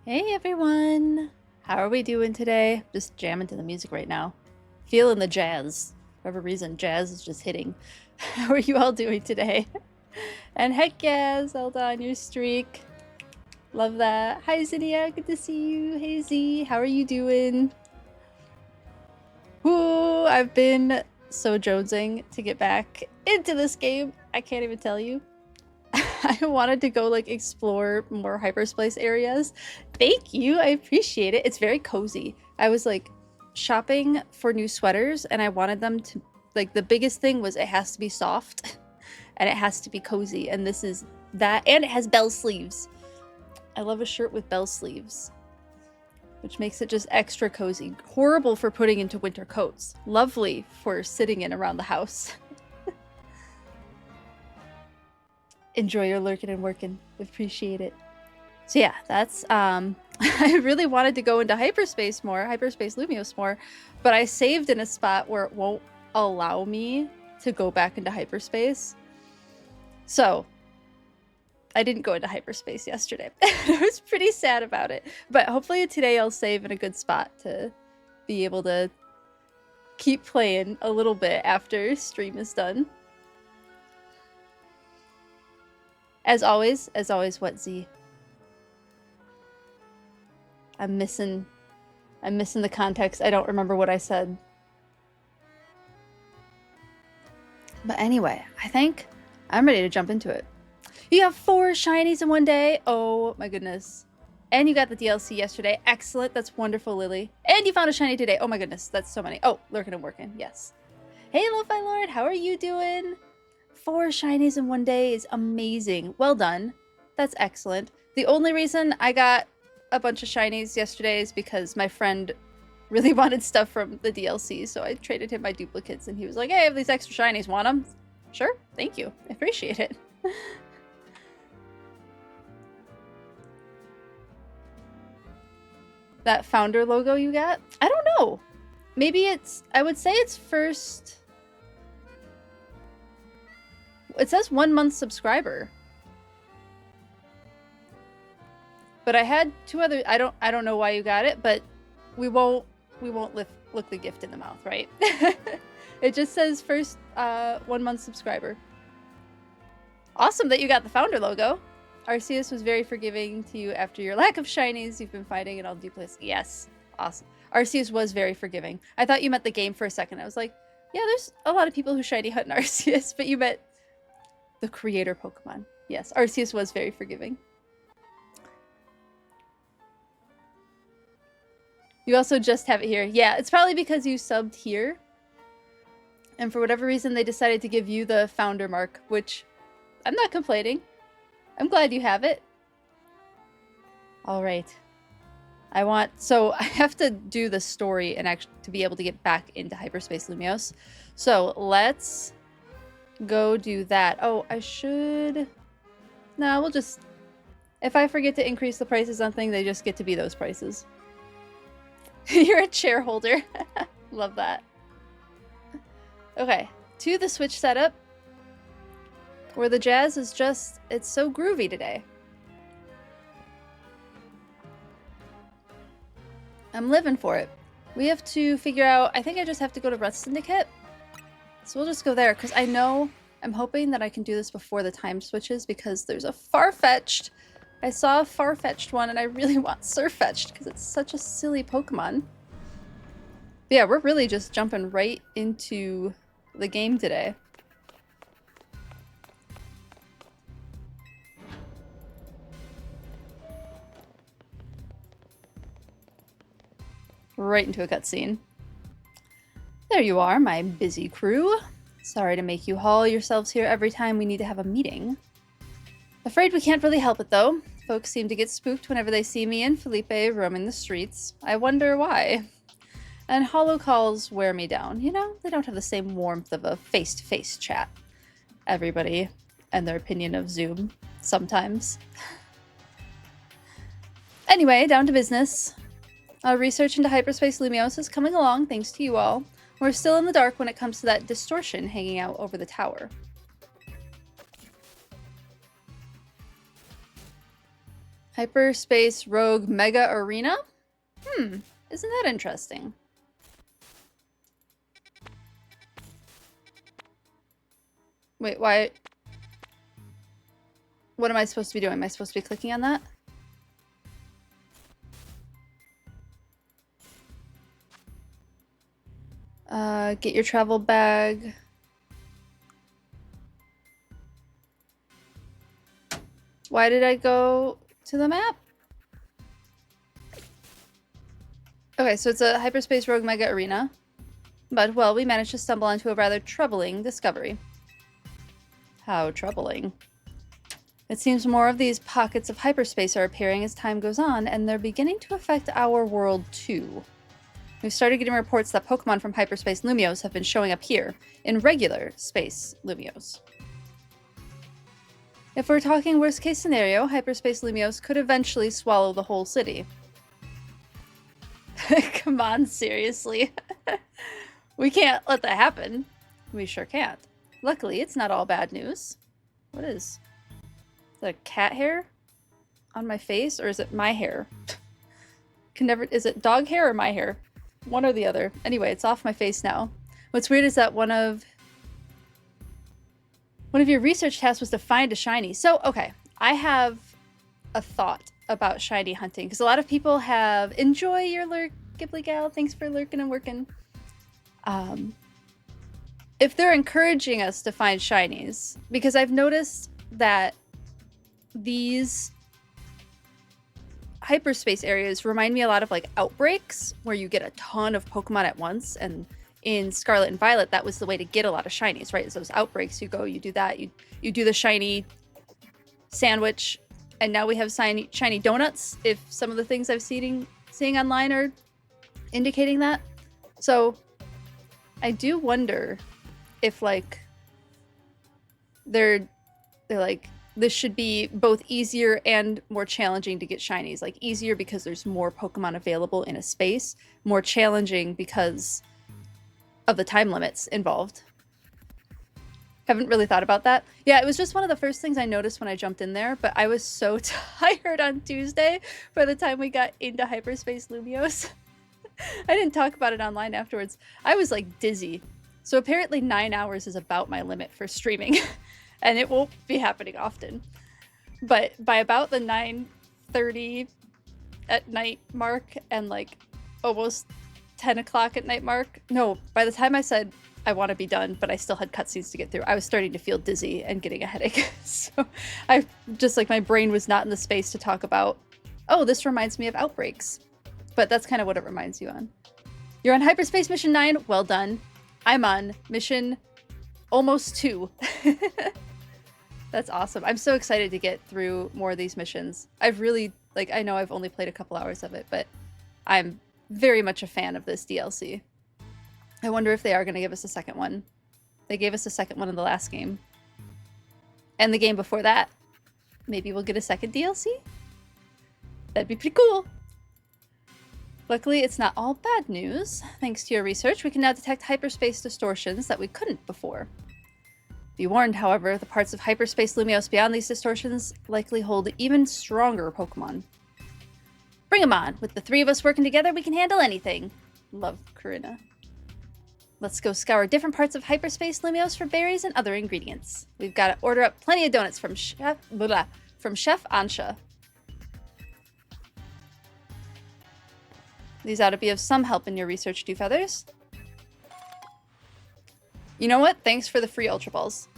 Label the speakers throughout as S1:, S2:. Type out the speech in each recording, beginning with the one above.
S1: Hey everyone! How are we doing today? Just jamming to the music right now. Feeling the jazz. For whatever reason, jazz is just hitting. How are you all doing today? And heck yeah, Zelda on your streak. Love that. Hi Zinnia, good to see you. Hey Z, how are you doing? Ooh, I've been so jonesing to get back into this game. I can't even tell you. I wanted to go like explore more Hyperspace areas. Thank you, I appreciate it. It's very cozy. I was like shopping for new sweaters and I wanted them to, like, the biggest thing was it has to be soft and it has to be cozy, and this is that, and it has bell sleeves. I love a shirt with bell sleeves, which makes it just extra cozy. Horrible for putting into winter coats. Lovely for sitting in around the house. Enjoy your lurking and working. Appreciate it. So yeah, that's I really wanted to go into Hyperspace Lumios more, but I saved in a spot where it won't allow me to go back into Hyperspace. So I didn't go into Hyperspace yesterday. I was pretty sad about it, but hopefully today I'll save in a good spot to be able to keep playing a little bit after stream is done. As always, what, Z? I'm missing the context. I don't remember what I said. But anyway, I think I'm ready to jump into it. You have 4 shinies in one day. Oh my goodness. And you got the DLC yesterday. Excellent. That's wonderful, Lily. And you found a shiny today. Oh my goodness. That's so many. Oh, lurking and working. Yes. Hey, Lo-Fi Lord. How are you doing? 4 shinies in one day is amazing. Well done. That's excellent. The only reason I got a bunch of shinies yesterday is because my friend really wanted stuff from the DLC, so I traded him my duplicates, and he was like, hey, I have these extra shinies. Want them? Sure. Thank you. I appreciate it. That founder logo you got? I don't know. Maybe it's... I would say it's first... It says 1 month subscriber. But I had 2 other... I don't know why you got it, but we won't look the gift in the mouth, right? It just says first 1 month subscriber. Awesome that you got the founder logo. Arceus was very forgiving to you after your lack of shinies. You've been fighting it all duplicates. Yes. Awesome. Arceus was very forgiving. I thought you meant the game for a second. I was like, yeah, there's a lot of people who shiny hunt in Arceus, but you meant the creator Pokemon. Yes, Arceus was very forgiving. You also just have it here. Yeah, it's probably because you subbed here. And for whatever reason, they decided to give you the founder mark, which I'm not complaining. I'm glad you have it. All right. So I have to do the story and actually to be able to get back into Hyperspace Lumios. So let's go do that. Oh, I should... No, we'll just... If I forget to increase the prices on things, they just get to be those prices. You're a chair holder. Love that. Okay, to the Switch setup, where the jazz is just... It's so groovy today. I'm living for it. We have to figure out... I think I just have to go to Breath Syndicate. So we'll just go there, because I know... I'm hoping that I can do this before the time switches, because there's a Farfetch'd. I saw a Farfetch'd one, and I really want Surfetch'd, because it's such a silly Pokemon. But yeah, we're really just jumping right into the game today. Right into a cutscene. There you are, my busy crew. Sorry to make you haul yourselves here every time we need to have a meeting. Afraid we can't really help it, though. Folks seem to get spooked whenever they see me and Felipe roaming the streets. I wonder why. And hollow calls wear me down. You know, they don't have the same warmth of a face-to-face chat. Everybody and their opinion of Zoom, sometimes. Anyway, down to business. Our research into Hyperspace Lumios is coming along, thanks to you all. We're still in the dark when it comes to that distortion hanging out over the tower. Hyperspace Rogue Mega Arena? Isn't that interesting? Wait, why? What am I supposed to be doing? Am I supposed to be clicking on that? Get your travel bag. Why did I go to the map? Okay, so it's a Hyperspace Rogue Mega Arena. But, well, we managed to stumble onto a rather troubling discovery. How troubling. It seems more of these pockets of hyperspace are appearing as time goes on, and they're beginning to affect our world too. We've started getting reports that Pokemon from Hyperspace Lumiose have been showing up here, in regular space Lumiose. If we're talking worst case scenario, Hyperspace Lumiose could eventually swallow the whole city. Come on, seriously. We can't let that happen. We sure can't. Luckily, it's not all bad news. What is that, cat hair on my face, or is it my hair? Is it dog hair or my hair? One or the other. Anyway, it's off my face now. What's weird is that one of your research tasks was to find a shiny. So, okay, I have a thought about shiny hunting, because a lot of people have enjoy your lurk, Ghibli gal. Thanks for lurking and working. If they're encouraging us to find shinies, because I've noticed that these hyperspace areas remind me a lot of like outbreaks, where you get a ton of Pokemon at once, and in Scarlet and Violet that was the way to get a lot of shinies, right? It's those outbreaks. You go, you do that, you do the shiny sandwich, and now we have shiny donuts, if some of the things I've seeing online are indicating that. So I do wonder if like they're like, this should be both easier and more challenging to get shinies. Like easier because there's more Pokemon available in a space, more challenging because of the time limits involved. Haven't really thought about that. Yeah, it was just one of the first things I noticed when I jumped in there, but I was so tired on Tuesday by the time we got into Hyperspace Lumiose. I didn't talk about it online afterwards. I was like dizzy. So apparently 9 hours is about my limit for streaming, and it won't be happening often. But by about the 9:30 at night mark and like almost 10 o'clock at night mark, no, by the time I said I want to be done, but I still had cutscenes to get through, I was starting to feel dizzy and getting a headache. So I just like, my brain was not in the space to talk about, oh, this reminds me of outbreaks. But that's kind of what it reminds you on. You're on Hyperspace Mission 9. Well done. I'm on Mission almost 2. That's awesome. I'm so excited to get through more of these missions. I've really, like, I know I've only played a couple hours of it, but I'm very much a fan of this DLC. I wonder if they are going to give us a second one. They gave us a second one in the last game. And the game before that. Maybe we'll get a second DLC? That'd be pretty cool. Luckily, it's not all bad news. Thanks to your research, we can now detect hyperspace distortions that we couldn't before. Be warned, however, the parts of Hyperspace Lumiose beyond these distortions likely hold even stronger Pokemon. Bring them on! With the three of us working together, we can handle anything. Love, Karina. Let's go scour different parts of Hyperspace Lumiose for berries and other ingredients. We've got to order up plenty of donuts from Chef Ansha. These ought to be of some help in your research, Two Feathers. You know what? Thanks for the free Ultra Balls.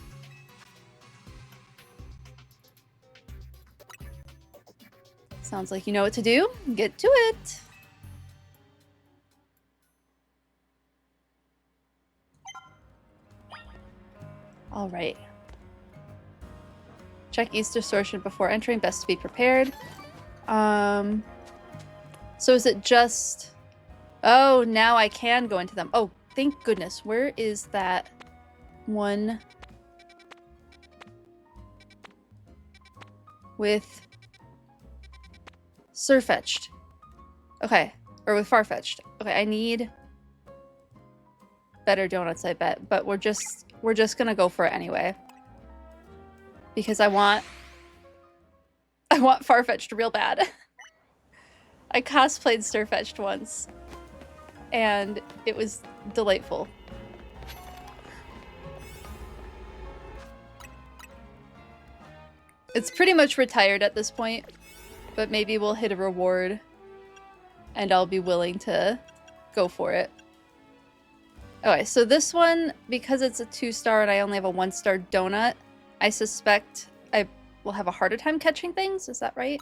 S1: Sounds like you know what to do. Get to it. All right. Check each distortion before entering. Best to be prepared. So is it just... Oh, now I can go into them. Oh, thank goodness. Where is that one with Surfetched? Okay. Or with Farfetch'd. Okay, I need better donuts, I bet. But we're just gonna go for it anyway. Because I want I want Farfetch'd real bad. I cosplayed Starfetch'd once, and it was delightful. It's pretty much retired at this point, but maybe we'll hit a reward and I'll be willing to go for it. Okay, so this one, because it's a 2-star and I only have a 1-star donut, I suspect I will have a harder time catching things. Is that right?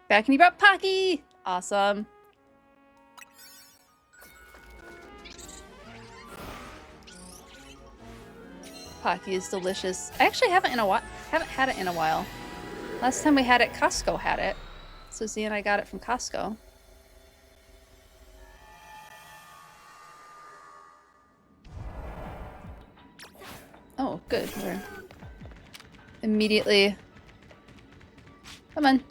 S1: Back and you brought Pocky! Awesome. Pocky is delicious. I actually haven't had it in a while. Last time we had it, Costco had it. So Z and I got it from Costco. Oh, good. We're immediately... Come on.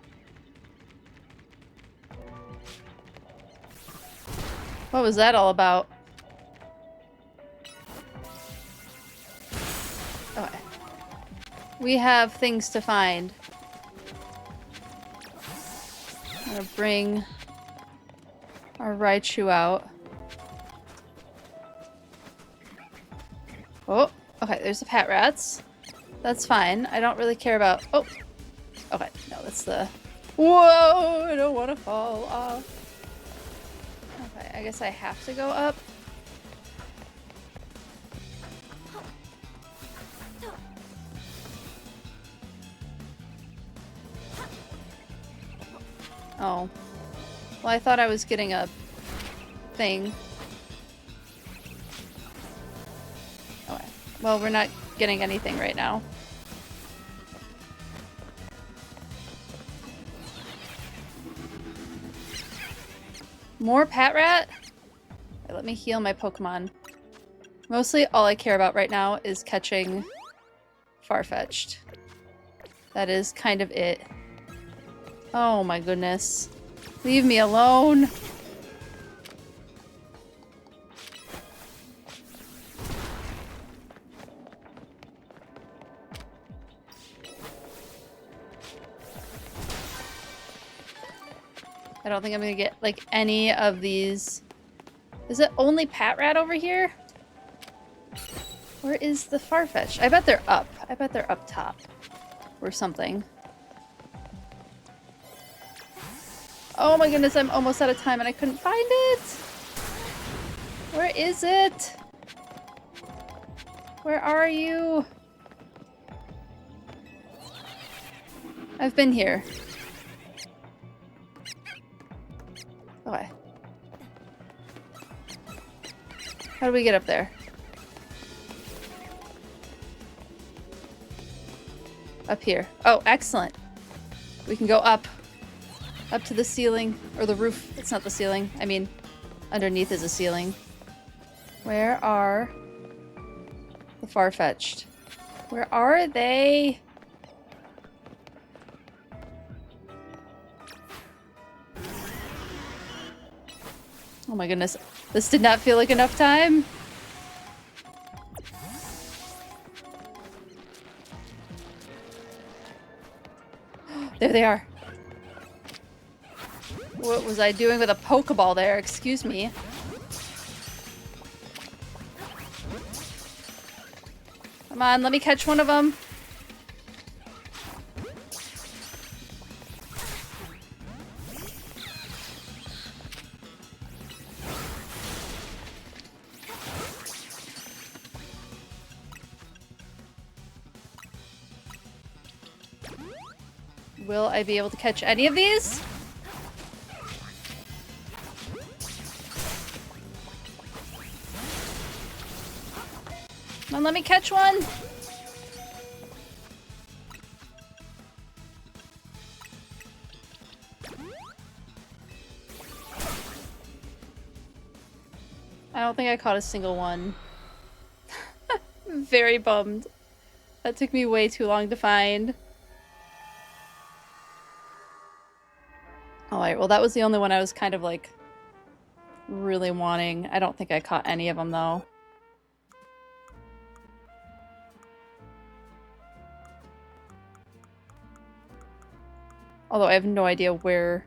S1: What was that all about? Okay. We have things to find. I'm gonna bring our Raichu out. Oh, okay, there's the Pat Rats. That's fine. I don't really care about... Oh! Okay, no, that's the... Whoa! I don't want to fall off. Okay, I guess I have to go up. Oh. Well, I thought I was getting a thing. Okay. Well, we're not getting anything right now. More Pat Rat? Okay, let me heal my Pokemon. Mostly all I care about right now is catching Farfetch'd. That is kind of it. Oh my goodness. Leave me alone. I don't think I'm gonna get, like, any of these. Is it only Pat Rat over here? Where is the Farfetch'd? I bet they're up. I bet they're up top. Or something. Oh my goodness, I'm almost out of time and I couldn't find it! Where is it? Where are you? I've been here. Okay. How do we get up there? Up here. Oh, excellent. We can go up. Up to the ceiling. Or the roof. It's not the ceiling. I mean, underneath is a ceiling. Where are the Farfetch'd? Where are they? Oh my goodness. This did not feel like enough time. There they are. What was I doing with a Pokeball there? Excuse me. Come on, let me catch one of them. Will I be able to catch any of these? Come on, let me catch one. I don't think I caught a single one. I'm very bummed. That took me way too long to find. Alright, well that was the only one I was kind of like really wanting. I don't think I caught any of them though. Although I have no idea where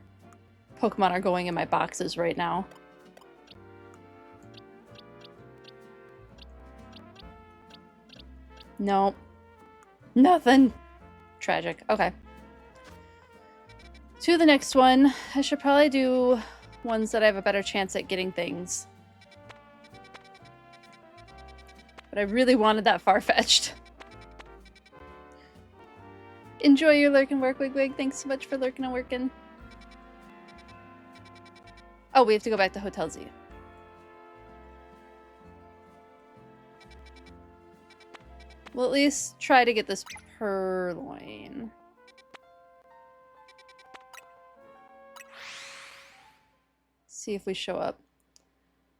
S1: Pokemon are going in my boxes right now. Nope. Nothing. Tragic. Okay. To the next one. I should probably do ones that I have a better chance at getting things. But I really wanted that Farfetch'd. Enjoy your lurk and work, Wigwig. Thanks so much for lurking and working. Oh, we have to go back to Hotel Z. We'll at least try to get this Purloin. See if we show up.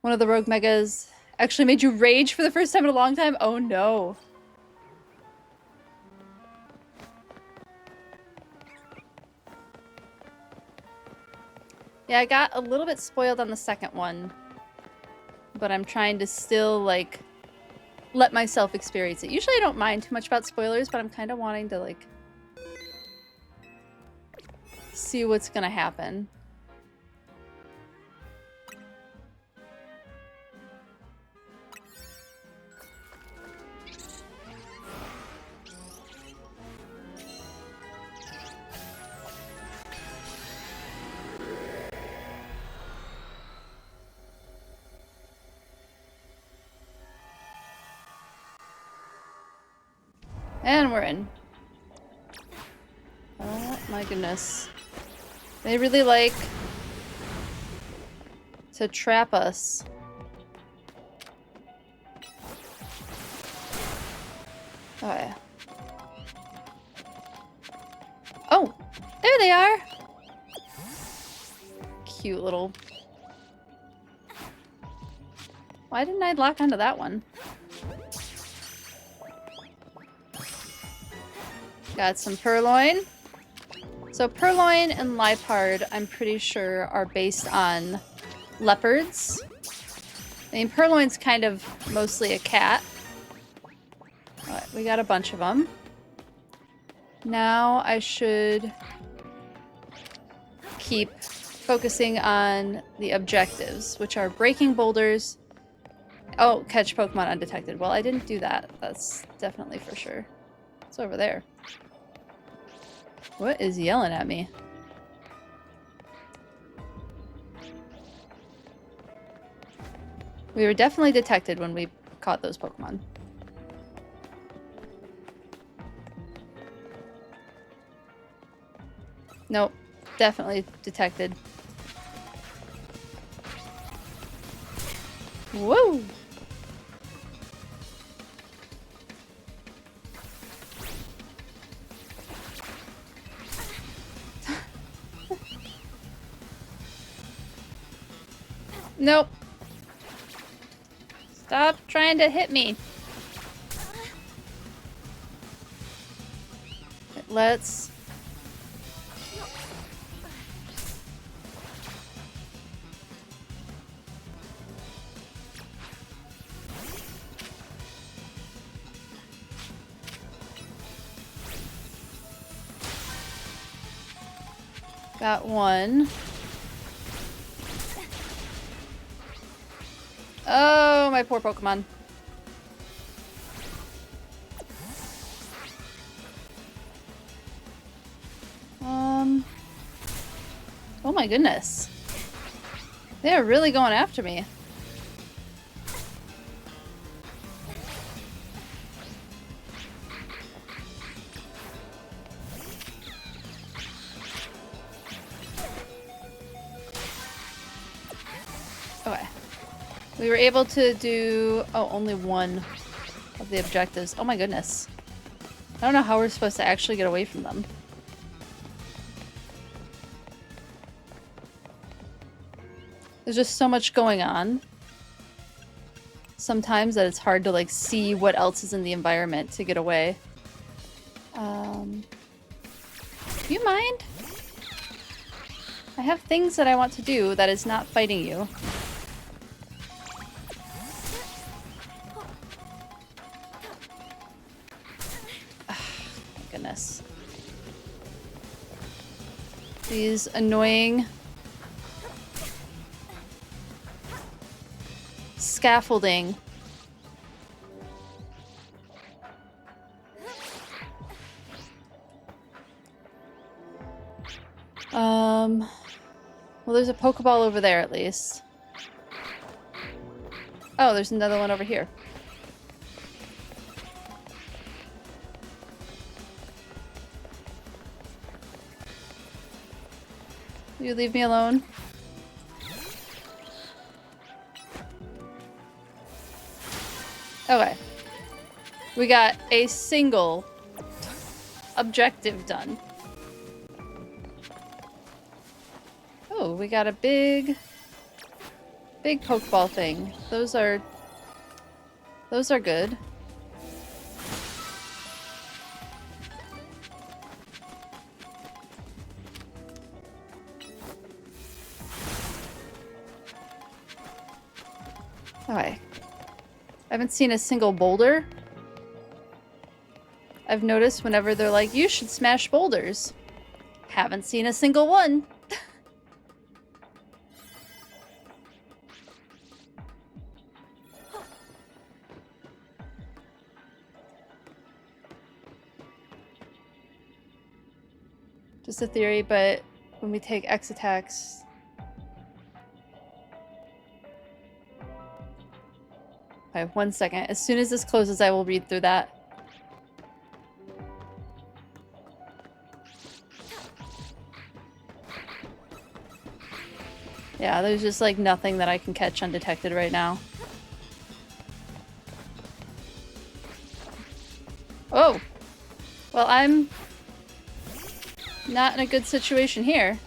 S1: One of the rogue megas actually made you rage for the first time in a long time? Oh no. Yeah, I got a little bit spoiled on the second one. But I'm trying to still, like, let myself experience it. Usually I don't mind too much about spoilers, but I'm kind of wanting to, like, see what's gonna happen. And we're in. Oh my goodness. They really like to trap us. Okay. Oh! There they are! Cute little... Why didn't I lock onto that one? Got some Purloin. So Purloin and Liepard, I'm pretty sure, are based on leopards. I mean, Purloin's kind of mostly a cat. But we got a bunch of them. Now I should keep focusing on the objectives, which are breaking boulders. Oh, catch Pokemon undetected. Well, I didn't do that. That's definitely for sure. It's over there. What is yelling at me? We were definitely detected when we caught those Pokemon. Nope. Definitely detected. Whoa! Nope. Stop trying to hit me. Let's... Got one. Oh, my poor Pokemon. Oh my goodness. They're really going after me. Okay. We were able to do... Oh, only one of the objectives. Oh my goodness. I don't know how we're supposed to actually get away from them. There's just so much going on sometimes that it's hard to, like, see what else is in the environment to get away. Do you mind? I have things that I want to do that is not fighting you. Oh, my goodness. These annoying scaffolding. Well, there's a Pokeball over there at least. Oh, there's another one over here. Will you leave me alone? Okay. We got a single objective done. Oh, we got a big Pokeball thing. Those are good. Okay. I haven't seen a single boulder. I've noticed whenever they're like, you should smash boulders. Haven't seen a single one. Just a theory, but when we take X attacks... Okay, 1 second. As soon as this closes, I will read through that. Yeah, there's just like nothing that I can catch undetected right now. Oh! Well, I'm not in a good situation here.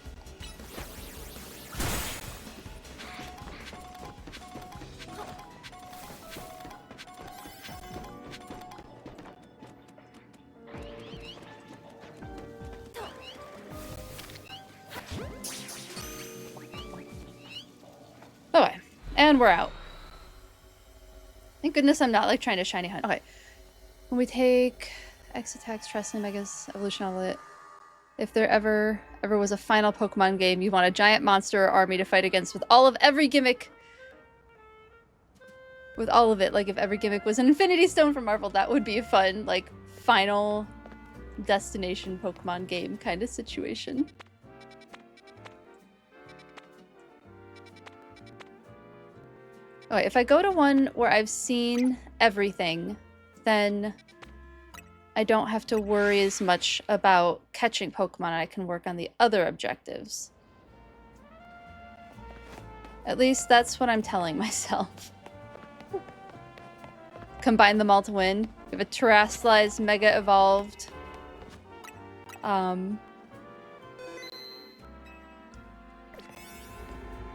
S1: Okay, and we're out. Thank goodness I'm not like trying to shiny hunt. Okay, when we take X attacks, Trestling, Megas, Evolution Outlet. If there ever was a final Pokemon game you want a giant monster or army to fight against with all of every gimmick. With all of it, like if every gimmick was an Infinity Stone from Marvel, that would be a fun, like, final destination Pokemon game kind of situation. Okay, if I go to one where I've seen everything, then I don't have to worry as much about catching Pokemon, and I can work on the other objectives. At least that's what I'm telling myself. Combine them all to win. We have a Terrastalized, Mega Evolved. Oh,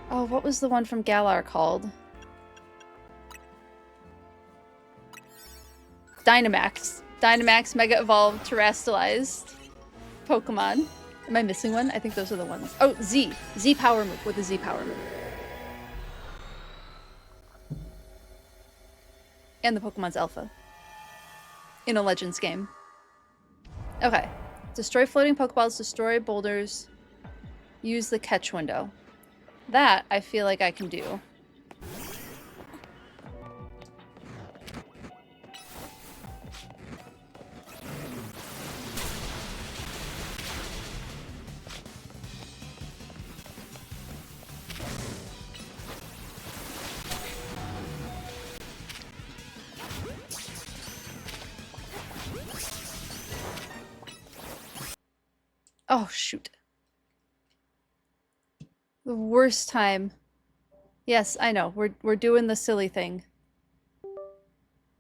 S1: what was the one from Galar called? Dynamax. Dynamax, Mega Evolved, Terrastalized Pokemon. Am I missing one? I think those are the ones. Oh, Z. Z Power Move with the Z Power Move. And the Pokemon's Alpha. In a Legends game. Okay. Destroy floating Pokeballs, destroy boulders, use the catch window. That, I feel like I can do. Oh, shoot. The worst time. Yes, I know. We're doing the silly thing.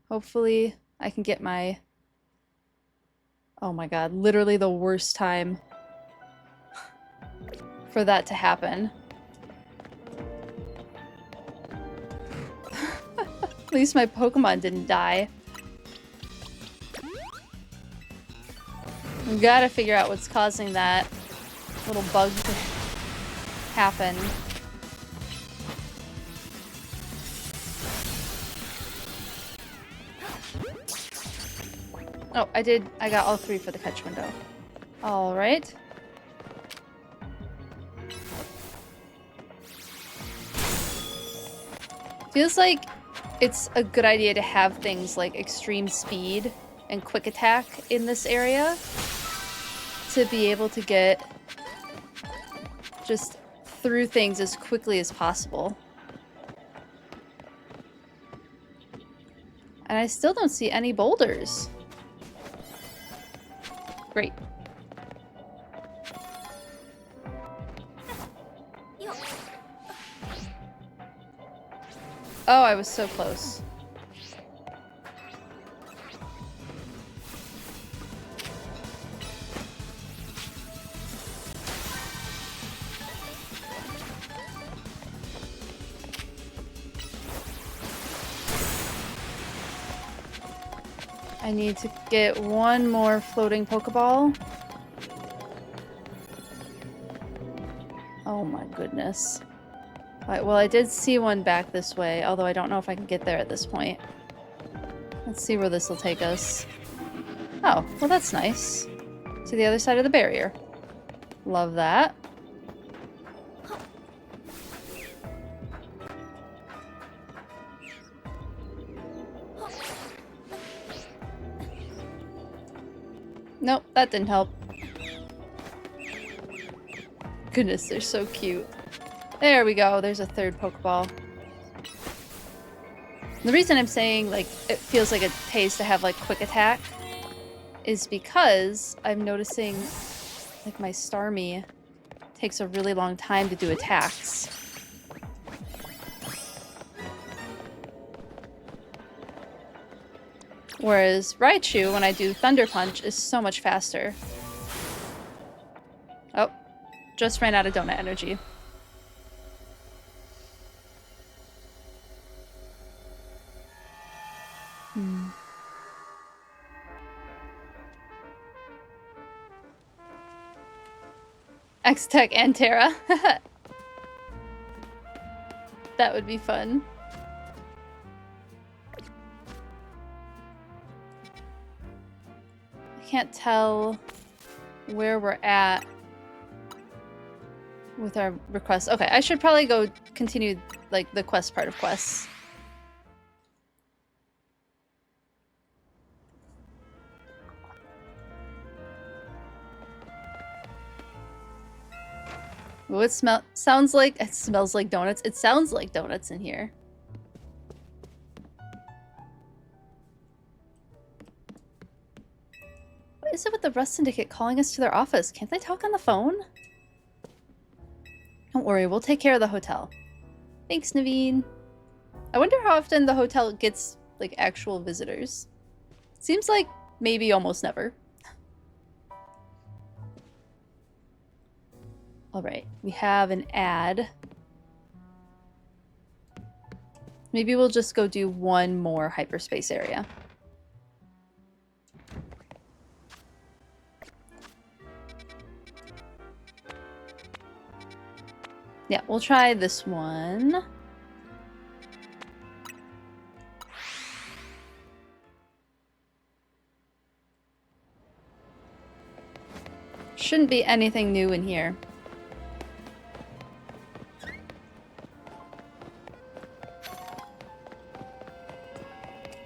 S1: Hopefully, I can get my... Oh my god, literally the worst time for that to happen. At least my Pokemon didn't die. We gotta figure out what's causing that little bug to happen. Oh, I got all 3 for the catch window. Alright. Feels like it's a good idea to have things like extreme speed and quick attack in this area to be able to get just through things as quickly as possible. And I still don't see any boulders. Great. Oh, I was so close. I need to get one more floating Pokeball. Oh my goodness. Alright, well, I did see one back this way, although I don't know if I can get there at this point. Let's see where this will take us. Oh, well that's nice. To the other side of the barrier. Love that. Nope, that didn't help. Goodness, they're so cute. There we go, there's a third Pokeball. The reason I'm saying, like, it feels like it pays to have, like, quick attack is because I'm noticing, like, my Starmie takes a really long time to do attacks. Whereas Raichu, when I do Thunder Punch, is so much faster. Oh, just ran out of donut energy. X-Tech and Terra. That would be fun. I can't tell where we're at with our requests. Okay, I should probably go continue, like, the quest part of quests. Oh, it sounds like it smells like donuts. It sounds like donuts in here. What is it with the Rust Syndicate calling us to their office? Can't they talk on the phone? Don't worry, we'll take care of the hotel. Thanks, Naveen. I wonder how often the hotel gets, like, actual visitors. Seems like maybe almost never. Alright, we have an ad. Maybe we'll just go do one more hyperspace area. Yeah, we'll try this one. Shouldn't be anything new in here.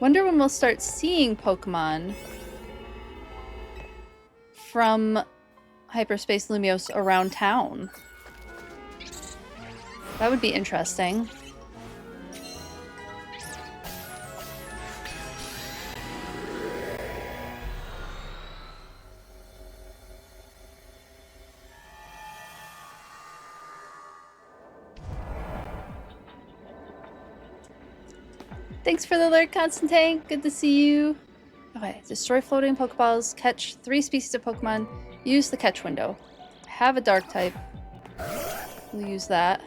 S1: Wonder when we'll start seeing Pokemon from Hyperspace Lumiose around town. That would be interesting. Thanks for the alert, Constantine. Good to see you. Okay, destroy floating Pokeballs, catch 3 species of Pokemon, use the catch window. I have a dark type. We'll use that.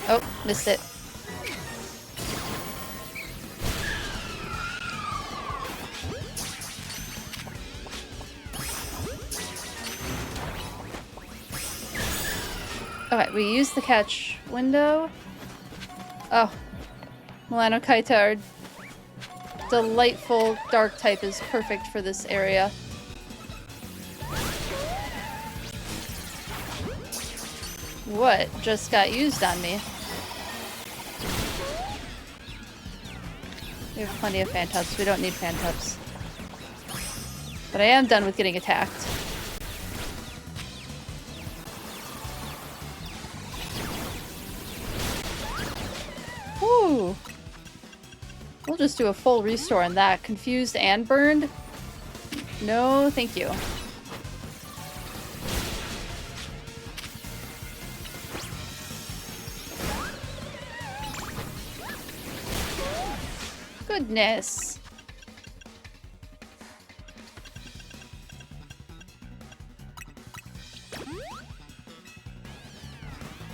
S1: Oh, missed it. Okay, we use the catch window. Oh, Milano Kaita are delightful dark type is perfect for this area. What just got used on me? We have plenty of Phantups. We don't need Phantups. But I am done with getting attacked. Whew. We'll just do a full restore on that. Confused and burned? No, thank you. Goodness.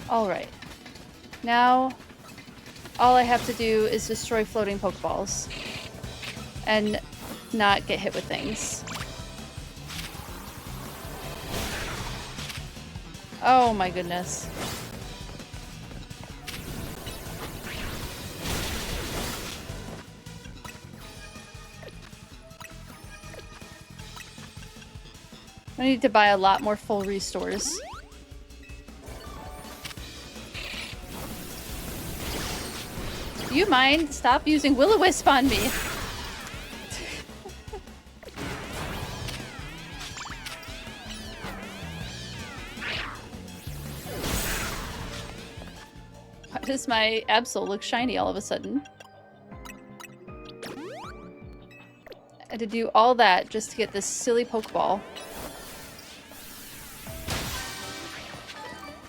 S1: Alright. Now, all I have to do is destroy floating Pokeballs. And not get hit with things. Oh my goodness. I need to buy a lot more full restores. Do you mind? Stop using Will-O-Wisp on me. Why does my Absol look shiny all of a sudden? I had to do all that just to get this silly Pokeball.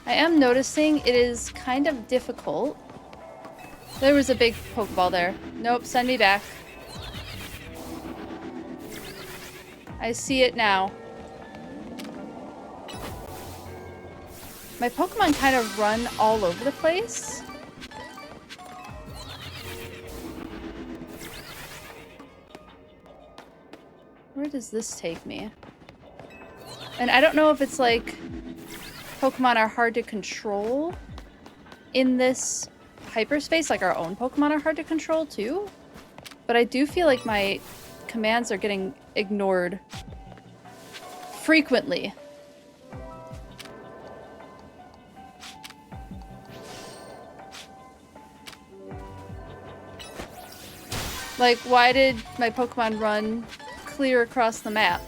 S1: I am noticing it is kind of difficult. There was a big Pokeball there. Nope, send me back. I see it now. My Pokemon kind of run all over the place. Where does this take me? And I don't know if it's like Pokemon are hard to control in this hyperspace, like our own Pokemon are hard to control too. But I do feel like my commands are getting ignored frequently. Like, why did my Pokemon run clear across the map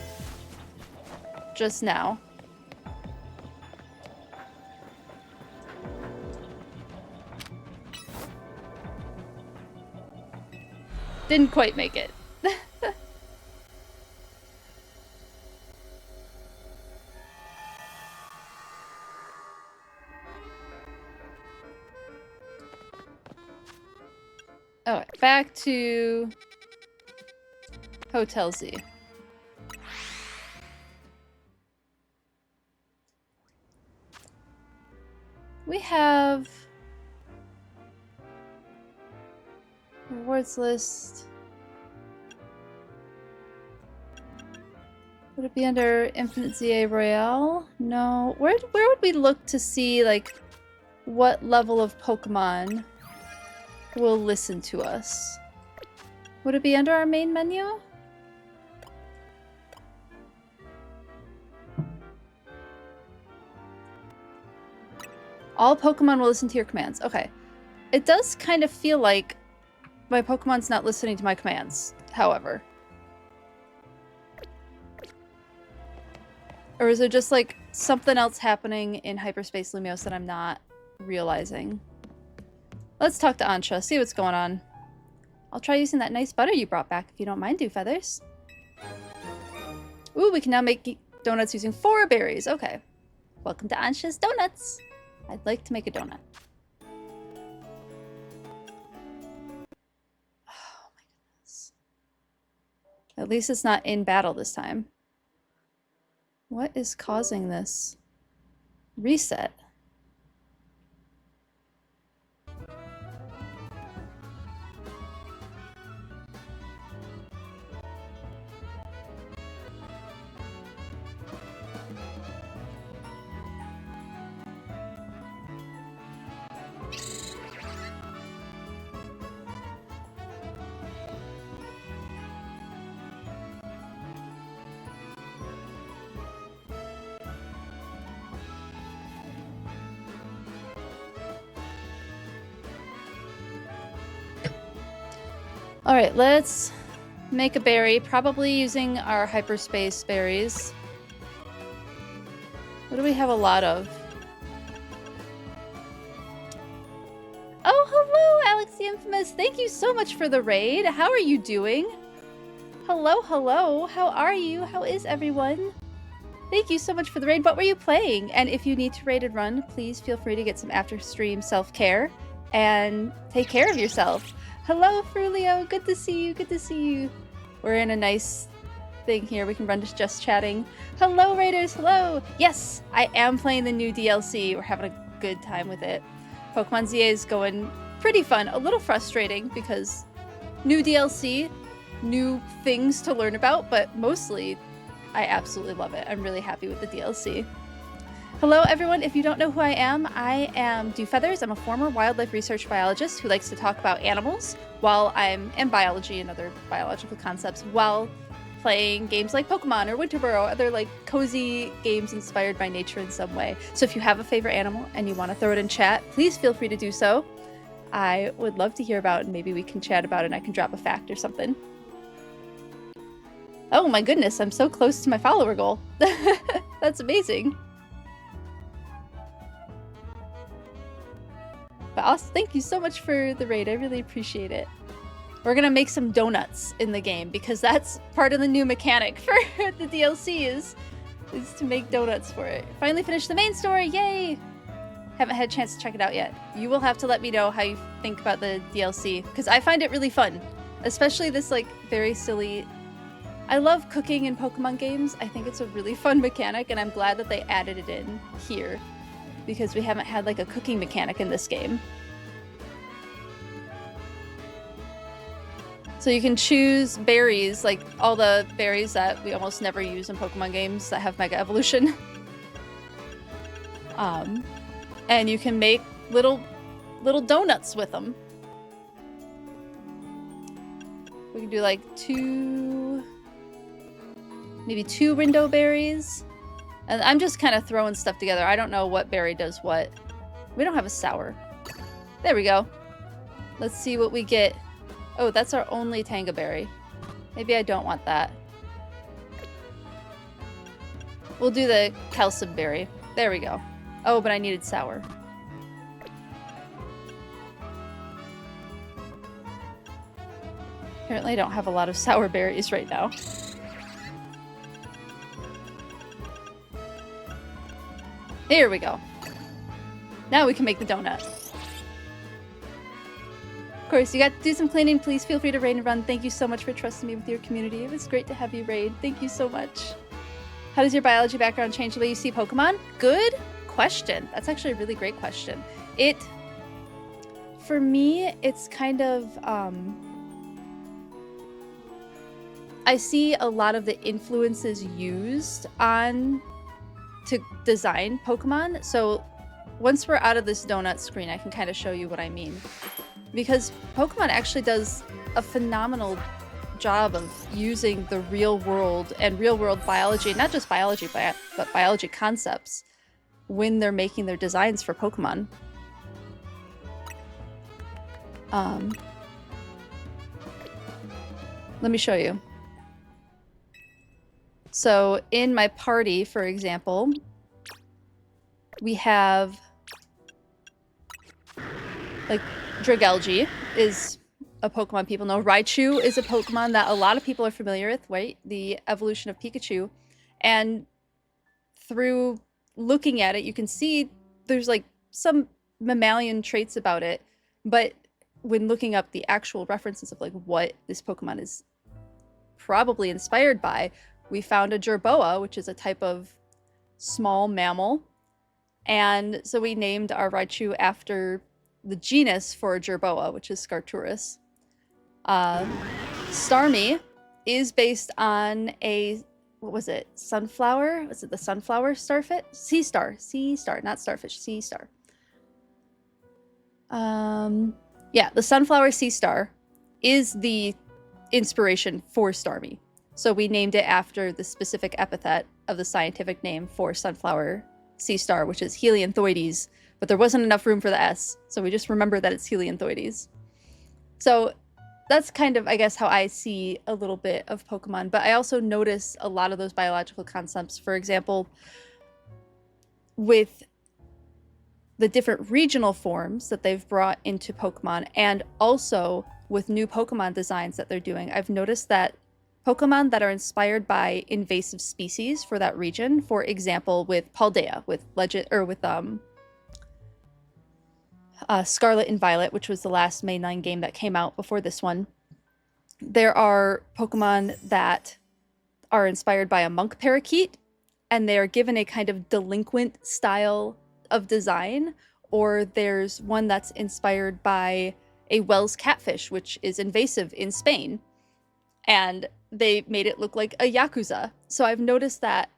S1: just now? Didn't quite make it. Alright, back to Hotel Z. We have rewards list. Would it be under Infinite ZA Royale? No. Where would we look to see, like, what level of Pokemon will listen to us? Would it be under our main menu? All Pokemon will listen to your commands. Okay. It does kind of feel like my Pokemon's not listening to my commands, however. Or is it just like something else happening in Hyperspace Lumiose that I'm not realizing? Let's talk to Ansha, see what's going on. I'll try using that nice butter you brought back if you don't mind, Do Feathers. Ooh, we can now make donuts using 4 berries. Okay. Welcome to Ansha's Donuts. I'd like to make a donut. Oh my goodness. At least it's not in battle this time. What is causing this? Reset. Alright, let's make a berry, probably using our Hyperspace berries. What do we have a lot of? Oh, hello, Alex the Infamous! Thank you so much for the raid! How are you doing? Hello, hello! How are you? How is everyone? Thank you so much for the raid. What were you playing? And if you need to raid and run, please feel free to get some after-stream self-care and take care of yourself. Hello, Frulio! Good to see you, good to see you. We're in a nice thing here. We can run to just chatting. Hello, raiders! Hello! Yes, I am playing the new DLC. We're having a good time with it. Pokemon ZA is going pretty fun. A little frustrating because new DLC, new things to learn about, but mostly I absolutely love it. I'm really happy with the DLC. Hello everyone, if you don't know who I am Dewfeathers. I'm a former wildlife research biologist who likes to talk about animals and biology and other biological concepts while playing games like Pokemon or Winterboro, other like cozy games inspired by nature in some way. So if you have a favorite animal and you want to throw it in chat, please feel free to do so. I would love to hear about it, and maybe we can chat about it and I can drop a fact or something. Oh my goodness, I'm so close to my follower goal. That's amazing. But also, thank you so much for the raid. I really appreciate it. We're gonna make some donuts in the game because that's part of the new mechanic for the DLC is to make donuts for it. Finally finished the main story, yay! Haven't had a chance to check it out yet. You will have to let me know how you think about the DLC because I find it really fun. Especially this like very silly... I love cooking in Pokemon games. I think it's a really fun mechanic and I'm glad that they added it in here because we haven't had like a cooking mechanic in this game. So you can choose berries, like all the berries that we almost never use in Pokemon games that have Mega Evolution. And you can make little donuts with them. We can do like maybe two window berries. And I'm just kind of throwing stuff together. I don't know what berry does what. We don't have a sour. There we go. Let's see what we get. Oh, that's our only Tanga berry. Maybe I don't want that. We'll do the Calcib berry. There we go. Oh, but I needed sour. Apparently I don't have a lot of sour berries right now. Here we go. Now we can make the donut. Of course, you got to do some cleaning. Please feel free to raid and run. Thank you so much for trusting me with your community. It was great to have you raid. Thank you so much. How does your biology background change the way you see Pokemon? Good question. That's actually a really great question. For me, it's kind of, I see a lot of the influences used to design Pokemon. So once we're out of this donut screen, I can kind of show you what I mean. Because Pokemon actually does a phenomenal job of using the real world and real world biology, not just biology, but biology concepts when they're making their designs for Pokemon. Let me show you. So in my party, for example, we have like Dragalge is a Pokemon people know. Raichu is a Pokemon that a lot of people are familiar with, right? The evolution of Pikachu. And through looking at it, you can see there's like some mammalian traits about it. But when looking up the actual references of like what this Pokemon is probably inspired by, we found a Jerboa, which is a type of small mammal. And so we named our Raichu after the genus for Jerboa, which is Scarturus. Starmie is based on a, what was it? Sunflower? Was it the sunflower starfish? Sea star, not starfish, sea star. Yeah, the sunflower sea star is the inspiration for Starmie. So we named it after the specific epithet of the scientific name for sunflower sea star, which is Helianthoides, but there wasn't enough room for the S, so we just remember that it's Helianthoides. So that's kind of, I guess, how I see a little bit of Pokemon. But I also notice a lot of those biological concepts. For example, with the different regional forms that they've brought into Pokemon, and also with new Pokemon designs that they're doing, I've noticed that Pokemon that are inspired by invasive species for that region, for example, with Paldea, with Scarlet and Violet, which was the last mainline game that came out before this one, there are Pokemon that are inspired by a monk parakeet, and they are given a kind of delinquent style of design, or there's one that's inspired by a Wells catfish, which is invasive in Spain, and they made it look like a Yakuza. So I've noticed that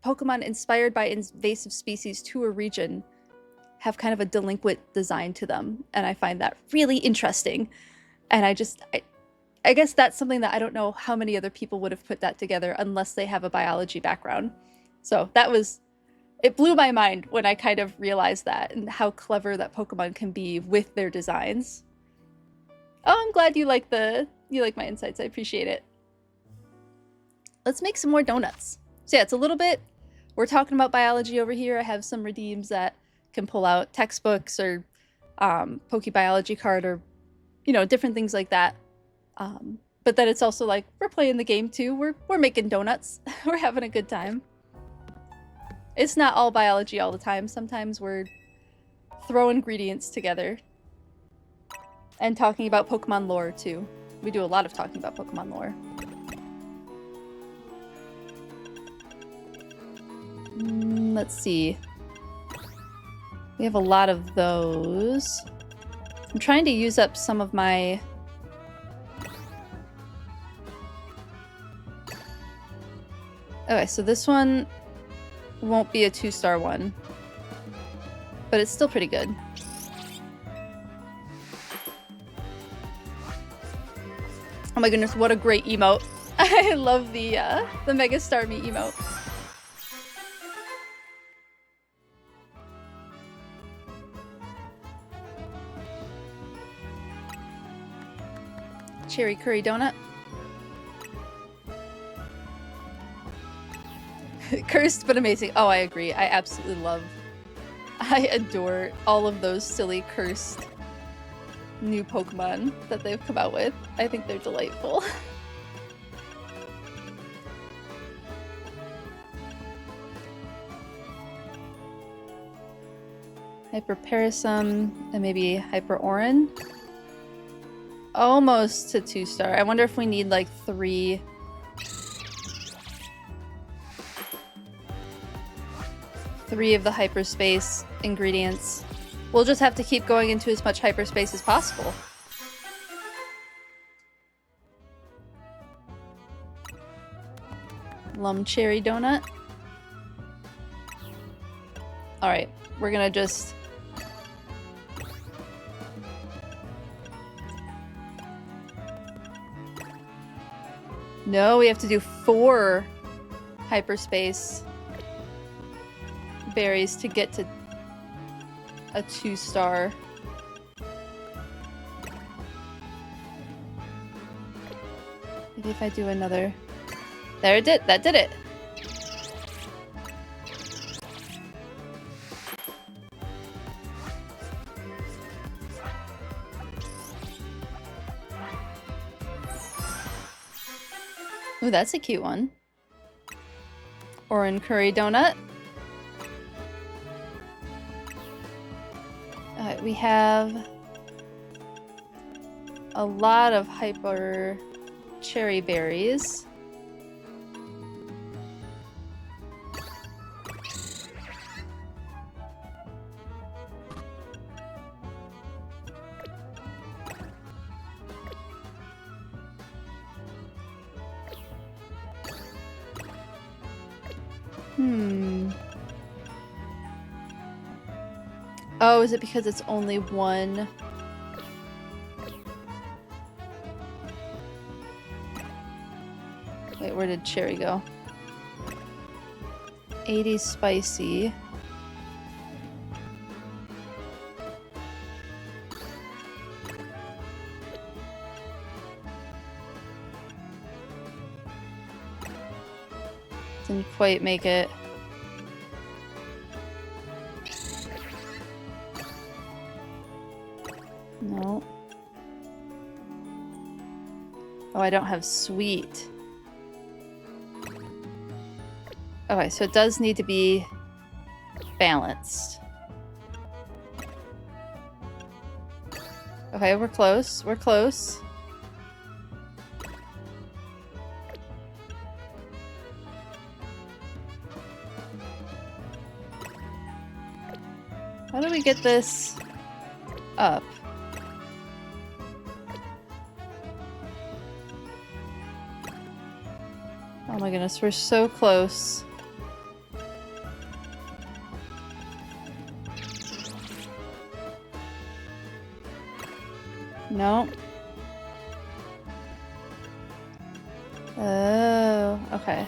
S1: Pokemon inspired by invasive species to a region have kind of a delinquent design to them, and I find that really interesting. And I guess that's something that I don't know how many other people would have put that together unless they have a biology background. So it blew my mind when I kind of realized that, and how clever that Pokemon can be with their designs. Oh, I'm glad you like my insights. I appreciate it. Let's make some more donuts. So yeah, it's a little bit, we're talking about biology over here. I have some redeems that can pull out textbooks or PokeBiology card, or, you know, different things like that. But then it's also like, we're playing the game too. We're making donuts. We're having a good time. It's not all biology all the time. Sometimes we're throwing ingredients together and talking about Pokemon lore too. We do a lot of talking about Pokemon lore. Let's see. We have a lot of those. I'm trying to use up some of my... Okay, so this one won't be a 2-star one, but it's still pretty good. Oh my goodness, what a great emote. I love the Mega Star Me emote. Cherry curry donut. Cursed but amazing. Oh, I agree. I absolutely I adore all of those silly cursed new Pokemon that they've come out with. I think they're delightful. Hyperparasum and maybe Hyperoran. Almost to 2-star. I wonder if we need like 3 of the hyperspace ingredients. We'll just have to keep going into as much hyperspace as possible. Lum cherry donut. Alright, we're gonna just... No, we have to do 4 hyperspace berries to get to a 2-star. Maybe if I do another... There it did! That did it! Ooh, that's a cute one. Oran curry donut. Alright, we have a lot of hyper cherry berries. Oh, is it because it's only one? Wait, where did cherry go? 80 spicy. Didn't quite make it. No. Oh, I don't have sweet. Okay, so it does need to be balanced. Okay, we're close. We're close. How do we get this up? Oh my goodness, we're so close. No. Oh, okay.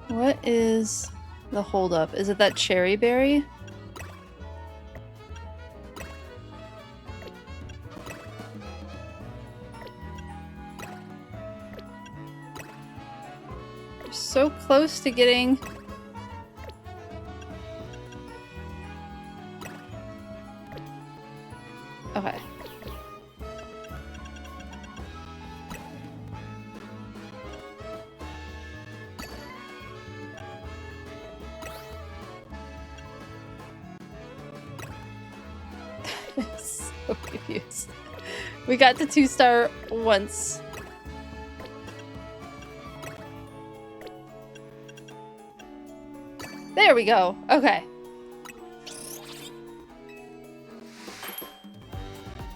S1: What is the holdup? Is it that cherry berry? We're so close to getting... Okay. So confused. We got to 2-star once. There we go. Okay.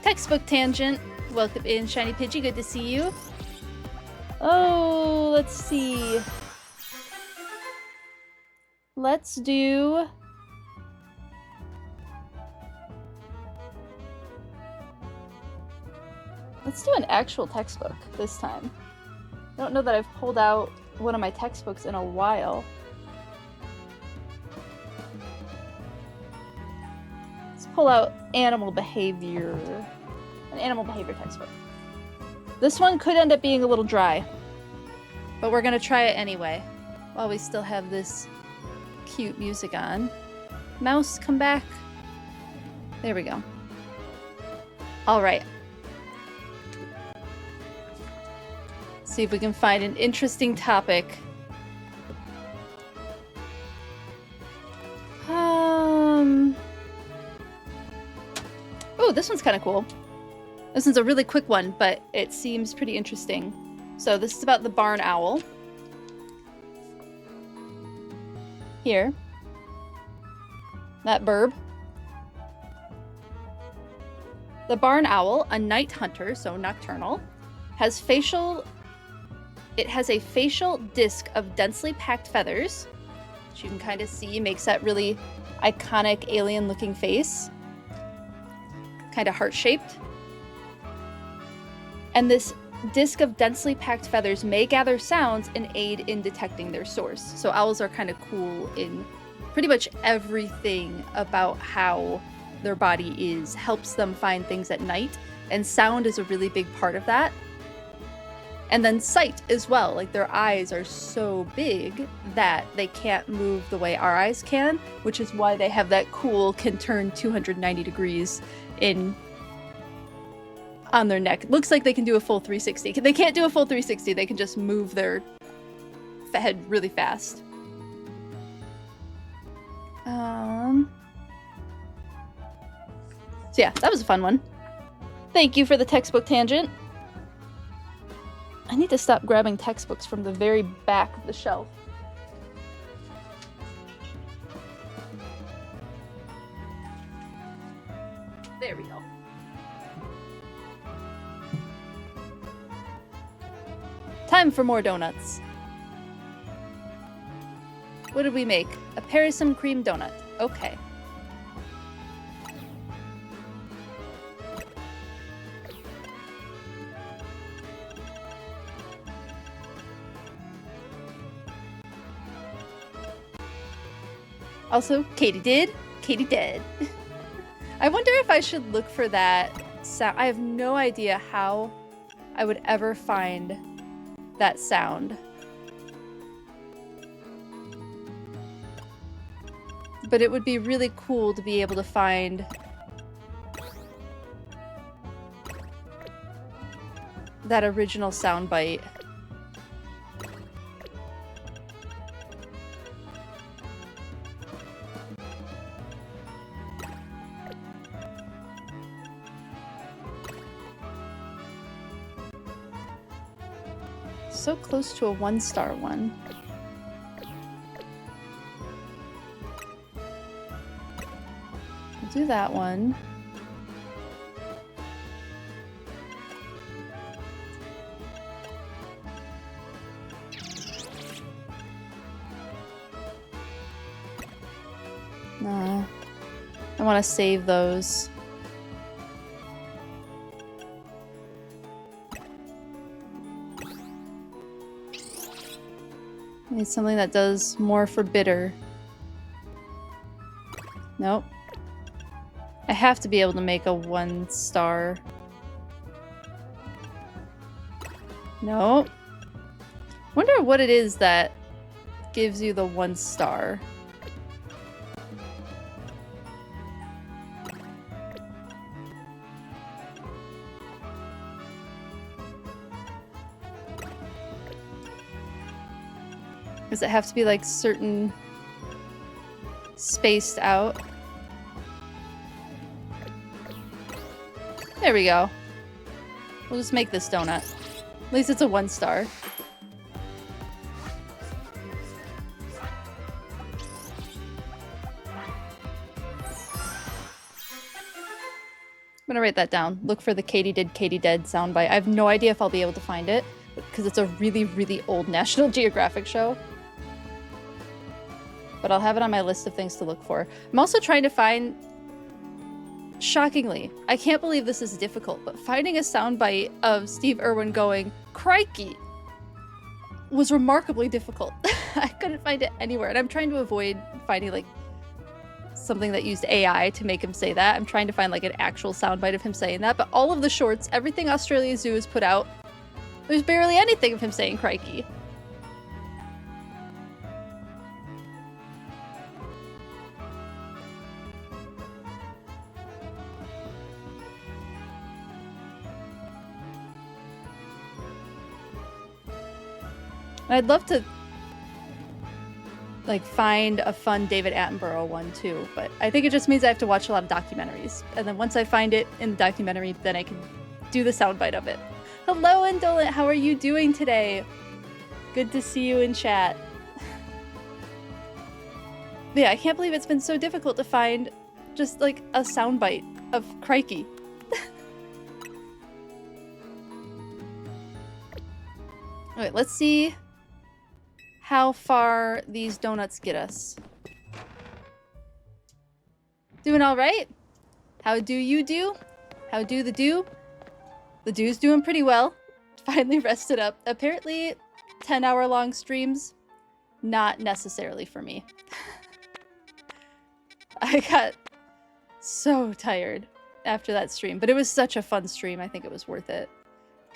S1: Textbook tangent. Welcome in, Shiny Pidgey. Good to see you. Oh, let's see. Let's do... Let's do an actual textbook this time. I don't know that I've pulled out one of my textbooks in a while. Let's pull out animal behavior. An animal behavior textbook. This one could end up being a little dry, but we're gonna try it anyway, while we still have this cute music on. Mouse, come back. There we go. All right. See if we can find an interesting topic. Oh, this one's kind of cool. This one's a really quick one, but it seems pretty interesting. So this is about the barn owl. Here. That burb. The barn owl, a night hunter, so nocturnal, has It has a facial disc of densely packed feathers, which you can kind of see makes that really iconic alien-looking face. Kind of heart-shaped. And this disc of densely packed feathers may gather sounds and aid in detecting their source. So owls are kind of cool in pretty much everything about how their body is, helps them find things at night, and sound is a really big part of that. And then sight as well, like their eyes are so big that they can't move the way our eyes can, which is why they have that cool can turn 290 degrees on their neck. It looks like they can do a full 360. They can't do a full 360, they can just move their head really fast. So yeah, that was a fun one. Thank you for the textbook tangent. I need to stop grabbing textbooks from the very back of the shelf. There we go. Time for more donuts. What did we make? A Parasum cream donut. Okay. Also, Katie did. Katie dead. I wonder if I should look for that sound. I have no idea how I would ever find that sound. But it would be really cool to be able to find that original soundbite. So close to a 1-star one. We'll do that one. No. I want to save those. Need something that does more for bitter. Nope. I have to be able to make a 1-star. Nope. Wonder what it is that gives you the 1-star. Does it have to be like certain spaced out? There we go. We'll just make this donut. At least it's a 1-star. I'm gonna write that down. Look for the Katie did, Katie dead soundbite. I have no idea if I'll be able to find it because it's a really, really old National Geographic show. But I'll have it on my list of things to look for. I'm also trying to find... Shockingly, I can't believe this is difficult, but finding a soundbite of Steve Irwin going, "Crikey!" was remarkably difficult. I couldn't find it anywhere, and I'm trying to avoid finding, like, something that used AI to make him say that. I'm trying to find, like, an actual soundbite of him saying that, but all of the shorts, everything Australia Zoo has put out, there's barely anything of him saying "crikey." I'd love to, like, find a fun David Attenborough one, too. But I think it just means I have to watch a lot of documentaries. And then once I find it in the documentary, then I can do the soundbite of it. Hello, Indolent! How are you doing today? Good to see you in chat. Yeah, I can't believe it's been so difficult to find just, like, a soundbite of "crikey." Alright, let's see how far these donuts get us. Doing all right? How do you do? How do the do? The do's doing pretty well. Finally rested up. Apparently, 10-hour-long streams, not necessarily for me. I got so tired after that stream, but it was such a fun stream. I think it was worth it.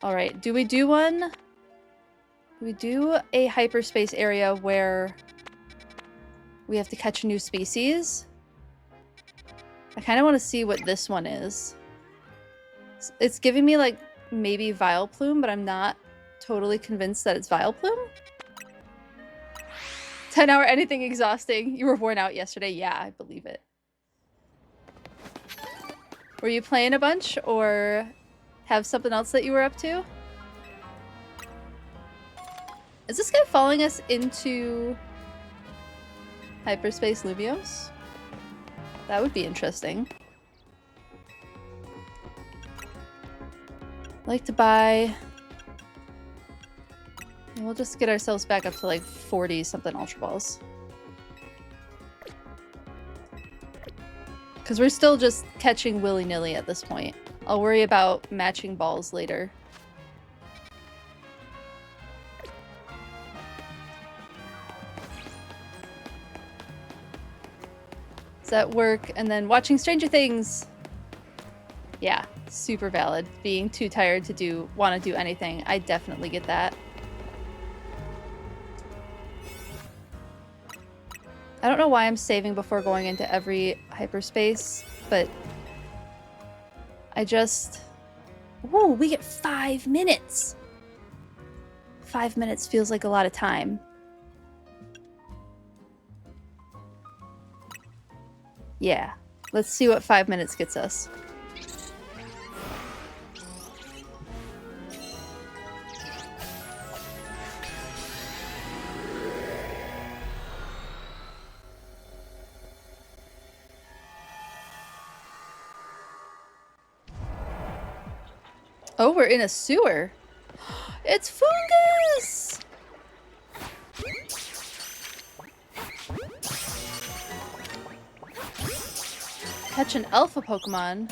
S1: All right, do we do one? We do a hyperspace area where we have to catch a new species. I kind of want to see what this one is. It's giving me, like, maybe Vileplume, but I'm not totally convinced that it's Vileplume. 10-hour anything exhausting. You were worn out yesterday. Yeah, I believe it. Were you playing a bunch or have something else that you were up to? Is this guy following us into Hyperspace Lumios? That would be interesting. I'd like to buy... We'll just get ourselves back up to like 40-something Ultra Balls. Because we're still just catching willy-nilly at this point. I'll worry about matching balls later. at work and then watching Stranger Things. Yeah, super valid. Being too tired to want to do anything. I definitely get that. I don't know why I'm saving before going into every hyperspace, but I just... Whoa, we get 5 minutes! 5 minutes feels like a lot of time. Yeah, let's see what 5 minutes gets us. Oh, we're in a sewer. It's fungus! Catch an alpha Pokemon.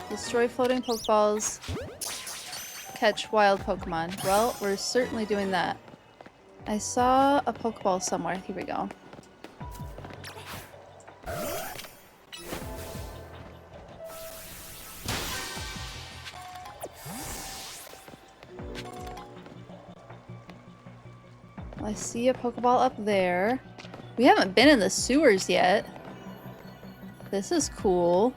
S1: Destroy floating Pokeballs. Catch wild Pokemon. Well, we're certainly doing that. I saw a Pokeball somewhere. Here we go. I see a Pokeball up there. We haven't been in the sewers yet. This is cool.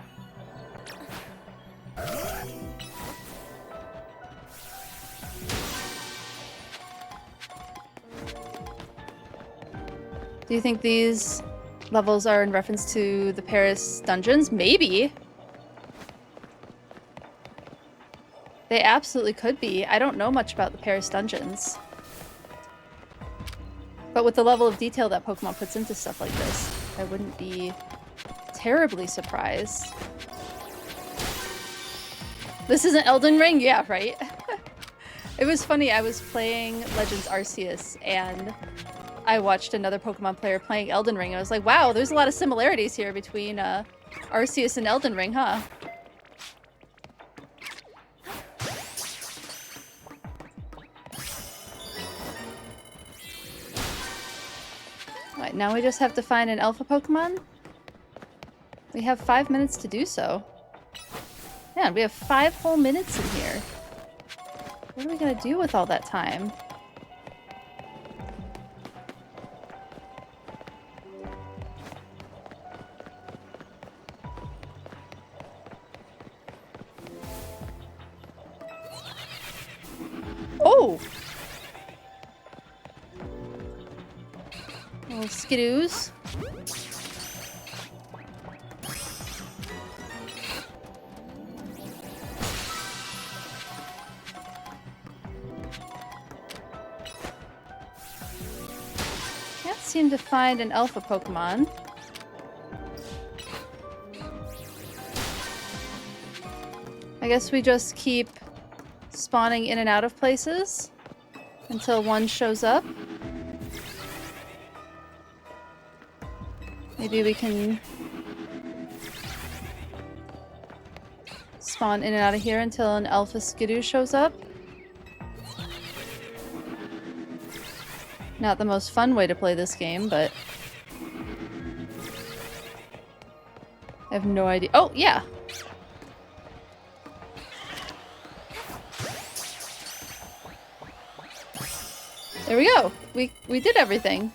S1: Do you think these levels are in reference to the Paris dungeons? Maybe. They absolutely could be. I don't know much about the Paris dungeons. But with the level of detail that Pokemon puts into stuff like this, I wouldn't be terribly surprised. This isn't Elden Ring? Yeah, right? It was funny, I was playing Legends Arceus and I watched another Pokemon player playing Elden Ring. I was like, wow, there's a lot of similarities here between Arceus and Elden Ring, huh? Alright, now we just have to find an alpha Pokemon? We have 5 minutes to do so. Man, we have 5 whole minutes in here. What are we gonna do with all that time? Oh! Little skidoos. Can't seem to find an alpha Pokemon. I guess we just keep spawning in and out of places until one shows up. Maybe we can spawn in and out of here until an alpha Skidoo shows up. Not the most fun way to play this game, but I have no idea. Oh, yeah! There we go! We did everything.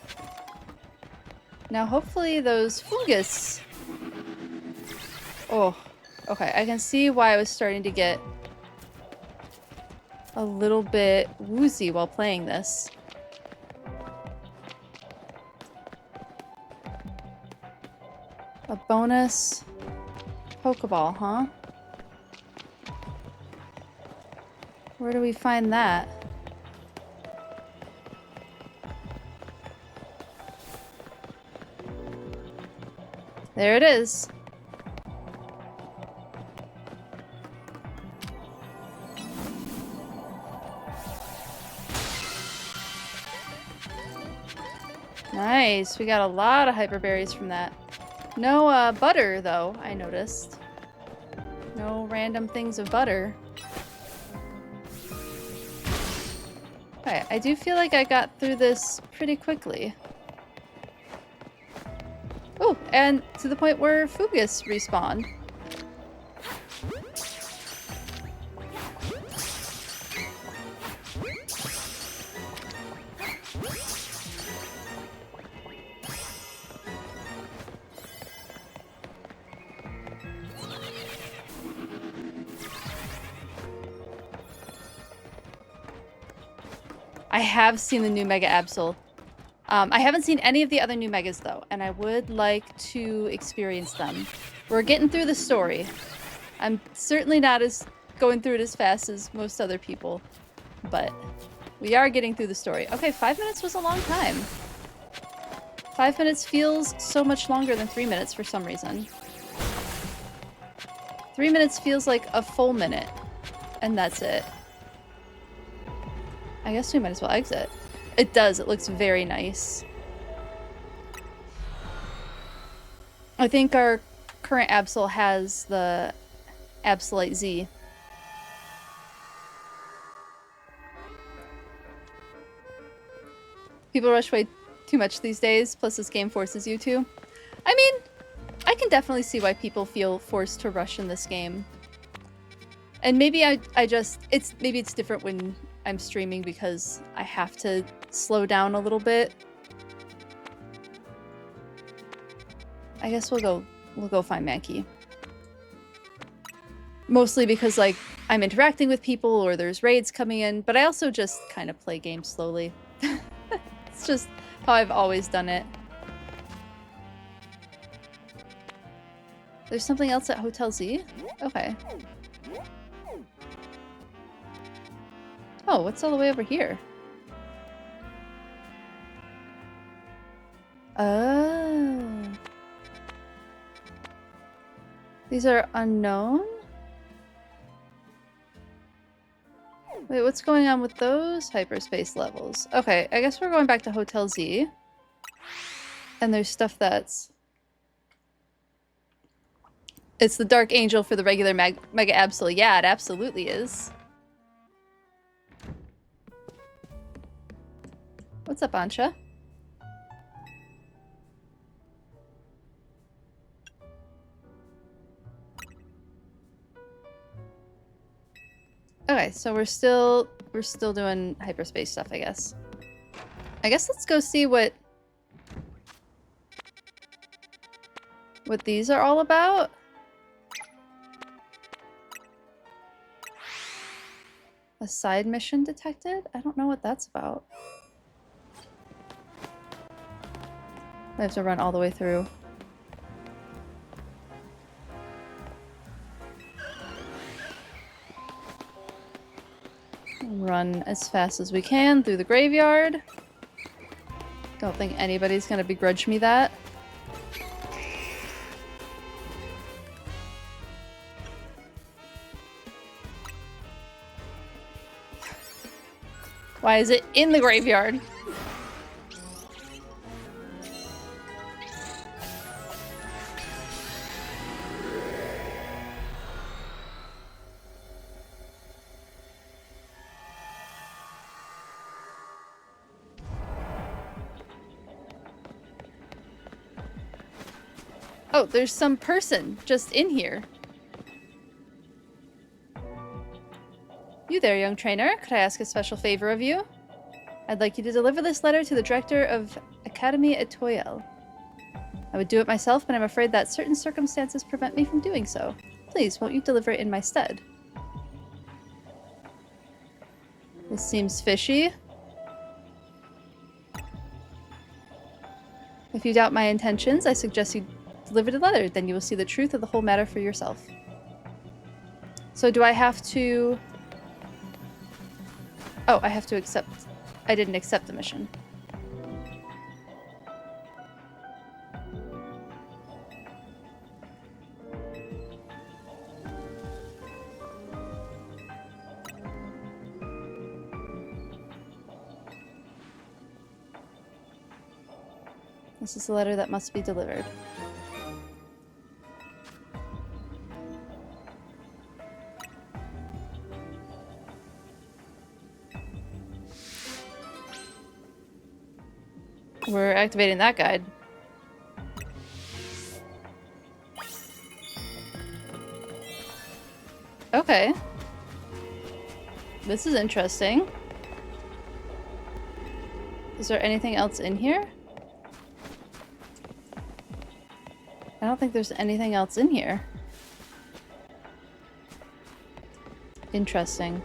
S1: Now hopefully those fungus... Oh, okay. I can see why I was starting to get a little bit woozy while playing this. A bonus Pokeball, huh? Where do we find that? There it is. Nice. We got a lot of hyper berries from that. No butter, though, I noticed. No random things of butter. Okay, I do feel like I got through this pretty quickly. Oh, and to the point where Fugus respawned. I have seen the new Mega Absol. I haven't seen any of the other new Megas though, and I would like to experience them. We're getting through the story. I'm certainly not going through it as fast as most other people, but we are getting through the story. Okay, 5 minutes was a long time. 5 minutes feels so much longer than 3 minutes for some reason. 3 minutes feels like a full minute, and that's it. I guess we might as well exit. It does. It looks very nice. I think our current Absol has the Absolite Z. People rush way too much these days, plus this game forces you to. I mean, I can definitely see why people feel forced to rush in this game. And maybe maybe it's different when I'm streaming because I have to slow down a little bit. I guess we'll go find Mankey. Mostly because like I'm interacting with people or there's raids coming in, but I also just kind of play games slowly. It's just how I've always done it. There's something else at Hotel Z? Okay. Oh, what's all the way over here? Oh. These are unknown? Wait, what's going on with those hyperspace levels? Okay, I guess we're going back to Hotel Z. And there's stuff that's... It's the Dark Angel for the regular Mega Absol. Yeah, it absolutely is. What's up, Ansha? Okay, so we're still doing hyperspace stuff, I guess. I guess let's go see what these are all about. A side mission detected? I don't know what that's about. I have to run all the way through. Run as fast as we can through the graveyard. Don't think anybody's gonna begrudge me that. Why is it in the graveyard? Oh, there's some person just in here. You there, young trainer. Could I ask a special favor of you? I'd like you to deliver this letter to the director of Academy at Toyel. I would do it myself, but I'm afraid that certain circumstances prevent me from doing so. Please, won't you deliver it in my stead? This seems fishy. If you doubt my intentions, I suggest you deliver the letter, then you will see the truth of the whole matter for yourself. So do I have to... Oh, I have to accept... I didn't accept the mission. This is the letter that must be delivered. We're activating that guide. Okay. This is interesting. Is there anything else in here? I don't think there's anything else in here. Interesting.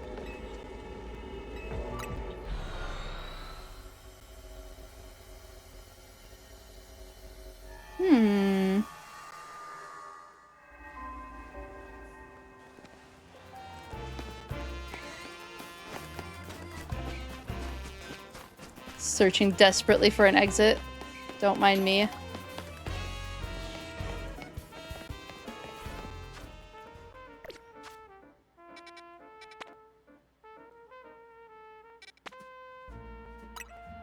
S1: Searching desperately for an exit. Don't mind me.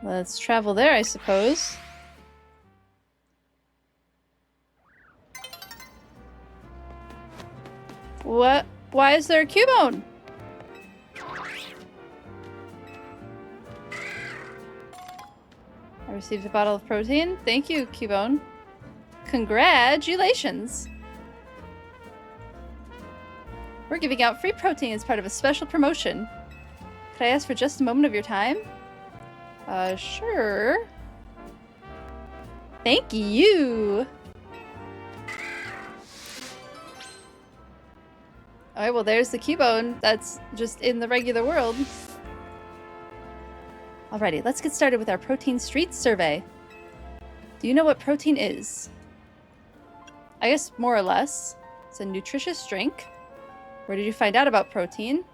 S1: Let's travel there, I suppose. What? Why is there a Cubone? I received a bottle of protein. Thank you, Cubone. Congratulations! We're giving out free protein as part of a special promotion. Could I ask for just a moment of your time? Sure. Thank you! Alright, well there's the Cubone that's just in the regular world. Alrighty, let's get started with our protein street survey. Do you know what protein is? I guess more or less. It's a nutritious drink. Where did you find out about protein?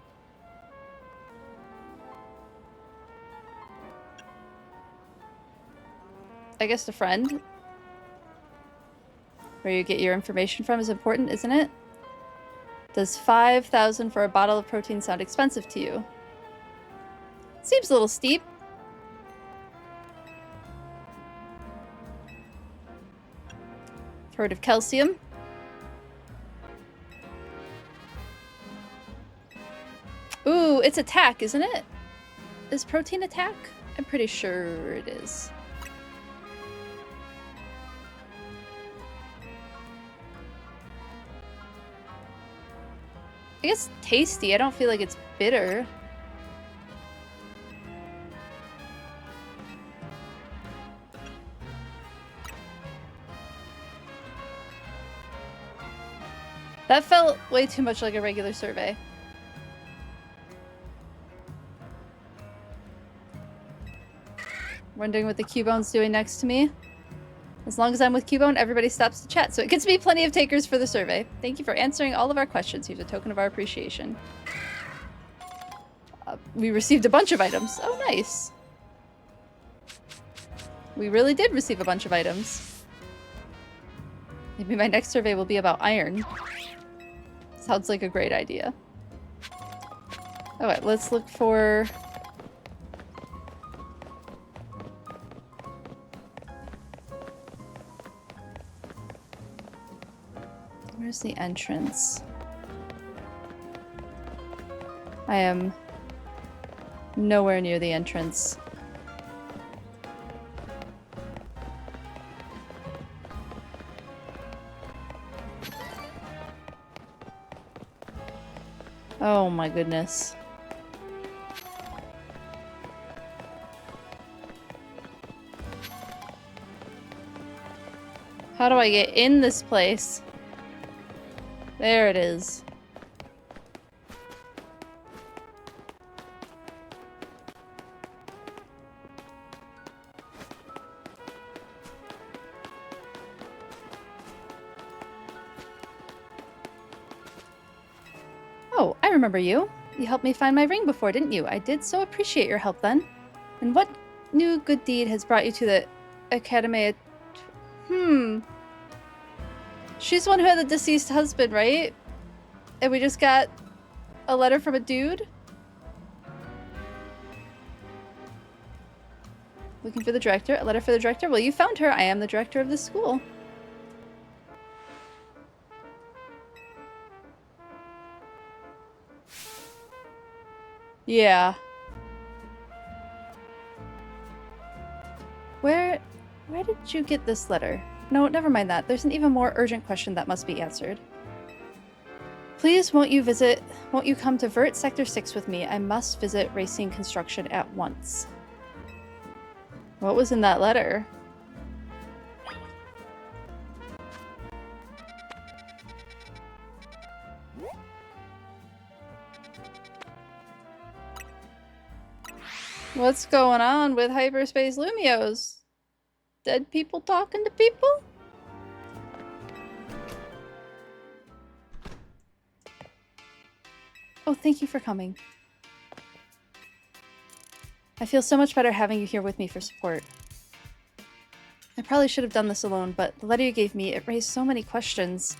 S1: I guess a friend. Where you get your information from is important, isn't it? Does 5,000 for a bottle of protein sound expensive to you? Seems a little steep. Heard of calcium? Ooh, it's attack, isn't it? Is protein attack? I'm pretty sure it is. I guess tasty. I don't feel like it's bitter. That felt way too much like a regular survey. Wondering what the Cubone's doing next to me. As long as I'm with Cubone, everybody stops to chat, so it gets me plenty of takers for the survey. Thank you for answering all of our questions. Here's a token of our appreciation. We received a bunch of items. Oh, nice. We really did receive a bunch of items. Maybe my next survey will be about iron. Sounds like a great idea. Alright, let's look for... Where's the entrance? I am nowhere near the entrance. Oh my goodness. How do I get in this place? There it is. Oh, I remember you. You helped me find my ring before, didn't you? I did so appreciate your help then. And what new good deed has brought you to the Academy? She's the one who had the deceased husband, right? And we just got a letter from a dude? Looking for the director. A letter for the director? Well, you found her. I am the director of this school. Yeah. Where did you get this letter? No, never mind that. There's an even more urgent question that must be answered. Please, won't you come to Vert Sector 6 with me? I must visit Racine Construction at once. What was in that letter? What's going on with Hyperspace Lumios? Dead people talking to people? Oh, thank you for coming. I feel so much better having you here with me for support. I probably should have done this alone, but the letter you gave me, it raised so many questions.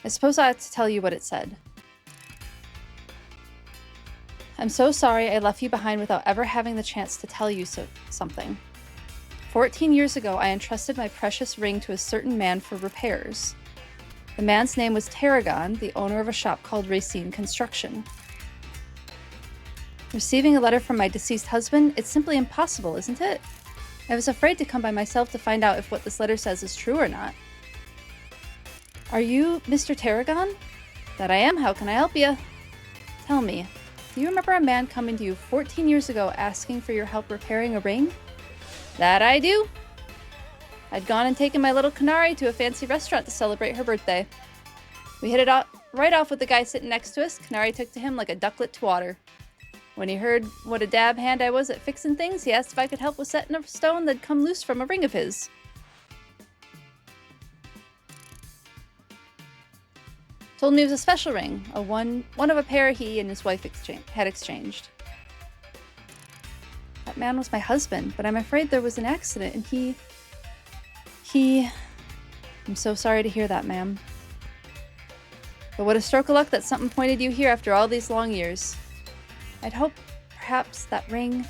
S1: I suppose I ought to tell you what it said. I'm so sorry I left you behind without ever having the chance to tell you something. 14 years ago, I entrusted my precious ring to a certain man for repairs. The man's name was Tarragon, the owner of a shop called Racine Construction. Receiving a letter from my deceased husband, it's simply impossible, isn't it? I was afraid to come by myself to find out if what this letter says is true or not. Are you Mr. Tarragon? That I am. How can I help you? Tell me, do you remember a man coming to you 14 years ago asking for your help repairing a ring? That I do. I'd gone and taken my little Canary to a fancy restaurant to celebrate her birthday. We hit it right off with the guy sitting next to us. Canary took to him like a ducklet to water. When he heard what a dab hand I was at fixing things, he asked if I could help with setting a stone that'd come loose from a ring of his. Told me it was a special ring, one of a pair he and his wife had exchanged. That man was my husband, but I'm afraid there was an accident and I'm so sorry to hear that, ma'am. But what a stroke of luck that something pointed you here after all these long years. I'd hope, perhaps, that ring...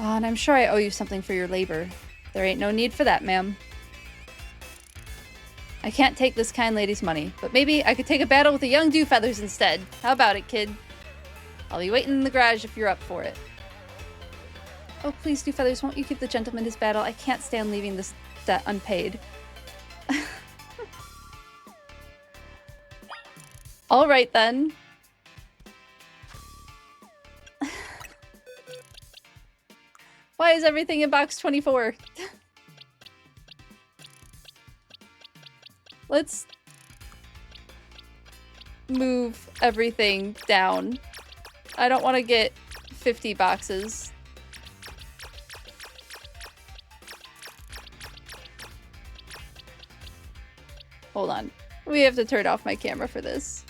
S1: Oh, and I'm sure I owe you something for your labor. There ain't no need for that, ma'am. I can't take this kind lady's money, but maybe I could take a battle with the young Dewfeathers instead. How about it, kid? I'll be waiting in the garage if you're up for it. Oh, please, Dewfeathers, won't you give the gentleman his battle? I can't stand leaving this debt unpaid. All right, then. Why is everything in box 24? Let's move everything down. I don't want to get 50 boxes. Hold on. We have to turn off my camera for this.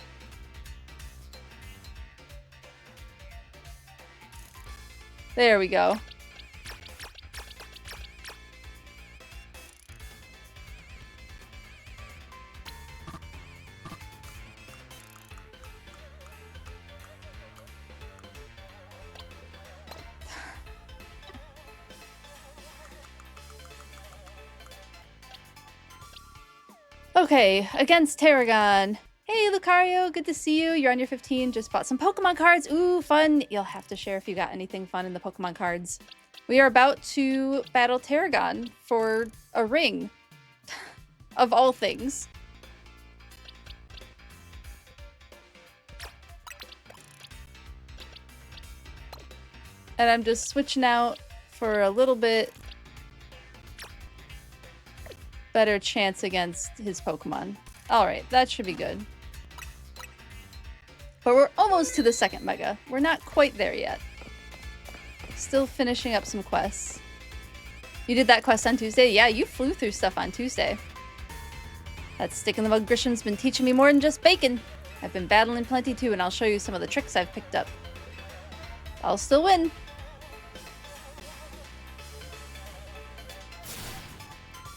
S1: There we go. Okay, against Tarragon. Hey, Lucario, good to see you. You're on your 15. Just bought some Pokemon cards. Ooh, fun. You'll have to share if you got anything fun in the Pokemon cards. We are about to battle Tarragon for a ring. Of all things. And I'm just switching out for a little bit better chance against his Pokemon. Alright, that should be good. But we're almost to the second Mega. We're not quite there yet. Still finishing up some quests. You did that quest on Tuesday? Yeah, you flew through stuff on Tuesday. That stick in the mud Grisham's been teaching me more than just bacon. I've been battling plenty too, and I'll show you some of the tricks I've picked up. I'll still win.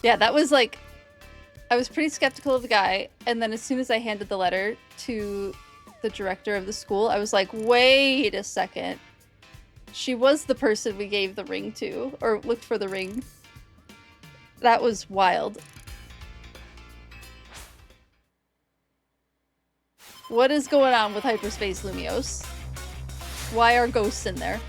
S1: Yeah, that was like... I was pretty skeptical of the guy, and then as soon as I handed the letter to the director of the school, I was like, wait a second. She was the person we gave the ring to, or looked for the ring. That was wild. What is going on with Hyperspace Lumios? Why are ghosts in there?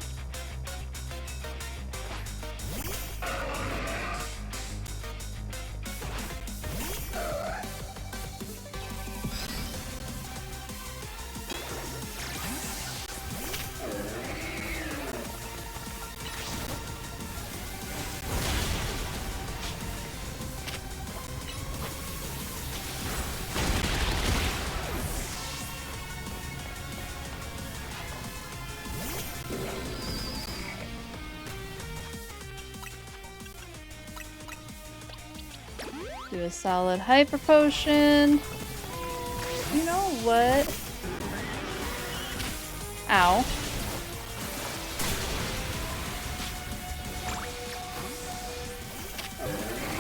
S1: Do a solid hyper potion. You know what? Ow.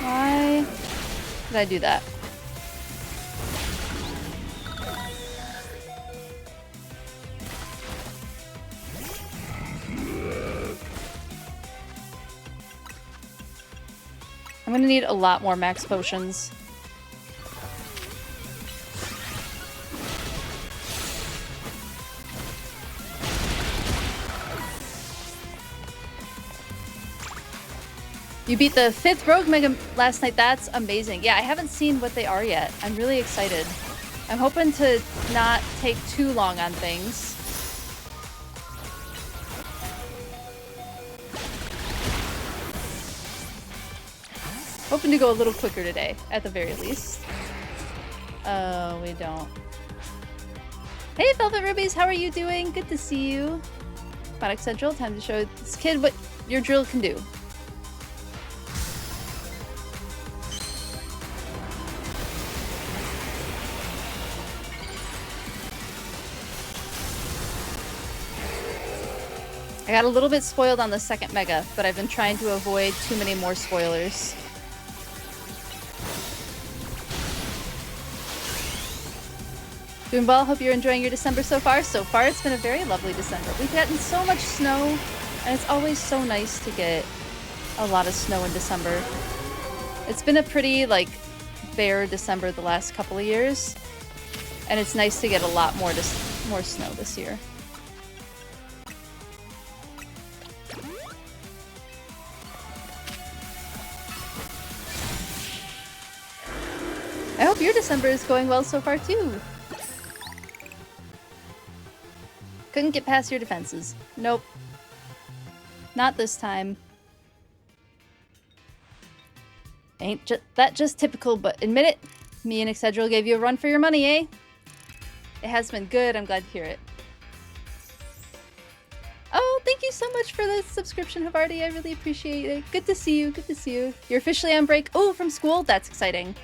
S1: Why did I do that? I'm gonna need a lot more max potions. You beat the 5th Rogue Mega last night. That's amazing. Yeah, I haven't seen what they are yet. I'm really excited. I'm hoping to not take too long on things. Hoping to go a little quicker today, at the very least. Oh, we don't. Hey, Velvet Rubies, how are you doing? Good to see you. Product Central, time to show this kid what your drill can do. I got a little bit spoiled on the 2nd Mega, but I've been trying to avoid too many more spoilers. Doing well, hope you're enjoying your December so far. So far, it's been a very lovely December. We've gotten so much snow, and it's always so nice to get a lot of snow in December. It's been a pretty, like, bare December the last couple of years, and it's nice to get a lot more snow this year. I hope your December is going well so far, too. Couldn't get past your defenses. Nope. Not this time. Ain't that just typical, but admit it. Me and Excedril gave you a run for your money, eh? It has been good. I'm glad to hear it. Oh, thank you so much for the subscription, Havarti. I really appreciate it. Good to see you. Good to see you. You're officially on break. Oh, from school? That's exciting.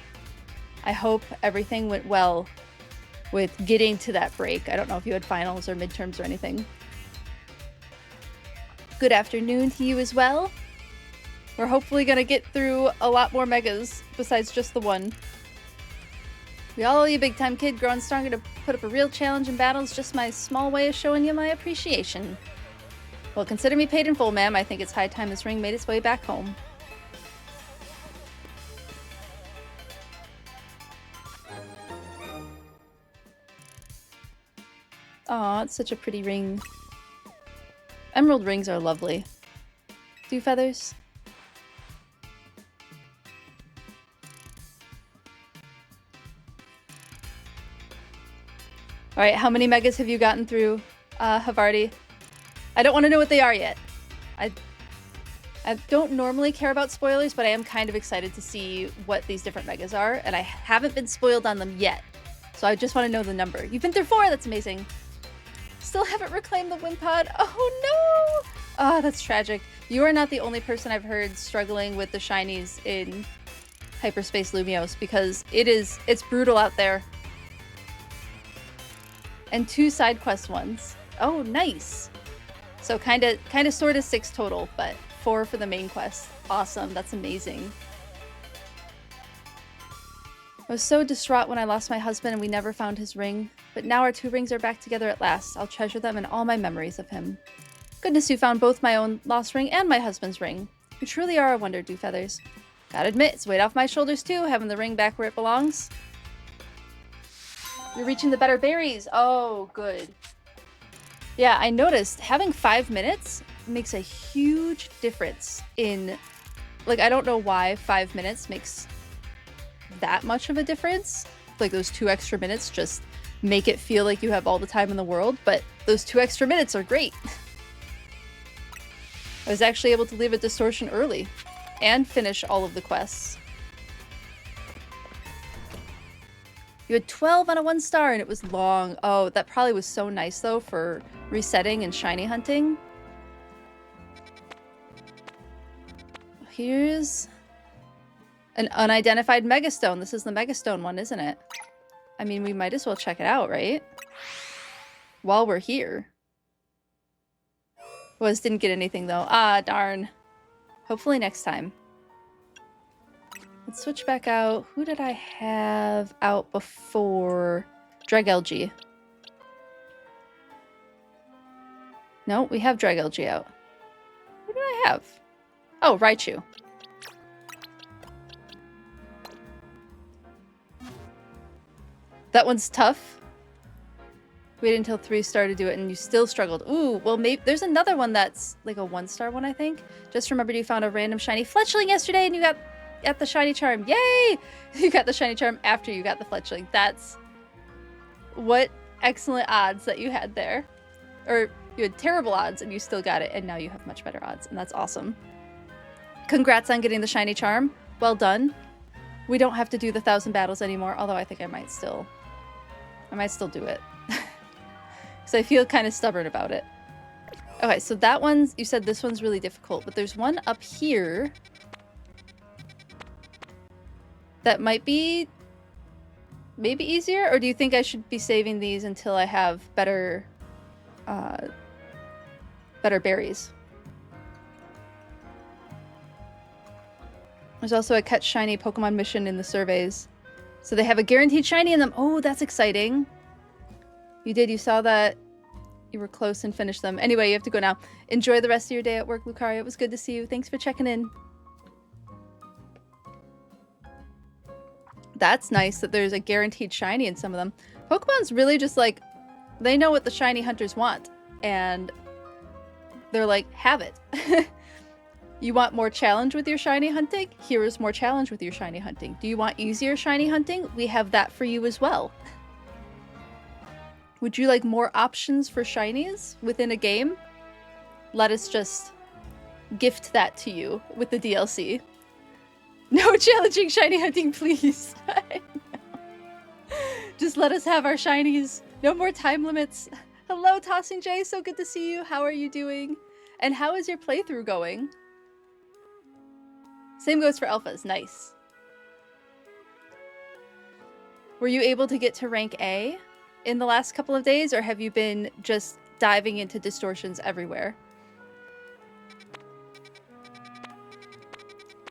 S1: I hope everything went well with getting to that break. I don't know if you had finals or midterms or anything. Good afternoon to you as well. We're hopefully gonna get through a lot more megas besides just the one. We all owe you big time, kid. Growing stronger to put up a real challenge in battles. Just my small way of showing you my appreciation. Well, consider me paid in full, ma'am. I think it's high time this ring made its way back home. Aw, it's such a pretty ring. Emerald rings are lovely. Dew feathers? Alright, how many megas have you gotten through, Havarti? I don't want to know what they are yet. I don't normally care about spoilers, but I am kind of excited to see what these different megas are, and I haven't been spoiled on them yet. So I just want to know the number. You've been through 4! That's amazing. Still haven't reclaimed the Wimpod. Oh no! Oh, that's tragic. You are not the only person I've heard struggling with the shinies in Hyperspace Lumiose, because it's brutal out there. And 2 side quest ones. Oh, nice. So kind of sort of 6 total, but 4 for the main quest. Awesome. That's amazing. I was so distraught when I lost my husband and we never found his ring, but now our 2 rings are back together at last. I'll treasure them in all my memories of him. Goodness, you found both my own lost ring and my husband's ring. You truly are a wonder, Dew Feathers. Gotta admit, it's weight off my shoulders too, having the ring back where it belongs. You're reaching the better berries. Oh, good. Yeah, I noticed having 5 minutes makes a huge difference in, like, I don't know why 5 minutes makes that much of a difference. Like, those 2 extra minutes just make it feel like you have all the time in the world, but those 2 extra minutes are great. I was actually able to leave a distortion early and finish all of the quests. You had 12 on a 1 star and it was long. Oh, that probably was so nice though for resetting and shiny hunting. Here's An unidentified megastone. This is the megastone one, isn't it? I mean, we might as well check it out, right? While we're here. Didn't get anything though. Ah, darn. Hopefully next time. Let's switch back out. Who did I have out before? Dragalge. No, we have Dragalge out. Who did I have? Oh, Raichu. That one's tough. Wait until 3 star to do it and you still struggled. Ooh, well maybe there's another one that's like a 1-star one, I think. Just remembered you found a random shiny fletchling yesterday and you got the shiny charm. Yay! You got the shiny charm after you got the fletchling. That's what excellent odds that you had there. Or you had terrible odds and you still got it and now you have much better odds and that's awesome. Congrats on getting the shiny charm. Well done. We don't have to do the 1,000 battles anymore, although I think I might still do it. Because I feel kind of stubborn about it. Okay, so that one's, you said this one's really difficult, but there's one up here that might be maybe easier, or do you think I should be saving these until I have better berries? There's also a catch shiny Pokemon mission in the surveys. So they have a guaranteed shiny in them. Oh, that's exciting. You did. You saw that. You were close and finished them. Anyway, you have to go now. Enjoy the rest of your day at work, Lucario. It was good to see you. Thanks for checking in. That's nice that there's a guaranteed shiny in some of them. Pokemon's really just like, they know what the shiny hunters want. And they're like, have it. You want more challenge with your shiny hunting? Here is more challenge with your shiny hunting. Do you want easier shiny hunting? We have that for you as well. Would you like more options for shinies within a game? Let us just gift that to you with the DLC. No challenging shiny hunting, please. Just let us have our shinies. No more time limits. Hello, Tossing Jay. So good to see you. How are you doing? And how is your playthrough going? Same goes for alphas. Nice. Were you able to get to rank A in the last couple of days, or have you been just diving into distortions everywhere?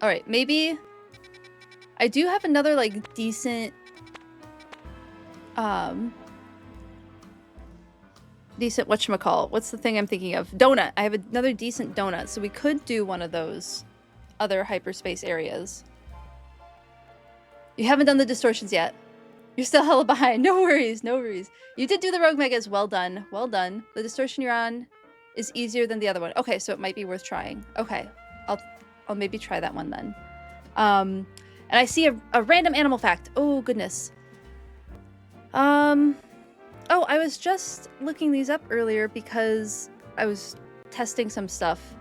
S1: Alright, maybe I do have another like decent whatchamacall. What's the thing I'm thinking of? Donut. I have another decent donut, so we could do one of those other hyperspace areas. You haven't done the distortions yet. You're still hella behind. No worries, no worries. You did do the Rogue Megas. Well done. Well done. The distortion you're on is easier than the other one. Okay, so it might be worth trying. Okay. I'll maybe try that one then. And I see a random animal fact. Oh, goodness. Oh, I was just looking these up earlier because I was testing some stuff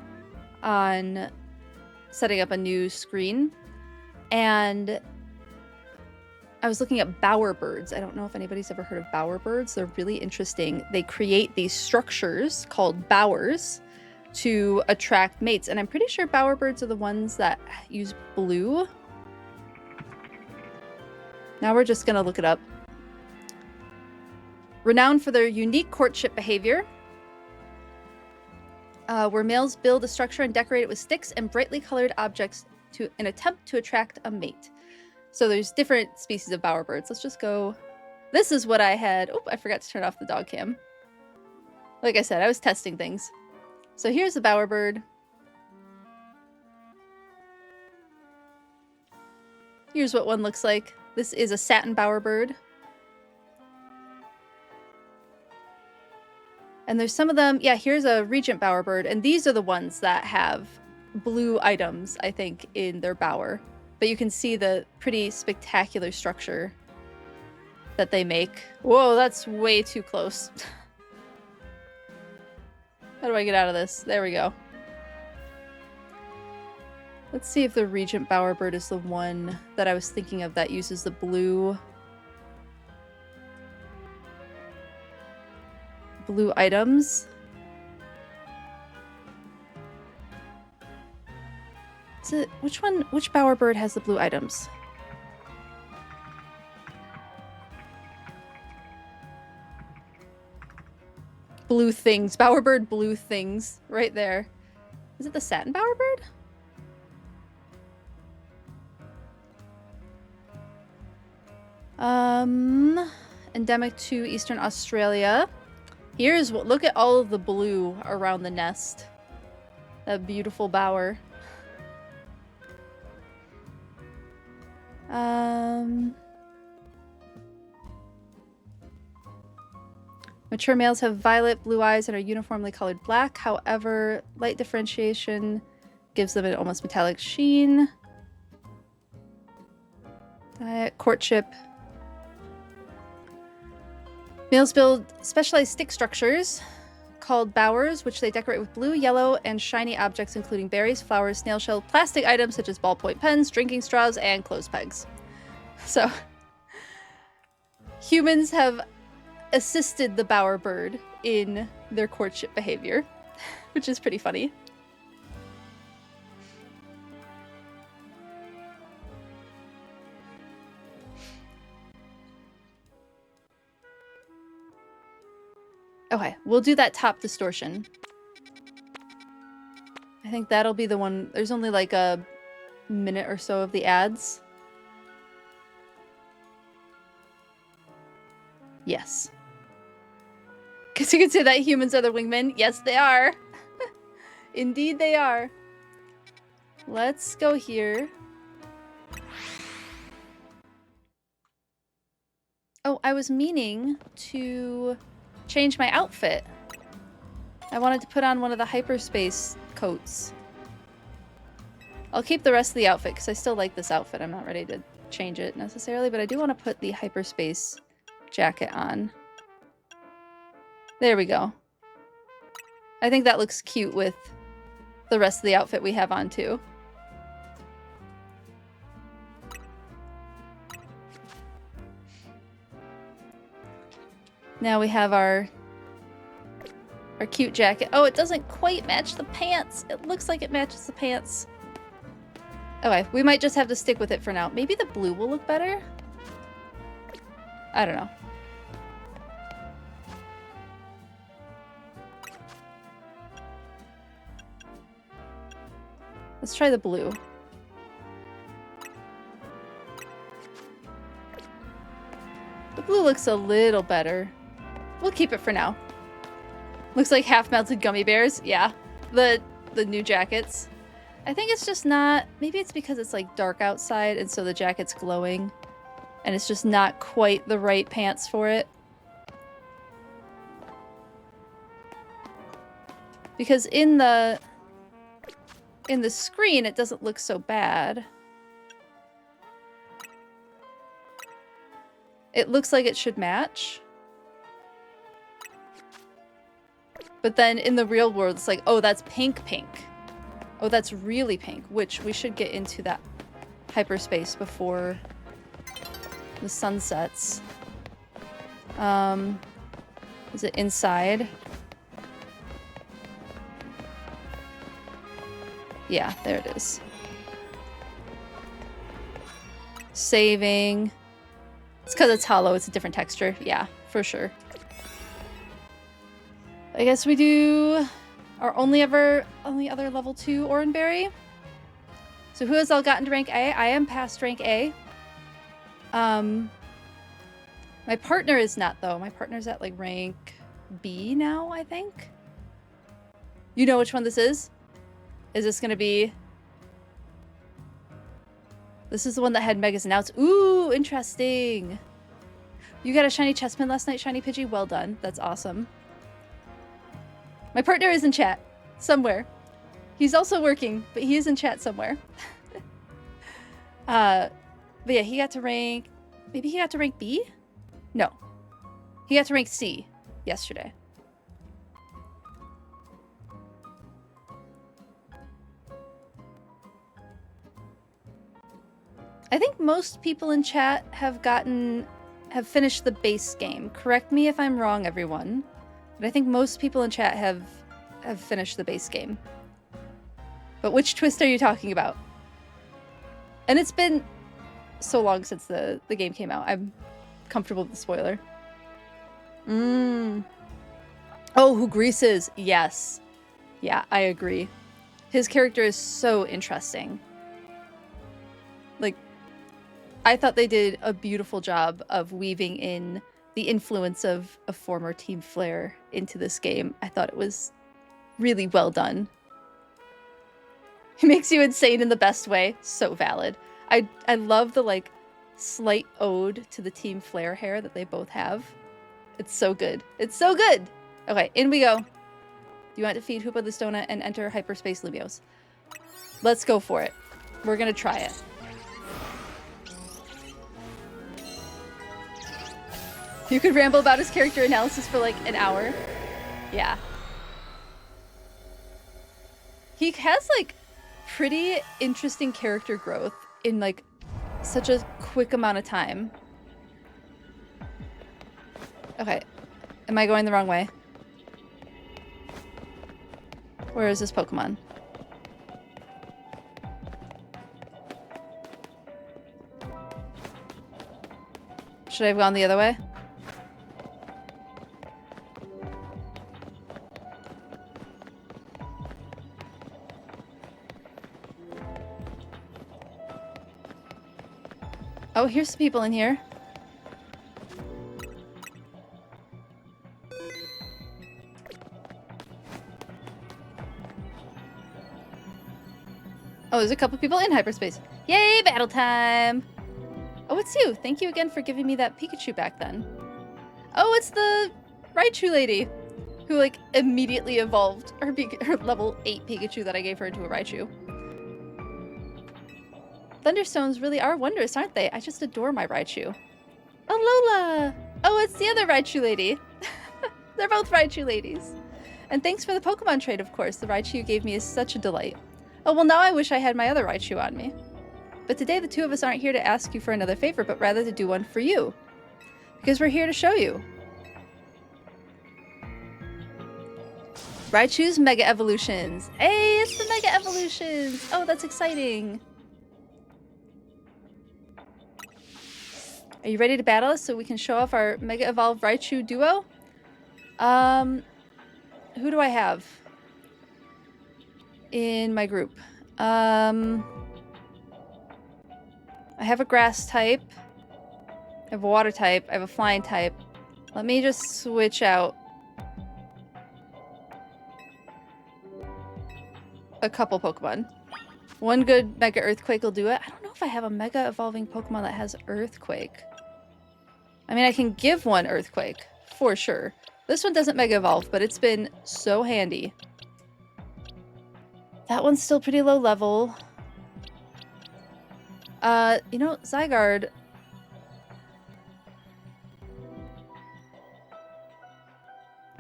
S1: on setting up a new screen, and I was looking at bowerbirds. I don't know if anybody's ever heard of bowerbirds. They're really interesting. They create these structures called bowers to attract mates, and I'm pretty sure bowerbirds are the ones that use blue. Now we're just gonna look it up. Renowned for their unique courtship behavior, where males build a structure and decorate it with sticks and brightly colored objects to an attempt to attract a mate. So there's different species of bowerbirds. Let's just go. This is what I had. Oh, I forgot to turn off the dog cam. Like I said, I was testing things. So here's the bowerbird. Here's what one looks like. This is a satin bowerbird. And there's some of them, yeah, here's a regent bowerbird, and these are the ones that have blue items, I think, in their bower. But you can see the pretty spectacular structure that they make. Whoa, that's way too close. How do I get out of this? There we go. Let's see if the regent bowerbird is the one that I was thinking of that uses the blue items. Is it, which bowerbird has the blue items? Blue things. Bowerbird blue things. Right there. Is it the satin bowerbird? Endemic to Eastern Australia. Here's what, look at all of the blue around the nest. That beautiful bower. Mature males have violet blue eyes and are uniformly colored black. However, light differentiation gives them an almost metallic sheen. Diet, courtship. Males build specialized stick structures called bowers, which they decorate with blue, yellow, and shiny objects including berries, flowers, snail shell, plastic items such as ballpoint pens, drinking straws, and clothes pegs. So, humans have assisted the bowerbird in their courtship behavior, which is pretty funny. Okay, we'll do that top distortion. I think that'll be the one. There's only like a minute or so of the ads. Yes. Because you can say that humans are the wingmen. Yes, they are. Indeed, they are. Let's go here. Oh, I was meaning to change my outfit. I wanted to put on one of the Hyperspace coats. I'll keep the rest of the outfit because I still like this outfit. I'm not ready to change it necessarily, but I do want to put the Hyperspace jacket on. There we go. I think that looks cute with the rest of the outfit we have on too. Now we have our cute jacket. Oh, it doesn't quite match the pants. It looks like it matches the pants. Okay, we might just have to stick with it for now. Maybe the blue will look better? I don't know. Let's try the blue. The blue looks a little better. We'll keep it for now. Looks like half-melted gummy bears. Yeah, the new jackets. I think it's just not... Maybe it's because it's like dark outside and so the jacket's glowing. And it's just not quite the right pants for it. Because in the screen, it doesn't look so bad. It looks like it should match. But then in the real world, it's like, oh, that's pink. Oh, that's really pink, which we should get into that hyperspace before the sun sets. Is it inside? Yeah, there it is. Saving. It's because it's hollow, it's a different texture. Yeah, for sure. I guess we do our only other level 2 Oranberry. So who has all gotten to rank A? I am past rank A. My partner is not, though. My partner's at like rank B now, I think. You know which one this is? Is this gonna be... This is the one that had Megas and Outs. Ooh, interesting. You got a shiny chestman last night, Shiny Pidgey? Well done. That's awesome. My partner is in chat. Somewhere. He's also working, but he is in chat somewhere. But yeah, he got to rank... Maybe he got to rank B? No. He got to rank C yesterday. I think most people in chat have finished the base game. Correct me if I'm wrong, everyone. But I think most people in chat have finished the base game. But which twist are you talking about? And it's been so long since the game came out. I'm comfortable with the spoiler. Oh, who greases? Yes. Yeah, I agree. His character is so interesting. Like, I thought they did a beautiful job of weaving in the influence of a former Team Flare into this game. I thought it was really well done. It makes you insane in the best way. So valid. I love the, like, slight ode to the Team Flare hair that they both have. It's so good. It's so good! Okay, in we go. Do you want to feed Hoopa the Donut and enter Hyperspace Lumios? Let's go for it. We're gonna try it. You could ramble about his character analysis for like an hour. Yeah. He has like pretty interesting character growth in like such a quick amount of time. Okay. Am I going the wrong way? Where is this Pokemon? Should I have gone the other way? Oh, here's some people in here. Oh, there's a couple people in hyperspace. Yay, battle time! Oh, it's you. Thank you again for giving me that Pikachu back then. Oh, it's the Raichu lady who, like, immediately evolved her level 8 Pikachu that I gave her into a Raichu. Thunderstones really are wondrous, aren't they? I just adore my Raichu. Oh, Lola! Oh, it's the other Raichu lady. They're both Raichu ladies. And thanks for the Pokemon trade, of course. The Raichu you gave me is such a delight. Oh, well, now I wish I had my other Raichu on me. But today the two of us aren't here to ask you for another favor, but rather to do one for you. Because we're here to show you. Raichu's Mega Evolutions. Hey, it's the Mega Evolutions! Oh, that's exciting. Are you ready to battle us so we can show off our Mega Evolved Raichu duo? Who do I have in my group? I have a grass type. I have a water type. I have a flying type. Let me just switch out a couple Pokemon. One good Mega Earthquake will do it. I don't know if I have a Mega Evolving Pokemon that has Earthquake. I mean, I can give one Earthquake, for sure. This one doesn't Mega Evolve, but it's been so handy. That one's still pretty low level. You know, Zygarde.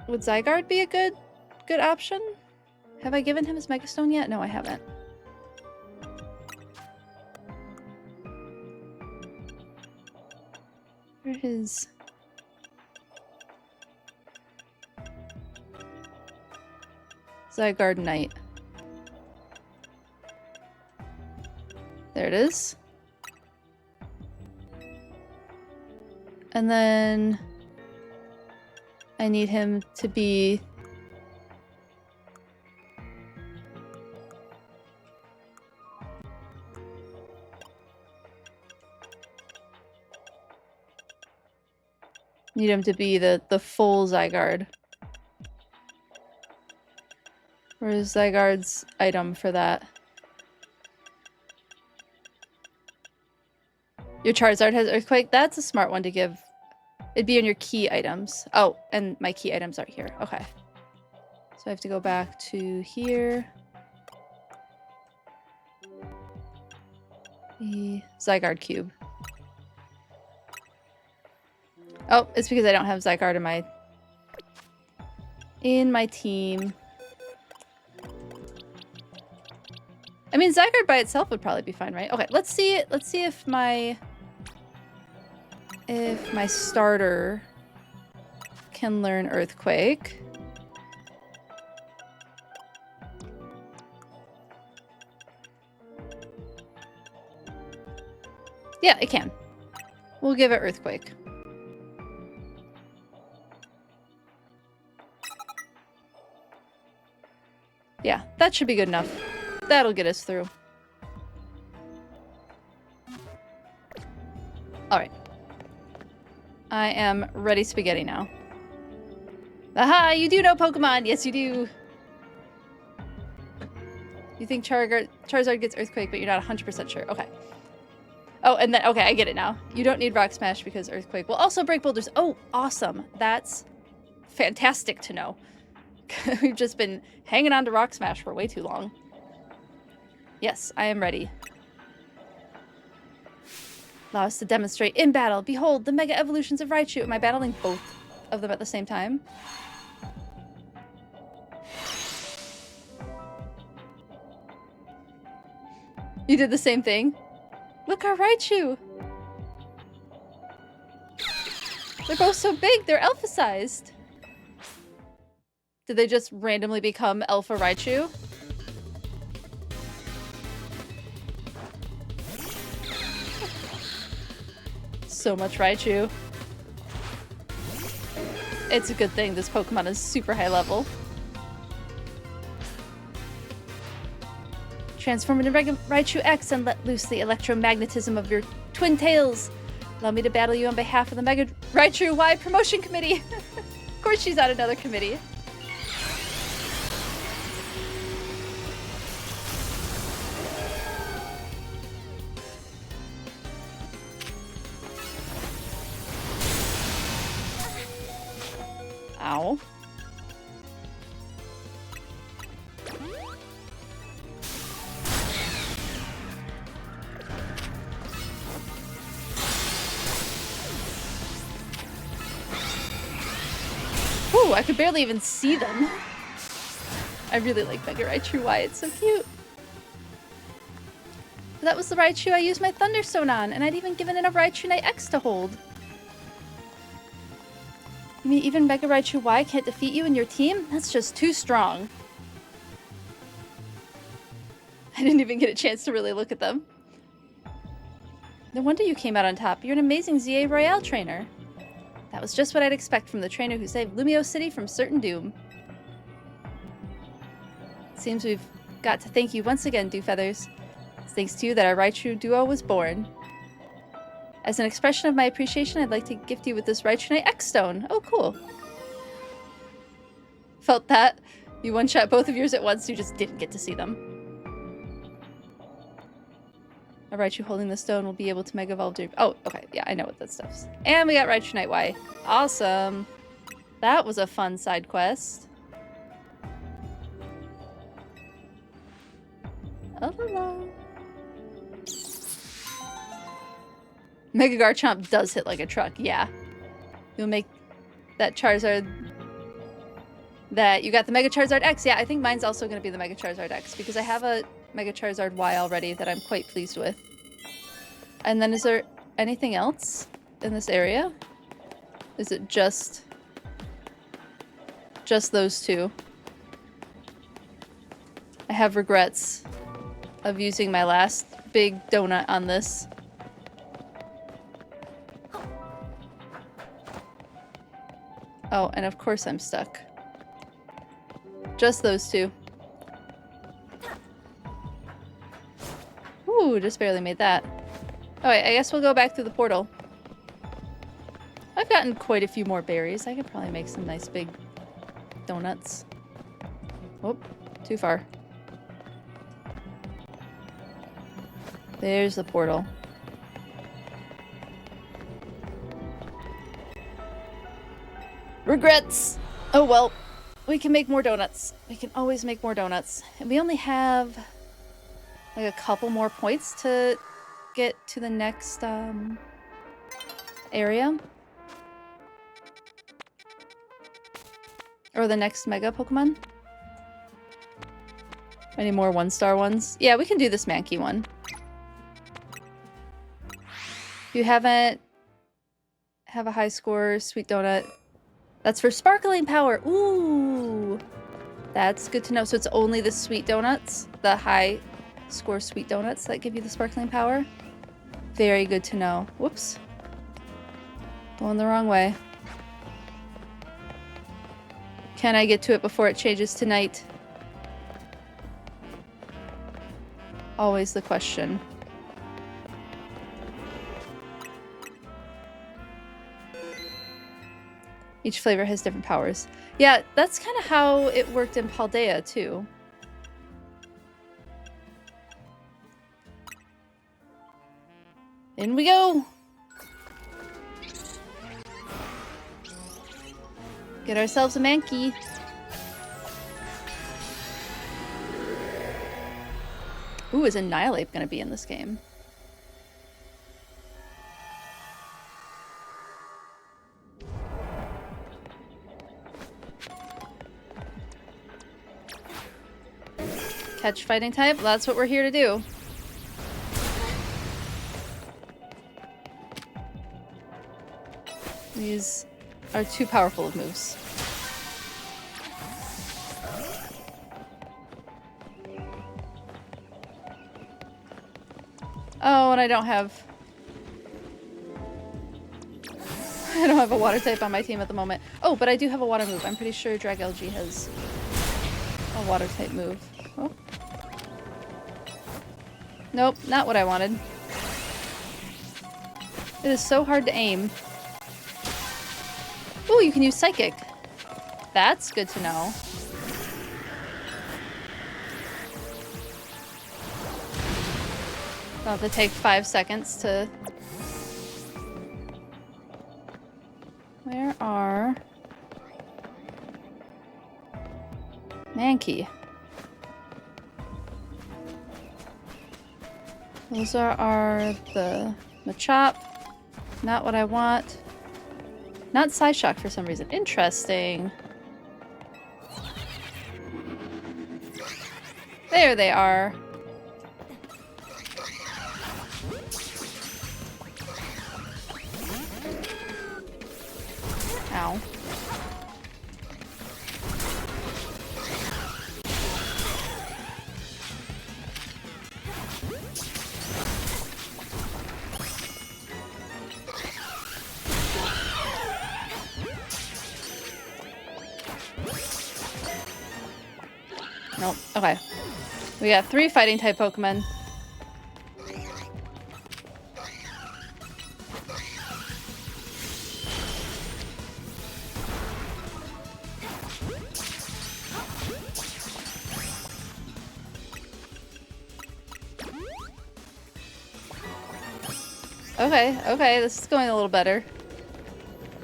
S1: Would Zygarde be a good option? Have I given him his Mega Stone yet? No, I haven't. Where is... Zygarde Knight. There it is. And then I need him to be the full Zygarde. Where's Zygarde's item for that? Your Charizard has Earthquake? That's a smart one to give. It'd be in your key items. Oh, and my key items are here. Okay. So I have to go back to here. The Zygarde Cube. Oh, it's because I don't have Zygarde in my team. I mean, Zygarde by itself would probably be fine, right? Okay, let's see if my starter can learn Earthquake. Yeah, it can. We'll give it Earthquake. Yeah, that should be good enough. That'll get us through. Alright. I am ready spaghetti now. Aha! You do know Pokemon! Yes, you do! You think Charizard gets Earthquake, but you're not 100% sure. Okay. Oh, and then, okay, I get it now. You don't need Rock Smash because Earthquake will also break boulders. Oh, awesome. That's fantastic to know. We've just been hanging on to Rock Smash for way too long. Yes, I am ready. Allow us to demonstrate in battle. Behold, the Mega Evolutions of Raichu. Am I battling both of them at the same time? You did the same thing? Look, our Raichu! They're both so big, they're alpha-sized. Did they just randomly become Alpha Raichu? So much Raichu. It's a good thing this Pokemon is super high level. Transform into Raichu X and let loose the electromagnetism of your twin tails. Allow me to battle you on behalf of the Mega Raichu Y Promotion Committee. Of course she's on another committee. Ow. Ooh, I could barely even see them. I really like Mega Raichu Y, it's so cute. That was the Raichu I used my Thunderstone on, and I'd even given it a Raichu Knight X to hold. You mean even Mega Raichu Y can't defeat you and your team? That's just too strong. I didn't even get a chance to really look at them. No wonder you came out on top. You're an amazing ZA Royale trainer. That was just what I'd expect from the trainer who saved Lumio City from certain doom. Seems we've got to thank you once again, Dewfeathers. It's thanks to you that our Raichu duo was born. As an expression of my appreciation, I'd like to gift you with this Raichu Knight X Stone. Oh, cool. Felt that. You one-shot both of yours at once, you just didn't get to see them. A Raichu holding the stone will be able to Mega Evolve during— oh, okay, yeah, I know what that stuff's. And we got Raichu Knight Y. Awesome! That was a fun side quest. Oh, hello. Mega Garchomp does hit like a truck, yeah. You'll make that Charizard— that you got the Mega Charizard X. Yeah, I think mine's also going to be the Mega Charizard X because I have a Mega Charizard Y already that I'm quite pleased with. And then is there anything else in this area? Is it just those two? I have regrets of using my last big donut on this. Oh, and of course I'm stuck. Just those two. Ooh, just barely made that. Alright, I guess we'll go back through the portal. I've gotten quite a few more berries. I could probably make some nice big donuts. Oh, too far. There's the portal. Regrets! Oh well, we can make more donuts. We can always make more donuts. And we only have like a couple more points to get to the next area. Or the next Mega Pokemon. Any more 1-star ones? Yeah, we can do this Mankey one. If you haven't have a high score, Sweet Donut. That's for Sparkling Power. Ooh! That's good to know. So it's only the Sweet Donuts, the high score Sweet Donuts that give you the Sparkling Power. Very good to know. Whoops. Going the wrong way. Can I get to it before it changes to night? Always the question. Each flavor has different powers. Yeah, that's kind of how it worked in Paldea, too. In we go! Get ourselves a Mankey. Ooh, is Annihilate gonna be in this game? Catch fighting type? That's what we're here to do. These are too powerful of moves. Oh, and I don't have a water type on my team at the moment. Oh, but I do have a water move. I'm pretty sure Dragalge has a water type move. Oh. Nope, not what I wanted. It is so hard to aim. Ooh, you can use Psychic. That's good to know. I'll have to take 5 seconds to... Where are... Mankey. Those are the Machop. Not what I want. Not Psyshock for some reason. Interesting. There they are. Ow. Nope. Okay. We got 3 fighting type Pokemon. Okay, this is going a little better.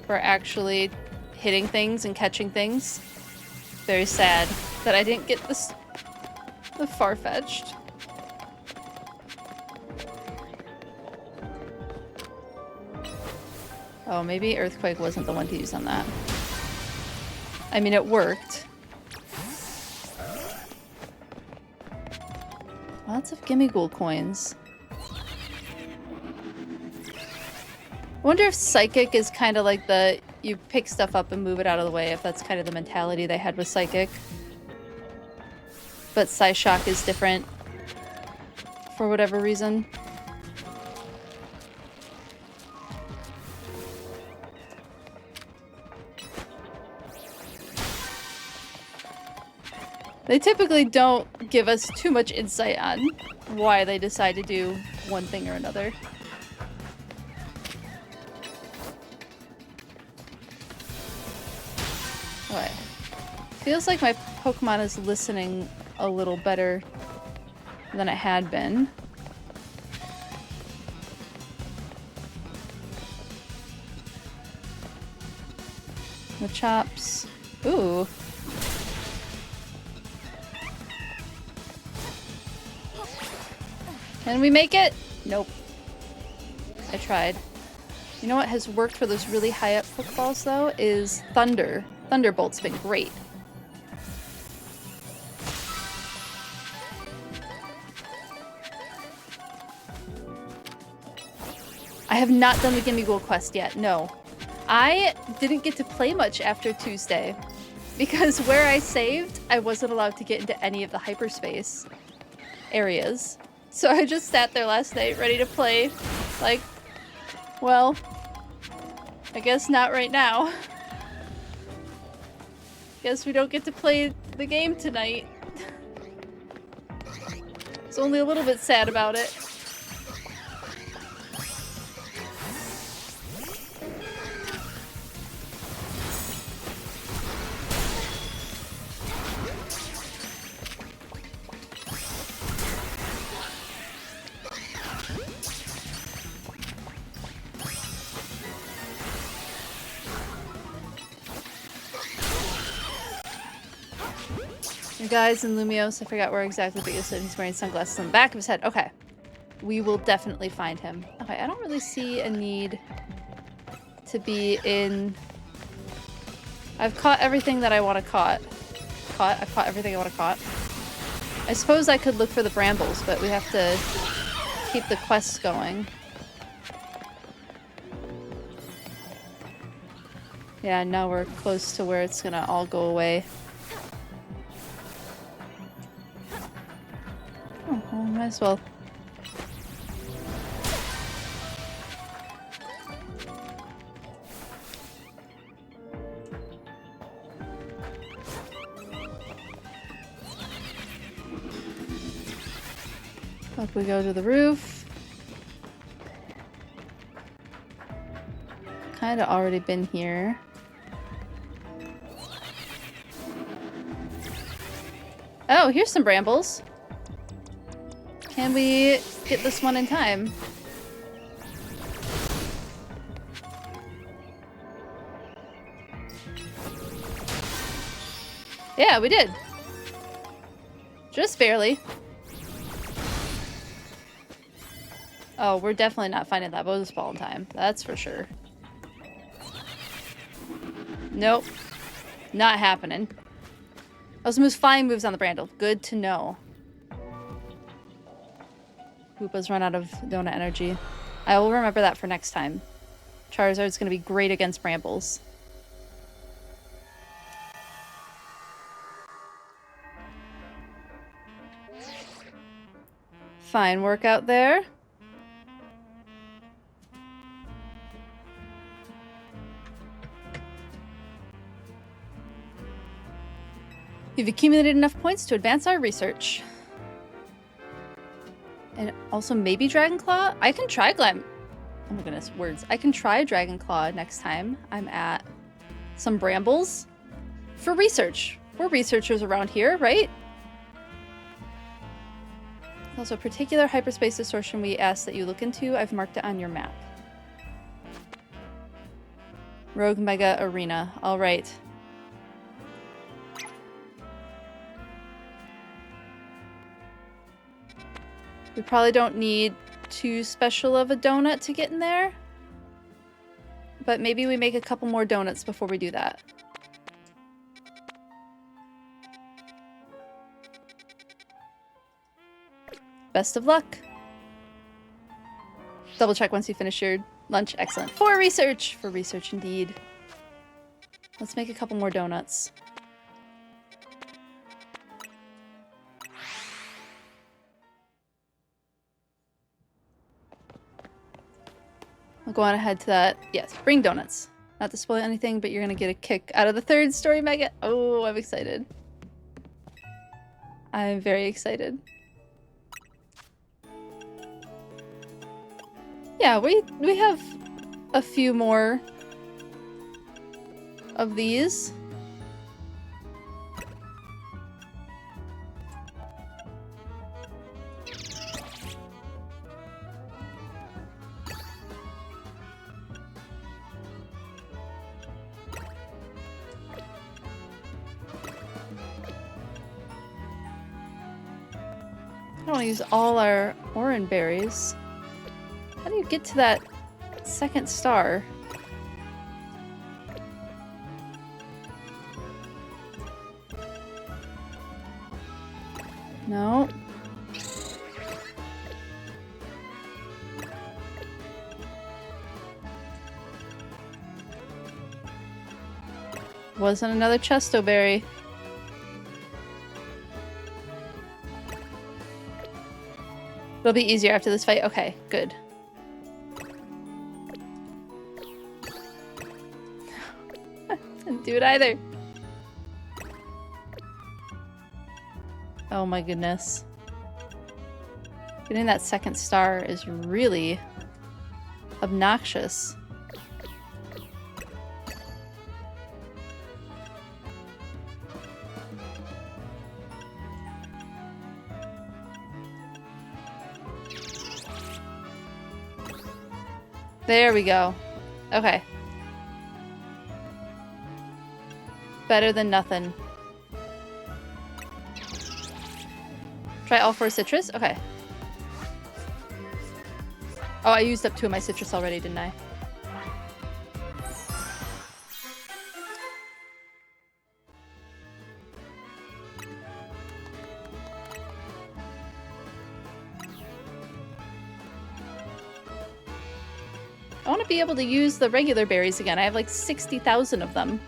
S1: We're actually hitting things and catching things. Very sad that I didn't get this the Farfetch'd. Oh, maybe Earthquake wasn't the one to use on that. I mean, it worked. Lots of Gimmighoul coins. I wonder if Psychic is kind of like the you pick stuff up and move it out of the way, if that's kind of the mentality they had with Psychic. But Psyshock is different for whatever reason. They typically don't give us too much insight on why they decide to do one thing or another. Okay. Feels like my Pokemon is listening a little better than it had been. Machops. Ooh. Can we make it? Nope. I tried. You know what has worked for those really high up Pokeballs though is Thunder. Thunderbolt's been great. I have not done the Gimmighoul quest yet, no. I didn't get to play much after Tuesday because where I saved, I wasn't allowed to get into any of the Hyperspace areas. So I just sat there last night ready to play Like, well, I guess not right now. Guess we don't get to play the game tonight. It's only a little bit sad about it. Guys in Lumios, I forgot where exactly, but you said he's wearing sunglasses on the back of his head. Okay. We will definitely find him. Okay, I don't really see a need to be in... I've caught everything that I want to caught. I've caught everything I want to caught. I suppose I could look for the brambles, but we have to keep the quests going. Yeah, now we're close to where it's gonna all go away. Oh, well, might as well. Up we go to the roof. Kinda already been here. Oh, here's some brambles. Can we get this one in time? Yeah, we did. Just barely. Oh, we're definitely not finding that bonus ball in time. That's for sure. Nope. Not happening. Those moves, flying moves on the Brandle. Good to know. Koopa's run out of donut energy. I will remember that for next time. Charizard's gonna be great against brambles. Fine work out there. You've accumulated enough points to advance our research. And also maybe Dragon Claw? I can try Oh my goodness, words. I can try Dragon Claw next time I'm at some brambles for research. We're researchers around here, right? Also, a particular hyperspace distortion we asked that you look into. I've marked it on your map. Rogue Mega Arena. All right. We probably don't need too special of a donut to get in there. But maybe we make a couple more donuts before we do that. Best of luck. Double check once you finish your lunch. Excellent. For research! For research indeed. Let's make a couple more donuts. I'll go on ahead to that. Yes, bring donuts. Not to spoil anything, but you're gonna get a kick out of the third story mega. Oh, I'm excited. I'm very excited. Yeah, we have a few more of these. I don't want to use all our orange berries. How do you get to that second star? No. Wasn't another Chesto berry. It'll be easier after this fight. Okay, good. Didn't do it either. Oh my goodness. Getting that second star is really obnoxious. There we go. Okay. Better than nothing. Try all 4 citrus? Okay. Oh, I used up 2 of my citrus already, didn't I? I want to be able to use the regular berries again. I have like 60,000 of them.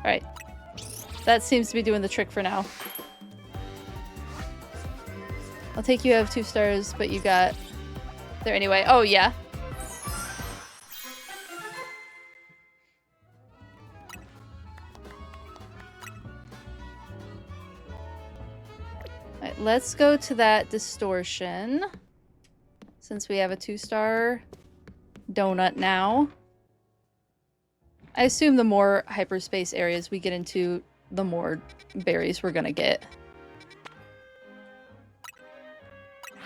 S1: Alright. That seems to be doing the trick for now. I'll take you have 2 stars, but you got there anyway. Oh, yeah. Alright, let's go to that distortion. Since we have a 2-star donut now. I assume the more hyperspace areas we get into, the more berries we're gonna get. I'm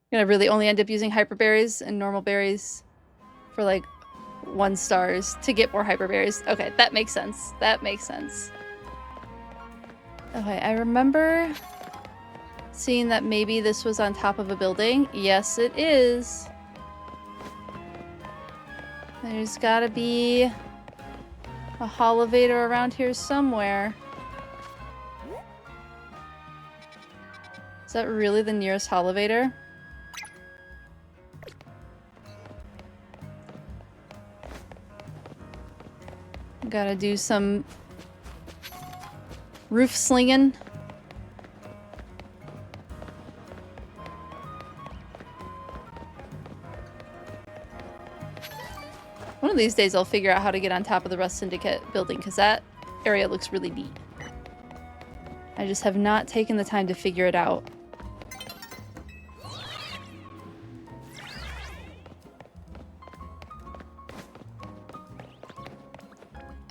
S1: gonna really only end up using hyper berries and normal berries for like 1 stars to get more hyper berries. Okay, that makes sense. That makes sense. Okay, I remember seeing that maybe this was on top of a building. Yes, it is. There's gotta be a holovator around here somewhere. Is that really the nearest holovator? Gotta do some roof slinging. One of these days I'll figure out how to get on top of the Rust Syndicate building, because that area looks really neat. I just have not taken the time to figure it out.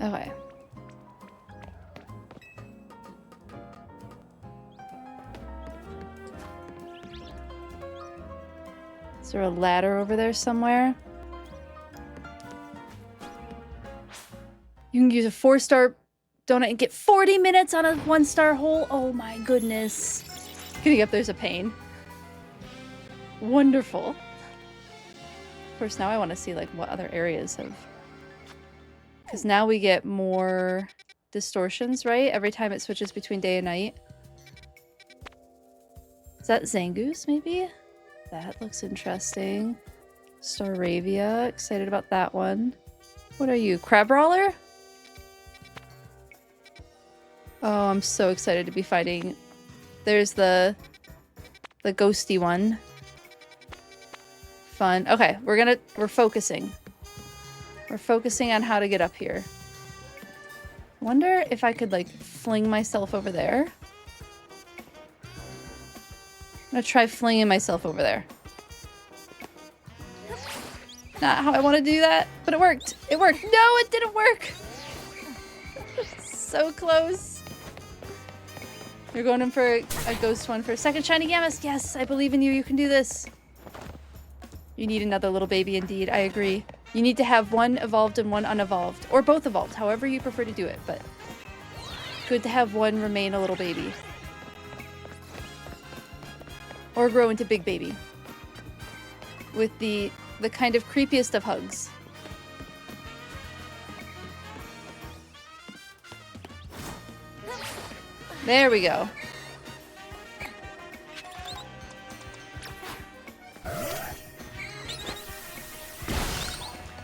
S1: Okay. Is there a ladder over there somewhere? You can use a 4-star donut and get 40 minutes on a 1-star hole? Oh my goodness. Getting up there's a pain. Wonderful. Of course, now I want to see like what other areas have... Because now we get more distortions, right? Every time it switches between day and night. Is that Zangoose, maybe? That looks interesting. Staravia, excited about that one. What are you, Crabrawler? Oh, I'm so excited to be fighting. There's the ghosty one. Fun. Okay, we're focusing. We're focusing on how to get up here. Wonder if I could like fling myself over there. I'm gonna try flinging myself over there. Not how I want to do that, but it worked. It worked. No, it didn't work. So close. You're going in for a ghost one for a second shiny Gammas. Yes, I believe in you. You can do this. You need another little baby indeed. I agree. You need to have one evolved and one unevolved. Or both evolved, however you prefer to do it. But good to have one remain a little baby. Or grow into big baby. With the kind of creepiest of hugs. There we go.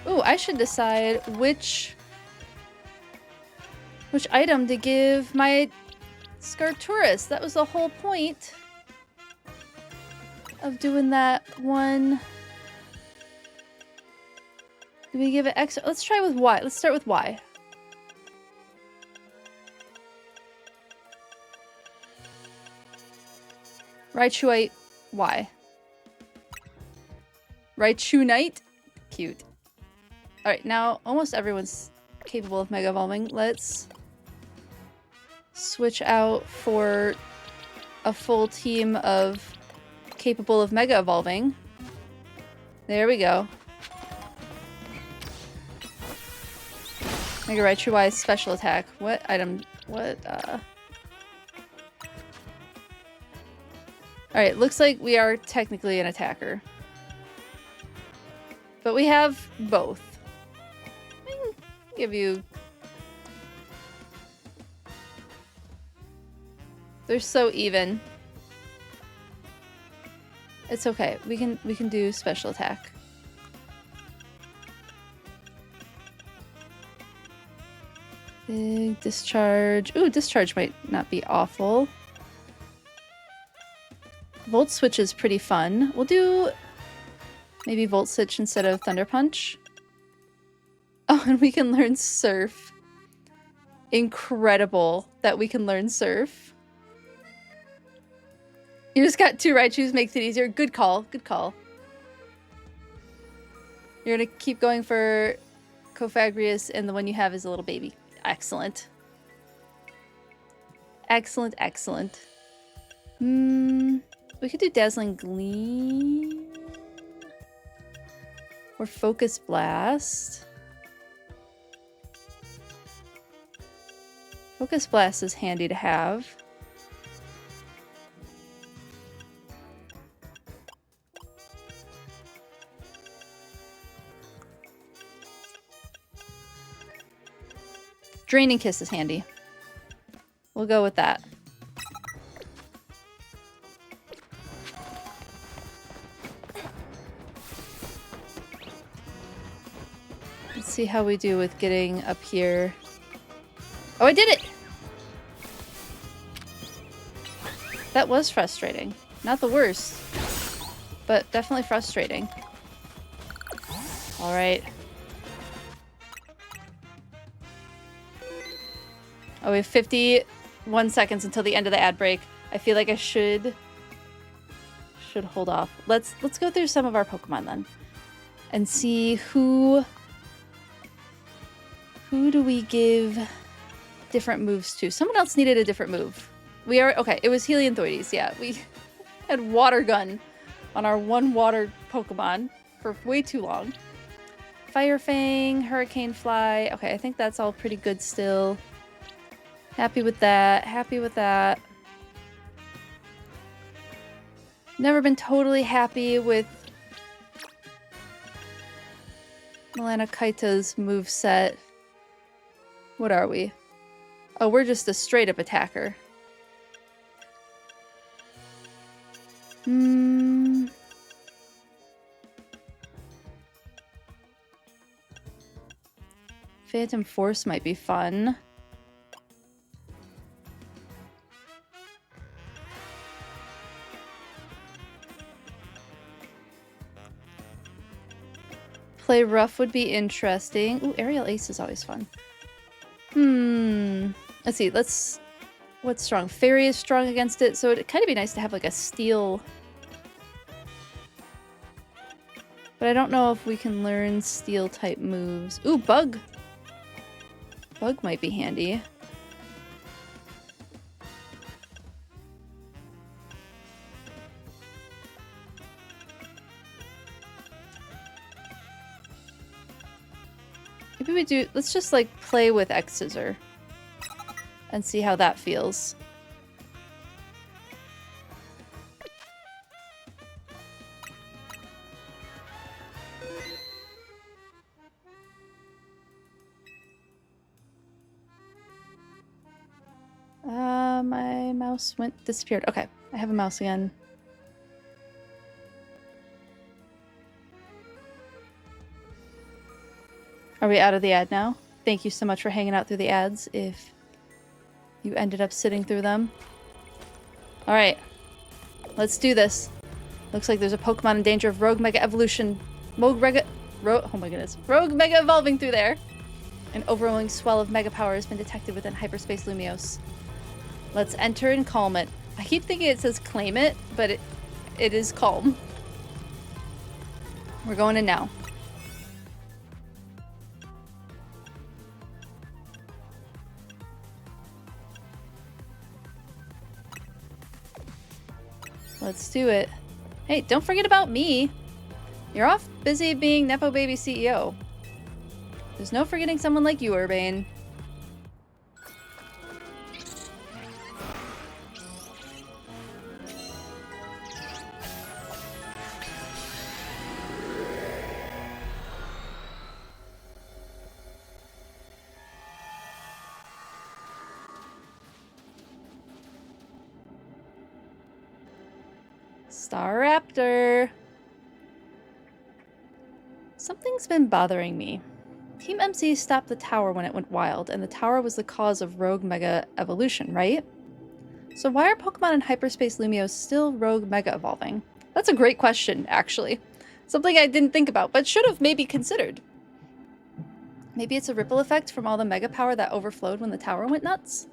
S1: Ooh, I should decide which Which item to give my Scartourus? That was the whole point of doing that one. Do we give it X? Let's try with Y. Let's start with Y. Raichuite Y. Raichunite? Cute. Alright, now almost everyone's capable of Mega Evolving. Let's switch out for a full team of capable of Mega Evolving. There we go. Mega Raichu Y special attack. What item? What, Alright, looks like we are technically an attacker. But we have both. Give you... They're so even. It's okay. We can do special attack. Big discharge. Ooh, discharge might not be awful. Volt Switch is pretty fun. We'll do maybe Volt Switch instead of Thunder Punch. Oh, and we can learn Surf. Incredible that we can learn Surf. You just got 2 Raichus, makes it easier. Good call, good call. You're gonna keep going for Cofagrius, and the one you have is a little baby. Excellent. Excellent, excellent. We could do Dazzling Gleam. Or Focus Blast. Focus Blast is handy to have. Draining Kiss is handy. We'll go with that. Let's see how we do with getting up here. Oh, I did it! That was frustrating. Not the worst, but definitely frustrating. Alright. Oh, we have 51 seconds until the end of the ad break. I feel like I should hold off. Let's go through some of our Pokemon then. And see who do we give different moves to? Someone else needed a different move. Okay, it was Helianthoides, yeah. We had Water Gun on our one water Pokemon for way too long. Fire Fang, Hurricane Fly. Okay, I think that's all pretty good still. Happy with that. Happy with that. Never been totally happy with Melanakaita's moveset. What are we? Oh, we're just a straight up attacker. Phantom Force might be fun. Play Rough would be interesting. Ooh, Aerial Ace is always fun. Let's see, what's strong? Fairy is strong against it, so it'd kind of be nice to have like a steel. But I don't know if we can learn steel type moves. Ooh, Bug! Bug might be handy. Maybe we do, let's just like play with X-Scissor and see how that feels. My mouse disappeared. Okay, I have a mouse again. Are we out of the ad now? Thank you so much for hanging out through the ads. If You ended up sitting through them. Alright. Let's do this. Looks like there's a Pokemon in danger of rogue mega evolution. Oh my goodness. Rogue mega evolving through there. An overwhelming swell of mega power has been detected within Hyperspace Lumiose. Let's enter and calm it. I keep thinking it says claim it, but it is calm. We're going in now. Let's do it. Hey, don't forget about me. You're off busy being Nepo Baby CEO. There's no forgetting someone like you, Urbane. Staraptor. Something's been bothering me. Team MC stopped the tower when it went wild, and the tower was the cause of rogue mega evolution, right? So why are Pokemon in Hyperspace Lumiose still rogue mega evolving? That's a great question, actually. Something I didn't think about, but should have maybe considered. Maybe it's a ripple effect from all the mega power that overflowed when the tower went nuts?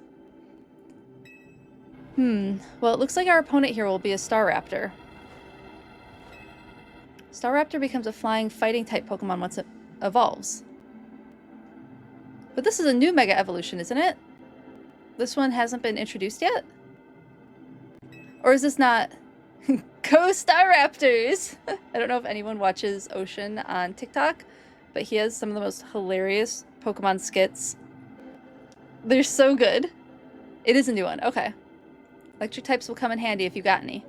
S1: Well, it looks like our opponent here will be a Staraptor. Staraptor becomes a flying fighting type Pokemon once it evolves. But this is a new mega evolution, isn't it? This one hasn't been introduced yet? Or is this not... Go Staraptors! I don't know if anyone watches Ocean on TikTok, but he has some of the most hilarious Pokemon skits. They're so good. It is a new one. Okay. Electric types will come in handy if you got any.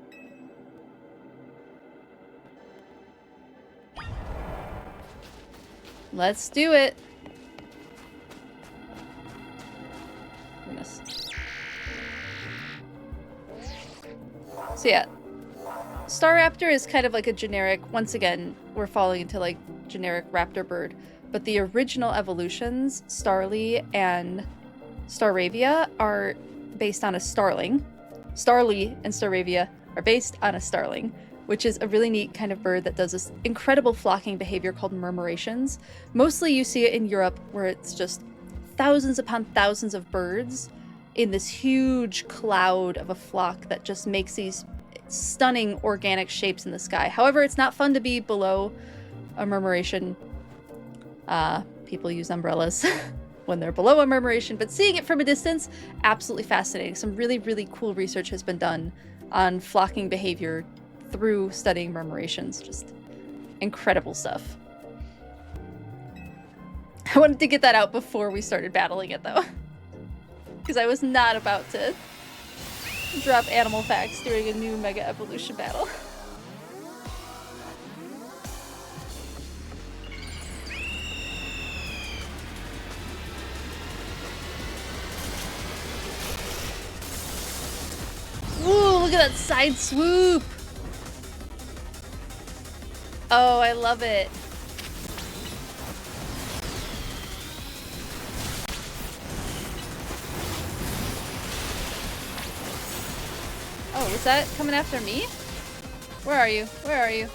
S1: Let's do it. Goodness. So yeah, Staraptor is kind of like a generic, once again, we're falling into like generic raptor bird, but the original evolutions, Starly and Staravia, are based on a starling. Starly and Staravia are based on a starling, which is a really neat kind of bird that does this incredible flocking behavior called murmurations. Mostly you see it in Europe, where it's just thousands upon thousands of birds in this huge cloud of a flock that just makes these stunning organic shapes in the sky. However, it's not fun to be below a murmuration. People use umbrellas when they're below a murmuration, but seeing it from a distance, absolutely fascinating. Some really, really cool research has been done on flocking behavior through studying murmurations. Just incredible stuff. I wanted to get that out before we started battling it, though. Because I was not about to drop animal facts during a new Mega Evolution battle. Ooh, look at that side swoop! Oh, I love it. Oh, was that coming after me? Where are you? Where are you?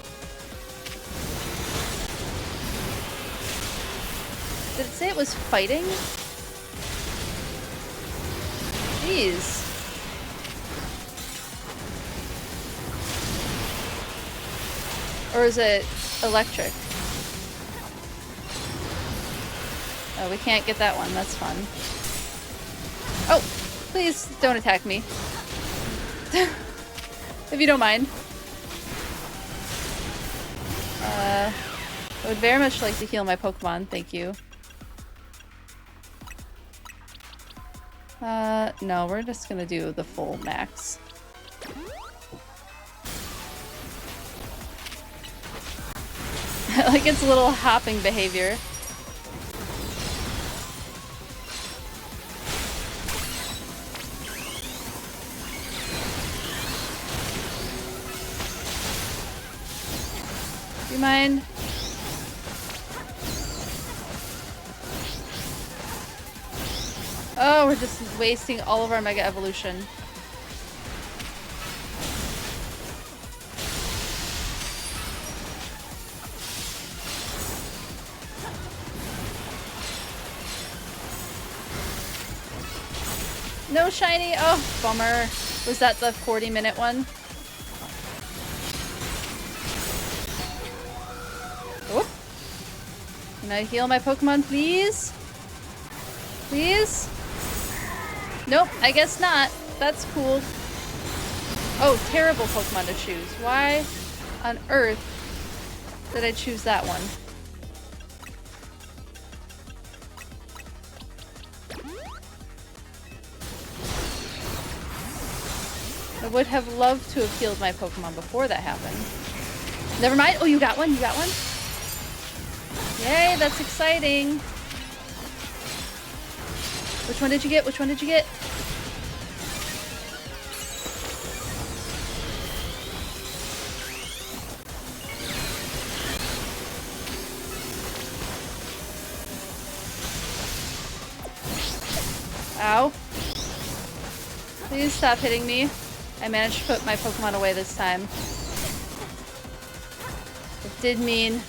S1: Did it say it was fighting? Jeez. Or is it electric? Oh, we can't get that one. That's fun. Oh, please don't attack me. If you don't mind. I would very much like to heal my Pokemon, thank you. No, we're just gonna do the full max. Like its little hopping behavior. Do you mind? Oh, we're just wasting all of our Mega Evolution. No shiny! Oh, bummer. Was that the 40-minute one? Oh. Can I heal my Pokemon, please? Please? Nope, I guess not. That's cool. Oh, terrible Pokemon to choose. Why on earth did I choose that one? I would have loved to have healed my Pokemon before that happened. Never mind. Oh, you got one? You got one? Yay, that's exciting. Which one did you get? Which one did you get? Ow. Please stop hitting me. I managed to put my Pokemon away this time. It did mean...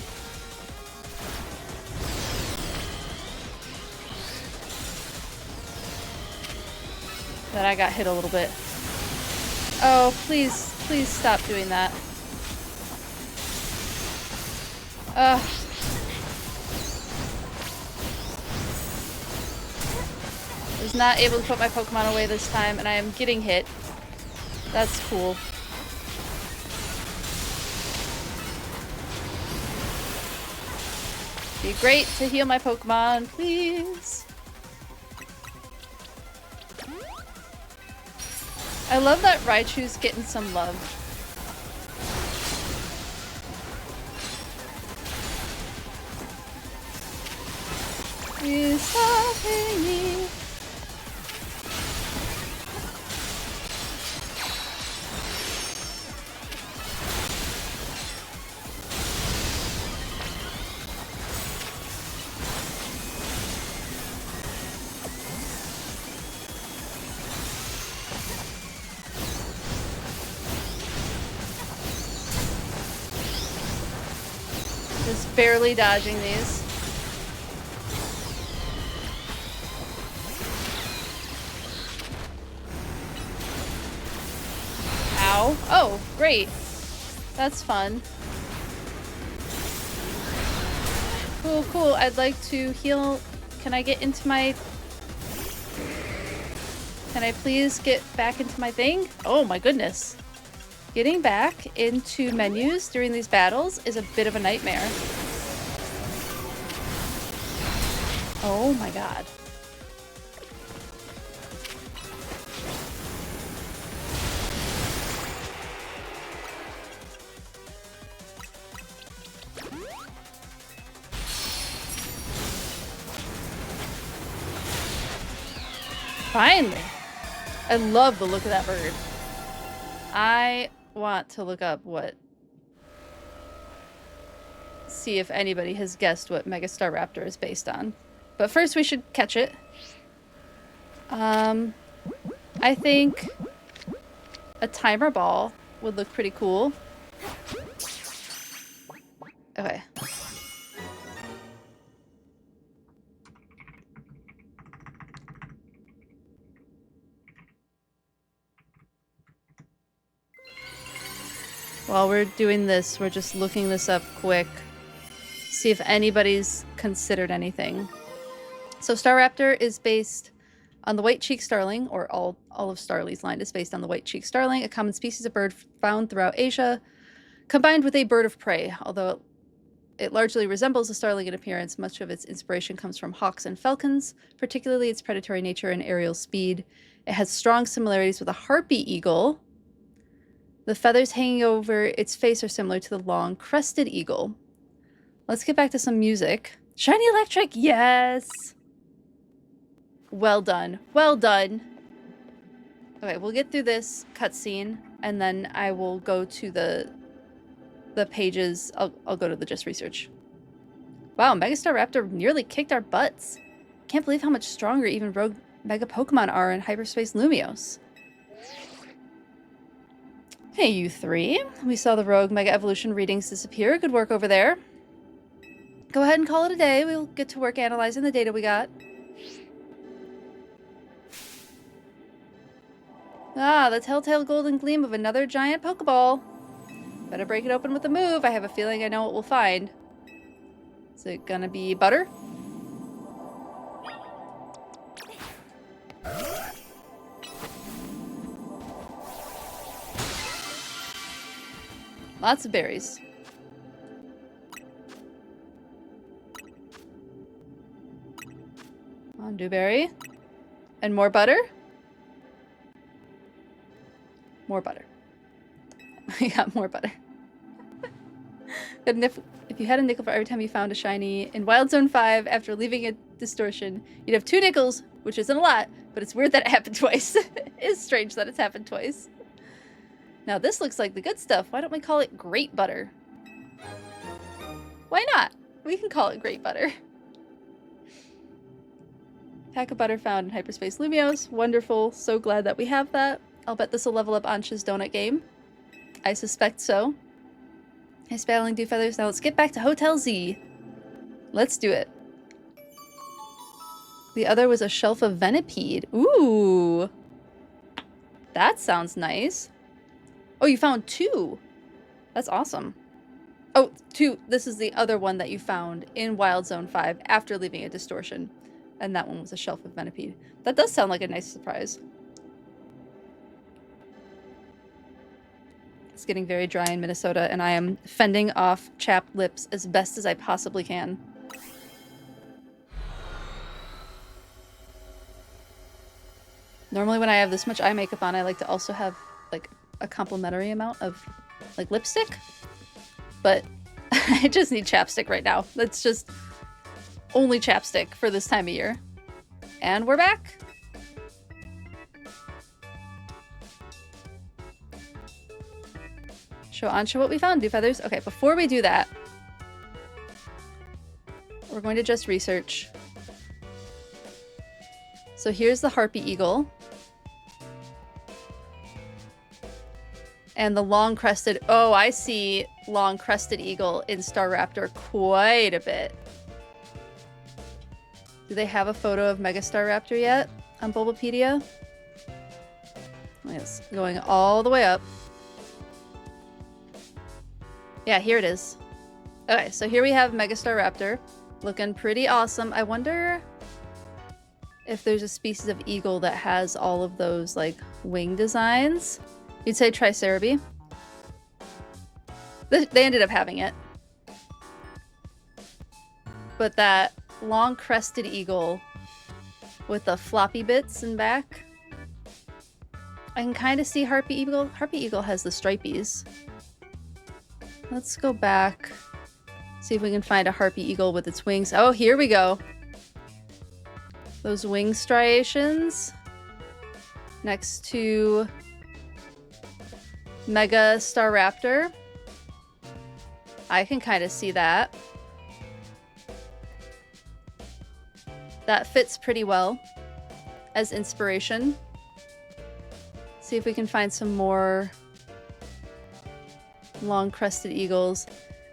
S1: that I got hit a little bit. Oh, please, please stop doing that. Ugh. I was not able to put my Pokemon away this time, and I am getting hit. That's cool. Be great to heal my Pokemon, please. I love that Raichu's getting some love. Please stop hitting me. Just barely dodging these. Ow. Oh, great. That's fun. Cool, cool. I'd like to heal. Can I get into my... Can I please get back into my thing? Oh my goodness. Getting back into menus during these battles is a bit of a nightmare. Oh my god. Finally! I love the look of that bird. I want to look up what... See if anybody has guessed what Megastar Raptor is based on. But first we should catch it. I think a timer ball would look pretty cool. Okay. While we're doing this, we're just looking this up quick. See if anybody's considered anything. So Staraptor is based on the white-cheeked starling, or all of Starly's line is based on the white-cheeked starling, a common species of bird found throughout Asia, combined with a bird of prey. Although it largely resembles a starling in appearance, much of its inspiration comes from hawks and falcons, particularly its predatory nature and aerial speed. It has strong similarities with a harpy eagle. The feathers hanging over its face are similar to the long crested eagle. Let's get back to some music. Shiny Electric, yes! Well done. Well done. Okay, we'll get through this cutscene, and then I will go to the pages. I'll go to the Just Research. Wow, Megastar Raptor nearly kicked our butts. Can't believe how much stronger even Rogue Mega Pokemon are in Hyperspace Lumiose. Hey, you three. We saw the rogue Mega Evolution readings disappear. Good work over there. Go ahead and call it a day. We'll get to work analyzing the data we got. Ah, the telltale golden gleam of another giant Pokeball. Better break it open with a move. I have a feeling I know what we'll find. Is it gonna be butter? Lots of berries. Come on, dewberry. And more butter? More butter. We got more butter. If you had a nickel for every time you found a shiny in Wild Zone 5 after leaving a distortion, you'd have 2 nickels, which isn't a lot, but it's weird that it happened twice. It's strange that it's happened twice. Now this looks like the good stuff. Why don't we call it great butter? Why not? We can call it great butter. Pack of butter found in Hyperspace Lumiose. Wonderful. So glad that we have that. I'll bet this will level up Ansha's donut game. I suspect so. Hey, Spattling Dew Feathers. Now let's get back to Hotel Z. Let's do it. The other was a shelf of Venipede. Ooh. That sounds nice. Oh, you found 2. That's awesome. Oh, 2. This is the other one that you found in Wild Zone 5 after leaving a distortion. And that one was a shelf of Venipede. That does sound like a nice surprise. It's getting very dry in Minnesota, and I am fending off chapped lips as best as I possibly can. Normally when I have this much eye makeup on, I like to also have, like, a complimentary amount of, like, lipstick. But I just need chapstick right now. That's just only chapstick for this time of year. And we're back. Show Ansha what we found, Dew Feathers. Okay, before we do that, we're going to just research. So here's the Harpy Eagle. And the long-crested... Oh, I see long-crested eagle in Staraptor quite a bit. Do they have a photo of Mega Staraptor yet on Bulbapedia? It's going all the way up. Yeah, here it is. Okay, so here we have Mega Staraptor. Looking pretty awesome. I wonder if there's a species of eagle that has all of those, like, wing designs. You'd say Triceratops. They ended up having it. But that long-crested eagle with the floppy bits in back. I can kind of see Harpy Eagle. Harpy Eagle has the stripies. Let's go back. See if we can find a Harpy Eagle with its wings. Oh, here we go. Those wing striations next to Mega Staraptor. I can kind of see that. That fits pretty well as inspiration. See if we can find some more long-crested eagles.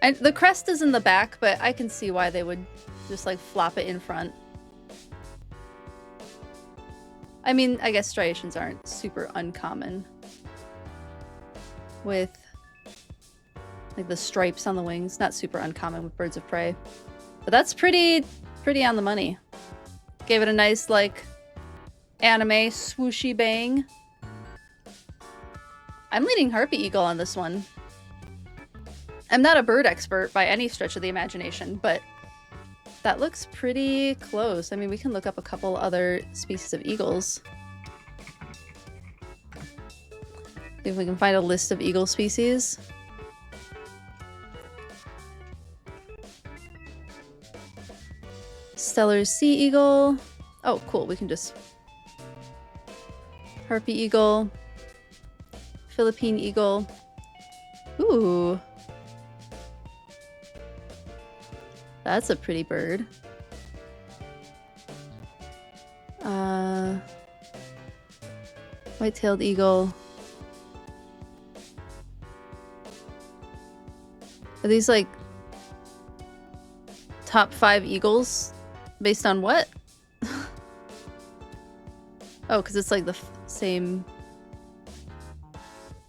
S1: And the crest is in the back, but I can see why they would just, like, flop it in front. I mean, I guess striations aren't super uncommon with, like, the stripes on the wings. Not super uncommon with birds of prey. But that's pretty on the money. Gave it a nice, like, anime swooshy bang. I'm leaning Harpy Eagle on this one. I'm not a bird expert by any stretch of the imagination, but that looks pretty close. I mean, we can look up a couple other species of eagles. See if we can find a list of eagle species. Stellar sea eagle. Oh, cool. We can just... Harpy eagle. Philippine eagle. Ooh. That's a pretty bird. White-tailed eagle. Are these like top 5 eagles based on what? Oh, because it's like the same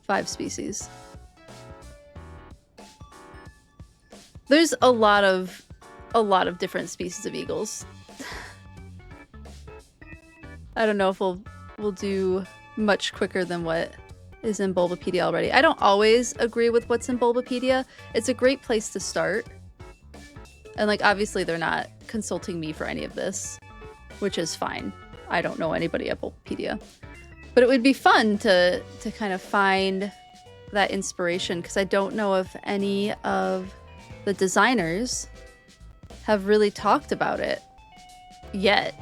S1: 5 species. There's a lot of different species of eagles. I don't know if we'll do much quicker than what is in Bulbapedia already. I don't always agree with what's in Bulbapedia. It's a great place to start. And like obviously they're not consulting me for any of this, which is fine. I don't know anybody at Bulbapedia. But it would be fun to kind of find that inspiration, because I don't know if any of the designers have really talked about it yet.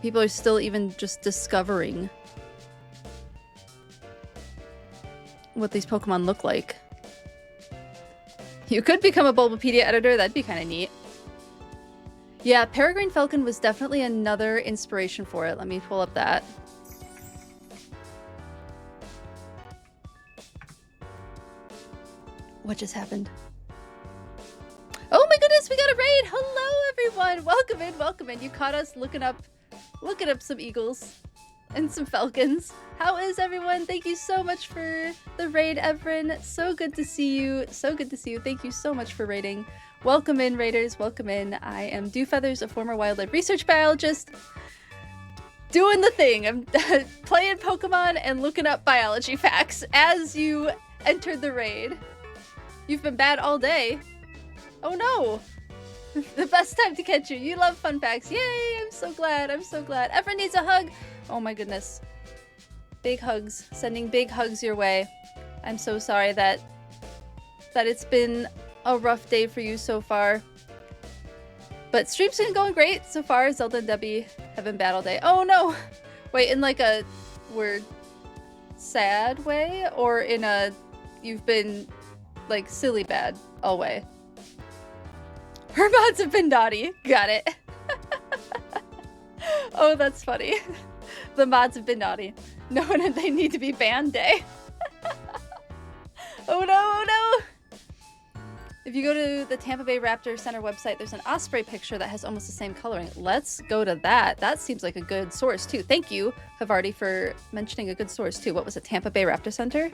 S1: People are still even just discovering what these Pokemon look like. You could become a Bulbapedia editor, that'd be kind of neat. Yeah, Peregrine Falcon was definitely another inspiration for it. Let me pull up that. What just happened? Oh my goodness, we got a raid! Hello everyone! Welcome in, welcome in. You caught us looking up some eagles and some falcons. How is everyone? Thank you so much for the raid, Evren. So good to see you. So good to see you. Thank you so much for raiding. Welcome in, raiders. Welcome in. I am Dewfeathers, a former wildlife research biologist. Doing the thing. I'm playing Pokemon and looking up biology facts as you entered the raid. You've been bad all day. Oh no! The best time to catch you. You love fun facts. Yay! I'm so glad. I'm so glad. Everyone needs a hug. Oh my goodness. Big hugs. Sending big hugs your way. I'm so sorry that it's been a rough day for you so far. But stream's been going great so far. Zelda and Debbie have been bad all day. Oh no! Wait, in like a weird sad way? Or in a you've been like silly bad all way? Her mods have been naughty. Got it. Oh, that's funny. The mods have been naughty. Knowing they need to be banned day. Oh no, oh no! If you go to the Tampa Bay Raptor Center website, there's an osprey picture that has almost the same coloring. Let's go to that. That seems like a good source too. Thank you, Havarti, for mentioning a good source too. What was it? Tampa Bay Raptor Center?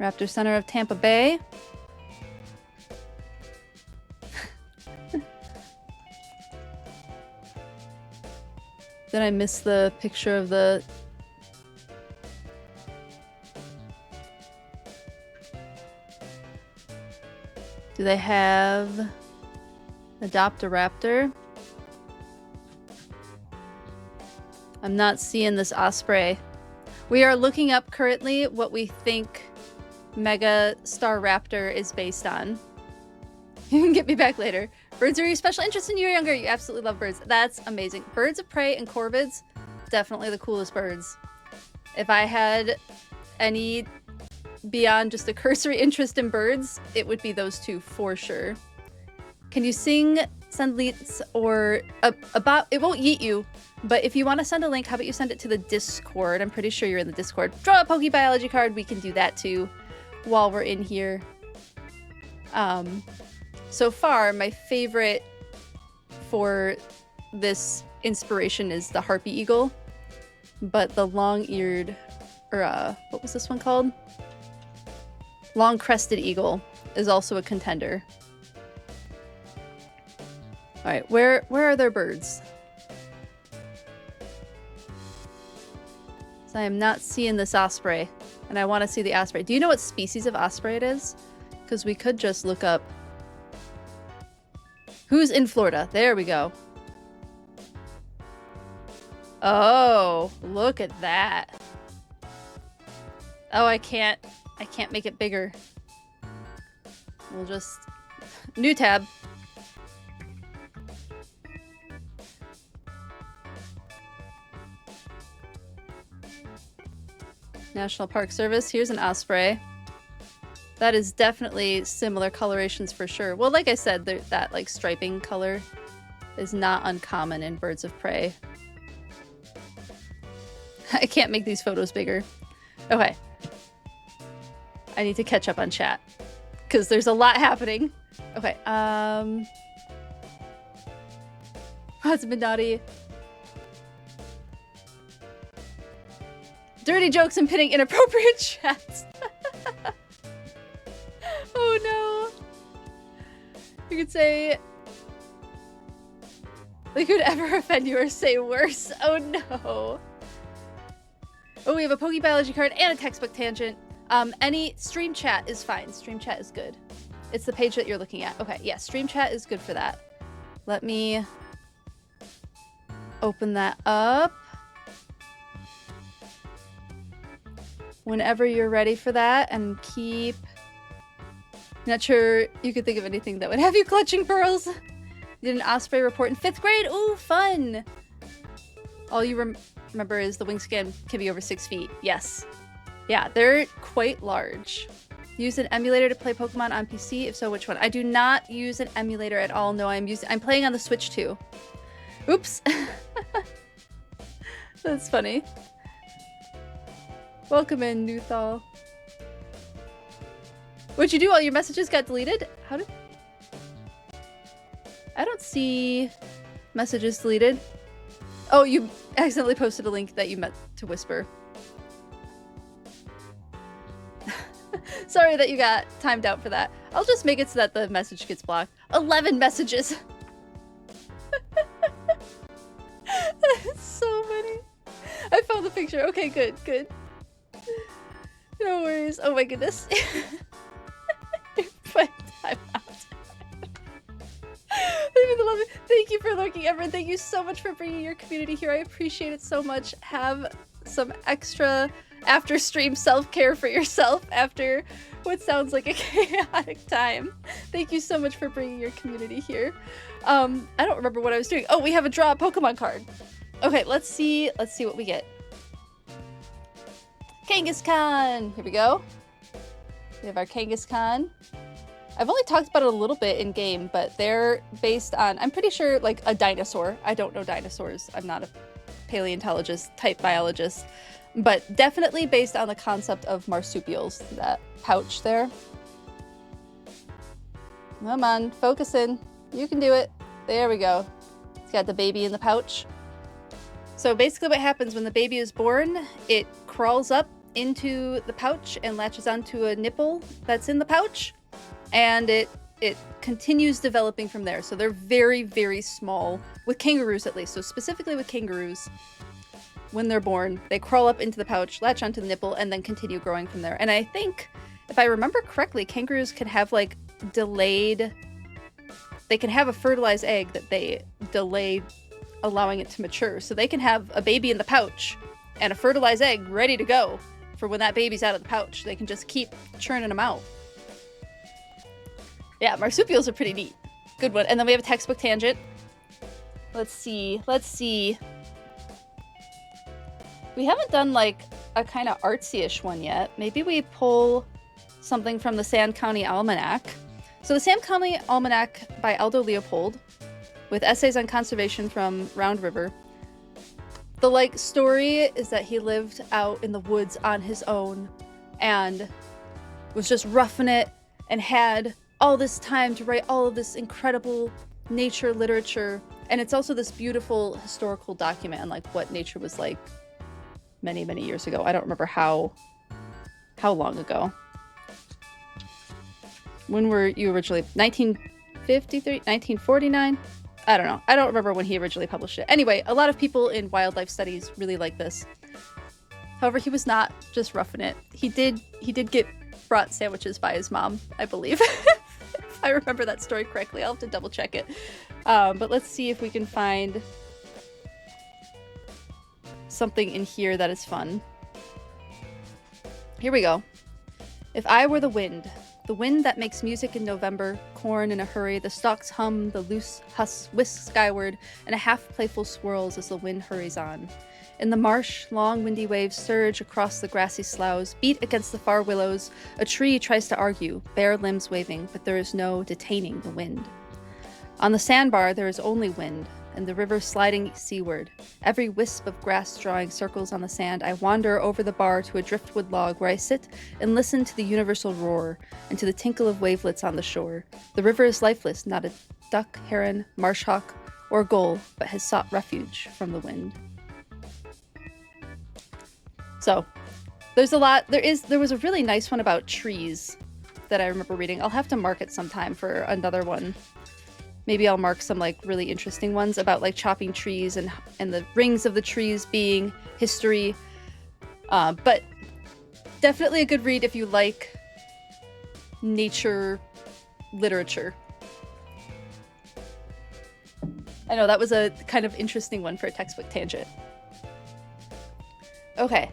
S1: Raptor Center of Tampa Bay. Did I miss the picture of the... Do they have Adopt a Raptor? I'm not seeing this osprey. We are looking up currently what we think Mega Star Raptor is based on. You can get me back later. Birds are your special interest when you were younger. You absolutely love birds. That's amazing. Birds of prey and corvids, definitely the coolest birds. If I had any beyond just a cursory interest in birds, it would be those two for sure. Can you sing, send leads, or about, it won't yeet you, but if you want to send a link, how about you send it to the Discord? I'm pretty sure you're in the Discord. Draw a PokeBiology card. We can do that too while we're in here. So far, my favorite for this inspiration is the harpy eagle, but the long-eared, or what was this one called? Long-crested eagle is also a contender. All right, where are their birds? So I am not seeing this osprey, and I want to see the osprey. Do you know what species of osprey it is? Because we could just look up. Who's in Florida? There we go. Oh, look at that. Oh, I can't make it bigger. We'll just... New tab. National Park Service. Here's an osprey. That is definitely similar colorations for sure. Well, like I said, that like striping color is not uncommon in birds of prey. I can't make these photos bigger. Okay. I need to catch up on chat because there's a lot happening. Okay. Husband naughty. Dirty jokes and pinning inappropriate chats. Oh no. You could say, we could ever offend you or say worse. Oh no. Oh, we have a PokeBiology card and a textbook tangent. Any stream chat is fine. Stream chat is good. It's the page that you're looking at. Okay, yeah, stream chat is good for that. Let me open that up. Whenever you're ready for that, and keep... Not sure you could think of anything that would have you clutching pearls. Did an osprey report in 5th grade. Ooh, fun! All you remember is the wingspan can be over 6 feet. Yes. Yeah, they're quite large. Use an emulator to play Pokemon on PC? If so, which one? I do not use an emulator at all. No, I'm playing on the Switch too. Oops. That's funny. Welcome in, Nuthal. What'd you do? All your messages got deleted? How did... I don't see messages deleted. Oh, you accidentally posted a link that you meant to whisper. Sorry that you got timed out for that. I'll just make it so that the message gets blocked. 11 messages! So many. I found the picture. Okay, good, good. No worries. Oh my goodness. But time out. Thank you for lurking, everyone. Thank you so much for bringing your community here. I appreciate it so much. Have some extra after stream self-care for yourself after what sounds like a chaotic time. Thank you so much for bringing your community here. I don't remember what I was doing. Oh, we have a draw Pokemon card. Okay, let's see what we get. Kangaskhan! Here we go. We have our Kangaskhan. I've only talked about it a little bit in game, but they're based on, I'm pretty sure, like a dinosaur. I don't know dinosaurs. I'm not a paleontologist type biologist, but definitely based on the concept of marsupials. That pouch there. Come on, focus in. You can do it. There we go. It's got the baby in the pouch. So basically what happens when the baby is born, it crawls up into the pouch and latches onto a nipple that's in the pouch. And it continues developing from there. So they're very, very small, with kangaroos at least. So specifically with kangaroos, when they're born, they crawl up into the pouch, latch onto the nipple, and then continue growing from there. And I think, if I remember correctly, kangaroos can have like delayed... They can have a fertilized egg that they delay allowing it to mature. So they can have a baby in the pouch and a fertilized egg ready to go for when that baby's out of the pouch. They can just keep churning them out. Yeah, marsupials are pretty neat. Good one. And then we have a textbook tangent. Let's see. We haven't done like a kind of artsy-ish one yet. Maybe we pull something from the Sand County Almanac. So the Sand County Almanac by Aldo Leopold, with essays on conservation from Round River. The like story is that he lived out in the woods on his own and was just roughing it and had all this time to write all of this incredible nature literature. And it's also this beautiful historical document on like what nature was like many, many years ago. I don't remember how long ago. When were you originally? 1953? 1949? I don't know. I don't remember when he originally published it. Anyway, a lot of people in wildlife studies really like this. However, he was not just roughing it. He did get brought sandwiches by his mom, I believe. If I remember that story correctly. I'll have to double check it. But let's see if we can find something in here that is fun. Here we go. If I were the wind, The wind that makes music in November, corn in a hurry, the stalks hum, the loose husks whisk skyward, and a half-playful swirls as the wind hurries on. In the marsh, long windy waves surge across the grassy sloughs, beat against the far willows. A tree tries to argue, bare limbs waving, but there is no detaining the wind. On the sandbar there is only wind, and the river sliding seaward. Every wisp of grass drawing circles on the sand, I wander over the bar to a driftwood log where I sit and listen to the universal roar and to the tinkle of wavelets on the shore. The river is lifeless, not a duck, heron, marsh hawk, or gull, but has sought refuge from the wind. So, there's a lot. There was a really nice one about trees that I remember reading. I'll have to mark it sometime for another one. Maybe I'll mark some like really interesting ones about like chopping trees and the rings of the trees being history. But definitely a good read if you like nature literature. I know that was a kind of interesting one for a textbook tangent. Okay.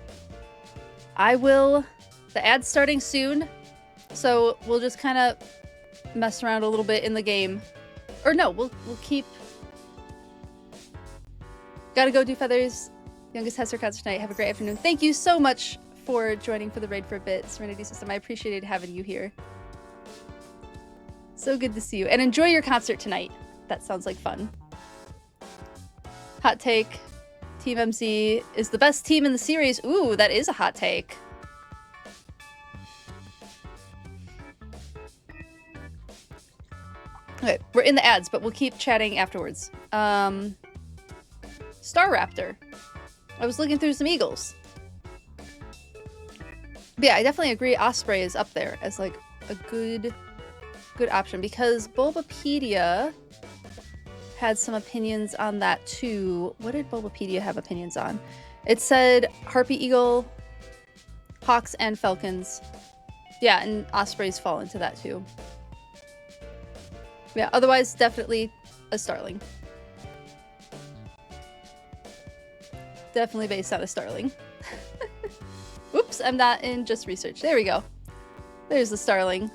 S1: The ad's starting soon, so we'll just kind of mess around a little bit in the game. Or no, we'll keep... Gotta go do feathers. Youngest has her concert tonight. Have a great afternoon. Thank you so much for joining for the raid for a bit, Serenity System. I appreciated having you here. So good to see you. And enjoy your concert tonight. That sounds like fun. Hot take. Team MC is the best team in the series. Ooh, that is a hot take. Okay, we're in the ads, but we'll keep chatting afterwards. Star Raptor. I was looking through some eagles. But yeah, I definitely agree Osprey is up there as like a good option because Bulbapedia had some opinions on that too. What did Bulbapedia have opinions on? It said Harpy Eagle, Hawks, and Falcons. Yeah, and Ospreys fall into that too. Yeah, otherwise definitely a Starling. Definitely based on a Starling. Oops, I'm not in just research. There we go. There's the Starling.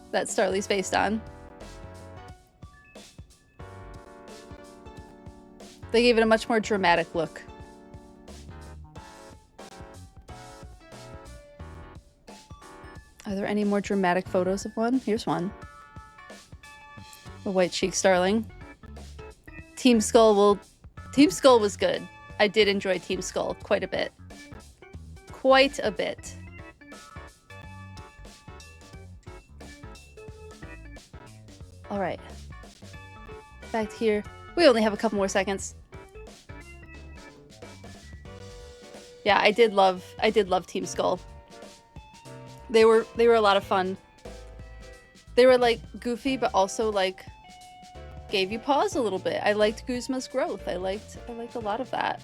S1: That Starly's based on. They gave it a much more dramatic look. Are there any more dramatic photos of one? Here's one. A white cheek Starling. Team Skull was good. I did enjoy Team Skull quite a bit. Quite a bit. All right. Back to here. We only have a couple more seconds. Yeah, I did love Team Skull. They were a lot of fun. They were like goofy, but also like gave you pause a little bit. I liked Guzma's growth. I liked a lot of that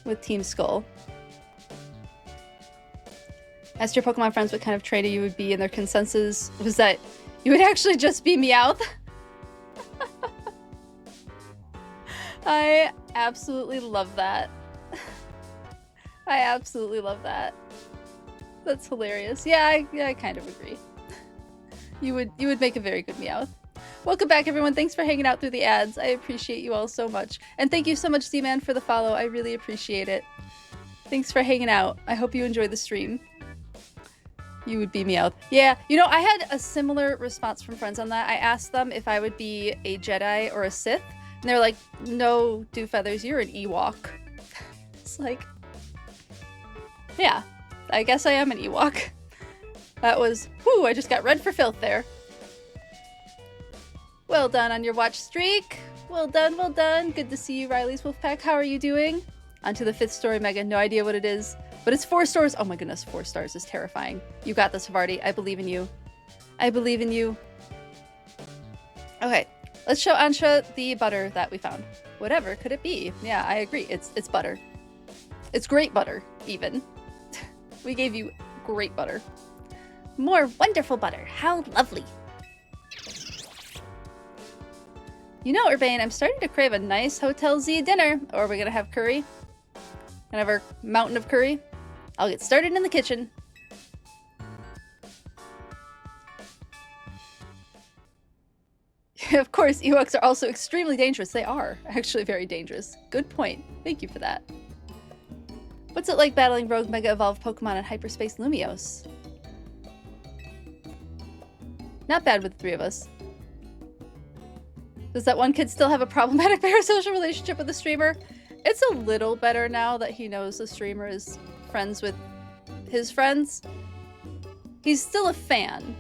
S1: with Team Skull. Asked your Pokemon friends what kind of trainer you would be, and their consensus was that you would actually just be Meowth. I absolutely love that. I absolutely love that. That's hilarious. Yeah, I kind of agree. You would make a very good Meowth. Welcome back, everyone. Thanks for hanging out through the ads. I appreciate you all so much. And thank you so much, Z-Man, for the follow. I really appreciate it. Thanks for hanging out. I hope you enjoyed the stream. You would be Meowth. Yeah, you know, I had a similar response from friends on that. I asked them if I would be a Jedi or a Sith, and they're like, no, Dewfeathers, you're an Ewok. It's like, yeah, I guess I am an Ewok. That was, whew, I just got red for filth there. Well done on your watch streak. Well done, well done. Good to see you, Riley's Wolfpack. How are you doing? On to the 5th story, Mega. No idea what it is, but it's 4 stars. Oh my goodness, 4 stars is terrifying. You got this, Havarti. I believe in you. I believe in you. Okay, let's show Ansha the butter that we found. Whatever could it be? Yeah, I agree. It's butter. It's great butter, even. We gave you great butter. More wonderful butter. How lovely. You know, Urbane, I'm starting to crave a nice Hotel Z dinner. Or are we gonna have curry? Gonna have our mountain of curry? I'll get started in the kitchen. Of course, Ewoks are also extremely dangerous. They are actually very dangerous. Good point. Thank you for that. What's it like battling rogue Mega Evolved Pokemon in Hyperspace Lumiose? Not bad with the three of us. Does that one kid still have a problematic parasocial relationship with the streamer? It's a little better now that he knows the streamer is friends with his friends. He's still a fan.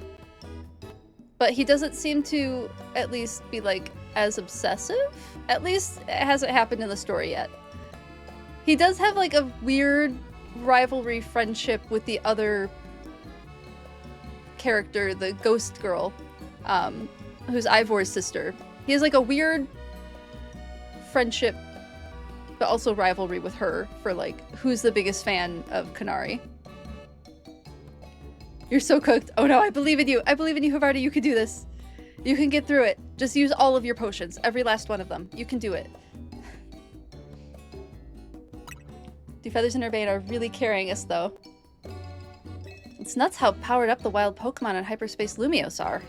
S1: But he doesn't seem to at least be like as obsessive. At least it hasn't happened in the story yet. He does have like a weird rivalry friendship with the other character, the ghost girl, who's Ivor's sister. He has like a weird friendship, but also rivalry with her for like who's the biggest fan of Kanari. You're so cooked. Oh no, I believe in you. I believe in you, Havarti. You can do this. You can get through it. Just use all of your potions. Every last one of them. You can do it. Do Feathers and Urbane are really carrying us, though. It's nuts how powered up the wild Pokemon in Hyperspace Lumiose are.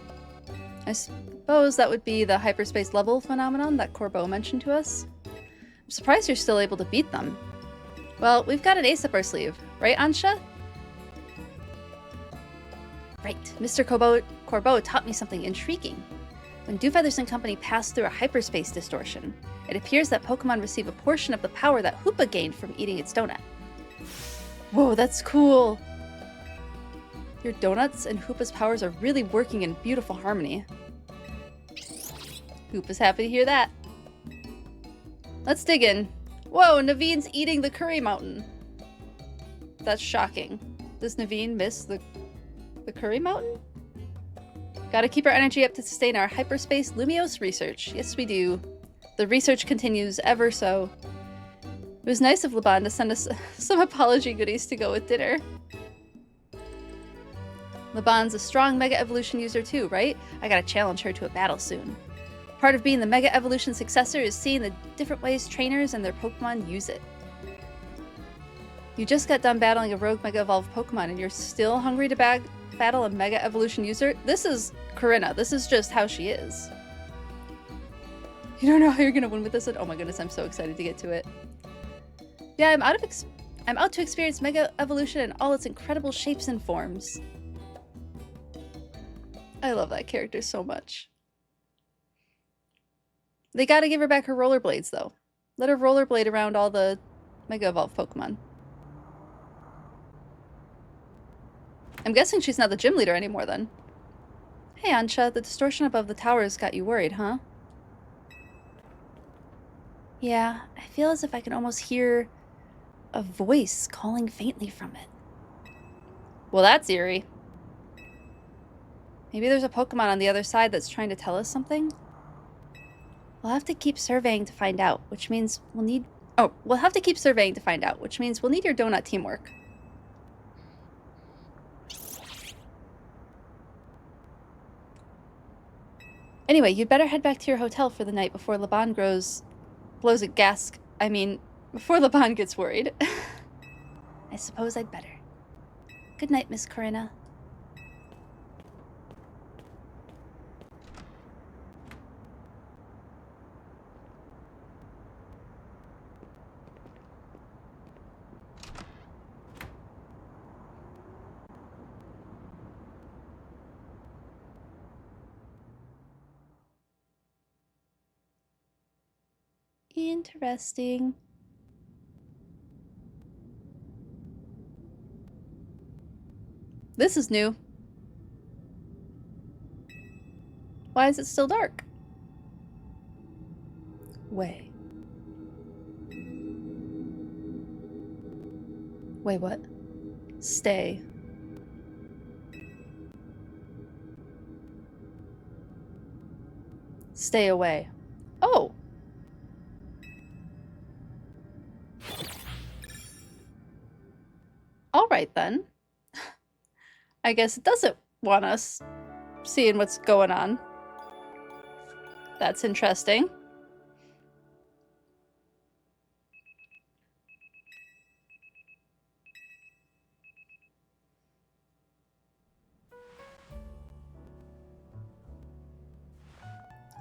S1: I suppose that would be the Hyperspace level phenomenon that Corbeau mentioned to us. I'm surprised you're still able to beat them. Well, we've got an ace up our sleeve. Right, Ansha? Right. Mr. Corbeau taught me something intriguing. When Dewfeathers and Company passed through a hyperspace distortion, it appears that Pokemon receive a portion of the power that Hoopa gained from eating its donut. Whoa, that's cool! Your donuts and Hoopa's powers are really working in beautiful harmony. Hoopa's happy to hear that. Let's dig in. Whoa, Naveen's eating the curry mountain. That's shocking. Does Naveen miss the curry mountain? Gotta keep our energy up to sustain our Hyperspace Lumiose research. Yes, we do. The research continues ever so. It was nice of Laban to send us some apology goodies to go with dinner. Laban's a strong Mega Evolution user too, right? I gotta challenge her to a battle soon. Part of being the Mega Evolution successor is seeing the different ways trainers and their Pokemon use it. You just got done battling a rogue Mega Evolved Pokemon and you're still hungry to battle a Mega Evolution user? This is Corinna. This is just how she is. You don't know how you're gonna win with this one? Oh my goodness, I'm so excited to get to it. Yeah, I'm out to experience Mega Evolution in all its incredible shapes and forms. I love that character so much. They gotta give her back her rollerblades, though. Let her rollerblade around all the Mega Evolved Pokemon. I'm guessing she's not the gym leader anymore, then. Hey, Ansha, the distortion above the towers got you worried, huh? Yeah, I feel as if I can almost hear a voice calling faintly from it. Well, that's eerie. Maybe there's a Pokemon on the other side that's trying to tell us something? We'll have to keep surveying to find out, which means we'll need... Oh, we'll have to keep surveying to find out, which means we'll need your donut teamwork. Anyway, you'd better head back to your hotel for the night before Laban blows a gasp. I mean, before Laban gets worried. I suppose I'd better. Good night, Miss Corinna. Interesting. This is new. Why is it still dark? Wait, what? Stay. Stay away. Oh! Alright then. I guess it doesn't want us seeing what's going on. That's interesting.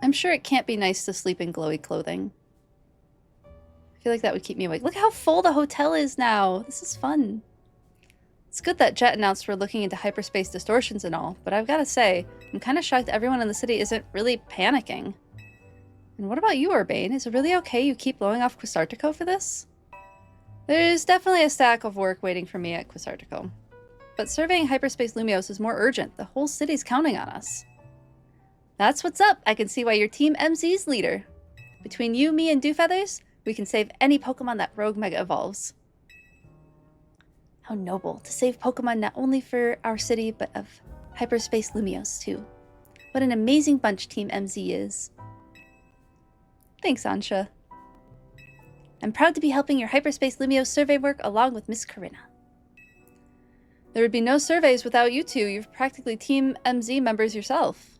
S1: I'm sure it can't be nice to sleep in glowy clothing. I feel like that would keep me awake. Look how full the hotel is now. This is fun. It's good that Jet announced we're looking into hyperspace distortions and all, but I've got to say, I'm kind of shocked everyone in the city isn't really panicking. And what about you, Urbane? Is it really okay you keep blowing off Quasartico for this? There's definitely a stack of work waiting for me at Quasartico. But surveying hyperspace Lumiose is more urgent. The whole city's counting on us. That's what's up. I can see why you're Team MZ's leader. Between you, me, and Dewfeathers, we can save any Pokemon that Rogue Mega evolves. How noble to save Pokemon not only for our city, but of hyperspace Lumiose too. What an amazing bunch Team MZ is. Thanks, Ansha. I'm proud to be helping your hyperspace Lumiose survey work along with Miss Corinna. There would be no surveys without you two. You're practically Team MZ members yourself.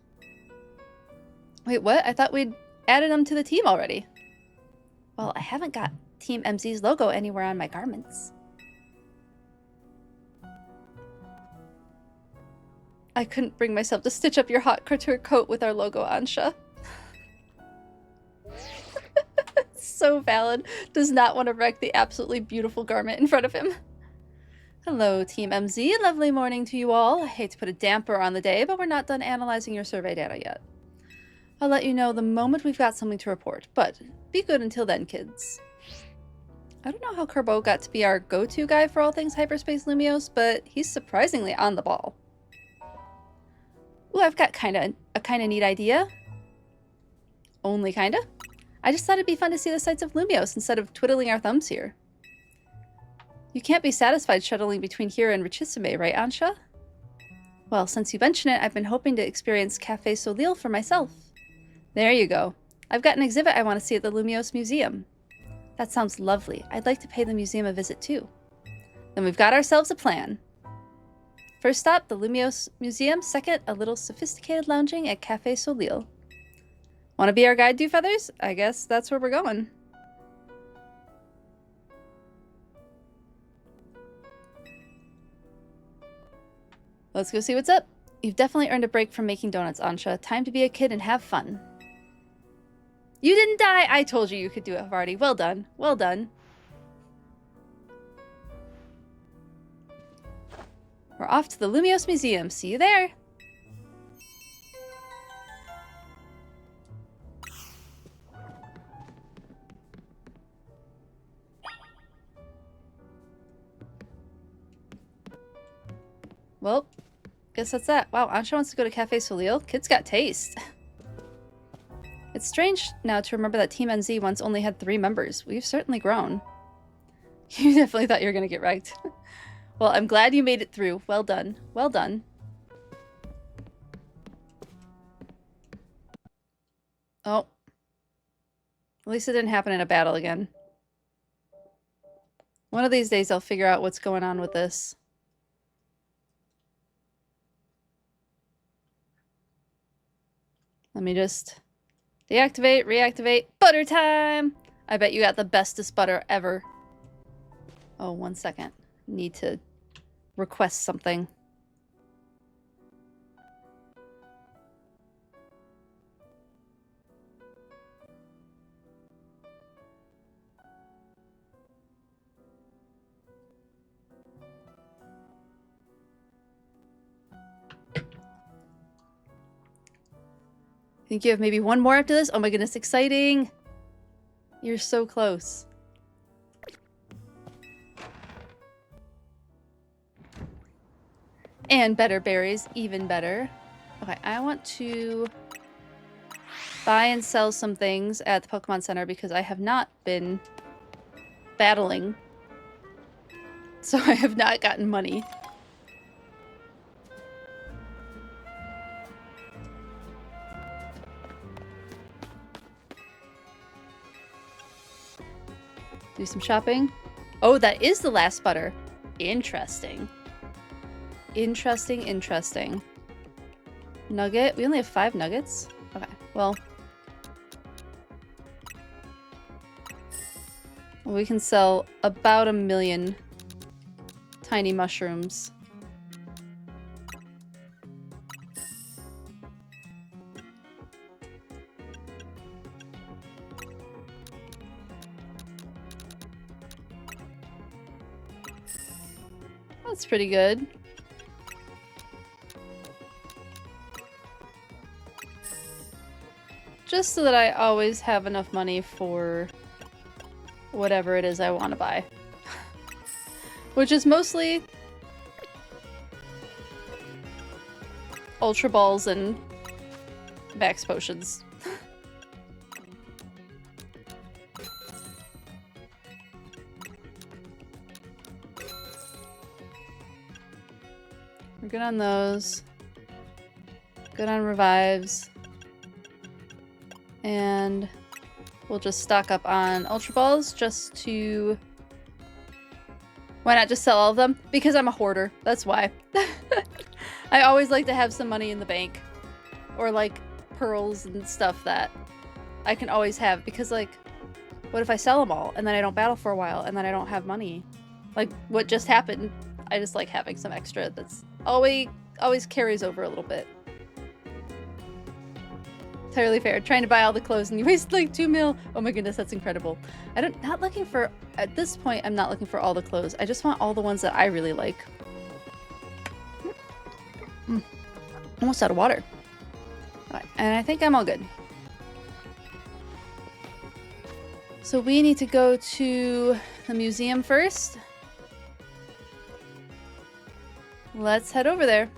S1: Wait, what? I thought we'd added them to the team already. Well, I haven't got Team MZ's logo anywhere on my garments. I couldn't bring myself to stitch up your hot couture coat with our logo, Ansha. So valid. Does not want to wreck the absolutely beautiful garment in front of him. Hello, Team MZ. Lovely morning to you all. I hate to put a damper on the day, but we're not done analyzing your survey data yet. I'll let you know the moment we've got something to report, but be good until then, kids. I don't know how Kerbo got to be our go-to guy for all things Hyperspace Lumiose, but he's surprisingly on the ball. Ooh, I've got a kinda neat idea. Only kinda. I just thought it'd be fun to see the sights of Lumiose instead of twiddling our thumbs here. You can't be satisfied shuttling between here and Richisime, right, Ansha? Well, since you mention it, I've been hoping to experience Café Solil for myself. There you go. I've got an exhibit I want to see at the Lumiose Museum. That sounds lovely. I'd like to pay the museum a visit too. Then we've got ourselves a plan. First stop, the Lumiose Museum. Second, a little sophisticated lounging at Café Solil. Want to be our guide, Dewfeathers? I guess that's where we're going. Let's go see what's up. You've definitely earned a break from making donuts, Ansha. Time to be a kid and have fun. You didn't die! I told you you could do it, Havarti. Well done. Well done. We're off to the Lumiose Museum. See you there! Well, guess that's that. Wow, Ansha wants to go to Café Solil. Kid's got taste. It's strange now to remember that Team NZ once only had 3 members. We've certainly grown. You definitely thought you were gonna get wrecked. Well, I'm glad you made it through. Well done. Well done. Oh. At least it didn't happen in a battle again. One of these days I'll figure out what's going on with this. Let me just deactivate, reactivate. Butter time! I bet you got the bestest butter ever. Oh, 1 second. Need to request something. Think you have maybe one more after this? Oh my goodness, exciting! You're so close. And better berries, even better. Okay, I want to buy and sell some things at the Pokemon Center because I have not been battling. So I have not gotten money. Do some shopping. Oh, that is the last butter. Interesting. Interesting, interesting. Nugget. We only have 5 nuggets. Okay, well. We can sell about 1 million tiny mushrooms. That's pretty good. Just so that I always have enough money for whatever it is I want to buy. Which is mostly Ultra Balls and Max Potions. We're good on those. Good on revives. And we'll just stock up on Ultra Balls just to... Why not just sell all of them? Because I'm a hoarder. That's why. I always like to have some money in the bank. Or like pearls and stuff that I can always have. Because like, what if I sell them all and then I don't battle for a while and then I don't have money? Like what just happened. I just like having some extra that's always carries over a little bit. Entirely fair. Trying to buy all the clothes and you waste like 2 mil. Oh my goodness, that's incredible. Not looking for, at this point, I'm not looking for all the clothes. I just want all the ones that I really like. Almost out of water. All right, and I think I'm all good. So we need to go to the museum first. Let's head over there.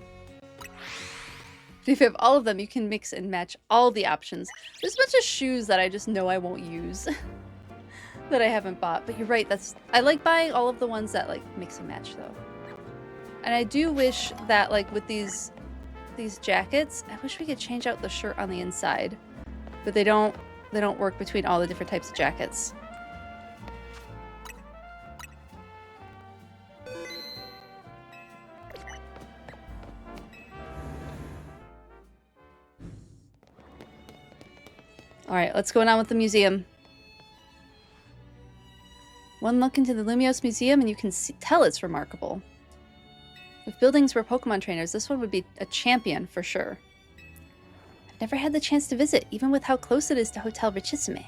S1: If you have all of them, you can mix and match all the options. There's a bunch of shoes that I just know I won't use that I haven't bought. But you're right, I like buying all of the ones that like mix and match though. And I do wish that like with these jackets, I wish we could change out the shirt on the inside. But they don't work between all the different types of jackets. Alright, let's go on with the museum. One look into the Lumiose Museum and you can tell it's remarkable. If buildings were Pokemon trainers, this one would be a champion for sure. I've never had the chance to visit, even with how close it is to Hotel Richissime.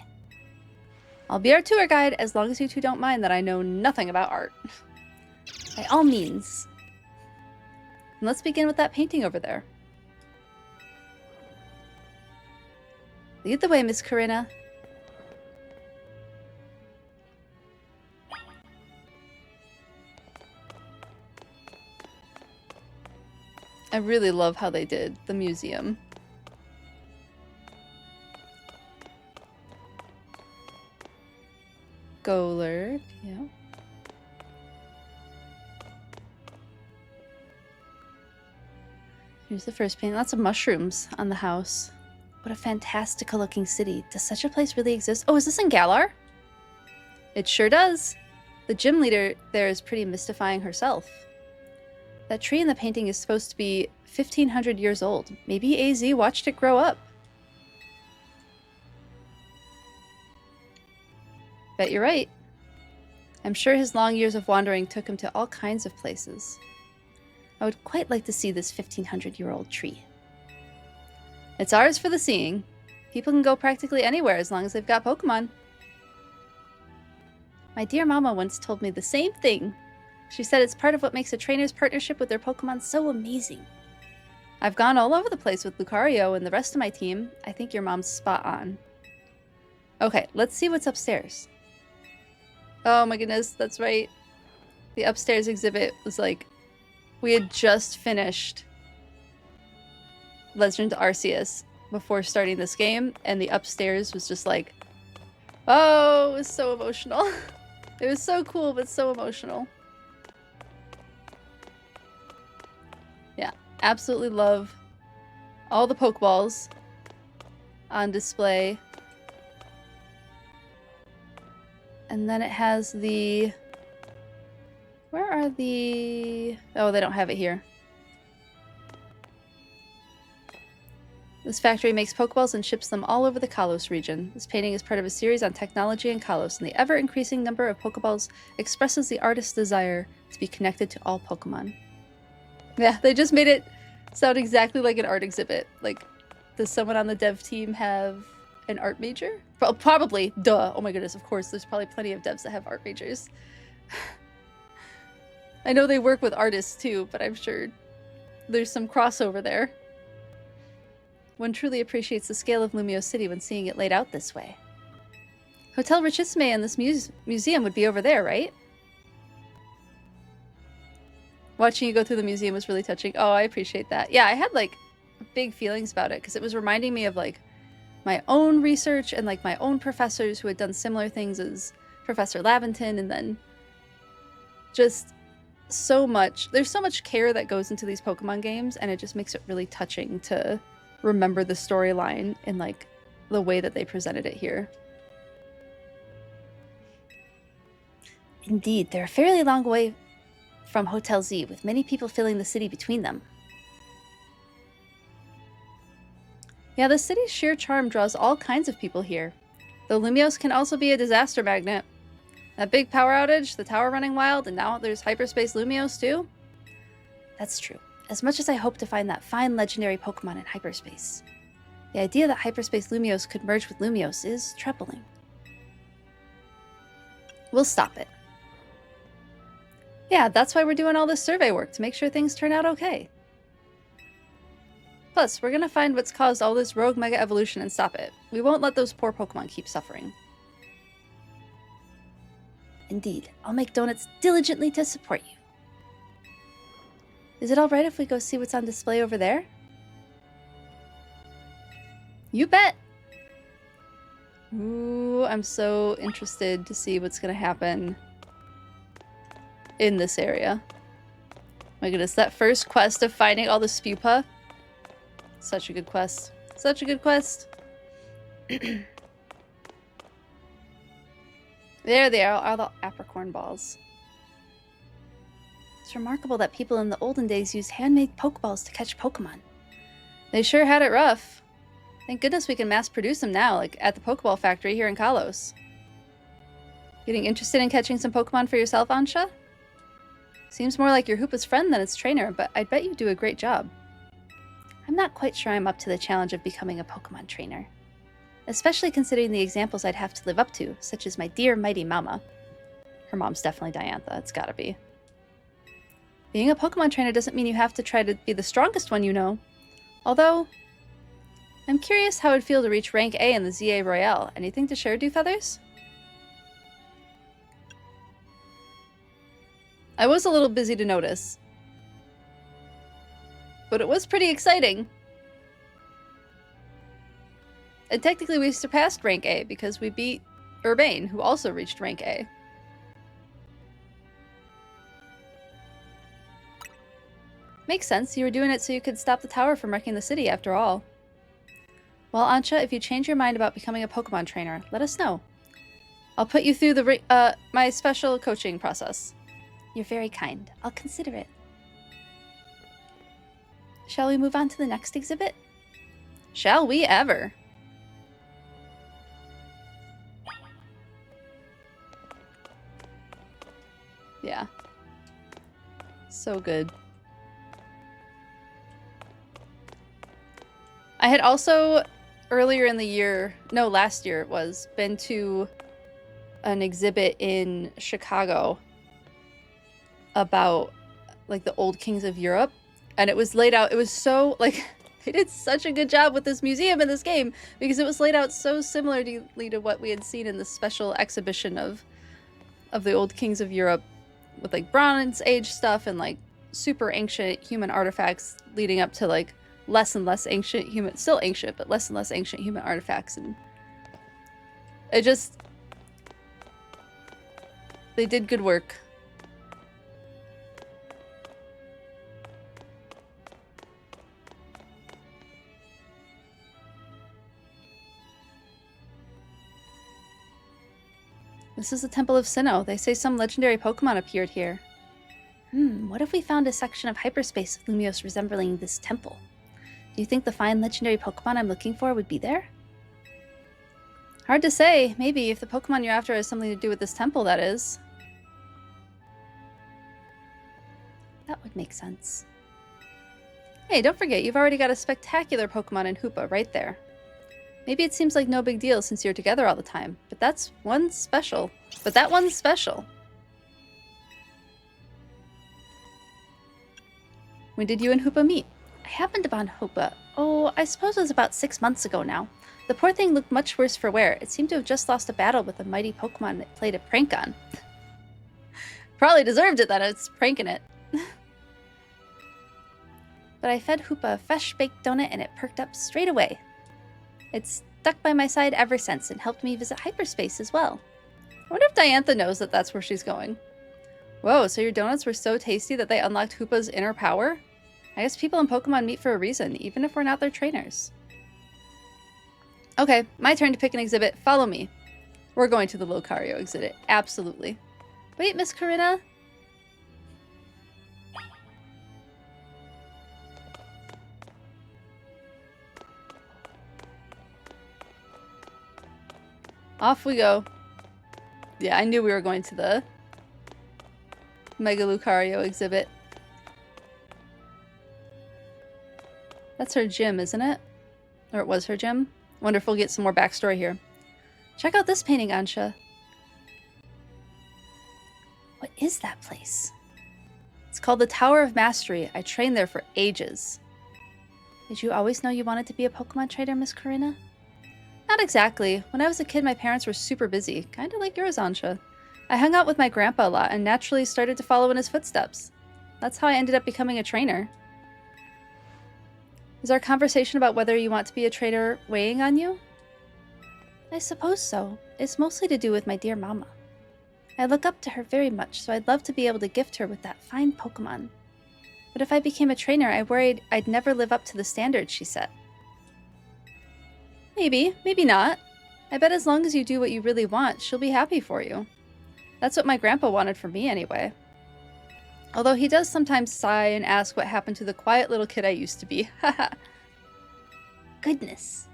S1: I'll be our tour guide as long as you two don't mind that I know nothing about art. By all means. And let's begin with that painting over there. Lead the way, Miss Corinna. I really love how they did the museum. Golurk, yeah. Here's the first painting. Lots of mushrooms on the house. What a fantastical looking city. Does such a place really exist? Oh, is this in Galar? It sure does. The gym leader there is pretty mystifying herself. That tree in the painting is supposed to be 1,500 years old. Maybe AZ watched it grow up. Bet you're right. I'm sure his long years of wandering took him to all kinds of places. I would quite like to see this 1,500-year-old tree. It's ours for the seeing. People can go practically anywhere as long as they've got Pokemon. My dear mama once told me the same thing. She said it's part of what makes a trainer's partnership with their Pokemon so amazing. I've gone all over the place with Lucario and the rest of my team. I think your mom's spot on. Okay, let's see what's upstairs. Oh my goodness, that's right. The upstairs exhibit was like, we had just finished Legend of Arceus before starting this game, and the upstairs was just like, oh, it was so emotional. It was so cool, but so emotional. Yeah, absolutely love all the Pokeballs on display. And then it has the... Where are the... Oh, they don't have it here. This factory makes Pokeballs and ships them all over the Kalos region. This painting is part of a series on technology in Kalos, and the ever-increasing number of Pokeballs expresses the artist's desire to be connected to all Pokemon. Yeah, they just made it sound exactly like an art exhibit. Like, does someone on the dev team have an art major? Probably. Duh. Oh my goodness, of course. There's probably plenty of devs that have art majors. I know they work with artists too, but I'm sure there's some crossover there. One truly appreciates the scale of Lumio City when seeing it laid out this way. Hotel Richisme and this museum would be over there, right? Watching you go through the museum was really touching. Oh, I appreciate that. Yeah, I had like big feelings about it because it was reminding me of like my own research and like my own professors who had done similar things as Professor Laventon, and then just so much. There's so much care that goes into these Pokemon games, and it just makes it really touching to remember the storyline in like the way that they presented it here. Indeed, they're a fairly long way from Hotel Z, with many people filling the city between them. Yeah, the city's sheer charm draws all kinds of people here. Though Lumios can also be a disaster magnet. That big power outage, the tower running wild, and now there's Hyperspace Lumios too? That's true. As much as I hope to find that fine legendary Pokemon in Hyperspace, the idea that Hyperspace Lumios could merge with Lumios is troubling. We'll stop it. Yeah, that's why we're doing all this survey work, to make sure things turn out okay. Plus, we're gonna find what's caused all this rogue mega evolution and stop it. We won't let those poor Pokemon keep suffering. Indeed, I'll make donuts diligently to support you. Is it alright if we go see what's on display over there? You bet! Ooh, I'm so interested to see what's gonna happen in this area. My goodness, that first quest of finding all the Spupa. Such a good quest. Such a good quest. There they are the apricorn balls. It's remarkable that people in the olden days used handmade Pokeballs to catch Pokemon. They sure had it rough. Thank goodness we can mass produce them now, like at the Pokeball factory here in Kalos. Getting interested in catching some Pokemon for yourself, Ansha? Seems more like your Hoopa's friend than its trainer, but I'd bet you do a great job. I'm not quite sure I'm up to the challenge of becoming a Pokemon trainer. Especially considering the examples I'd have to live up to, such as my dear mighty mama. Her mom's definitely Diantha, it's gotta be. Being a Pokemon trainer doesn't mean you have to try to be the strongest one you know. Although, I'm curious how it'd feel to reach rank A in the ZA Royale. Anything to share, Dewfeathers? I was a little busy to notice. But it was pretty exciting. And technically we surpassed rank A because we beat Urbane, who also reached rank A. Makes sense, you were doing it so you could stop the tower from wrecking the city after all. Well, Ansha, if you change your mind about becoming a Pokemon trainer, let us know. I'll put you through the my special coaching process. You're very kind. I'll consider it. Shall we move on to the next exhibit? Shall we ever? Yeah. So good. I had also, earlier in the year, no, last year it was, been to an exhibit in Chicago about, like, the old kings of Europe. And it was laid out, it was so, like, they did such a good job with this museum in this game because it was laid out so similarly to what we had seen in the special exhibition of the old kings of Europe with, like, Bronze Age stuff and, like, super ancient human artifacts leading up to, like, less and less ancient human, still ancient, but less and less ancient human artifacts. And it just, they did good work. This is the Temple of Sinnoh. They say some legendary Pokemon appeared here. What if we found a section of hyperspace of Lumios resembling this temple? Do you think the fine legendary Pokemon I'm looking for would be there? Hard to say. Maybe, if the Pokemon you're after has something to do with this temple, that is. That would make sense. Hey, don't forget, you've already got a spectacular Pokemon in Hoopa right there. Maybe it seems like no big deal since you're together all the time, but that one's special. When did you and Hoopa meet? I happened upon Hoopa. Oh, I suppose it was about 6 months ago now. The poor thing looked much worse for wear. It seemed to have just lost a battle with a mighty Pokemon it played a prank on. Probably deserved it that it's pranking it. But I fed Hoopa a fresh-baked donut and it perked up straight away. It's stuck by my side ever since and helped me visit Hyperspace as well. I wonder if Diantha knows that that's where she's going. Whoa, so your donuts were so tasty that they unlocked Hoopa's inner power? I guess people in Pokemon meet for a reason, even if we're not their trainers. Okay, my turn to pick an exhibit. Follow me. We're going to the Lucario exhibit. Absolutely. Wait, Miss Corinna? Off we go. Yeah, I knew we were going to the Mega Lucario exhibit. That's her gym, isn't it? Or it was her gym? Wonder if we'll get some more backstory here. Check out this painting, Ansha. What is that place? It's called the Tower of Mastery. I trained there for ages. Did you always know you wanted to be a Pokemon trainer, Miss Corinna? Not exactly. When I was a kid, my parents were super busy. Kinda like yours, Ansha. I hung out with my grandpa a lot and naturally started to follow in his footsteps. That's how I ended up becoming a trainer. Is our conversation about whether you want to be a trainer weighing on you? I suppose so. It's mostly to do with my dear mama. I look up to her very much, so I'd love to be able to gift her with that fine Pokemon. But if I became a trainer, I worried I'd never live up to the standards she set. Maybe, maybe not. I bet as long as you do what you really want, she'll be happy for you. That's what my grandpa wanted for me anyway. Although he does sometimes sigh and ask what happened to the quiet little kid I used to be. Haha. Goodness.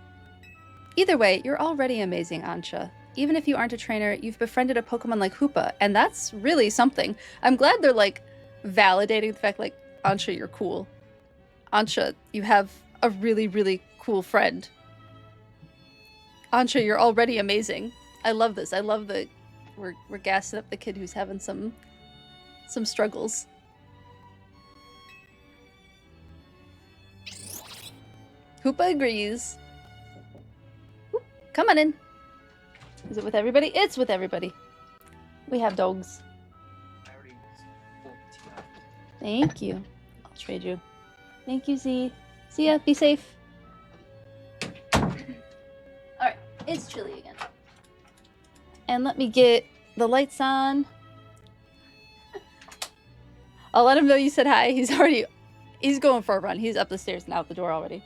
S1: Either way, you're already amazing, Ansha. Even if you aren't a trainer, you've befriended a Pokemon like Hoopa, and that's really something. I'm glad they're, like, validating the fact, like, Ansha, you're cool. Ansha, you have a really, really cool friend. Ansha, you're already amazing. I love this. I love that we're gassing up the kid who's having some struggles. Hoopa agrees. Oop, come on in. Is it with everybody? It's with everybody. We have dogs. Thank you. I'll trade you. Thank you, Z. See ya. Be safe. Alright, it's chilly again. And let me get the lights on. I'll let him know you said hi. He's going for a run. He's up the stairs and out the door already.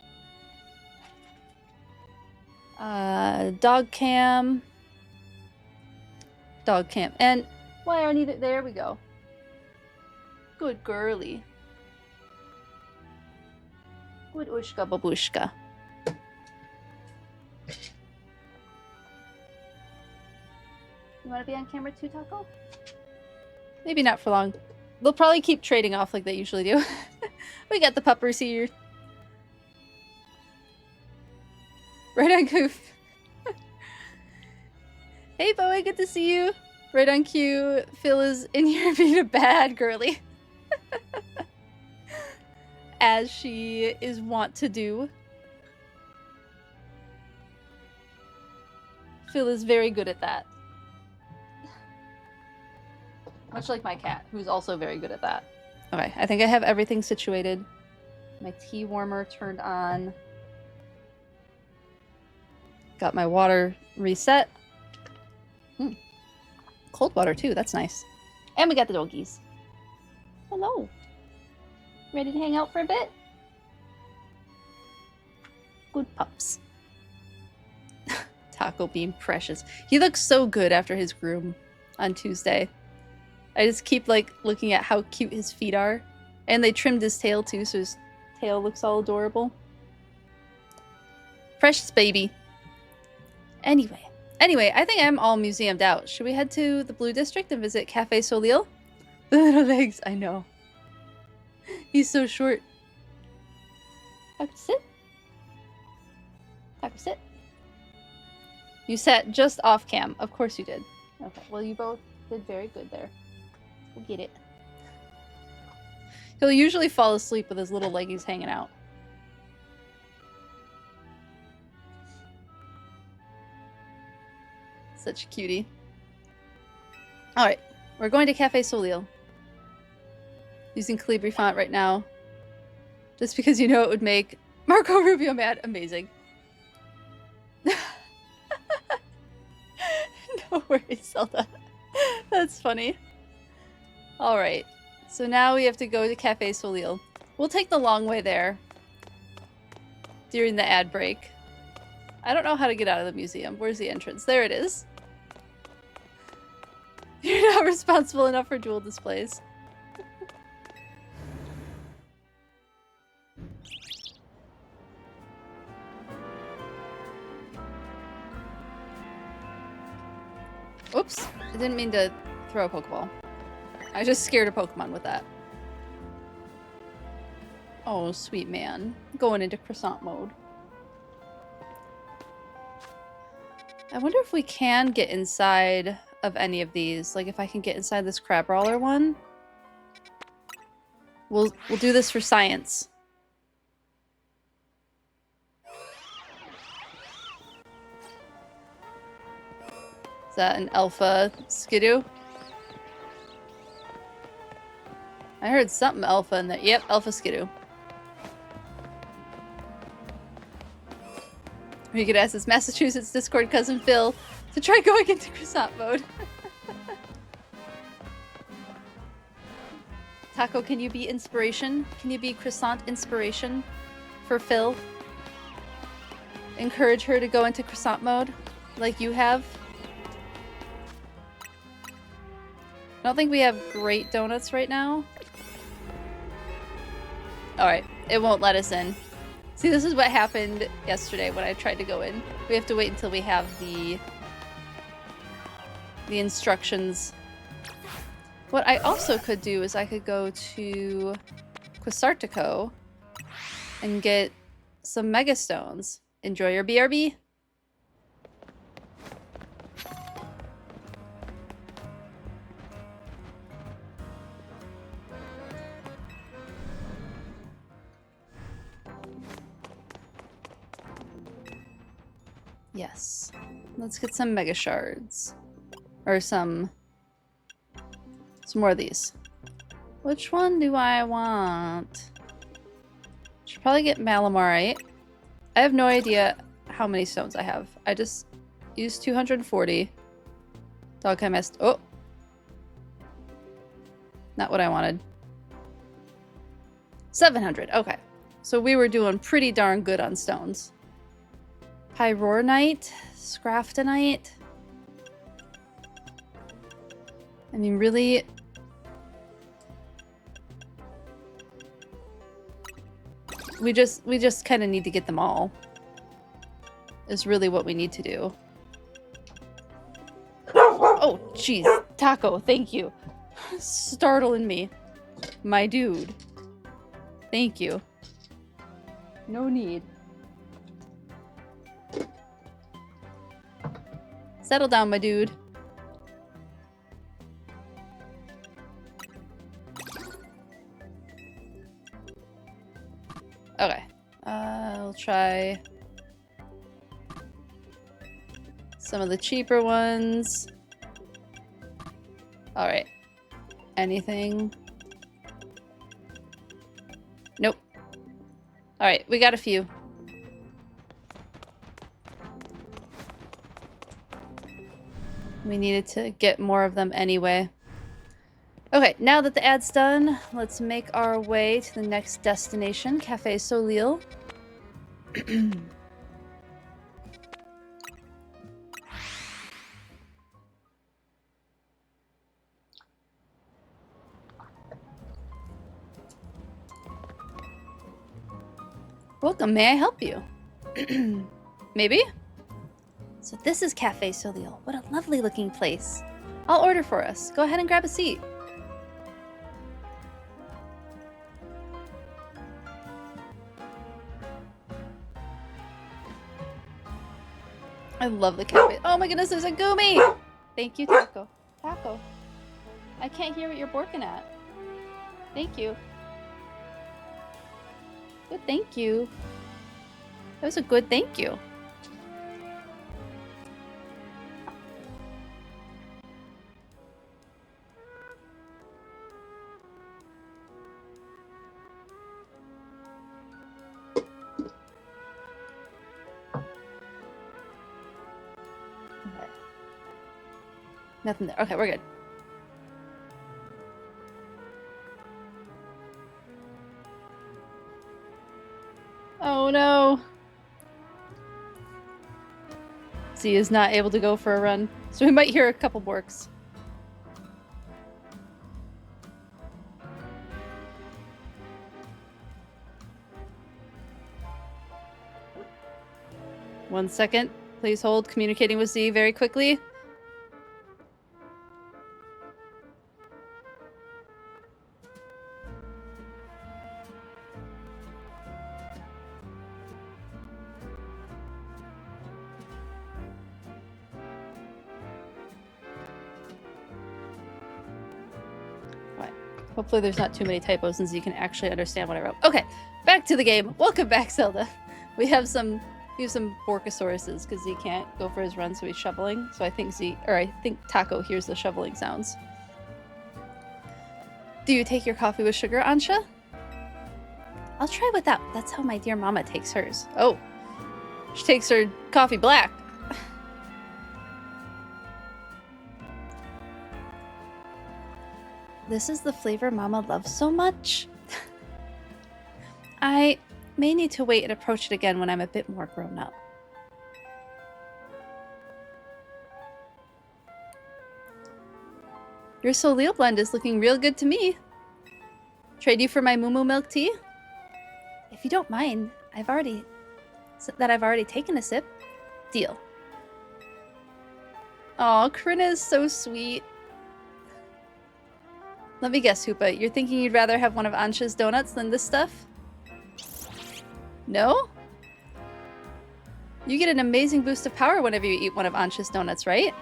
S1: Dog cam. Dog cam. And why aren't either? There we go. Good girly. Good ushka babushka. You want to be on camera too, Taco? Maybe not for long. They'll probably keep trading off like they usually do. We got the puppers here. Right on Goof. Hey, Bowie, good to see you. Right on cue. Phil is in here being a bad girly. As she is wont to do. Phil is very good at that. Much like my cat, who's also very good at that. Okay, I think I have everything situated. My tea warmer turned on. Got my water reset. Cold water too, that's nice. And we got the doggies. Hello. Ready to hang out for a bit? Good pups. Taco being precious. He looks so good after his groom on Tuesday. I just keep, like, looking at how cute his feet are. And they trimmed his tail, too, so his tail looks all adorable. Precious baby. Anyway, I think I'm all museumed out. Should we head to the Blue District and visit Cafe Solil? The little legs, I know. He's so short. Taco, sit. Taco, sit. You sat just off cam. Of course you did. Okay, well, you both did very good there. We'll get it. He'll usually fall asleep with his little leggies hanging out. Such a cutie. Alright, we're going to Cafe Soleil. Using Calibri font right now. Just because you know it would make Marco Rubio mad. Amazing. No worries, Zelda. That's funny. Alright, so now we have to go to Cafe Soleil. We'll take the long way there. During the ad break. I don't know how to get out of the museum. Where's the entrance? There it is. You're not responsible enough for jewel displays. Oops, I didn't mean to throw a Pokeball. I just scared a Pokemon with that. Oh, sweet man. Going into croissant mode. I wonder if we can get inside of any of these. Like if I can get inside this Crabrawler one. We'll do this for science. Is that an alpha Skidoo? I heard something alpha in there. Yep, alpha Skidoo. We could ask his Massachusetts Discord cousin Phil to try going into croissant mode. Taco, can you be inspiration? Can you be croissant inspiration for Phil? Encourage her to go into croissant mode like you have? I don't think we have great donuts right now. Alright, it won't let us in. See, this is what happened yesterday when I tried to go in. We have to wait until we have the instructions. What I also could do is I could go to Quasartico and get some Mega Stones. Enjoy your BRB. Yes. Let's get some Mega Shards. Or some more of these. Which one do I want? Should probably get Malamarite. I have no idea how many stones I have. I just used 240. Dogheim. Oh! Not what I wanted. 700. Okay. So we were doing pretty darn good on stones. Pyroronite, Scraftonite. I mean, really? We just kind of need to get them all. Is really what we need to do. Oh, jeez. Taco, thank you. Startling me. My dude. Thank you. No need. Settle down, my dude. Okay. I'll try some of the cheaper ones. Alright. Anything? Nope. Alright, we got a few. We needed to get more of them anyway. Okay, now that the ad's done, let's make our way to the next destination, Cafe Soleil. Welcome, may I help you? Maybe? So this is Cafe Soleil. What a lovely looking place. I'll order for us. Go ahead and grab a seat. I love the cafe. Oh my goodness, there's a Goomy! Thank you, Taco. Taco. I can't hear what you're borking at. Thank you. Good, thank you. That was a good thank you. Okay. Nothing there. Okay, we're good. Oh no. Z is not able to go for a run, so we might hear a couple borks. One second. Please hold. Communicating with Z very quickly. Hopefully there's not too many typos and Z can actually understand what I wrote. Okay, back to the game. Welcome back, Zelda. We have some Borkasauruses because Z can't go for his run, so he's shoveling. So I think Taco hears the shoveling sounds. Do you take your coffee with sugar, Ansha? I'll try without. That's how my dear mama takes hers. Oh, she takes her coffee black. This is the flavor Mama loves so much. I may need to wait and approach it again when I'm a bit more grown up. Your Soleel blend is looking real good to me. Trade you for my Moo Moo milk tea? If you don't mind, I've already taken a sip. Deal. Aw, Corinna is so sweet. Let me guess, Hoopa. You're thinking you'd rather have one of Ansha's donuts than this stuff? No? You get an amazing boost of power whenever you eat one of Ansha's donuts, right?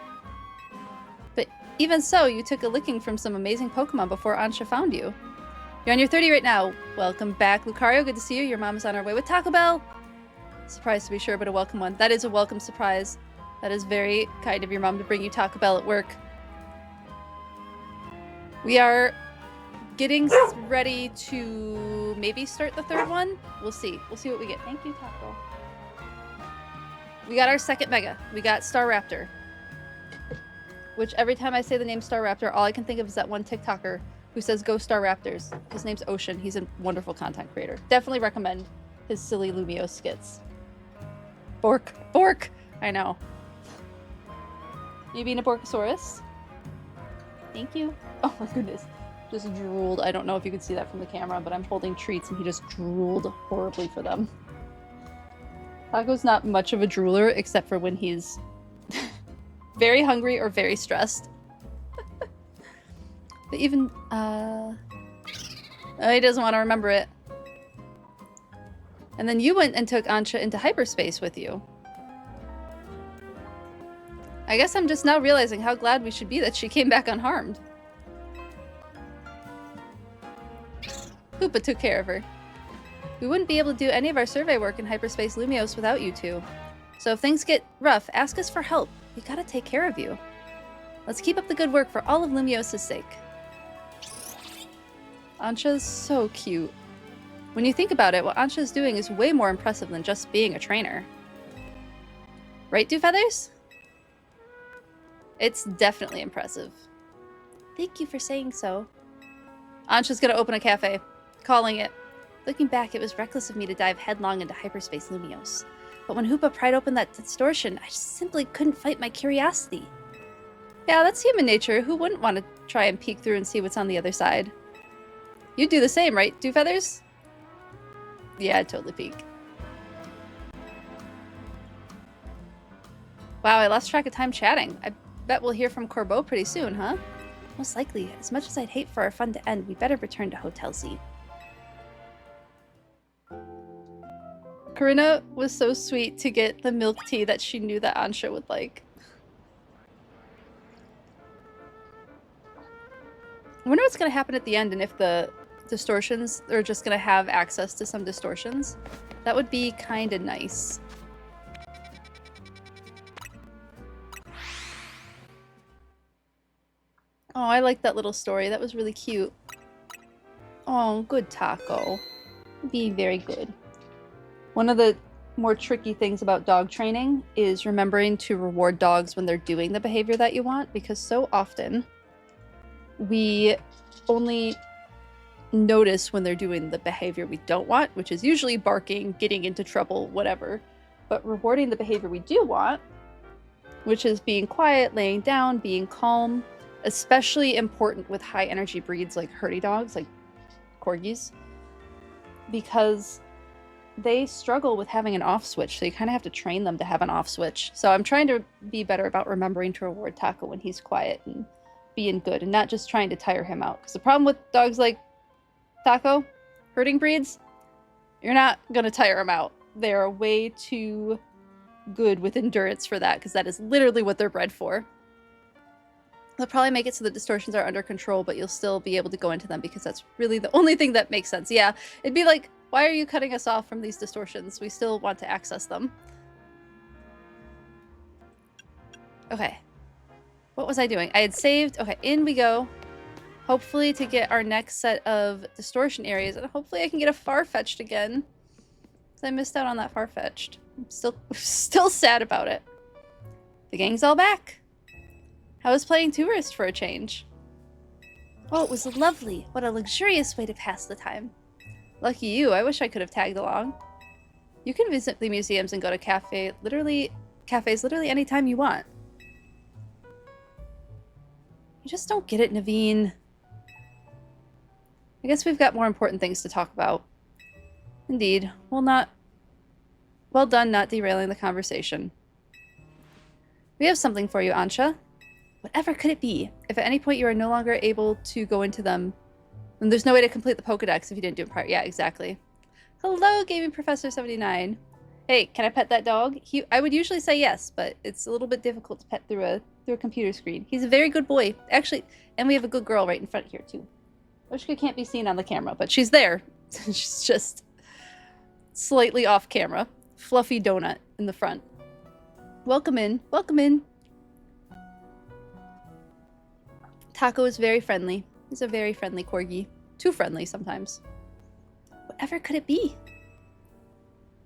S1: But even so, you took a licking from some amazing Pokemon before Ansha found you. You're on your 30 right now. Welcome back, Lucario. Good to see you. Your mom is on her way with Taco Bell. Surprise to be sure, but a welcome one. That is a welcome surprise. That is very kind of your mom to bring you Taco Bell at work. We are getting ready to maybe start the third one. We'll see. We'll see what we get. Thank you, Taco. We got our second Mega. We got Staraptor. Which every time I say the name Staraptor, all I can think of is that one TikToker who says go Staraptors. His name's Ocean. He's a wonderful content creator. Definitely recommend his silly Lumio skits. Bork. Bork! I know. You being a Borkasaurus? Thank you. Oh my goodness. Just drooled. I don't know if you can see that from the camera, but I'm holding treats and he just drooled horribly for them. Taco's not much of a drooler except for when he's very hungry or very stressed. But even, he doesn't want to remember it. And then you went and took Ansha into hyperspace with you. I guess I'm just now realizing how glad we should be that she came back unharmed. Hoopa took care of her. We wouldn't be able to do any of our survey work in Hyperspace Lumiose without you two. So if things get rough, ask us for help. We gotta take care of you. Let's keep up the good work for all of Lumiose's sake. Ansha's so cute. When you think about it, what Ansha's doing is way more impressive than just being a trainer. Right, Dewfeathers? It's definitely impressive. Thank you for saying so. Ansha's gonna open a cafe. Calling it. Looking back, it was reckless of me to dive headlong into Hyperspace Lumiose. But when Hoopa pried open that distortion, I just simply couldn't fight my curiosity. Yeah, that's human nature. Who wouldn't want to try and peek through and see what's on the other side? You'd do the same, right, Dewfeathers? Yeah, I'd totally peek. Wow, I lost track of time chatting. I bet we'll hear from Corbeau pretty soon, huh? Most likely. As much as I'd hate for our fun to end, we better return to Hotel Z. Corinna was so sweet to get the milk tea that she knew that Ansha would like. I wonder what's going to happen at the end and if the distortions are just gonna have access to some distortions. That would be kind of nice. Oh, I like that little story. That was really cute. Oh, good Taco. Being very good. One of the more tricky things about dog training is remembering to reward dogs when they're doing the behavior that you want, because so often we only notice when they're doing the behavior we don't want, which is usually barking, getting into trouble, whatever. But rewarding the behavior we do want, which is being quiet, laying down, being calm, especially important with high energy breeds like herdy dogs, like corgis, because they struggle with having an off switch, so you kind of have to train them to have an off switch. So I'm trying to be better about remembering to reward Taco when he's quiet and being good, and not just trying to tire him out. Because the problem with dogs like Taco, herding breeds, you're not going to tire them out. They are way too good with endurance for that, because that is literally what they're bred for. They'll probably make it so the distortions are under control, but you'll still be able to go into them because that's really the only thing that makes sense. Yeah, it'd be like, why are you cutting us off from these distortions? We still want to access them. Okay. What was I doing? I had saved. Okay, in we go. Hopefully to get our next set of distortion areas, and hopefully I can get a Farfetch'd again. Because I missed out on that Farfetch'd. I'm still sad about it. The gang's all back. I was playing Tourist for a change. Oh, it was lovely. What a luxurious way to pass the time. Lucky you. I wish I could have tagged along. You can visit the museums and go to cafes literally anytime you want. You just don't get it, Naveen. I guess we've got more important things to talk about. Indeed. Well done not derailing the conversation. We have something for you, Ansha. Whatever could it be? If at any point you are no longer able to go into them, then there's no way to complete the Pokedex if you didn't do it prior. Yeah, exactly. Hello, Gaming Professor 79. Hey, can I pet that dog? I would usually say yes, but it's a little bit difficult to pet through a computer screen. He's a very good boy. Actually, and we have a good girl right in front here, too. Wish she can't be seen on the camera, but she's there. She's just slightly off camera. Fluffy donut in the front. Welcome in. Welcome in. Taco is very friendly. He's a very friendly corgi. Too friendly sometimes. Whatever could it be?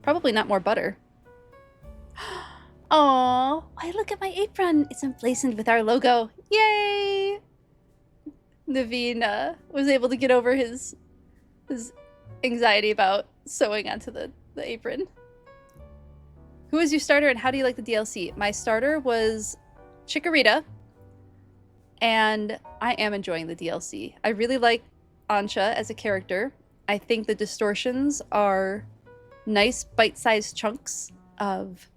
S1: Probably not more butter. Aww, why look at my apron. It's emblazoned with our logo. Yay! Naveen was able to get over his anxiety about sewing onto the apron. Who is your starter and how do you like the DLC? My starter was Chikorita. And I am enjoying the DLC. I really like Ansha as a character. I think the distortions are nice bite-sized chunks of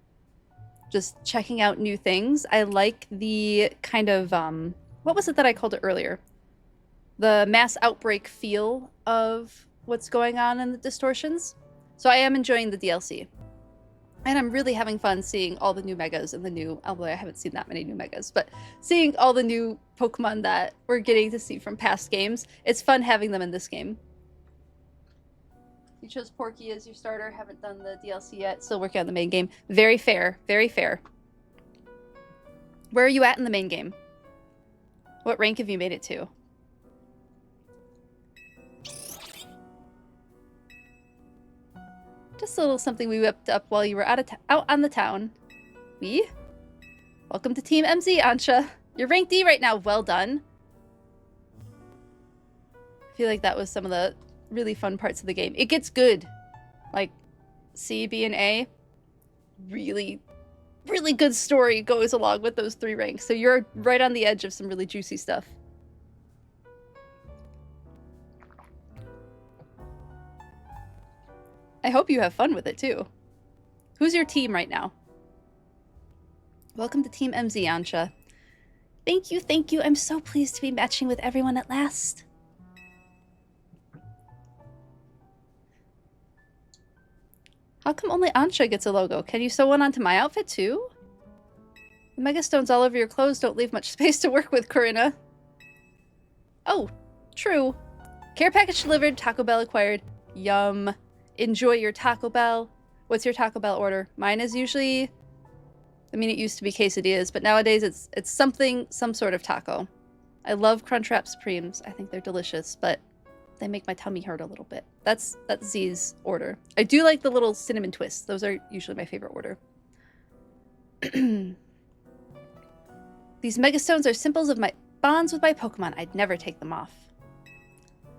S1: just checking out new things. I like the kind of, what was it that I called it earlier? The mass outbreak feel of what's going on in the distortions. So I am enjoying the DLC. And I'm really having fun seeing all the new megas and the new, although I haven't seen that many new megas, but seeing all the new Pokemon that we're getting to see from past games. It's fun having them in this game. You chose Porky as your starter, haven't done the DLC yet, still working on the main game. Very fair, very fair. Where are you at in the main game? What rank have you made it to? Just a little something we whipped up while you were out on the town. Welcome to Team MZ, Ansha. You're rank D right now. Well done. I feel like that was some of the really fun parts of the game. It gets good. Like, C, B, and A. Really, really good story goes along with those 3 ranks. So you're right on the edge of some really juicy stuff. I hope you have fun with it, too. Who's your team right now? Welcome to Team MZ, Ansha. Thank you, thank you. I'm so pleased to be matching with everyone at last. How come only Ansha gets a logo? Can you sew one onto my outfit, too? The megastones all over your clothes don't leave much space to work with, Corinna. Oh, true. Care package delivered, Taco Bell acquired. Yum. Enjoy your Taco Bell. What's your Taco Bell order? Mine is usually, I mean, it used to be quesadillas, but nowadays it's some sort of taco. I love Crunchwrap Supremes. I think they're delicious, but they make my tummy hurt a little bit. That's Z's order. I do like the little cinnamon twists. Those are usually my favorite order. These megastones are symbols of my bonds with my Pokemon. I'd never take them off.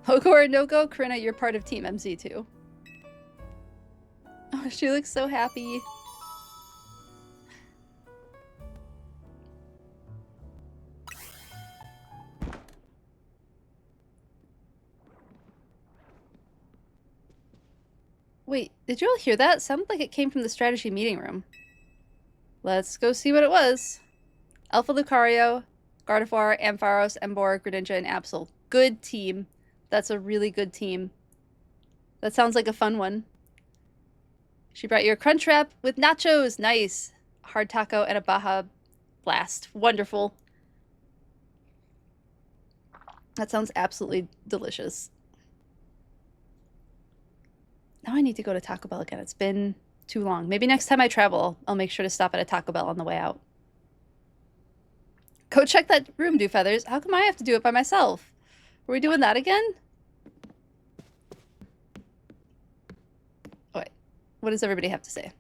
S1: Poco or no-go, Corinna, you're part of Team MZ too. Oh, she looks so happy. Wait, did you all hear that? Sounded like it came from the strategy meeting room. Let's go see what it was. Alpha Lucario, Gardevoir, Ampharos, Emboar, Greninja, and Absol. Good team. That's a really good team. That sounds like a fun one. She brought you a Crunchwrap with nachos. Nice. A hard taco and a Baja Blast. Wonderful. That sounds absolutely delicious. Now I need to go to Taco Bell again. It's been too long. Maybe next time I travel, I'll make sure to stop at a Taco Bell on the way out. Go check that room, Dewfeathers. How come I have to do it by myself? Are we doing that again? Wait, what does everybody have to say?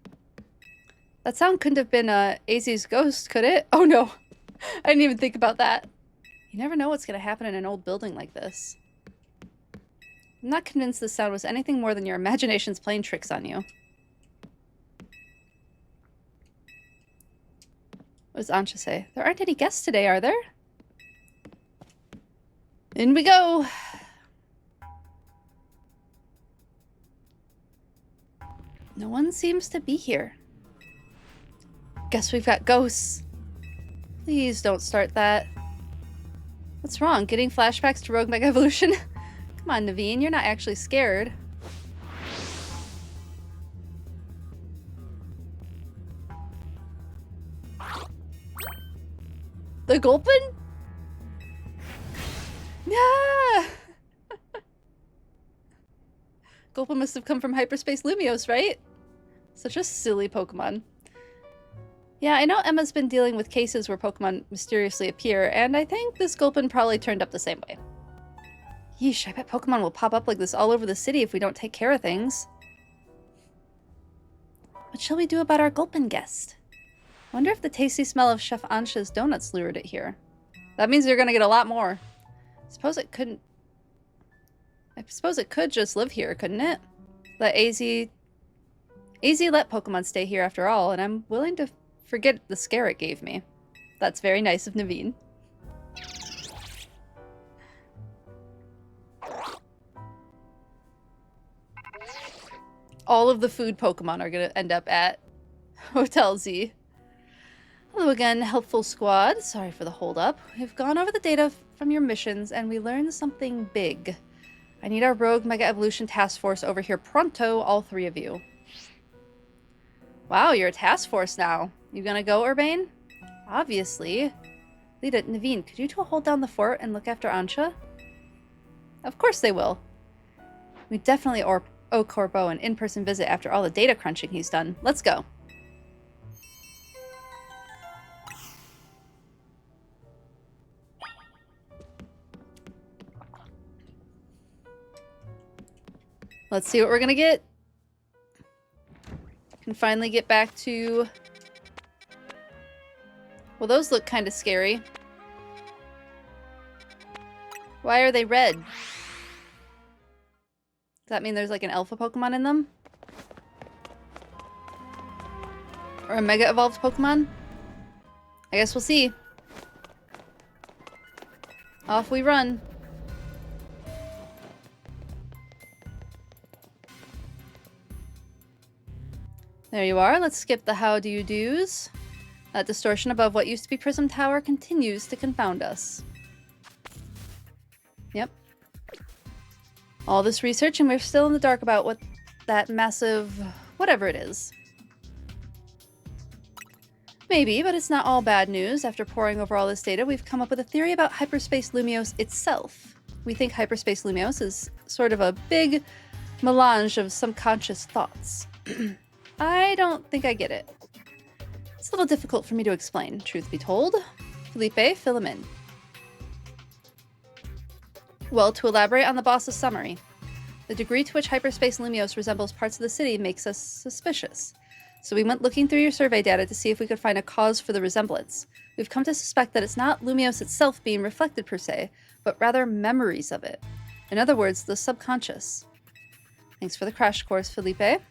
S1: That sound couldn't have been AZ's ghost, could it? Oh no, I didn't even think about that. You never know what's going to happen in an old building like this. I'm not convinced this sound was anything more than your imagination's playing tricks on you. What does Ansha say? There aren't any guests today, are there? In we go! No one seems to be here. Guess we've got ghosts. Please don't start that. What's wrong? Getting flashbacks to Rogue Mega Evolution? Come on, Naveen, you're not actually scared. The Gulpin? Yeah! Gulpin must have come from Hyperspace Lumiose, right? Such a silly Pokemon. Yeah, I know Emma's been dealing with cases where Pokemon mysteriously appear, and I think this Gulpin probably turned up the same way. Yeesh, I bet Pokemon will pop up like this all over the city if we don't take care of things. What shall we do about our Gulpin guest? Wonder if the tasty smell of Chef Ansha's donuts lured it here. That means you're gonna get a lot more. I suppose it could just live here, couldn't it? Let AZ let Pokemon stay here after all, and I'm willing to forget the scare it gave me. That's very nice of Naveen. All of the food Pokemon are gonna end up at Hotel Z. Hello again, helpful squad. Sorry for the hold-up. We've gone over the data from your missions, and we learned something big. I need our Rogue Mega Evolution Task Force over here pronto, all three of you. Wow, you're a task force now. You gonna go, Urbane? Obviously. Lead Naveen, could you two hold down the fort and look after Ansha? Of course they will. We definitely owe Corbeau an in-person visit after all the data crunching he's done. Let's go. Let's see what we're gonna get. Can finally get back to... Well, those look kind of scary. Why are they red? Does that mean there's like an alpha Pokemon in them? Or a Mega Evolved Pokemon? I guess we'll see. Off we run. There you are. Let's skip the how do you do's. That distortion above what used to be Prism Tower continues to confound us. Yep. All this research and we're still in the dark about what that massive... whatever it is. Maybe, but it's not all bad news. After poring over all this data, we've come up with a theory about Hyperspace Lumiose itself. We think Hyperspace Lumiose is sort of a big melange of subconscious thoughts. I don't think I get it. It's a little difficult for me to explain, truth be told. Felipe, fill him in. Well, to elaborate on the boss's summary, the degree to which Hyperspace Lumiose resembles parts of the city makes us suspicious. So we went looking through your survey data to see if we could find a cause for the resemblance. We've come to suspect that it's not Lumiose itself being reflected per se, but rather memories of it. In other words, the subconscious. Thanks for the crash course, Felipe.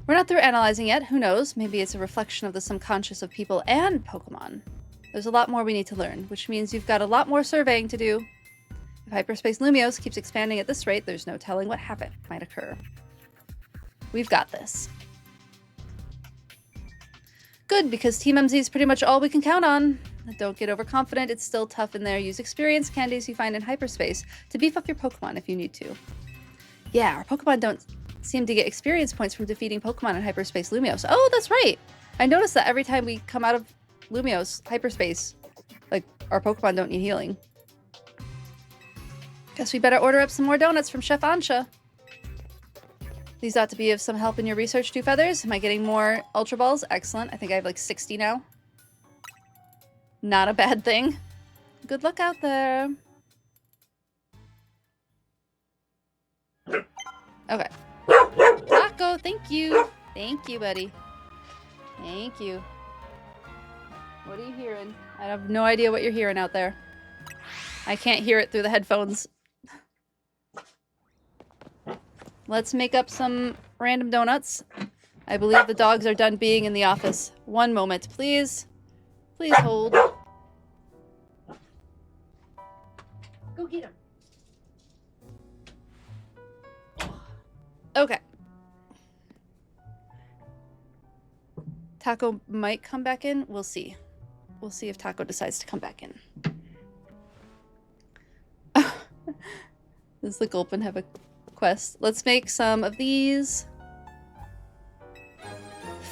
S1: We're not through analyzing yet. Who knows? Maybe it's a reflection of the subconscious of people and Pokemon. There's a lot more we need to learn, which means you've got a lot more surveying to do. If Hyperspace Lumiose keeps expanding at this rate, there's no telling what havoc might occur. We've got this. Good, because Team MZ is pretty much all we can count on. Don't get overconfident, it's still tough in there. Use experience candies you find in Hyperspace to beef up your Pokemon if you need to. Yeah, our Pokemon don't seem to get experience points from defeating Pokemon in Hyperspace Lumiose. Oh, that's right! I noticed that every time we come out of Lumiose, Hyperspace, like, our Pokemon don't need healing. Guess we better order up some more donuts from Chef Ansha. These ought to be of some help in your research, Two Feathers. Am I getting more Ultra Balls? Excellent. I think I have like 60 now. Not a bad thing. Good luck out there. Okay. Taco, thank you. Thank you, buddy. Thank you. What are you hearing? I have no idea what you're hearing out there. I can't hear it through the headphones. Let's make up some random donuts. I believe the dogs are done being in the office. One moment, please. Please hold. Go get him. Okay. Taco might come back in. We'll see. We'll see if Taco decides to come back in. Does the Gulpin have a quest? Let's make some of these.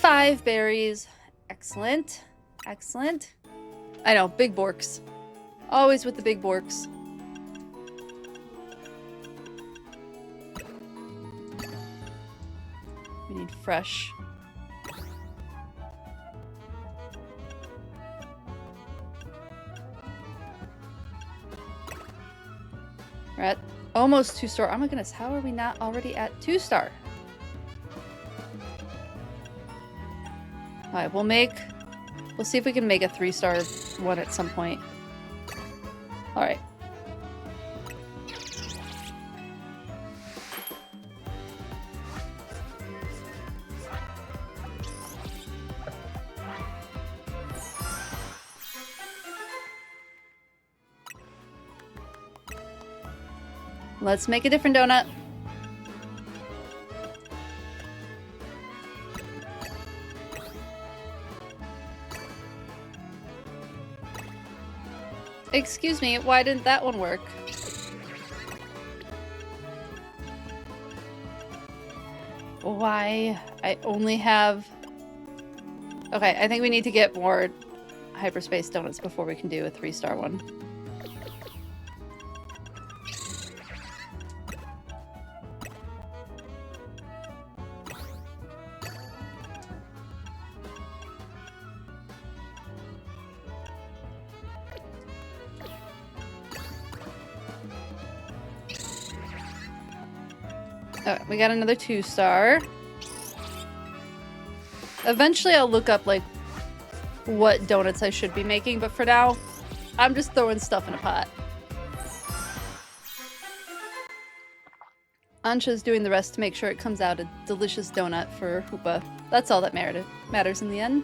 S1: 5 berries. Excellent. Excellent. I know, big borks. Always with the big borks. We need fresh. We're at almost 2-star. Oh my goodness, how are we not already at 2-star? Alright, we'll see if we can make a 3-star one at some point. Alright. Let's make a different donut. Excuse me, why didn't that one work? Why? I only have... Okay, I think we need to get more Hyperspace donuts before we can do a 3-star one. Okay, we got another 2-star. Eventually I'll look up, like, what donuts I should be making, but for now, I'm just throwing stuff in a pot. Ansha's doing the rest to make sure it comes out a delicious donut for Hoopa. That's all that matters in the end.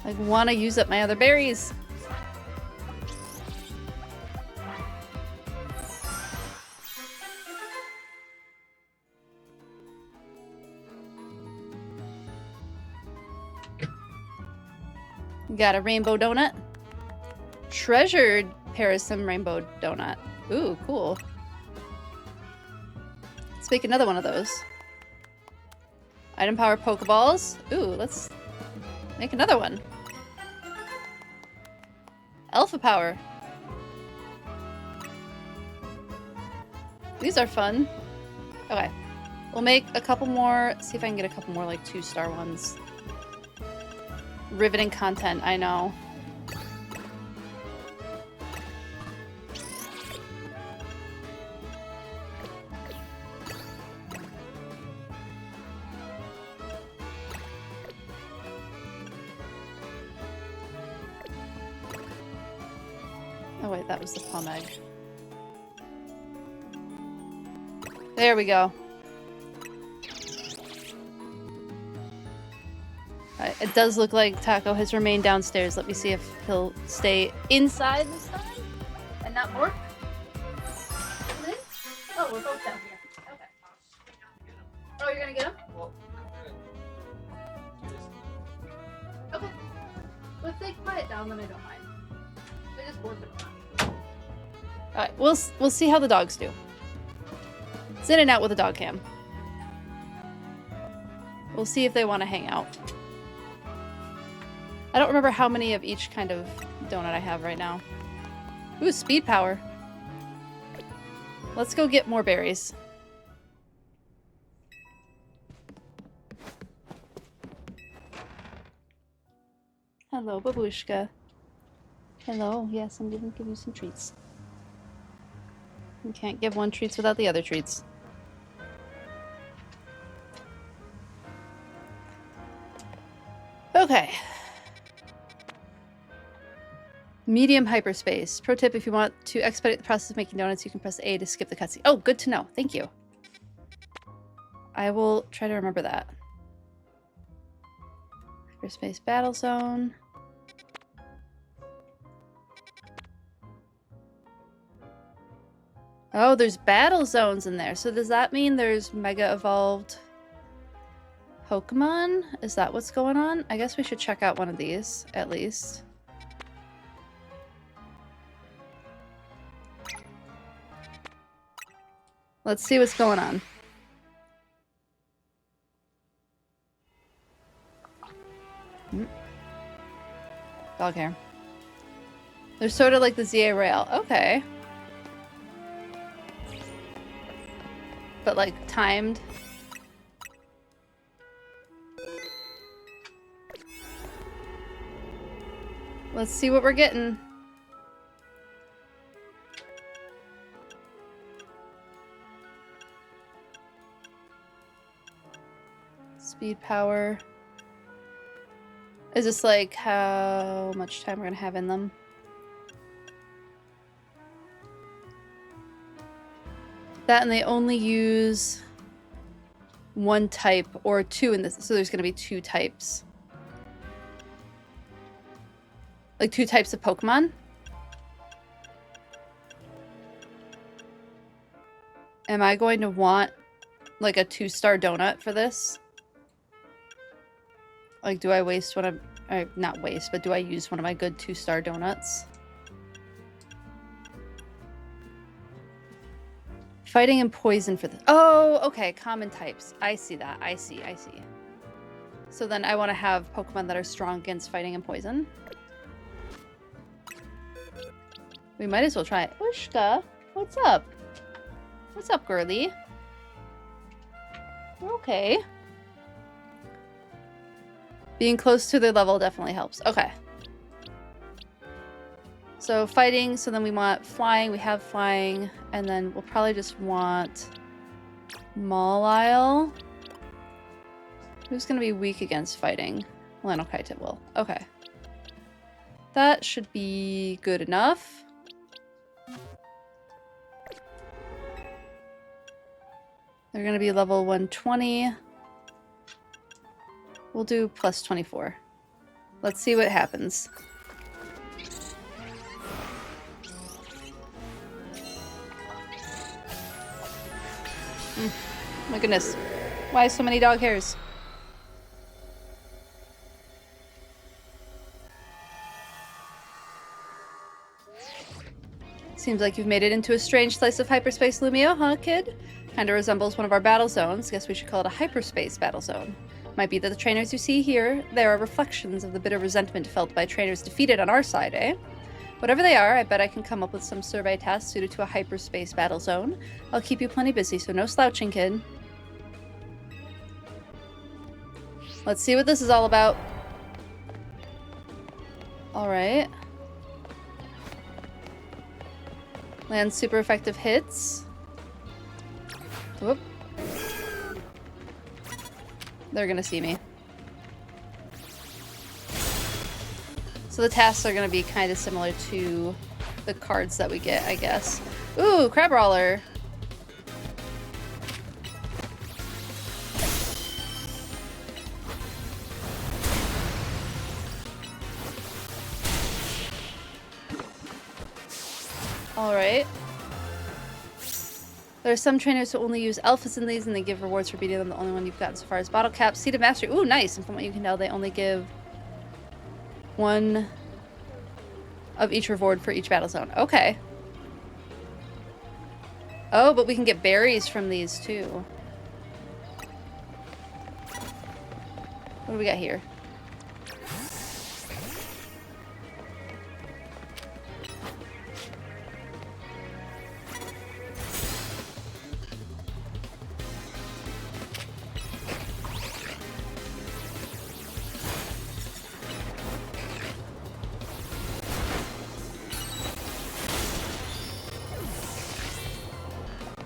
S1: I want to use up my other berries. Got a rainbow donut. Treasured Parasum rainbow donut. Ooh, cool. Let's make another one of those. Item power Pokeballs. Ooh, let's make another one. Alpha power. These are fun. Okay. We'll make a couple more. See if I can get a couple more like 2-star ones. Riveting content, I know. Oh wait, that was the plum egg. There we go. It does look like Taco has remained downstairs. Let me see if he'll stay inside this time and not morph. Oh, we're both down here. Okay. Oh, you're gonna get him? Okay. Well, if they quiet down, then I don't mind. They just morph it. Alright, we'll see how the dogs do. It's in and out with a dog cam. We'll see if they want to hang out. I don't remember how many of each kind of donut I have right now. Ooh, speed power. Let's go get more berries. Hello, babushka. Hello, yes, I'm gonna give you some treats. You can't give one treats without the other treats. Okay. Medium hyperspace. Pro tip, if you want to expedite the process of making donuts, you can press A to skip the cutscene. Oh, good to know. Thank you. I will try to remember that. Hyperspace battle zone. Oh, there's battle zones in there. So does that mean there's mega evolved Pokemon? Is that what's going on? I guess we should check out one of these, at least. Let's see what's going on. Dog hair. They're sort of like the ZA rail. Okay. But like timed. Let's see what we're getting. Speed power. Is this like how much time we're gonna have in them? That, and they only use one type or two in this, so there's gonna be 2 types. Like 2 types of Pokemon? Am I going to want like a 2-star donut for this? Like, do I waste one of... not waste, but do I use one of my good 2-star donuts? Fighting and poison for this. Oh, okay. Common types. I see that. I see. So then I want to have Pokemon that are strong against fighting and poison. We might as well try it. Ushka, what's up? What's up, girly? We're okay. Being close to their level definitely helps. Okay. So fighting, so then we want flying. We have flying. And then we'll probably just want Mawile. Who's going to be weak against fighting? Lanokaita will. Okay. That should be good enough. They're going to be level 120. We'll do plus 24. Let's see what happens. My goodness. Why so many dog hairs? Seems like you've made it into a strange slice of hyperspace, Lumio, huh, kid? Kinda resembles one of our battle zones. Guess we should call it a hyperspace battle zone. Might be that the trainers you see here, there are reflections of the bitter resentment felt by trainers defeated on our side, eh? Whatever they are, I bet I can come up with some survey tasks suited to a hyperspace battle zone. I'll keep you plenty busy, so no slouching, kid. Let's see what this is all about. Alright. Land super effective hits. Whoop. They're gonna see me. So the tasks are gonna be kind of similar to the cards that we get, I guess. Ooh, Crab Roller! Alright. There are some trainers who only use alphas in these and they give rewards for beating them. The only one you've gotten so far is Bottle Cap. Seed of Mastery. Ooh, nice! And from what you can tell, they only give one of each reward for each battle zone. Okay. Oh, but we can get berries from these too. What do we got here?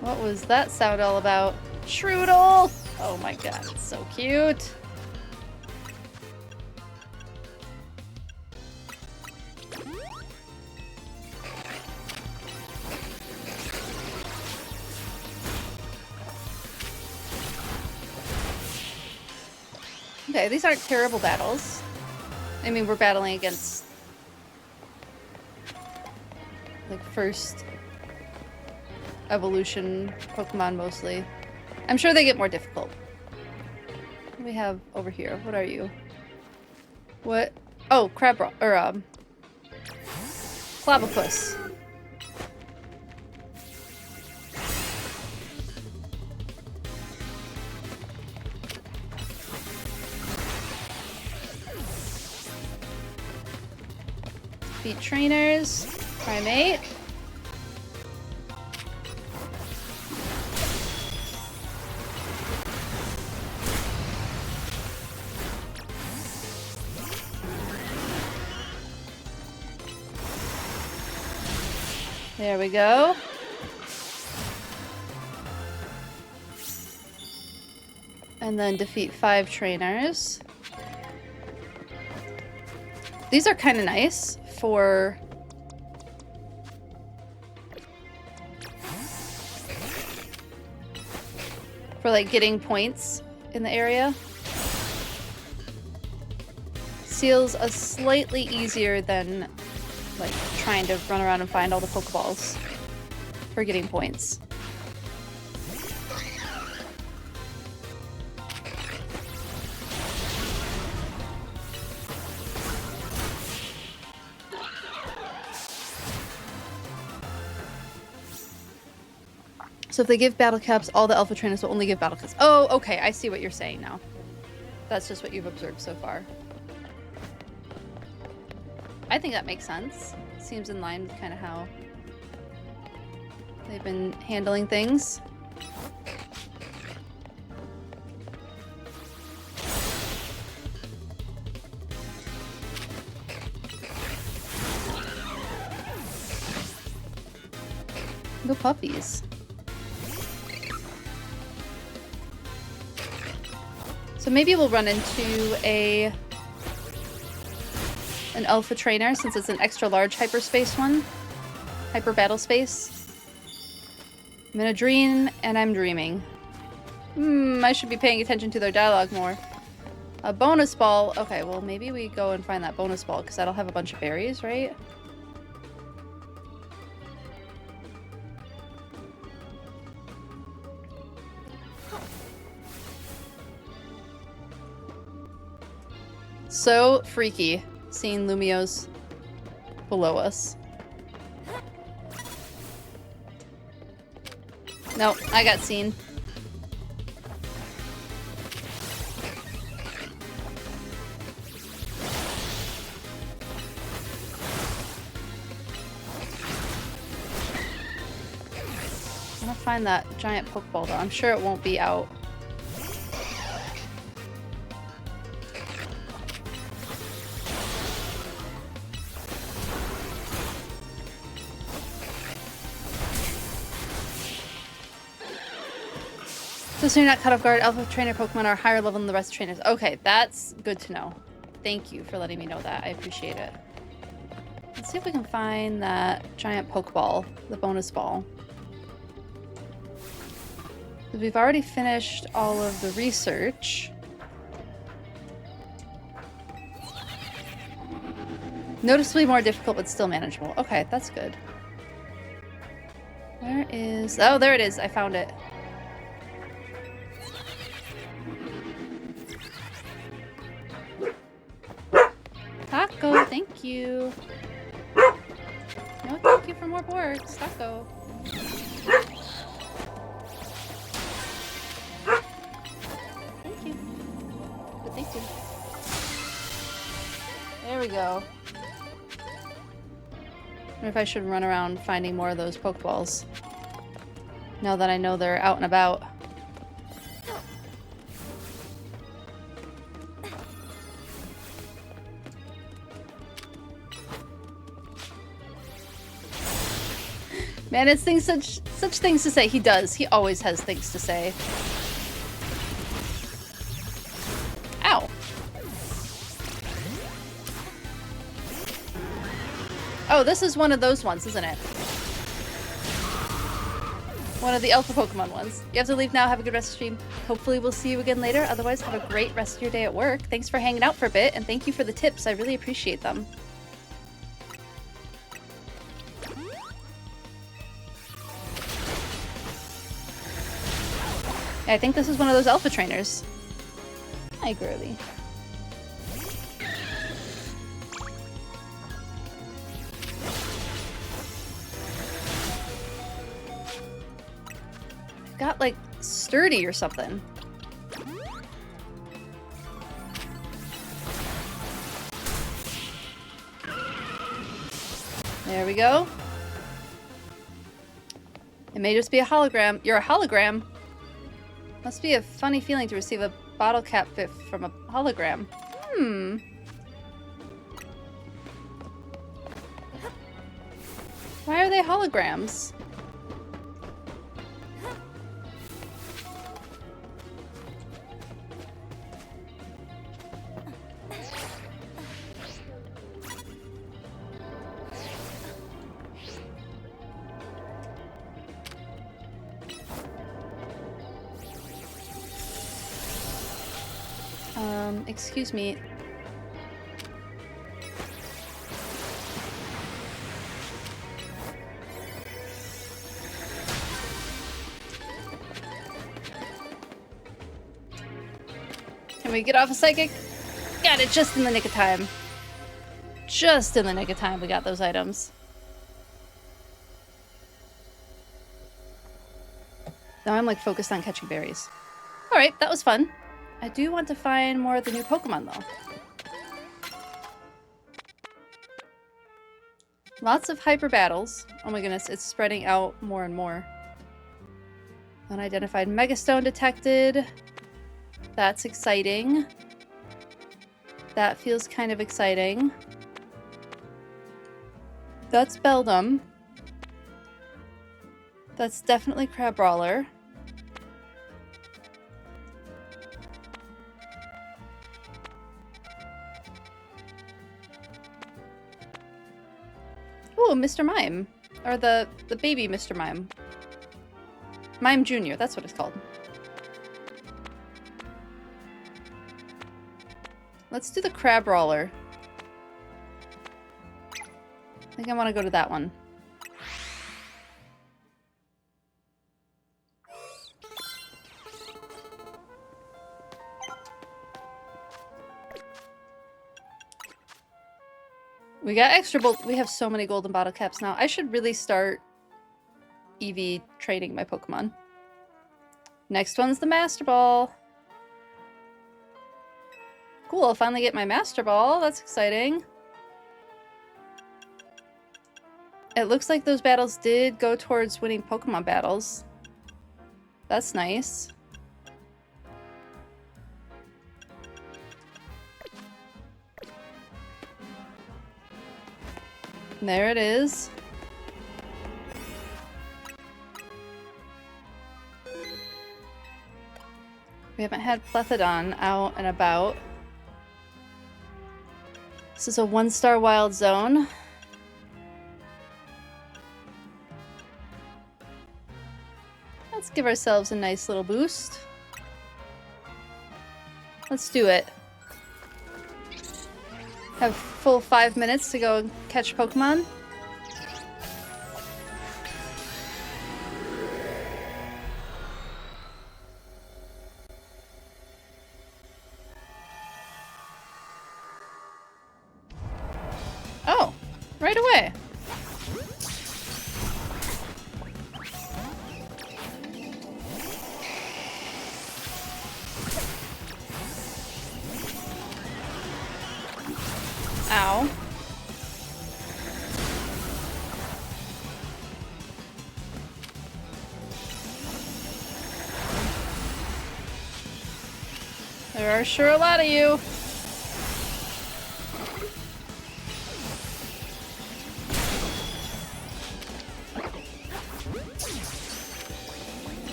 S1: What was that sound all about? Shroodle! Oh my god, it's so cute. Okay, these aren't terrible battles. I mean, we're battling against like first evolution Pokemon mostly. I'm sure they get more difficult. What do we have over here? What are you? What? Oh, Clavopus. Beat trainers. Primate. There we go. And then defeat 5 trainers. These are kind of nice for like getting points in the area. Seal's a slightly easier than like trying to run around and find all the Pokeballs for getting points. So if they give battle caps, all the alpha trainers will only give battle caps. Oh, okay, I see what you're saying now. That's just what you've observed so far. I think that makes sense. Seems in line with kind of how they've been handling things. No puppies. So maybe we'll run into an alpha trainer since it's an extra large hyperspace one. Hyper battle space. I'm in a dream and I'm dreaming. I should be paying attention to their dialogue more. A bonus ball. Okay, well maybe we go and find that bonus ball because that'll have a bunch of berries, right? So freaky seeing Lumios below us. Nope, I got seen. I'm gonna find that giant Pokeball though. I'm sure it won't be out. So you're not caught off guard. Alpha trainer Pokemon are higher level than the rest of trainers. Okay, that's good to know. Thank you for letting me know that. I appreciate it. Let's see if we can find that giant Pokeball, the bonus ball. We've already finished all of the research. Noticeably more difficult, but still manageable. Okay, that's good. Where is... Oh, there it is. I found it. Taco, thank you. No, thank you for more porks. Taco. Thank you. But thank you. There we go. I wonder if I should run around finding more of those Pokeballs. Now that I know they're out and about. Man, it's such things to say. He does. He always has things to say. Ow. Oh, this is one of those ones, isn't it? One of the Alpha Pokemon ones. You have to leave now. Have a good rest of the stream. Hopefully we'll see you again later. Otherwise, have a great rest of your day at work. Thanks for hanging out for a bit, and thank you for the tips. I really appreciate them. I think this is one of those Alpha trainers. Hi, girly. Got like sturdy or something. There we go. It may just be a hologram. You're a hologram. Must be a funny feeling to receive a bottle cap gift from a hologram. Why are they holograms? Excuse me. Can we get off a psychic? Got it just in the nick of time. Just in the nick of time we got those items. Now I'm like focused on catching berries. Alright, that was fun. I do want to find more of the new Pokemon, though. Lots of hyper battles. Oh my goodness, it's spreading out more and more. Unidentified Megastone detected. That's exciting. That feels kind of exciting. That's Beldum. That's definitely Crabrawler. Oh, Mr. Mime. Or the baby Mr. Mime. Mime Jr., that's what it's called. Let's do the Crabrawler. I think I want to go to that one. We got extra we have so many golden bottle caps now. I should really start EV training my Pokemon. Next one's the Master Ball. Cool, I'll finally get my Master Ball. That's exciting. It looks like those battles did go towards winning Pokemon battles. That's nice. There it is. We haven't had Plethodon out and about. This is a 1-star wild zone. Let's give ourselves a nice little boost. Let's do it. Have full 5 minutes to go catch Pokemon. Oh, right away. Ow. There are sure a lot of you.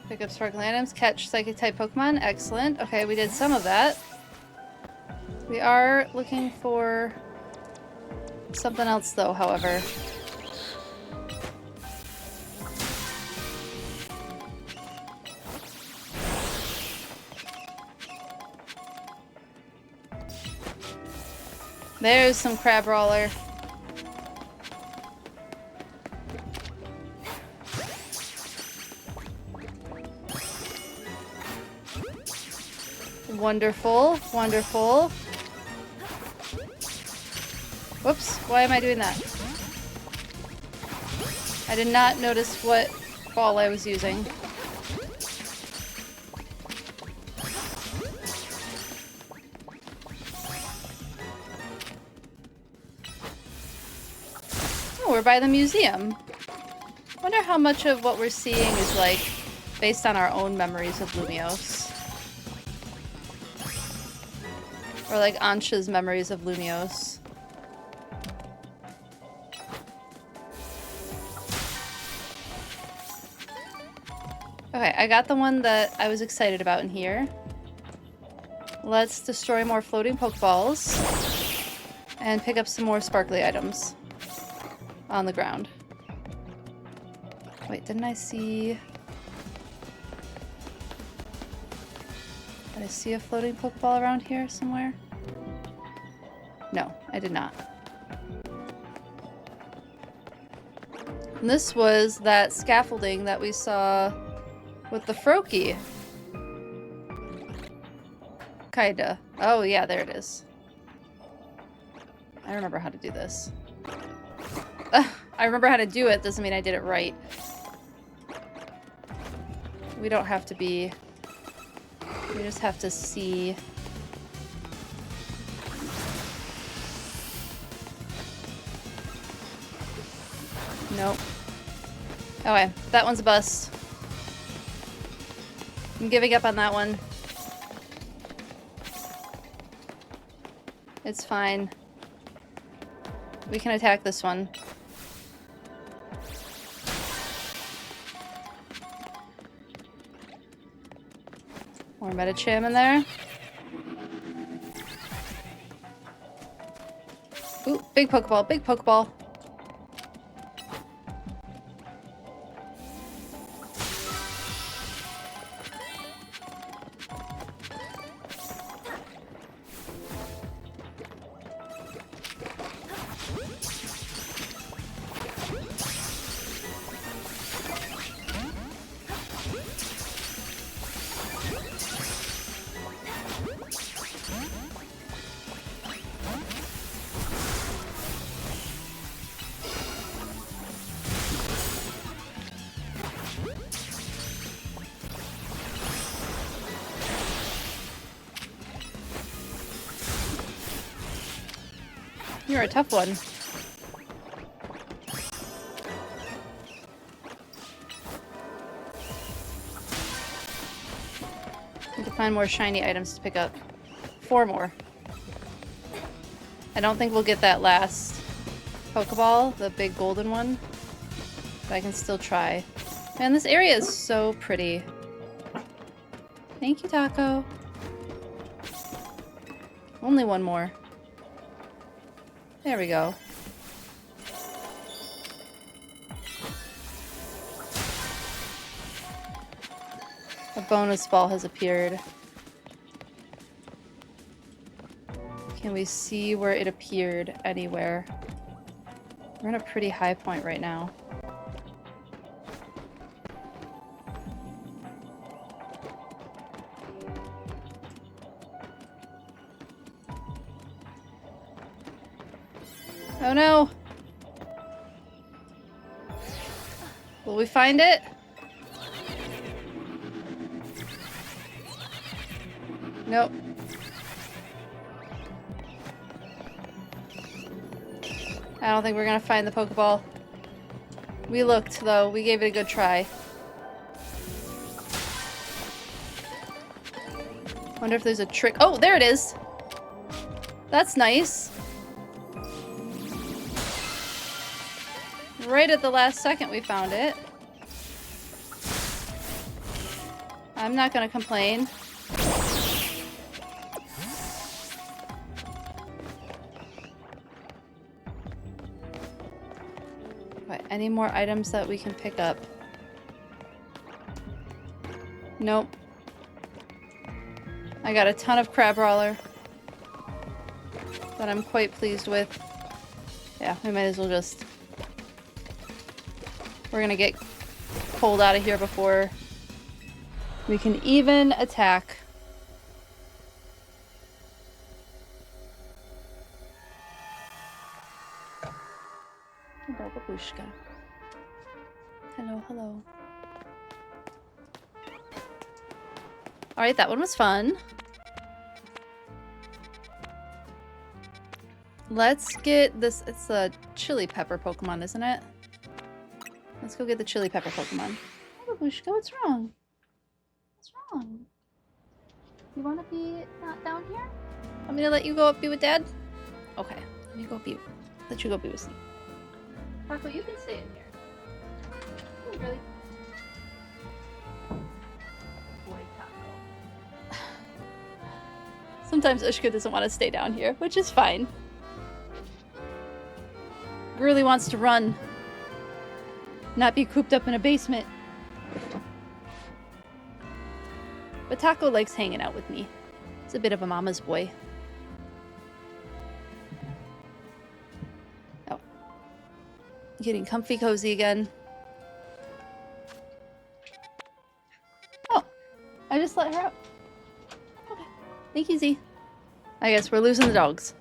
S1: Pick up sparkling items, catch psychic type Pokemon. Excellent. Okay, we did some of that. We are looking for something else though, however. There's some Crabrawler. Wonderful, wonderful. Whoops, why am I doing that? I did not notice what ball I was using. Oh, we're by the museum. Wonder how much of what we're seeing is like based on our own memories of Lumiose. Or like Ansha's memories of Lumiose. Okay, I got the one that I was excited about in here. Let's destroy more floating Pokeballs and pick up some more sparkly items on the ground. Wait, didn't I see... Did I see a floating Pokeball around here somewhere? No, I did not. And this was that scaffolding that we saw with the Froakie. Kinda. Oh yeah, there it is. I remember how to do this. I remember how to do it, doesn't mean I did it right. We don't have to be... We just have to see... Nope. Okay, that one's a bust. I'm giving up on that one. It's fine. We can attack this one. More Medicham in there. Ooh, big Pokeball, big Pokeball. You're a tough one. Need to find more shiny items to pick up. 4 more. I don't think we'll get that last Pokeball, the big golden one. But I can still try. Man, this area is so pretty. Thank you, Taco. Only 1 more. There we go. A bonus ball has appeared. Can we see where it appeared anywhere? We're in a pretty high point right now. Oh no! Will we find it? Nope. I don't think we're gonna find the Pokeball. We looked, though. We gave it a good try. Wonder if there's a trick. Oh, there it is! That's nice. Right at the last second we found it. I'm not gonna complain. What, any more items that we can pick up? Nope. I got a ton of Crabrawler that I'm quite pleased with. Yeah, we might as well just... We're gonna get pulled out of here before we can even attack. Hello, babushka. Hello, hello. Alright, that one was fun. Let's get this. It's a chili pepper Pokemon, isn't it? Let's go get the chili pepper Pokemon. Oh, Babushka, what's wrong? What's wrong? You want to be not down here? Want me to let you go up be with Dad? Okay, let me go be. Let you go be with Steve. Taco, you can stay in here. Oh, really? Boy, Taco. Sometimes Ushka doesn't want to stay down here, which is fine. Girly wants to run. Not be cooped up in a basement. But Taco likes hanging out with me. He's a bit of a mama's boy. Oh. Getting comfy cozy again. Oh. I just let her out. Okay. Thank you, Z. I guess we're losing the dogs.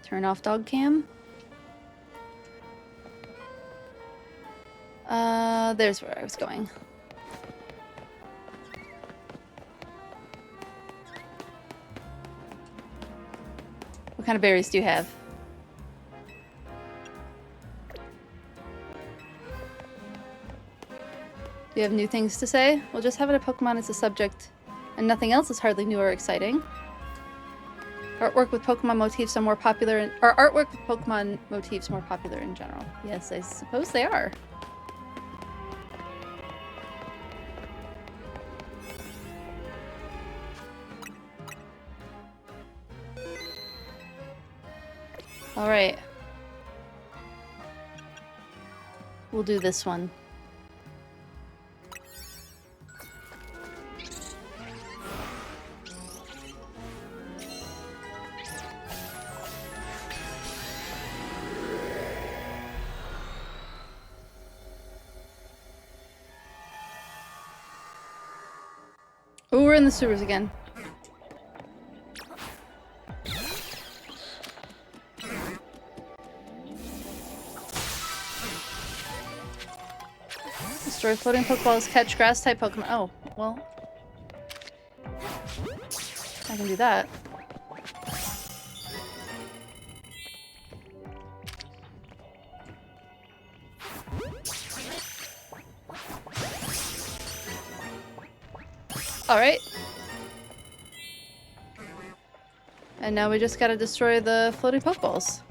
S1: Turn off dog cam. There's where I was going. What kind of berries do you have? Do you have new things to say? Well, just having a Pokemon as a subject and nothing else is hardly new or exciting. Artwork with Pokemon motifs are more popular in- or artwork with Pokemon motifs more popular in general. Yes, I suppose they are. Alright. We'll do this one. Oh, we're in the sewers again. Destroy floating Pokeballs, catch grass-type Pokemon. Oh, well. I can do that. Alright. And now we just gotta destroy the floating Pokeballs.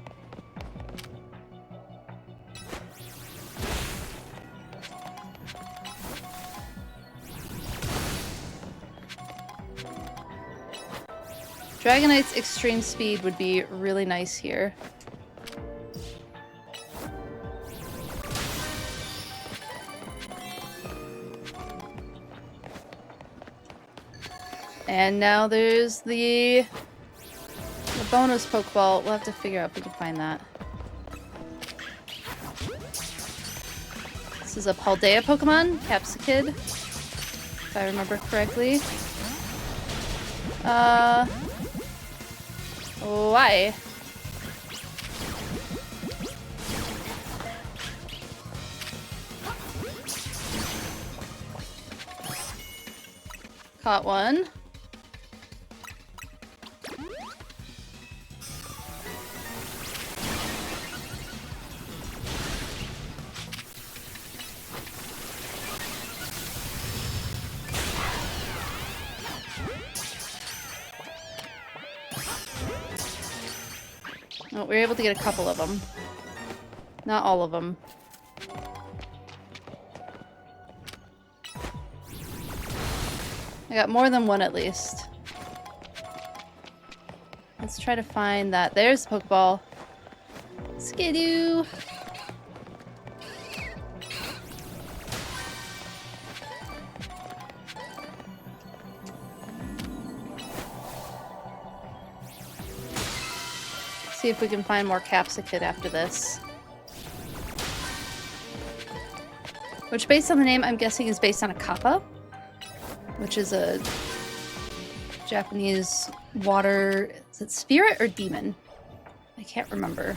S1: Dragonite's extreme speed would be really nice here. And now there's the bonus Pokeball. We'll have to figure out if we can find that. This is a Paldea Pokemon, Capsicid, if I remember correctly. Why? Caught one. Oh, we were able to get a couple of them. Not all of them. I got more than one at least. Let's try to find that. There's the Pokeball. Skidoo! See if we can find more Capsicid after this. Which, based on the name, I'm guessing is based on a kappa, which is a Japanese water... Is it spirit or demon? I can't remember.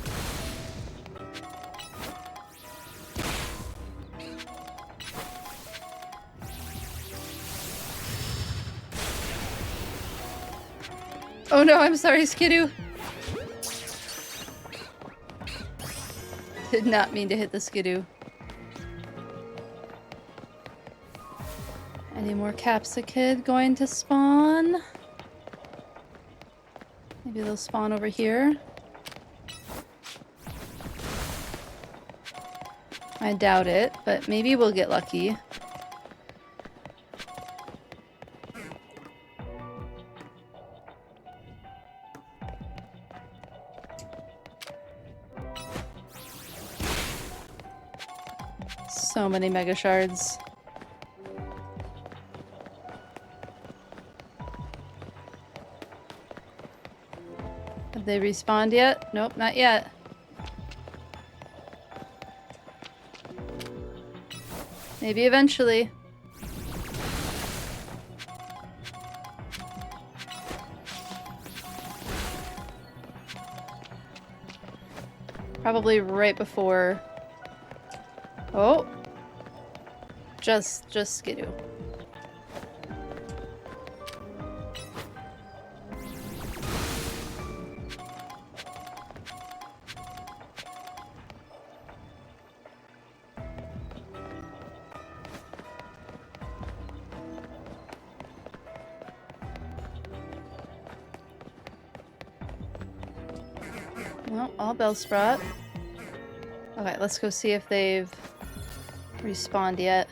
S1: Oh no, I'm sorry, Skidoo. Did not mean to hit the Skidoo. Any more Capsicid going to spawn? Maybe they'll spawn over here. I doubt it, but maybe we'll get lucky. So many Mega Shards. Have they respawned yet? Nope, not yet. Maybe eventually. Probably right before... Oh! Just Skidoo. Well, all Bellsprout. Okay, let's go see if they've respawned yet.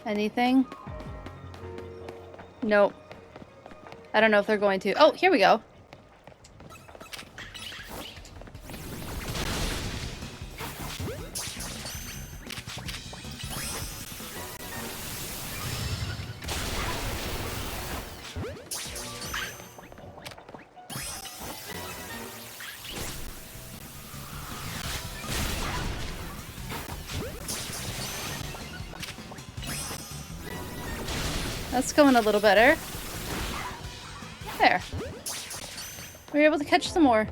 S1: Anything? Nope. I don't know if they're going to. Oh, here we go. That's going a little better. There. We were able to catch some more.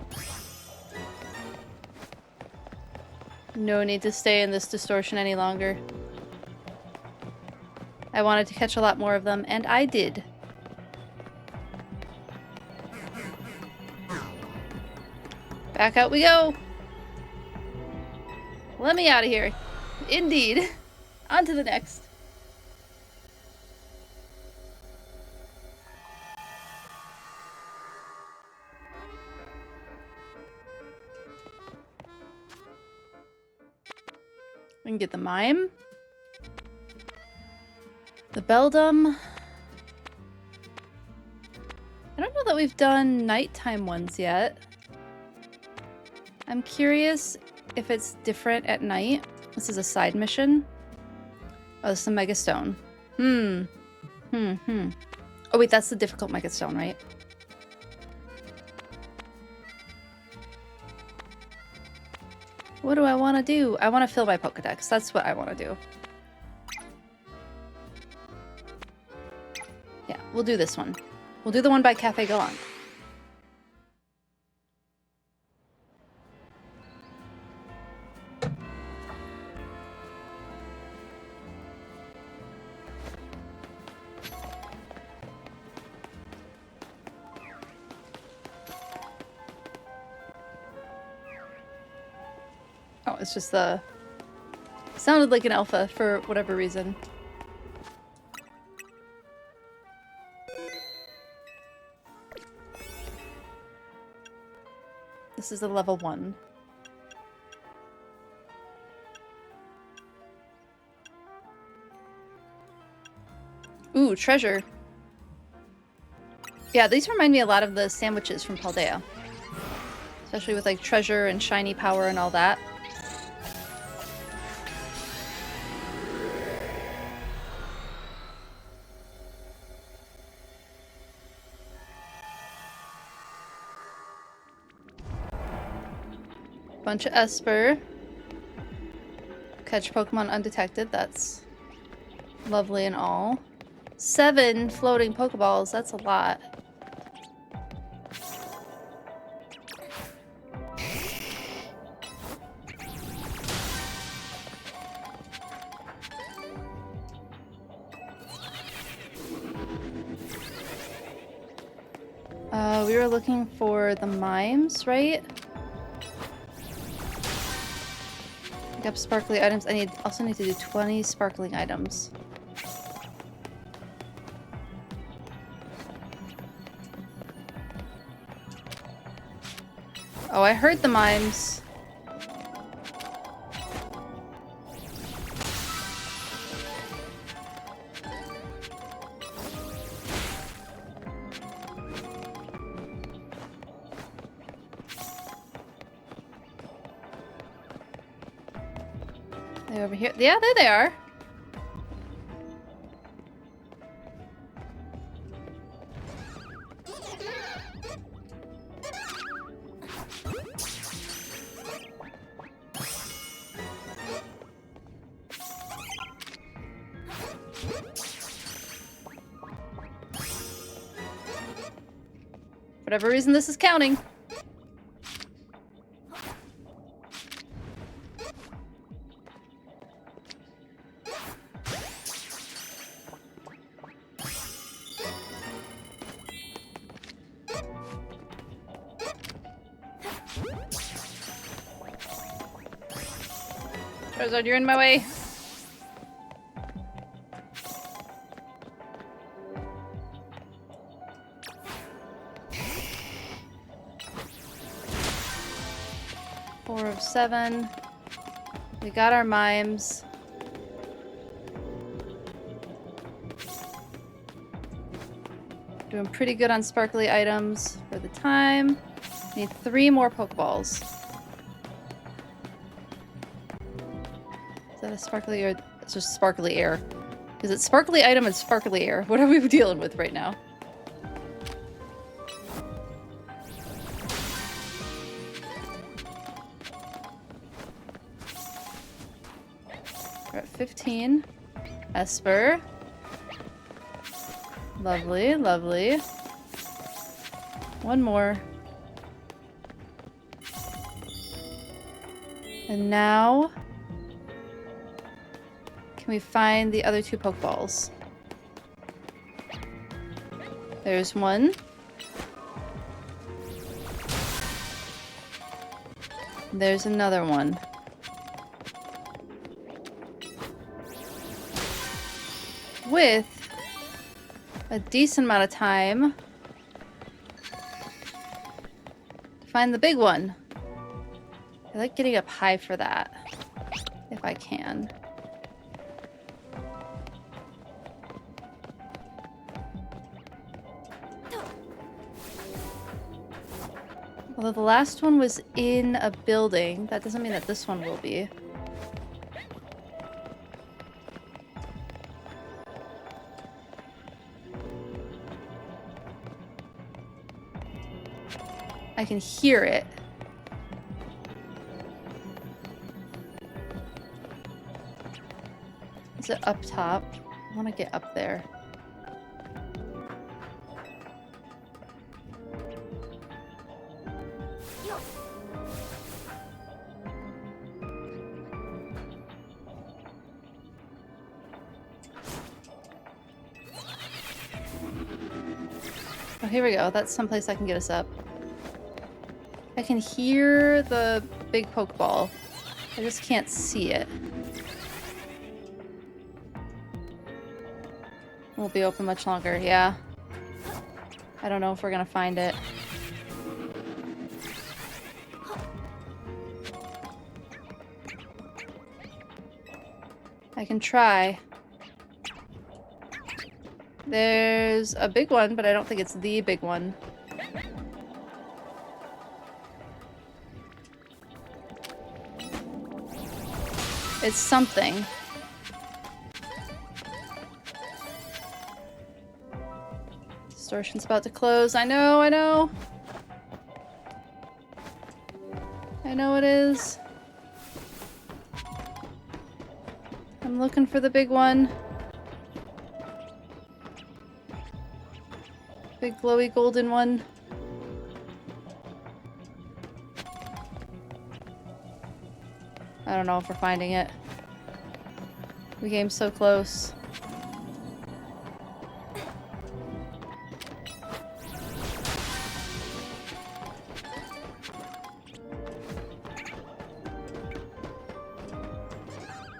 S1: No need to stay in this distortion any longer. I wanted to catch a lot more of them, and I did. Back out we go! Let me out of here. Indeed. On to the next. We can get the mime. The beldum. I don't know that we've done nighttime ones yet. I'm curious if it's different at night. This is a side mission. Oh, this is a Mega Stone. Oh wait, that's the difficult Mega Stone, right? What do I want to do? I want to fill my Pokedex. That's what I want to do. Yeah, we'll do this one. We'll do the one by Cafe Galant. Oh, it's just the... Sounded like an alpha for whatever reason. This is a level 1. Ooh, treasure. Yeah, these remind me a lot of the sandwiches from Paldea. Especially with like treasure and shiny power and all that. Bunch of Esper. Catch Pokemon undetected. That's lovely and all. 7 floating Pokeballs. That's a lot. We were looking for the mimes, right? Pick up sparkly items. I also need to do 20 sparkling items. Oh, I heard the mimes. They're over here. Yeah, there they are. For whatever reason, this is counting. Charizard, you're in my way. Four of 7. We got our mimes. Doing pretty good on sparkly items for the time. Need 3 more Pokeballs. Is that a sparkly or it's just sparkly air? Is it sparkly item and sparkly air? What are we dealing with right now? We're at 15. Esper. Lovely, lovely. One more. And now... Can we find the other 2 Pokeballs? There's one. There's another one. With a decent amount of time to find the big one. I like getting up high for that. If I can. Although the last one was in a building, that doesn't mean that this one will be. I can hear it. Is it up top? I want to get up there. Oh, here we go. That's someplace I can get us up. I can hear the big Pokeball. I just can't see it. Won't be open much longer, yeah. I don't know if we're gonna find it. I can try. There's a big one, but I don't think it's the big one. It's something. Distortion's about to close. I know, I know. I know it is. I'm looking for the big one. Big glowy golden one. I don't know if we're finding it. The game's so close.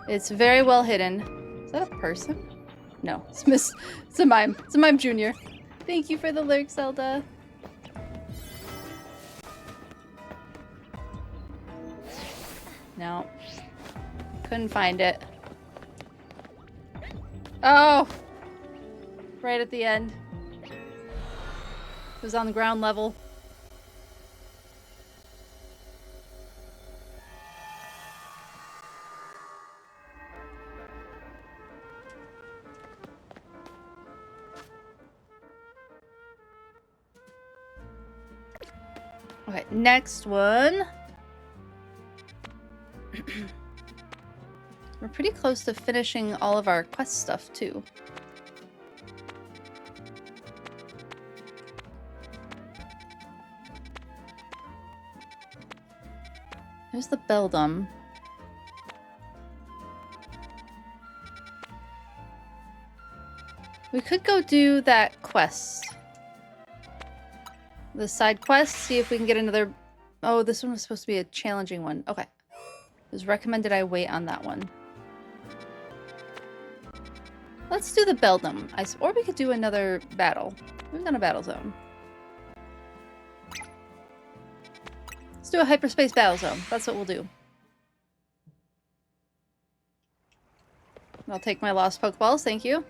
S1: It's very well hidden. Is that a person? No, it's a mime. It's a mime junior. Thank you for the lurk, Zelda. No. Couldn't find it. Oh! Right at the end. It was on the ground level. Okay, next one. We're pretty close to finishing all of our quest stuff, too. There's the Beldum. We could go do that quest. The side quest, see if we can get another... Oh, this one was supposed to be a challenging one. Okay. It was recommended I wait on that one. Let's do the Beldum. Or we could do another battle. We've done a battle zone. Let's do a hyperspace battle zone. That's what we'll do. I'll take my lost Pokeballs, thank you.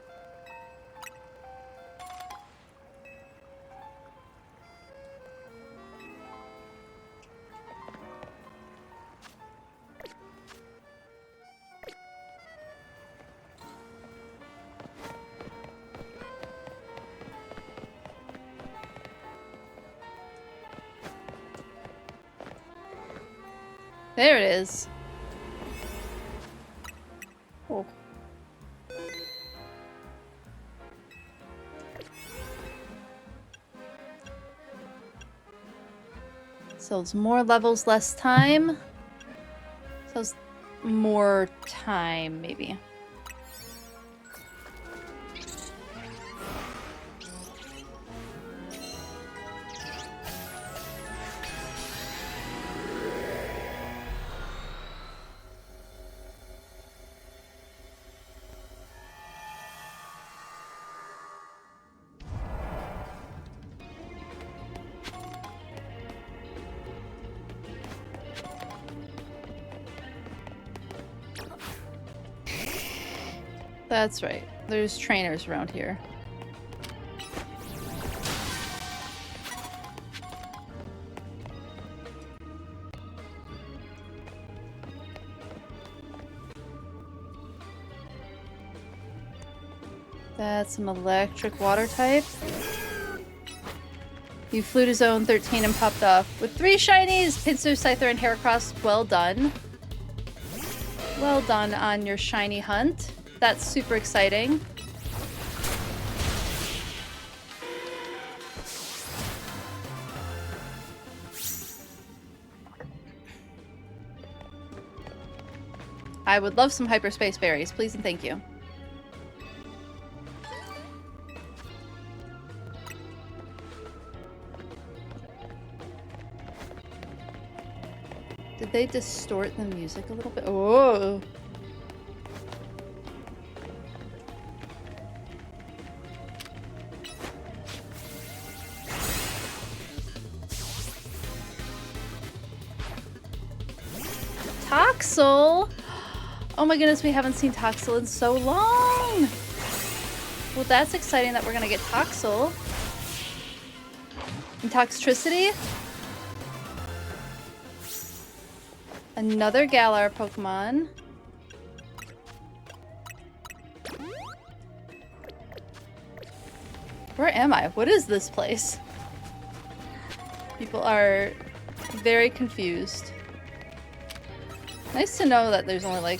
S1: There it is. Oh. So it's more levels, less time. So it's more time, maybe. That's right. There's trainers around here. That's some electric water type. You flew to zone 13 and popped off with 3 shinies! Pinsir, Scyther, and Heracross. Well done. Well done on your shiny hunt. That's super exciting. I would love some hyperspace berries, please and thank you. Did they distort the music a little bit? Oh! Toxel! Oh my goodness, we haven't seen Toxel in so long! Well, that's exciting that we're gonna get Toxel. And Toxtricity? Another Galar Pokemon. Where am I? What is this place? People are very confused. Nice to know that there's only like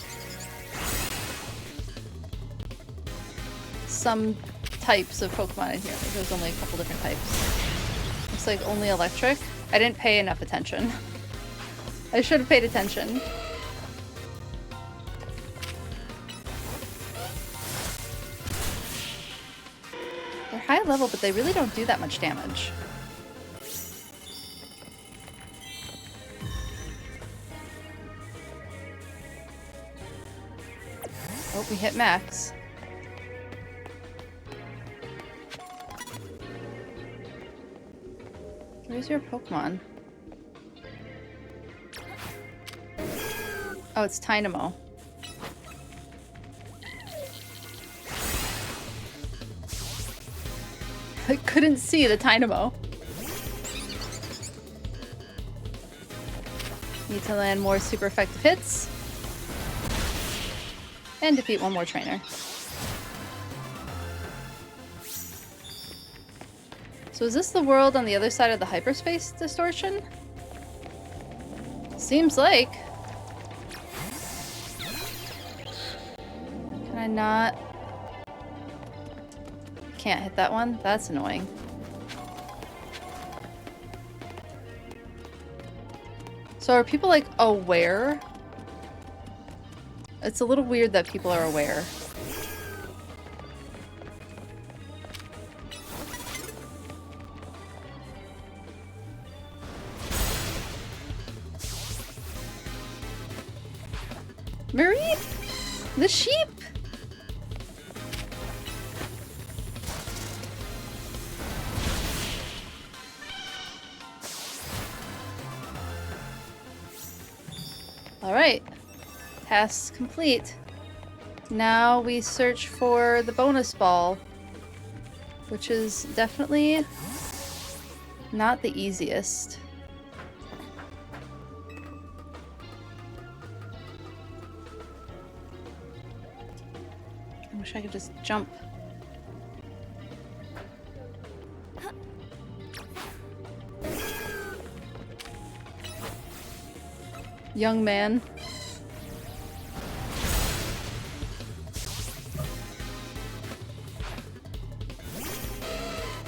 S1: some types of Pokemon in here. There's only a couple different types. Looks like only electric. I didn't pay enough attention. I should have paid attention. They're high level, but they really don't do that much damage. Oh, we hit max. Where's your Pokemon? Oh, it's Tynamo. I couldn't see the Tynamo. Need to land more super effective hits. And defeat one more trainer. So is this the world on the other side of the hyperspace distortion? Seems like. Can I not? Can't hit that one? That's annoying. So are people like aware? It's a little weird that people are aware. Marie? The sheep? Alright. Task complete. Now we search for the bonus ball, which is definitely not the easiest. I wish I could just jump. Young man.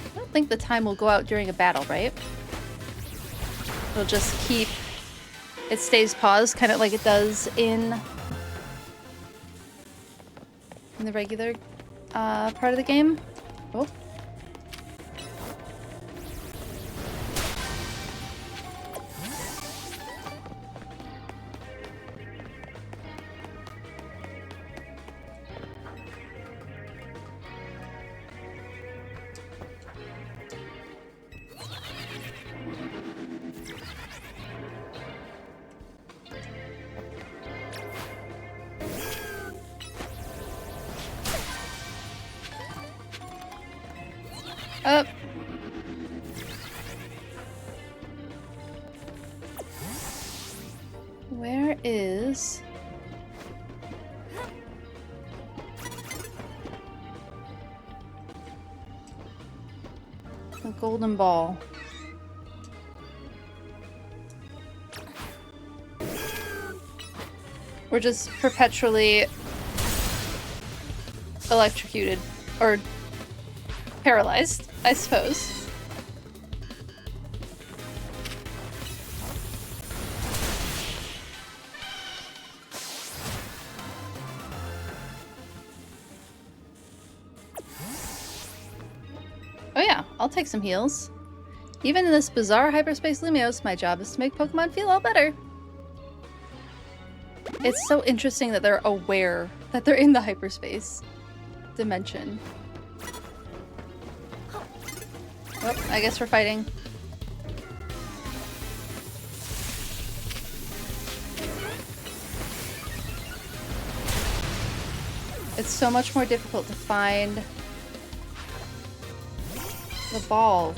S1: I don't think the time will go out during a battle, right? It'll just keep... It stays paused, kind of like it does in the regular part of the game. Oh. Up. Where is... the golden ball? We're just perpetually electrocuted. Or paralyzed, I suppose. Oh yeah, I'll take some heals. Even in this bizarre hyperspace Lumios, my job is to make Pokemon feel all better. It's so interesting that they're aware that they're in the hyperspace dimension. Oh, I guess we're fighting. It's so much more difficult to find the ball.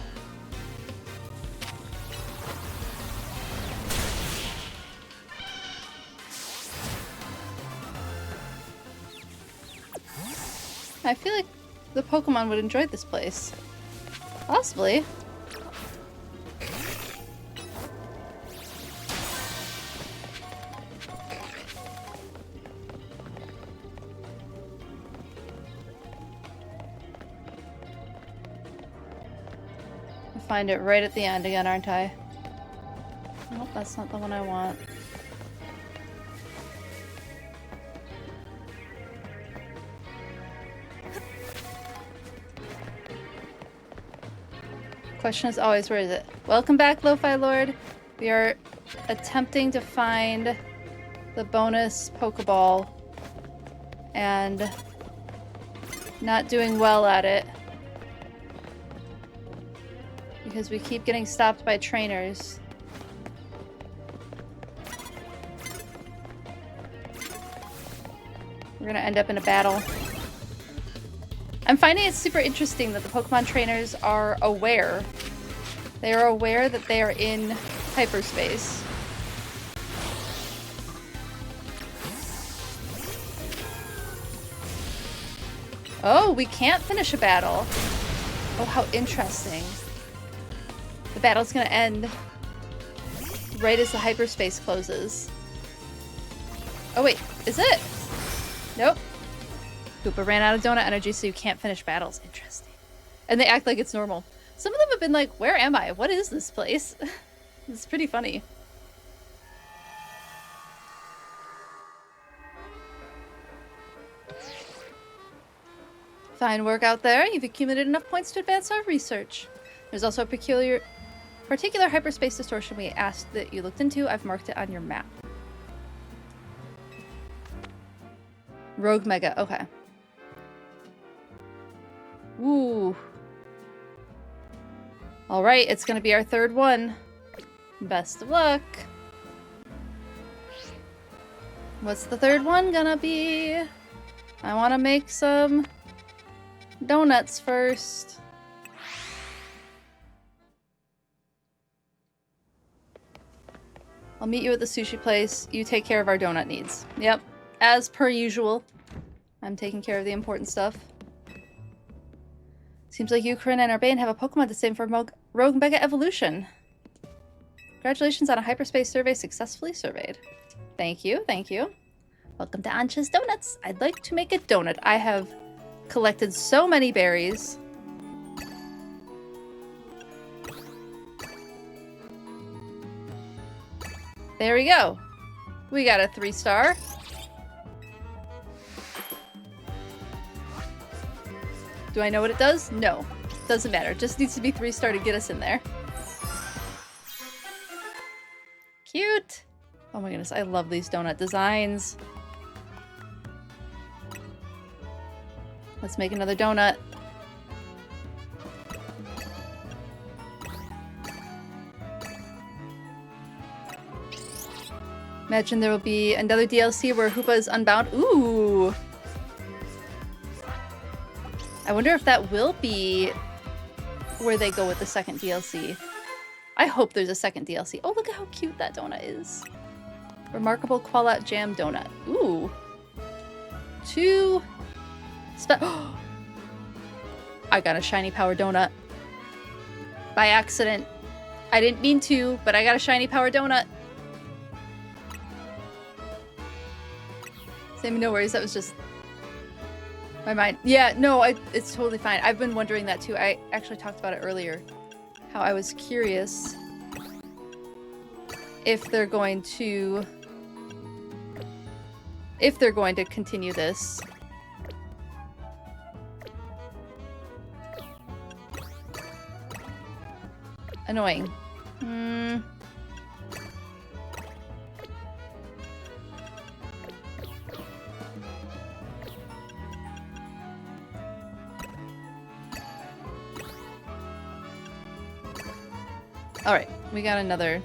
S1: I feel like the Pokemon would enjoy this place. Possibly. I'll find it right at the end again, aren't I? Nope, that's not the one I want. Question is always, where is it? Welcome back, Lo-Fi Lord. We are attempting to find the bonus Pokeball and not doing well at it because we keep getting stopped by trainers. We're gonna end up in a battle. I'm finding it super interesting that the Pokemon trainers are aware. They are aware that they are in hyperspace. Oh, we can't finish a battle. Oh, how interesting. The battle's gonna end right as the hyperspace closes. Oh wait, is it? Nope. Koopa ran out of donut energy, so you can't finish battles. Interesting. And they act like it's normal. Some of them have been like, where am I? What is this place? It's pretty funny. Fine work out there. You've accumulated enough points to advance our research. There's also a particular hyperspace distortion we asked that you looked into. I've marked it on your map. Rogue Mega. Okay. Ooh. Alright, it's gonna be our third one. Best of luck. What's the third one gonna be? I wanna make some donuts first. I'll meet you at the sushi place. You take care of our donut needs. Yep. As per usual. I'm taking care of the important stuff. Seems like you, Corinne, and Urbane have a Pokemon to save for Rogue Mega Evolution. Congratulations on a hyperspace survey successfully surveyed. Thank you, thank you. Welcome to Ancha's Donuts. I'd like to make a donut. I have collected so many berries. There we go. We got a 3-star. Do I know what it does? No. Doesn't matter. It just needs to be 3-star to get us in there. Cute! Oh my goodness, I love these donut designs. Let's make another donut. Imagine there will be another DLC where Hoopa is unbound. Ooh! I wonder if that will be where they go with the second DLC. I hope there's a second DLC. Oh, look at how cute that donut is. Remarkable Qualat Jam Donut. Ooh. 2... I got a shiny power donut. By accident. I didn't mean to, but I got a shiny power donut. Sammy, no worries. That was just my mind. Yeah, no, it's totally fine. I've been wondering that too. I actually talked about it earlier. How I was curious if they're going to continue this. Annoying. Alright, we got another.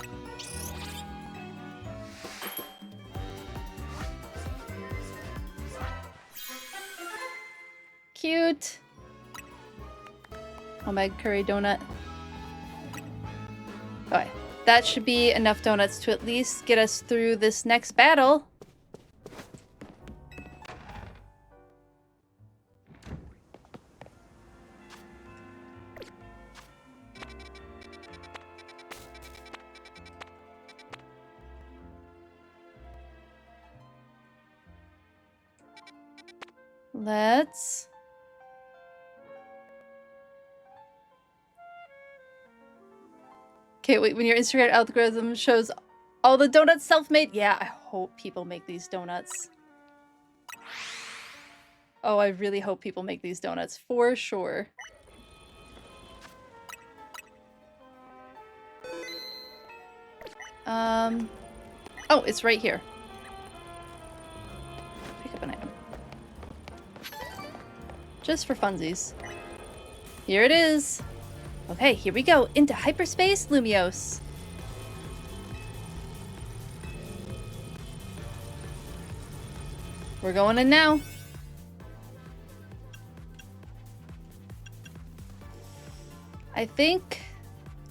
S1: Cute. Omega curry donut. Okay, that should be enough donuts to at least get us through this next battle. Let's... Okay, wait, when your Instagram algorithm shows all the donuts self-made? Yeah, I hope people make these donuts. Oh, I really hope people make these donuts, for sure. Oh, it's right here. Pick up an item. Just for funsies. Here it is. Okay, here we go. Into hyperspace, Lumiose. We're going in now. I think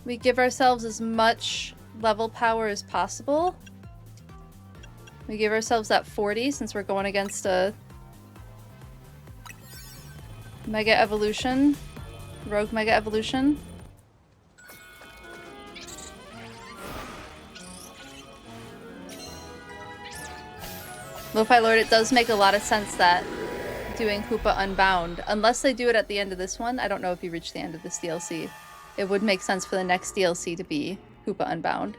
S1: we give ourselves as much level power as possible. We give ourselves that 40 since we're going against a Mega Evolution. Rogue Mega Evolution. Lo-Fi Lord, it does make a lot of sense that doing Hoopa Unbound, unless they do it at the end of this one, I don't know if you reach the end of this DLC, it would make sense for the next DLC to be Hoopa Unbound.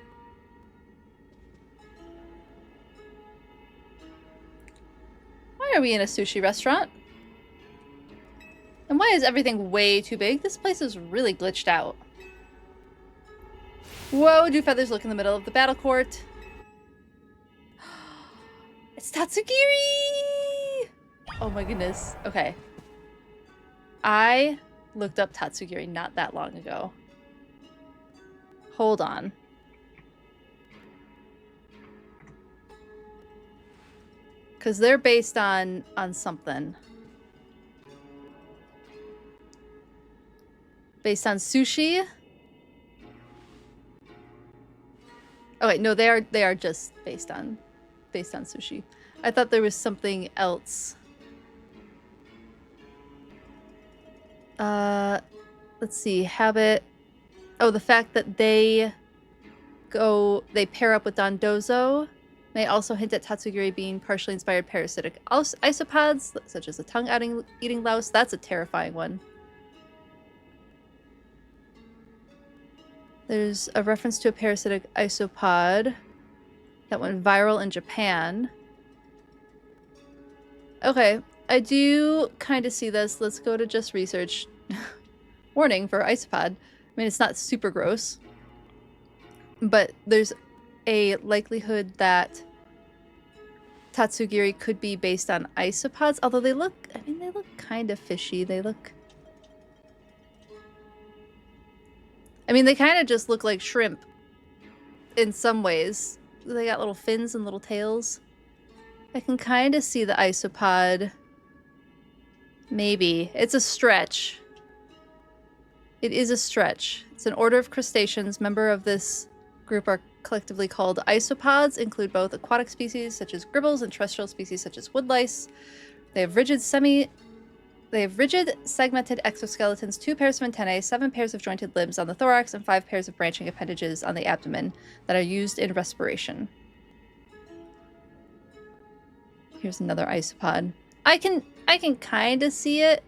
S1: Why are we in a sushi restaurant? And why is everything way too big? This place is really glitched out. Whoa, do feathers look in the middle of the battle court? It's Tatsugiri! Oh my goodness. Okay. I looked up Tatsugiri not that long ago. Hold on. Because they're based on something. Based on sushi? Oh wait, no, they are just based on sushi. I thought there was something else. Let's see, habit. Oh, the fact that they pair up with Dondozo may also hint at Tatsugiri being partially inspired parasitic isopods, such as the tongue-eating louse. That's a terrifying one. There's a reference to a parasitic isopod that went viral in Japan. Okay, I do kind of see this. Let's go to just research. Warning for isopod. I mean, it's not super gross, but there's a likelihood that Tatsugiri could be based on isopods, although they look kind of fishy. They kind of just look like shrimp in some ways. They got little fins and little tails. I can kind of see the isopod. Maybe. It's a stretch. It is a stretch. It's an order of crustaceans. Member of this group are collectively called isopods, include both aquatic species such as gribbles and terrestrial species such as woodlice. They have rigid segmented exoskeletons, 2 pairs of antennae, 7 pairs of jointed limbs on the thorax, and 5 pairs of branching appendages on the abdomen that are used in respiration. Here's another isopod. I can kind of see it,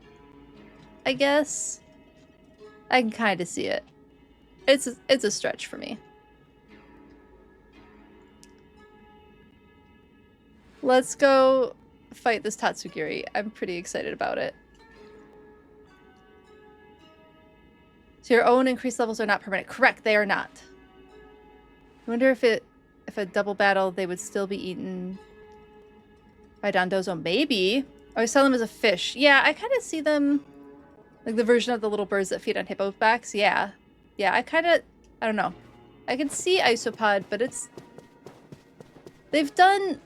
S1: I guess. I can kind of see it. It's a stretch for me. Let's go fight this Tatsugiri. I'm pretty excited about it. So your own increased levels are not permanent. Correct, they are not. I wonder if a double battle, they would still be eaten by Dondozo. Maybe. Oh, I saw them as a fish. Yeah, I kind of see them like the version of the little birds that feed on hippo backs. Yeah. Yeah, I don't know. I can see isopod, but they've done,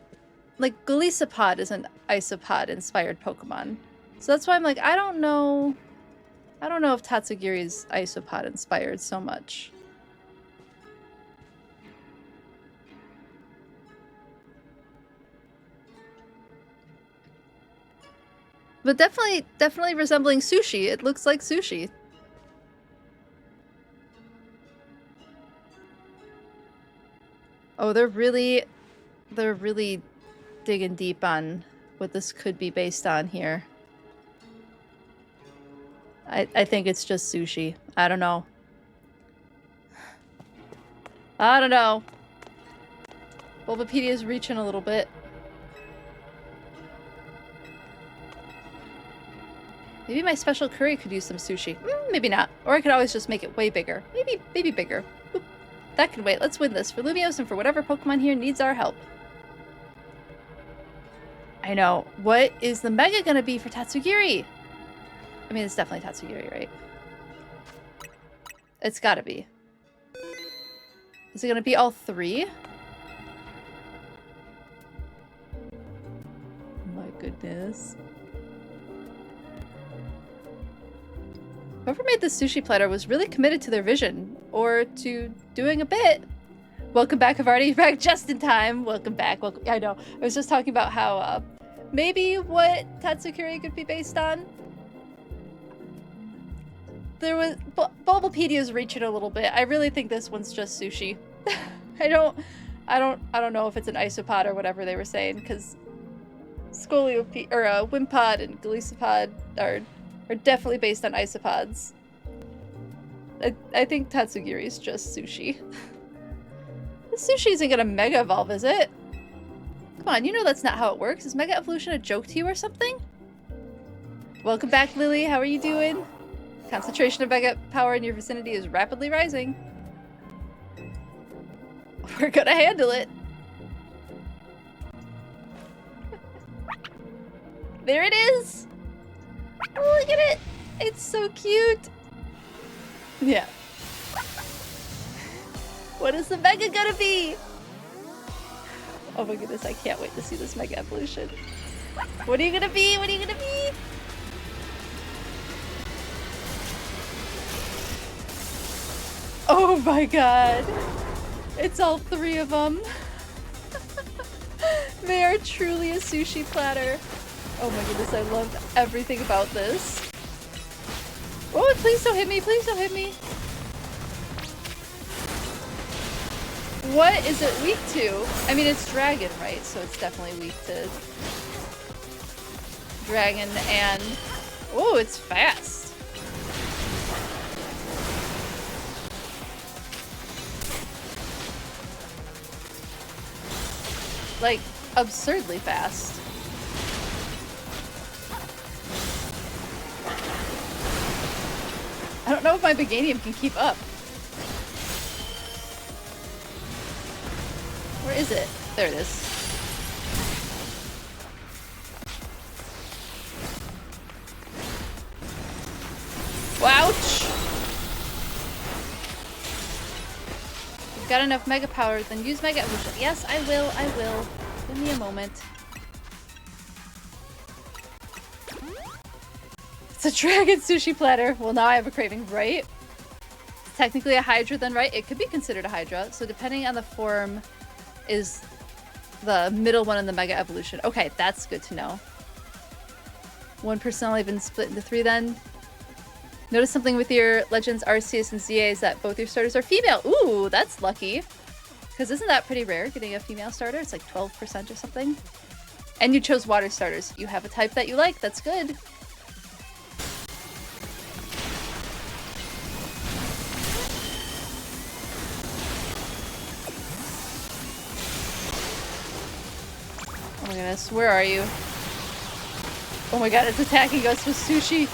S1: like, Golisopod is an isopod-inspired Pokemon. So that's why I'm like, I don't know if Tatsugiri's isopod-inspired so much. But definitely resembling sushi. It looks like sushi. Oh, they're really digging deep on what this could be based on here. I think it's just sushi. I don't know. I don't know. Bulbapedia's reaching a little bit. Maybe my special curry could use some sushi. Maybe not. Or I could always just make it way bigger. Maybe bigger. Oop. That can wait. Let's win this for Lumios and for whatever Pokemon here needs our help. I know. What is the Mega gonna be for Tatsugiri? I mean, it's definitely Tatsugiri, right? It's gotta be. Is it gonna be all 3? My goodness. Whoever made this sushi platter was really committed to their vision, or to doing a bit. Welcome back, Havarti. You're back just in time. Welcome back. Welcome. I know. I was just talking about how maybe what Tatsugiri could be based on. There was Bulbapedia's reaching a little bit. I really think this one's just sushi. I don't know if it's an isopod or whatever they were saying, because Scoliope or Wimpod and Golisopod are definitely based on isopods. I think Tatsugiri's just sushi. The sushi isn't gonna Mega Evolve, is it? Come on, you know that's not how it works. Is Mega Evolution a joke to you or something? Welcome back, Lily. How are you doing? Concentration of Mega power in your vicinity is rapidly rising. We're gonna handle it. There it is! Oh, look at it! It's so cute! Yeah. What is the Mega gonna be? Oh my goodness, I can't wait to see this Mega Evolution. What are you gonna be? What are you gonna be? Oh my god! It's all 3 of them! They are truly a sushi platter. Oh my goodness, I loved everything about this. Oh, please don't hit me, please don't hit me. What is it weak to? I mean, it's dragon, right? So it's definitely weak to dragon and... Oh, it's fast. Like, absurdly fast. I don't know if my Beganium can keep up. Where is it? There it is. Wouch! You've got enough Mega Power, then use Mega Evolution. Yes, I will, I will. Give me a moment. It's a dragon sushi platter. Well, now I have a craving, right? technically a Hydra then, right? It could be considered a Hydra. So depending on the form is the middle one in the Mega Evolution. Okay, that's good to know. One personality been split into 3 then. Notice something with your Legends, Arceus, and ZA is that both your starters are female. Ooh, that's lucky. Because isn't that pretty rare, getting a female starter? It's like 12% or something. And you chose water starters. You have a type that you like. That's good. Oh my goodness, where are you? Oh my god, it's attacking us with sushi.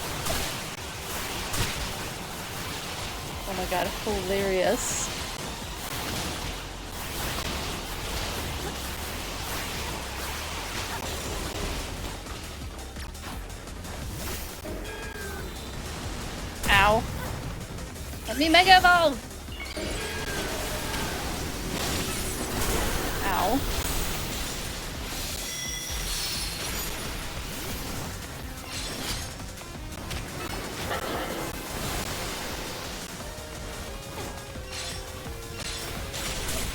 S1: Oh my god, hilarious. Ow. Let me Mega Evolve! Ow.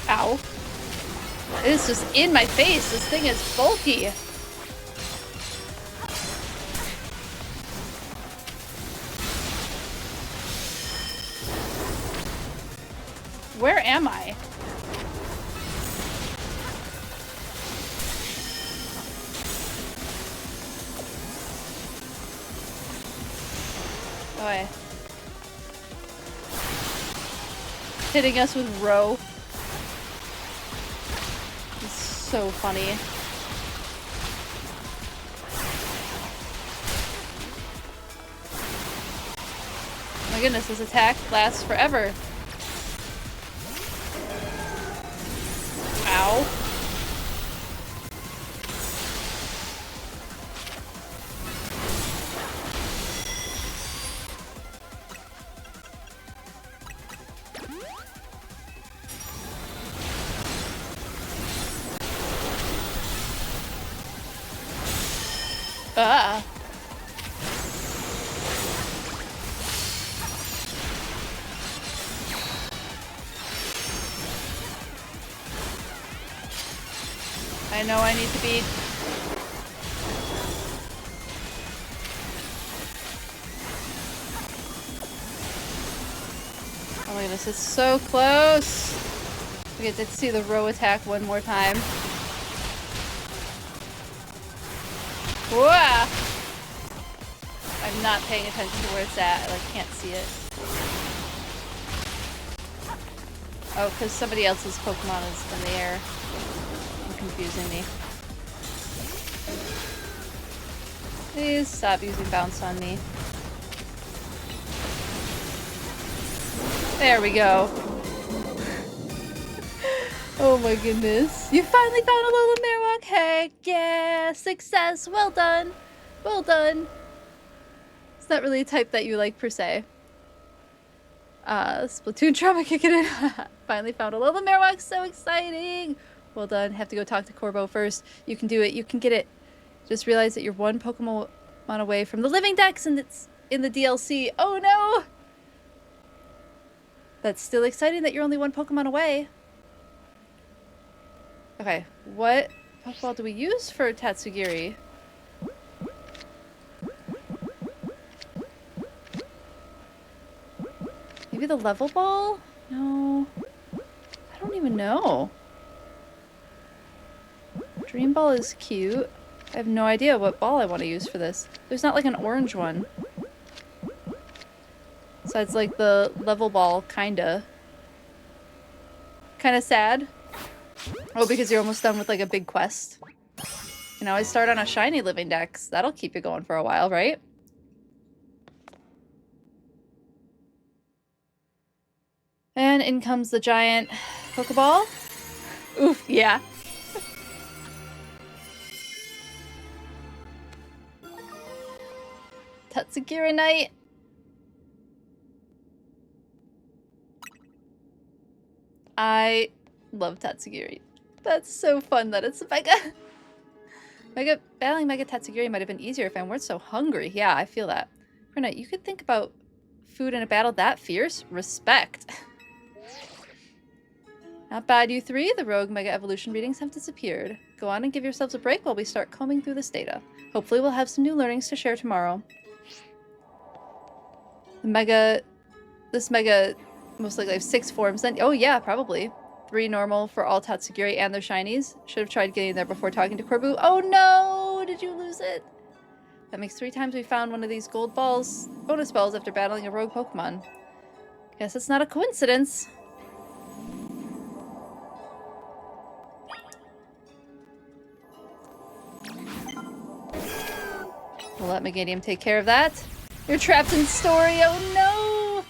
S1: Ow. It's just in my face. This thing is bulky. Where am I? Oh, hitting us with row. It's so funny. Oh my goodness, this attack lasts forever. Ow. Ah. I know I need to be... Oh my goodness, it's so close! We get to see the row attack one more time. Whoa! I'm not paying attention to where it's at. I like can't see it. Oh, because somebody else's Pokemon is in the air. Confusing me. Please stop using bounce on me. There we go. Oh my goodness. You finally found a little Marowak. Heck yeah! Success! Well done! Well done! It's not really a type that you like per se. Splatoon trauma kicking in. Finally found a little Marowak. So exciting! Well done. Have to go talk to Corbo first. You can do it. You can get it. Just realize that you're one Pokemon away from the living dex and it's in the DLC. Oh no! That's still exciting that you're only one Pokemon away. Okay, what Pokeball do we use for Tatsugiri? Maybe the level ball? No. I don't even know. Dream Ball is cute. I have no idea what ball I want to use for this. There's not like an orange one. Besides like the level ball, kinda. Kinda sad. Oh, because you're almost done with like a big quest. You know, I start on a shiny living dex. That'll keep you going for a while, right? And in comes the giant Pokeball. Oof, yeah. Tatsugiri night. I love Tatsugiri. That's so fun that it's battling Mega Tatsugiri might have been easier if I weren't so hungry. Yeah, I feel that. Renna, you could think about food in a battle that fierce? Respect. Not bad, you three. The rogue Mega Evolution readings have disappeared. Go on and give yourselves a break while we start combing through this data. Hopefully we'll have some new learnings to share tomorrow. This Mega most likely have 6 forms then. Oh yeah, probably. 3 normal for all Tatsugiri and their shinies. Should have tried getting there before talking to Corbu. Oh no! Did you lose it? That makes 3 times we found one of these gold balls, bonus balls after battling a rogue Pokemon. Guess it's not a coincidence. We'll let Meganium take care of that. You're trapped in story, oh no!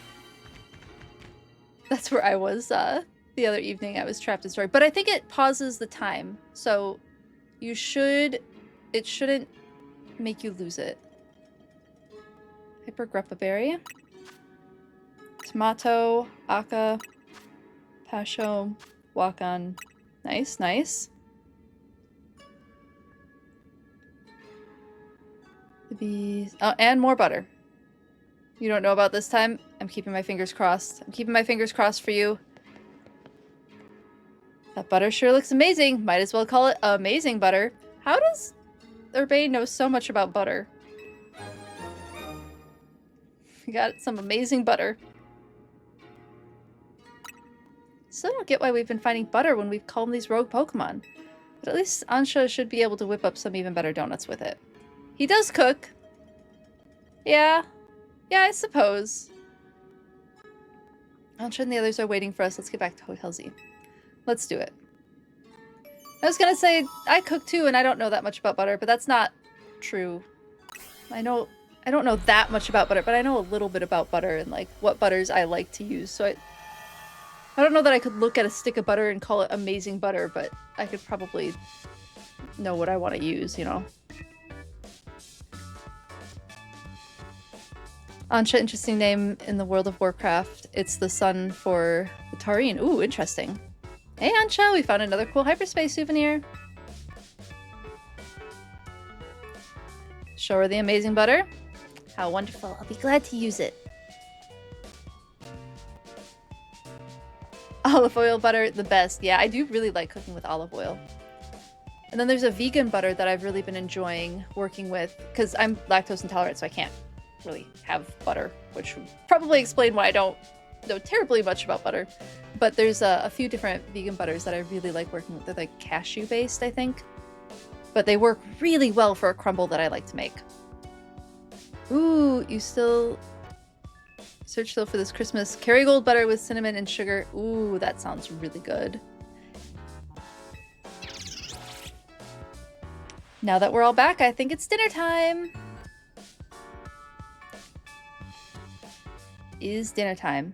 S1: That's where I was, the other evening I was trapped in story. But I think it pauses the time, so it shouldn't make you lose it. Hyper Grappa Berry. Tomato, Aka, Pasho, Wakan. Nice, nice. The bees. Oh, and more butter. You don't know about this time? I'm keeping my fingers crossed. I'm keeping my fingers crossed for you. That butter sure looks amazing. Might as well call it amazing butter. How does Urbane know so much about butter? We got some amazing butter. Still don't get why we've been finding butter when we've calmed these rogue Pokemon. But at least Ansha should be able to whip up some even better donuts with it. He does cook. Yeah. Yeah, I suppose. Ansha and the others are waiting for us. Let's get back to Hotel Z. Let's do it. I was gonna say, I cook too, and I don't know that much about butter, but that's not true. I don't know that much about butter, but I know a little bit about butter and like what butters I like to use. So I don't know that I could look at a stick of butter and call it amazing butter, but I could probably know what I want to use, you know. Ansha, interesting name in the world of Warcraft. It's the sun for the Taurine. Ooh, interesting. Hey Ansha, we found another cool Hyperspace souvenir. Show her the amazing butter. How wonderful. I'll be glad to use it. Olive oil butter, the best. Yeah, I do really like cooking with olive oil. And then there's a vegan butter that I've really been enjoying working with because I'm lactose intolerant, so I can't really have butter, which would probably explain why I don't know terribly much about butter. But there's a few different vegan butters that I really like working with. They're like cashew based, I think. But they work really well for a crumble that I like to make. Ooh, you still search still for this Christmas Kerrygold butter with cinnamon and sugar. Ooh, that sounds really good. Now that we're all back, I think it's dinner time. Is dinner time.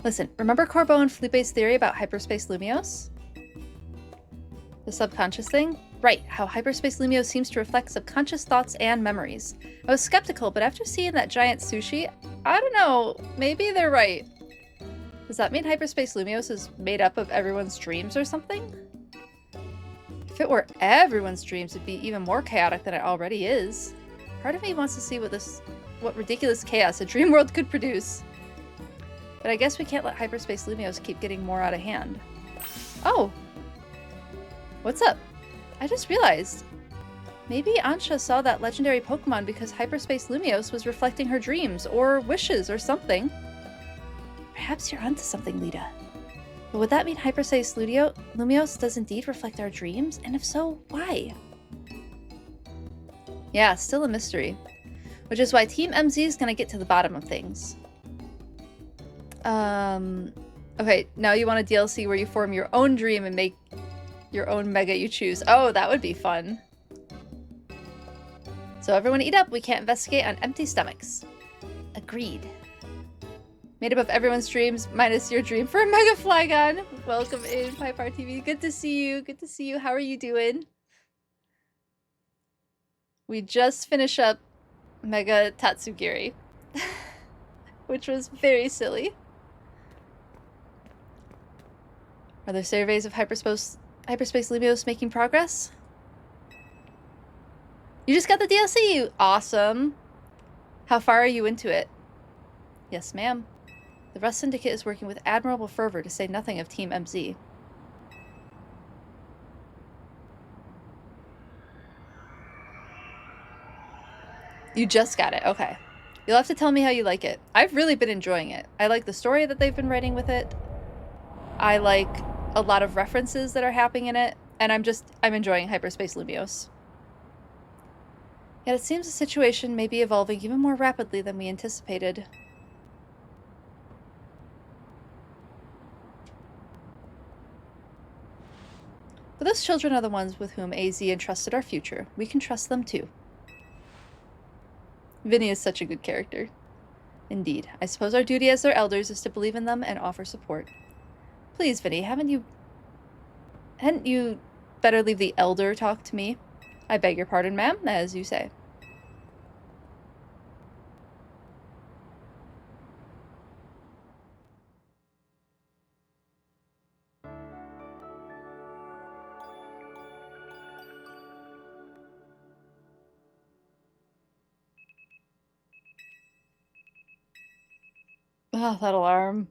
S1: Listen, remember Corbo and Felipe's theory about Hyperspace Lumiose? The subconscious thing? Right, how Hyperspace Lumiose seems to reflect subconscious thoughts and memories. I was skeptical, but after seeing that giant sushi, I don't know, maybe they're right. Does that mean Hyperspace Lumiose is made up of everyone's dreams or something? If it were everyone's dreams, it'd be even more chaotic than it already is. Part of me wants to see what ridiculous chaos a dream world could produce. But I guess we can't let Hyperspace Lumiose keep getting more out of hand. Oh! What's up? I just realized. Maybe Ansha saw that legendary Pokemon because Hyperspace Lumiose was reflecting her dreams, or wishes, or something. Perhaps you're onto something, Lita. But would that mean Hyperspace Lumiose does indeed reflect our dreams? And if so, why? Yeah, still a mystery. Which is why Team MZ is gonna get to the bottom of things. Okay, now you want a DLC where you form your own dream and make your own mega you choose. Oh, that would be fun. So everyone eat up, we can't investigate on empty stomachs. Agreed. Made up of everyone's dreams, minus your dream for a Mega Flygon. Welcome in, Piper TV. Good to see you, good to see you. How are you doing? We just finished up Mega Tatsugiri, which was very silly. Are there surveys of Hyperspace Lumiose making progress? You just got the DLC! Awesome! How far are you into it? Yes, ma'am. The Rust Syndicate is working with admirable fervor, to say nothing of Team MZ. You just got it. Okay. You'll have to tell me how you like it. I've really been enjoying it. I like the story that they've been writing with it. I like a lot of references that are happening in it. And I'm enjoying Hyperspace Lumiose. Yet it seems the situation may be evolving even more rapidly than we anticipated. But those children are the ones with whom AZ entrusted our future. We can trust them too. Vinny is such a good character. Indeed. I suppose our duty as their elders is to believe in them and offer support. Please, Vinny, hadn't you better leave the elder talk to me? I beg your pardon, ma'am, as you say. Oh, that alarm.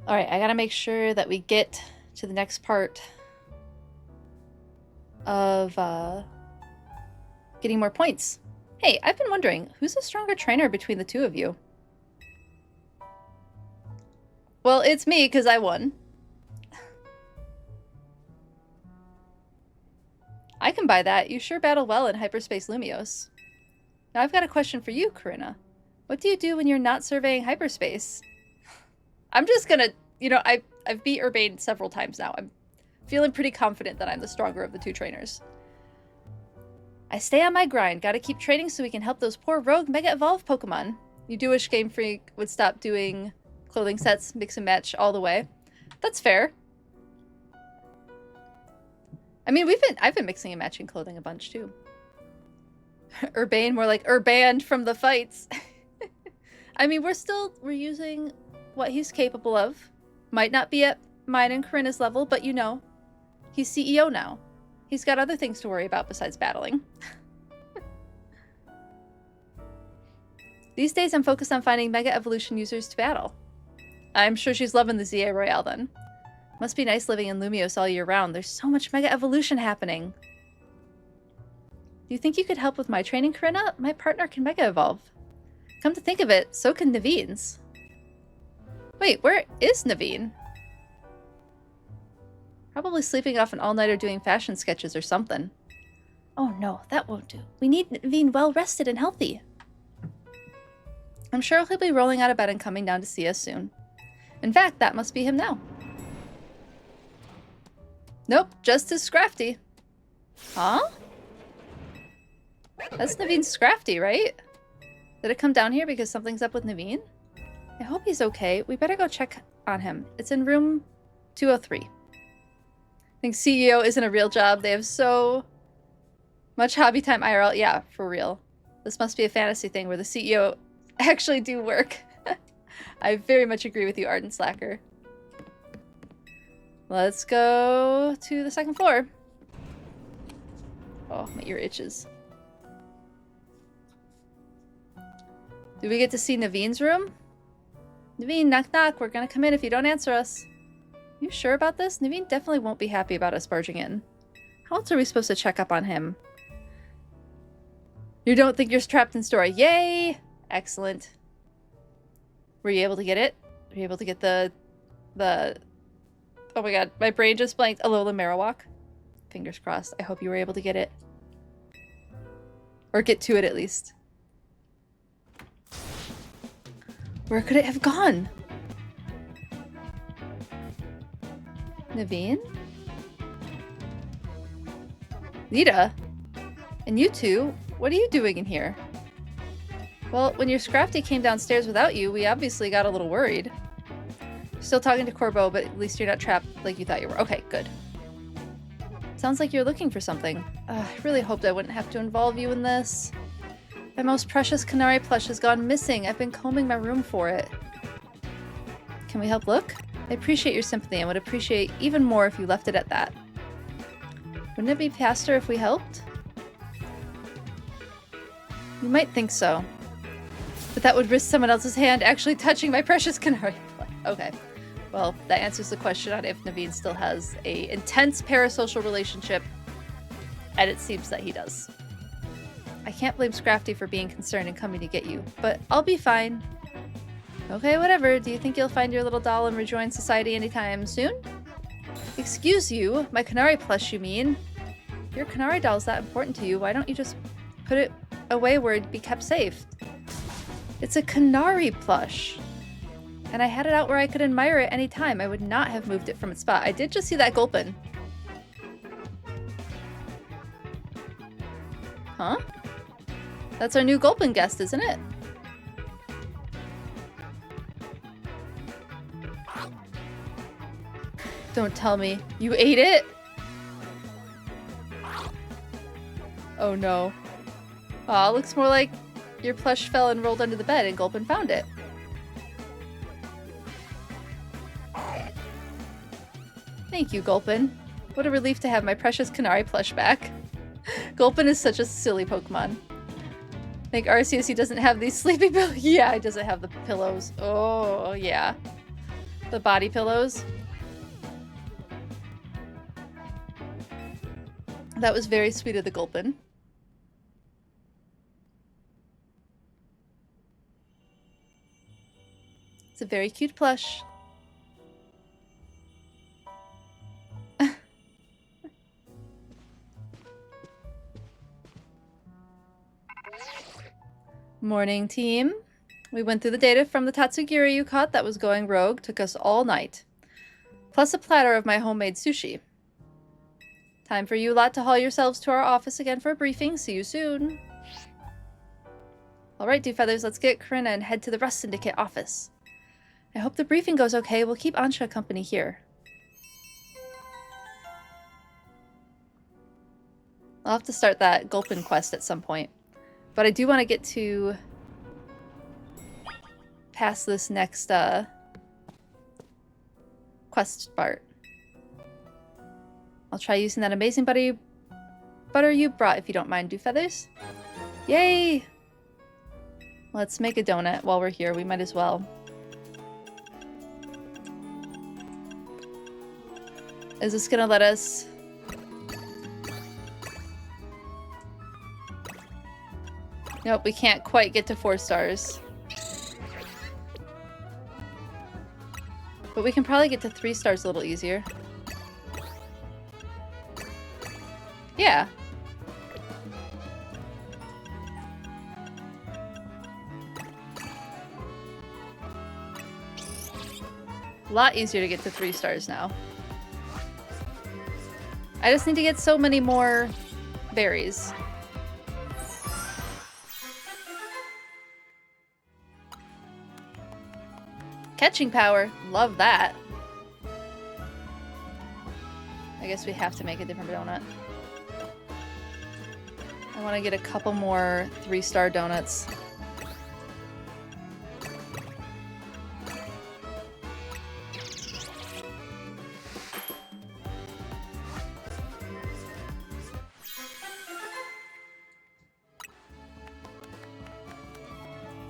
S1: Alright, I gotta make sure that we get to the next part of getting more points. Hey, I've been wondering, who's a stronger trainer between the two of you? Well, it's me, because I won. I can buy that. You sure battle well in Hyperspace Lumiose. Now I've got a question for you, Corinna. What do you do when you're not surveying hyperspace? I'm just gonna, you know, I've beat Urbane several times now. I'm feeling pretty confident that I'm the stronger of the two trainers. I stay on my grind. Gotta keep training so we can help those poor rogue Mega Evolve Pokemon. You do wish Game Freak would stop doing clothing sets, mix and match all the way. That's fair. I mean, I've been mixing and matching clothing a bunch too. Urbane, more like Urbanned from the fights. I mean, we're using what he's capable of. Might not be at mine and Corinna's level, but you know, he's CEO now. He's got other things to worry about besides battling. These days I'm focused on finding Mega Evolution users to battle. I'm sure she's loving the ZA Royale then. Must be nice living in Lumiose all year round. There's so much Mega Evolution happening. Do you think you could help with my training, Corinna? My partner can Mega Evolve. Come to think of it, so can Naveen's. Wait, where is Naveen? Probably sleeping off an all-nighter doing fashion sketches or something. Oh no, that won't do. We need Naveen well-rested and healthy. I'm sure he'll be rolling out of bed and coming down to see us soon. In fact, that must be him now. Nope, just as Scrafty. Huh? That's Naveen's Scrafty, right? Did it come down here because something's up with Naveen? I hope he's okay. We better go check on him. It's in room 203. I think CEO isn't a real job. They have so much hobby time IRL. Yeah, for real. This must be a fantasy thing where the CEO actually do work. I very much agree with you, Ardent Slacker. Let's go to the second floor. Oh, my ear itches. Do we get to see Naveen's room? Naveen, knock knock. We're gonna come in if you don't answer us. You sure about this? Naveen definitely won't be happy about us barging in. How else are we supposed to check up on him? You don't think you're trapped in story. Yay! Excellent. Were you able to get it? Were you able to get the... Oh my god, my brain just blanked. Alola Marowak. Fingers crossed. I hope you were able to get it. Or get to it at least. Where could it have gone? Naveen? Lita? And you two? What are you doing in here? Well, when your Scrafty came downstairs without you, we obviously got a little worried. Still talking to Corbo, but at least you're not trapped like you thought you were. Okay, good. Sounds like you're looking for something. I really hoped I wouldn't have to involve you in this. My most precious Canary plush has gone missing. I've been combing my room for it. Can we help look? I appreciate your sympathy and would appreciate even more if you left it at that. Wouldn't it be faster if we helped? You might think so. But that would risk someone else's hand actually touching my precious Canary plush. Okay. Well, that answers the question on if Naveen still has an intense parasocial relationship. And it seems that he does. I can't blame Scrafty for being concerned and coming to get you, but I'll be fine. Okay, whatever. Do you think you'll find your little doll and rejoin society anytime soon? Excuse you? My Canary plush, you mean? If your Canary doll's that important to you, why don't you just put it away where it'd be kept safe? It's a Canary plush. And I had it out where I could admire it any time. I would not have moved it from its spot. I did just see that Gulpin. Huh? That's our new Gulpin guest, isn't it? Don't tell me. You ate it? Oh no. Aw, looks more like your plush fell and rolled under the bed and Gulpin found it. Thank you, Gulpin. What a relief to have my precious Canary plush back. Gulpin is such a silly Pokemon. Like Arceus, he doesn't have these sleeping pillows. Yeah, he doesn't have the pillows. Oh, yeah. The body pillows. That was very sweet of the Gulpin. It's a very cute plush. Morning, team. We went through the data from the Tatsugiri you caught that was going rogue. Took us all night. Plus a platter of my homemade sushi. Time for you lot to haul yourselves to our office again for a briefing. See you soon. Alright, Feathers, let's get Corinna and head to the Rust Syndicate office. I hope the briefing goes okay. We'll keep Ansha company here. I'll have to start that Gulpin quest at some point. But I do want to get to past this next quest part. I'll try using that amazing butter you brought if you don't mind, Feathers. Yay! Let's make a donut while we're here. We might as well. Is this gonna let us... Nope, we can't quite get to 4 stars. But we can probably get to 3 stars a little easier. Yeah. A lot easier to get to 3 stars now. I just need to get so many more berries. Catching power. Love that. I guess we have to make a different donut. I want to get a couple more 3-star donuts.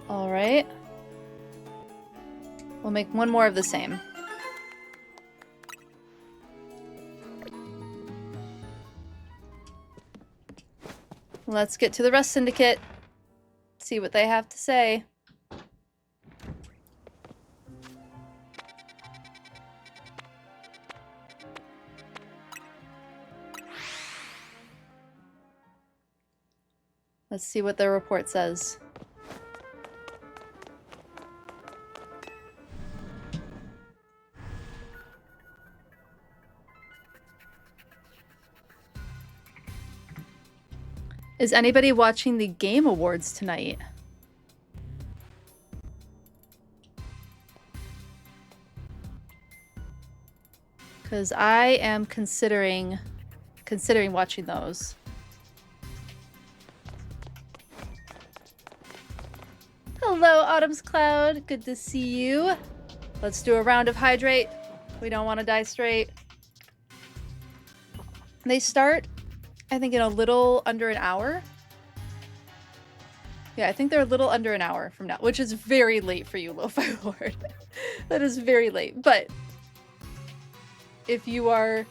S1: All right. We'll make one more of the same. Let's get to the Rust Syndicate. See what they have to say. Let's see what their report says. Is anybody watching the Game Awards tonight? Because I am considering watching those. Hello, Autumn's Cloud. Good to see you. Let's do a round of hydrate. We don't want to die straight. They start, I think, in a little under an hour. Yeah, I think they're a little under an hour from now, which is very late for you, Lo-Fi Lord. That is very late. But if you are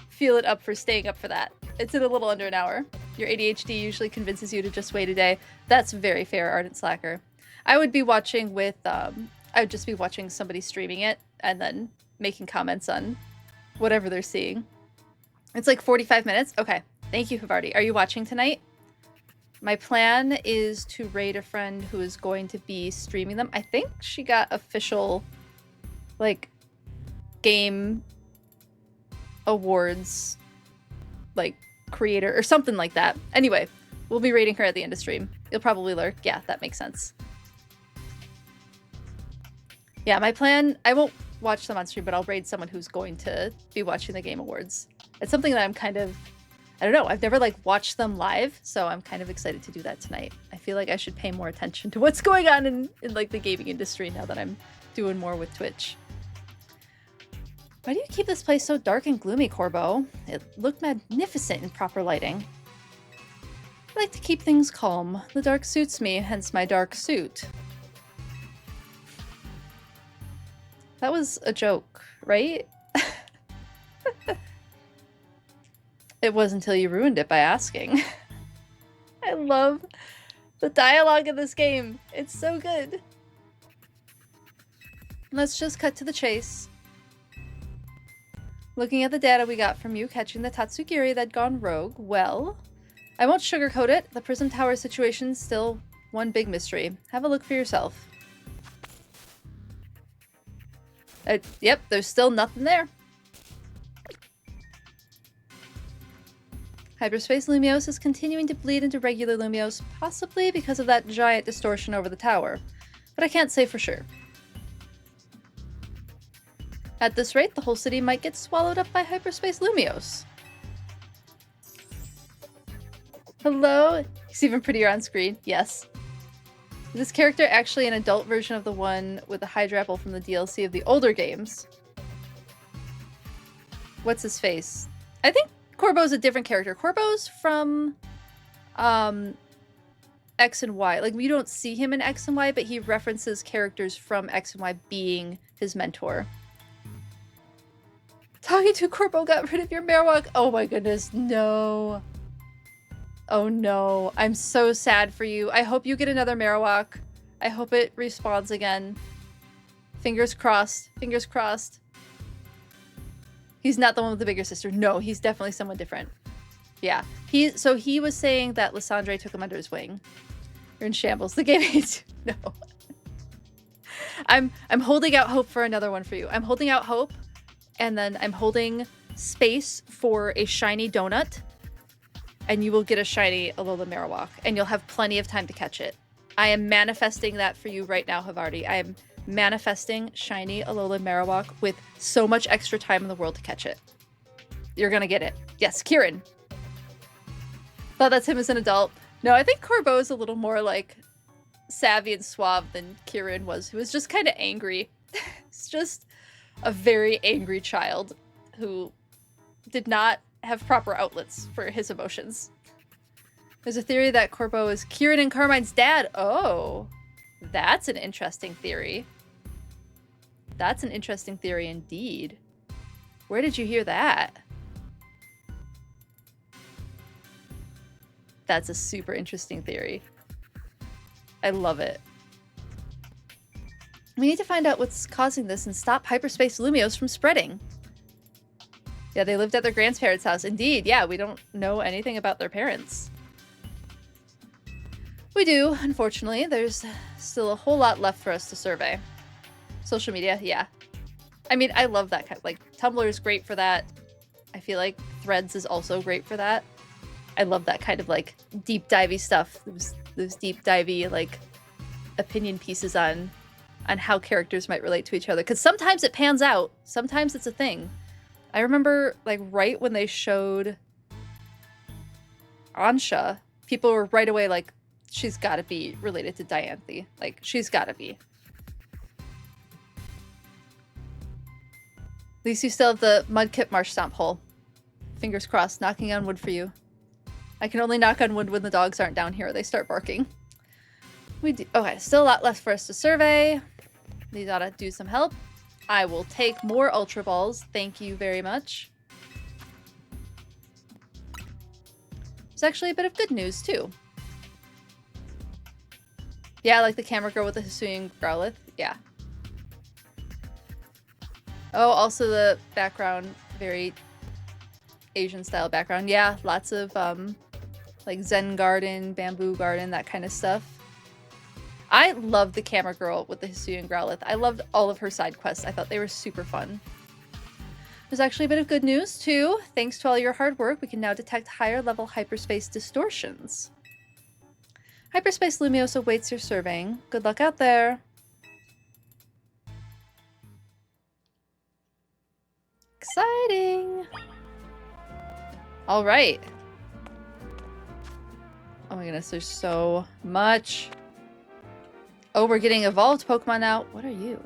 S1: feeling up for staying up for that, it's in a little under an hour. Your ADHD usually convinces you to just wait a day. That's very fair, Ardent Slacker. I would be watching with, I would just be watching somebody streaming it and then making comments on whatever they're seeing. It's like 45 minutes. Okay. Thank you, Havarti. Are you watching tonight? My plan is to raid a friend who is going to be streaming them. I think she got official, like, game awards, like, creator or something like that. Anyway, we'll be raiding her at the end of stream. You'll probably lurk. Yeah, that makes sense. Yeah, my plan, I won't watch them on stream, but I'll raid someone who's going to be watching the game awards. It's something that I'm kind of, I don't know, I've never like watched them live, so I'm kind of excited to do that tonight. I feel like I should pay more attention to what's going on in like the gaming industry now that I'm doing more with Twitch. Why do you keep this place so dark and gloomy, Corbo? It looked magnificent in proper lighting. I like to keep things calm. The dark suits me, hence my dark suit. That was a joke, right? It was until you ruined it by asking. I love the dialogue in this game. It's so good. Let's just cut to the chase. Looking at the data we got from you catching the Tatsugiri that'd gone rogue, well, I won't sugarcoat it. The Prism Tower situation's still one big mystery. Have a look for yourself. Yep, there's still nothing there. Hyperspace Lumiose is continuing to bleed into regular Lumiose, possibly because of that giant distortion over the tower, but I can't say for sure. At this rate, the whole city might get swallowed up by Hyperspace Lumiose. Hello? He's even prettier on screen. Yes. Is this character actually an adult version of the one with the Hydrapple from the DLC of the older games? What's his face? I think Corbo's a different character. Corbo's from X and Y. Like, we don't see him in X and Y, but he references characters from X and Y being his mentor. Talking to Corbo got rid of your Marowak. Oh my goodness, no. Oh no, I'm so sad for you. I hope you get another Marowak. I hope it respawns again. Fingers crossed. Fingers crossed. He's not the one with the bigger sister. No, he's definitely someone different. Yeah. So he was saying that Lysandre took him under his wing. You're in shambles. The game hates you. No. I'm holding out hope for another one for you. I'm holding out hope, and then I'm holding space for a shiny donut, and you will get a shiny Alola Marowak, and you'll have plenty of time to catch it. I am manifesting that for you right now, Havarti. I am manifesting shiny Alola Marowak with so much extra time in the world to catch it. You're gonna get it. Yes, Kieran. Thought that's him as an adult. No, I think Corbo is a little more like savvy and suave than Kieran was, who was just kind of angry. It's just a very angry child who did not have proper outlets for his emotions. There's a theory that Corbo is Kieran and Carmine's dad. Oh, that's an interesting theory. That's an interesting theory indeed. Where did you hear that? That's a super interesting theory. I love it. We need to find out what's causing this and stop Hyperspace Lumiose from spreading. Yeah, they lived at their grandparents' house. Indeed, yeah, we don't know anything about their parents. We do, unfortunately. There's still a whole lot left for us to survey. Social media, yeah. I mean, I love that kind of, like, Tumblr is great for that. I feel like Threads is also great for that. I love that kind of, like, deep divey stuff. Those deep divey, like, opinion pieces on how characters might relate to each other. Because sometimes it pans out. Sometimes it's a thing. I remember, like, right when they showed Ansha, people were right away like, she's gotta be related to Dianthe. Like, she's gotta be. At least you still have the Mudkip Marsh Stomp hole. Fingers crossed, knocking on wood for you. I can only knock on wood when the dogs aren't down here or they start barking. We do. Okay, still a lot left for us to survey. These ought to do some help. I will take more Ultra Balls. Thank you very much. There's actually a bit of good news, too. Yeah, like the camera girl with the Hisuian Growlithe. Yeah. Oh, also the background, very Asian-style background. Yeah, lots of, like Zen Garden, Bamboo Garden, that kind of stuff. I loved the camera girl with the Hisuian Growlithe. I loved all of her side quests. I thought they were super fun. There's actually a bit of good news, too. Thanks to all your hard work, we can now detect higher-level hyperspace distortions. Hyperspace Lumiose awaits your surveying. Good luck out there. Exciting! All right. Oh my goodness, there's so much. Oh, we're getting evolved Pokemon now. What are you?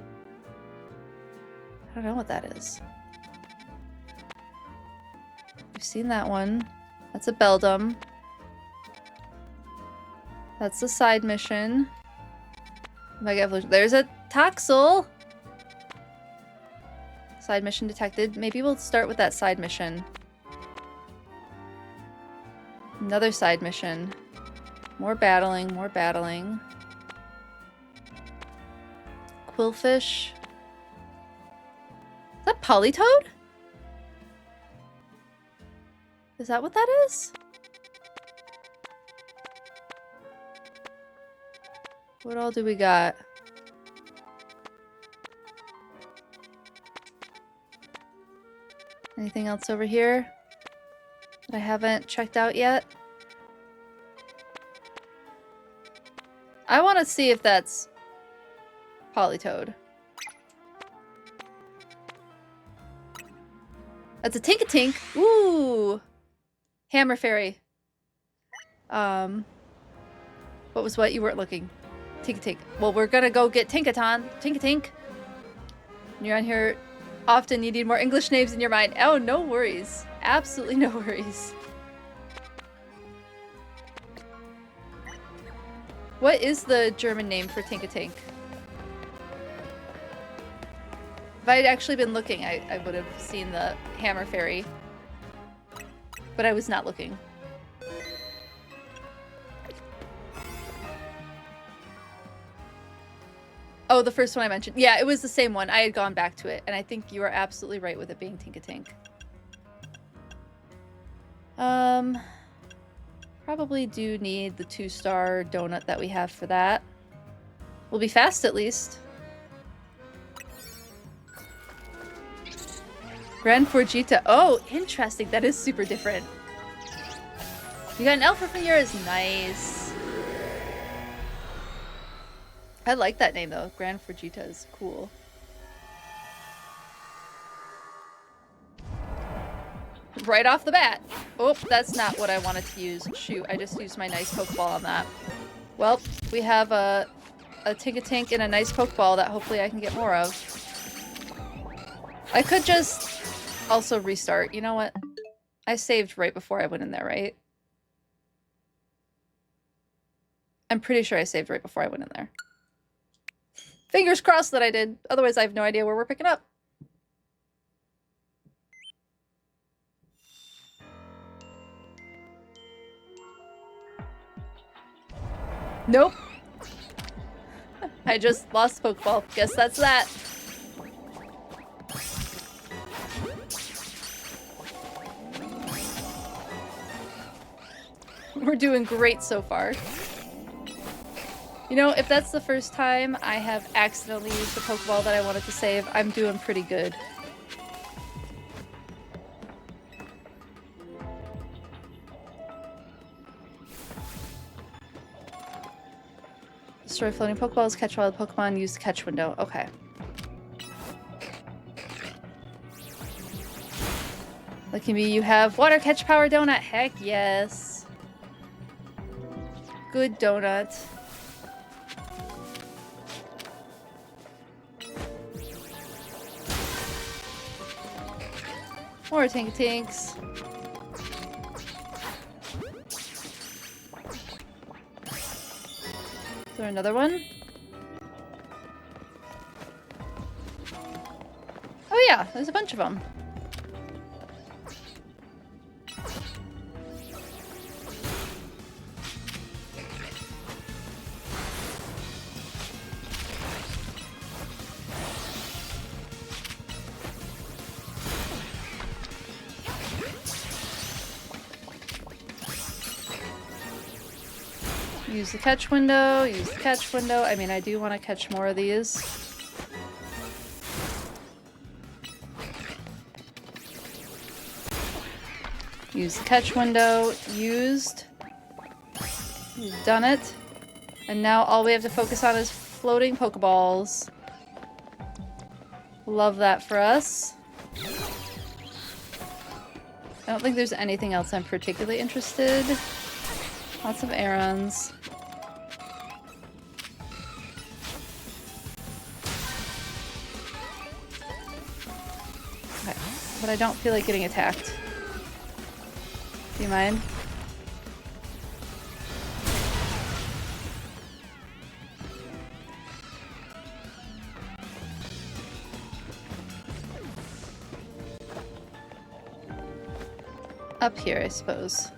S1: I don't know what that is. We've seen that one. That's a Beldum. That's a side mission. Mega Evolution. There's a Toxel! Side mission detected. Maybe we'll start with that side mission. Another side mission. More battling, more battling. Quillfish. Is that Politoed? Is that what that is? What all do we got? Anything else over here that I haven't checked out yet? I want to see if that's Politoed. That's a Tinkatink. Ooh! Hammer Fairy. What was what? You weren't looking. Tinkatink. Well, we're gonna go get Tinkatink. You're on here often. You need more English names in your mind. Oh, no worries. Absolutely no worries. What is the German name for Tinkatink? If I'd actually been looking, I would have seen the Hammer Fairy. But I was not looking. Oh, the first one I mentioned. Yeah, it was the same one. I had gone back to it, and I think you are absolutely right with it being Tinkatink. Probably do need the 2-star donut that we have for that. We'll be fast at least. Grand Forgita. Oh, interesting. That is super different. You got an Alpha from yours. Nice. I like that name though. Grand Forgita is cool. Right off the bat. Oh, that's not what I wanted to use. Shoot, I just used my nice Pokeball on that. Well, we have a Tinkatink and a nice Pokeball that hopefully I can get more of. I could just also restart. You know what? I saved right before I went in there, right? I'm pretty sure I saved right before I went in there. Fingers crossed that I did. Otherwise, I have no idea where we're picking up. Nope. I just lost the Pokeball. Guess that's that. We're doing great so far. You know, if that's the first time I have accidentally used the Pokeball that I wanted to save, I'm doing pretty good. Destroy floating Pokeballs, catch wild Pokemon, use the catch window. Okay. Lucky me, you have water catch power donut. Heck yes. Good donut. More Tinks. Is there another one? Oh yeah, there's a bunch of them. Use the catch window, use the catch window. I mean, I do want to catch more of these. Use the catch window, used. We've done it. And now all we have to focus on is floating Pokeballs. Love that for us. I don't think there's anything else I'm particularly interested. Lots of errands. Okay, but I don't feel like getting attacked. Do you mind? Up here, I suppose.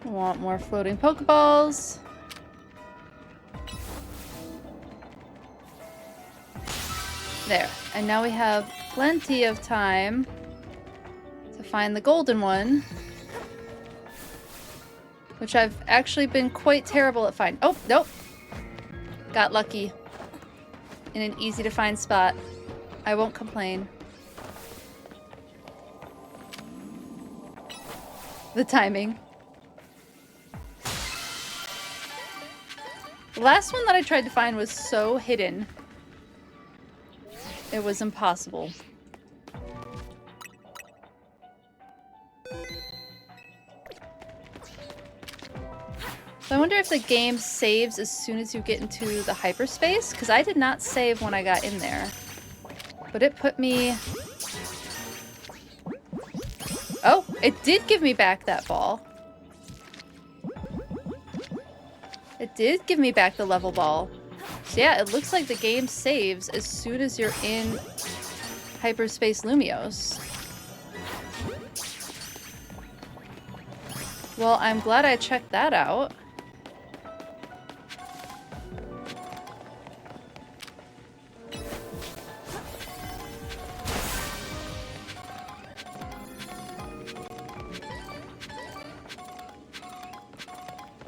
S1: Want more floating Pokeballs. There. And now we have plenty of time to find the golden one. Which I've actually been quite terrible at finding. Oh, nope. Got lucky. In an easy to find spot. I won't complain. The timing. The last one that I tried to find was so hidden. It was impossible. So I wonder if the game saves as soon as you get into the hyperspace, because I did not save when I got in there. But it put me... Oh, it did give me back that ball. It did give me back the level ball. So yeah, it looks like the game saves as soon as you're in Hyperspace Lumiose. Well, I'm glad I checked that out.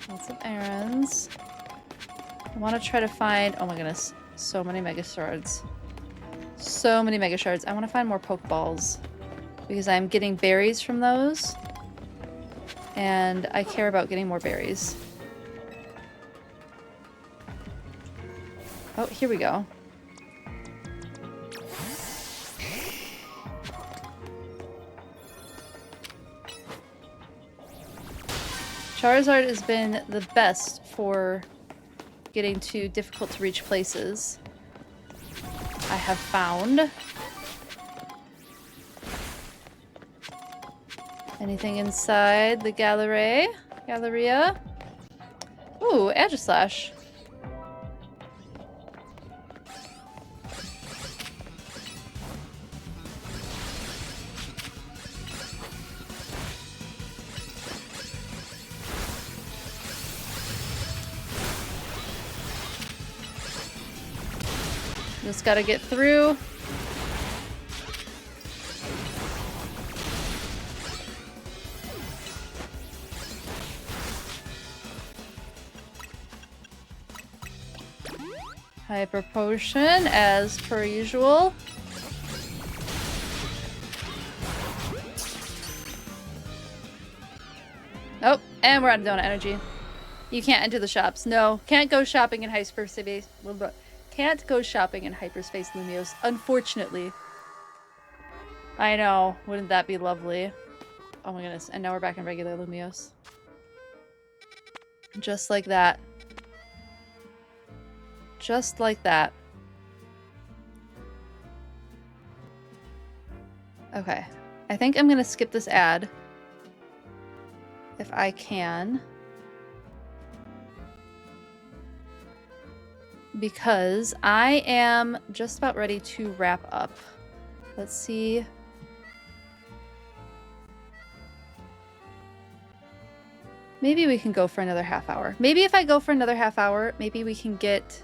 S1: Lots of errands. I want to try to find... Oh my goodness. So many Mega Shards. So many Mega Shards. I want to find more Pokeballs. Because I'm getting berries from those. And I care about getting more berries. Oh, here we go. Charizard has been the best for getting to difficult to reach places. I have found. Anything inside the Galleria? Ooh, Aegislash. Just gotta get through. Hyper Potion, as per usual. Oh, and we're out of donut energy. You can't enter the shops. No, can't go shopping in Hyperspace. Can't go shopping in Hyperspace Lumiose, unfortunately. I know. Wouldn't that be lovely? Oh my goodness. And now we're back in regular Lumios. Just like that. Just like that. Okay. I think I'm gonna skip this ad. If I can. Because I am just about ready to wrap up. Let's see. Maybe we can go for another half hour. Maybe if I go for another half hour, maybe we can get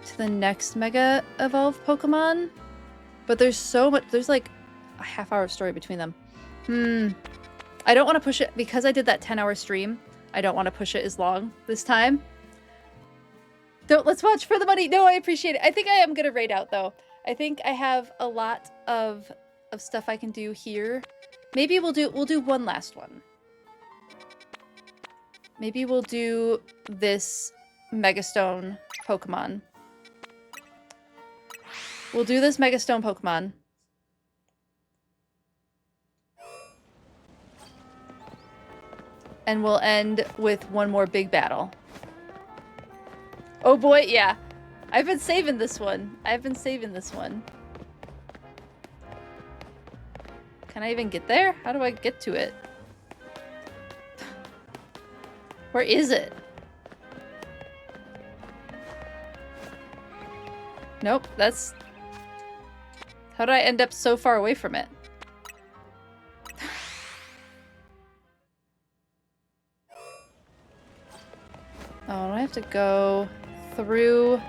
S1: to the next Mega Evolved Pokemon. But there's so much, there's like a half-hour story between them. I don't want to push it, because I did that 10-hour stream, I don't want to push it as long this time. Don't, let's watch for the money. No, I appreciate it. I think I am going to raid out, though. I think I have a lot of stuff I can do here. Maybe we'll do one last one. Maybe we'll do this Megastone Pokemon. We'll do this Megastone Pokemon. And we'll end with one more big battle. Oh boy, yeah. I've been saving this one. I've been saving this one. Can I even get there? How do I get to it? Where is it? Nope, that's... How did I end up so far away from it? Oh, do I have to go through?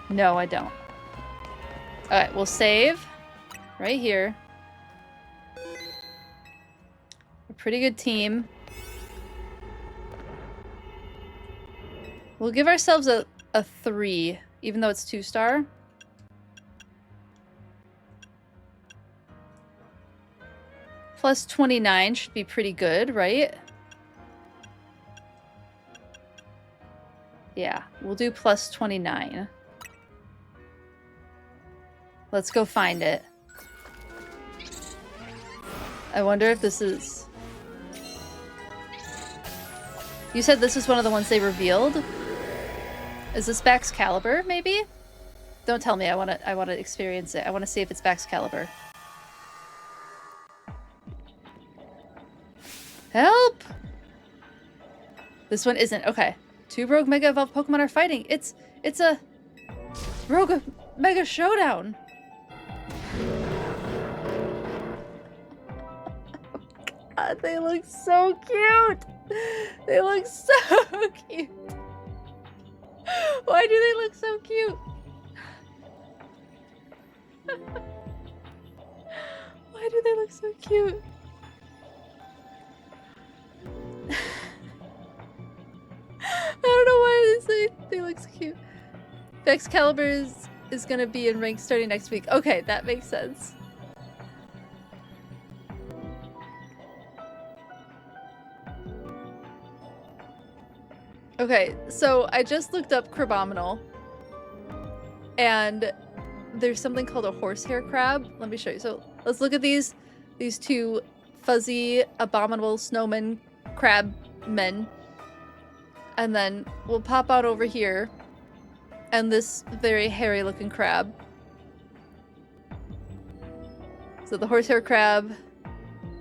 S1: No, I don't. Alright, we'll save right here. A pretty good team. We'll give ourselves a 3, even though it's 2-star. Plus 29 should be pretty good, right? Yeah, we'll do plus 29. Let's go find it. I wonder if this is... You said this is one of the ones they revealed? Is this Baxcalibur, maybe? Don't tell me. I wanna experience it. I wanna see if it's Baxcalibur. Help! This one isn't. Okay. 2 Rogue Mega Evolved Pokemon are fighting. It's a Rogue Mega Showdown. God, they look so cute. They look so cute. Why do they look so cute? Why do they look so cute? I don't know why they look so cute. Baxcalibur is gonna be in rank starting next week. Okay, that makes sense. Okay, so I just looked up Crabominal, and there's something called a horsehair crab. Let me show you. So let's look at these 2 fuzzy, abominable snowman crab men. And then we'll pop out over here, and this very hairy looking crab. So the horsehair crab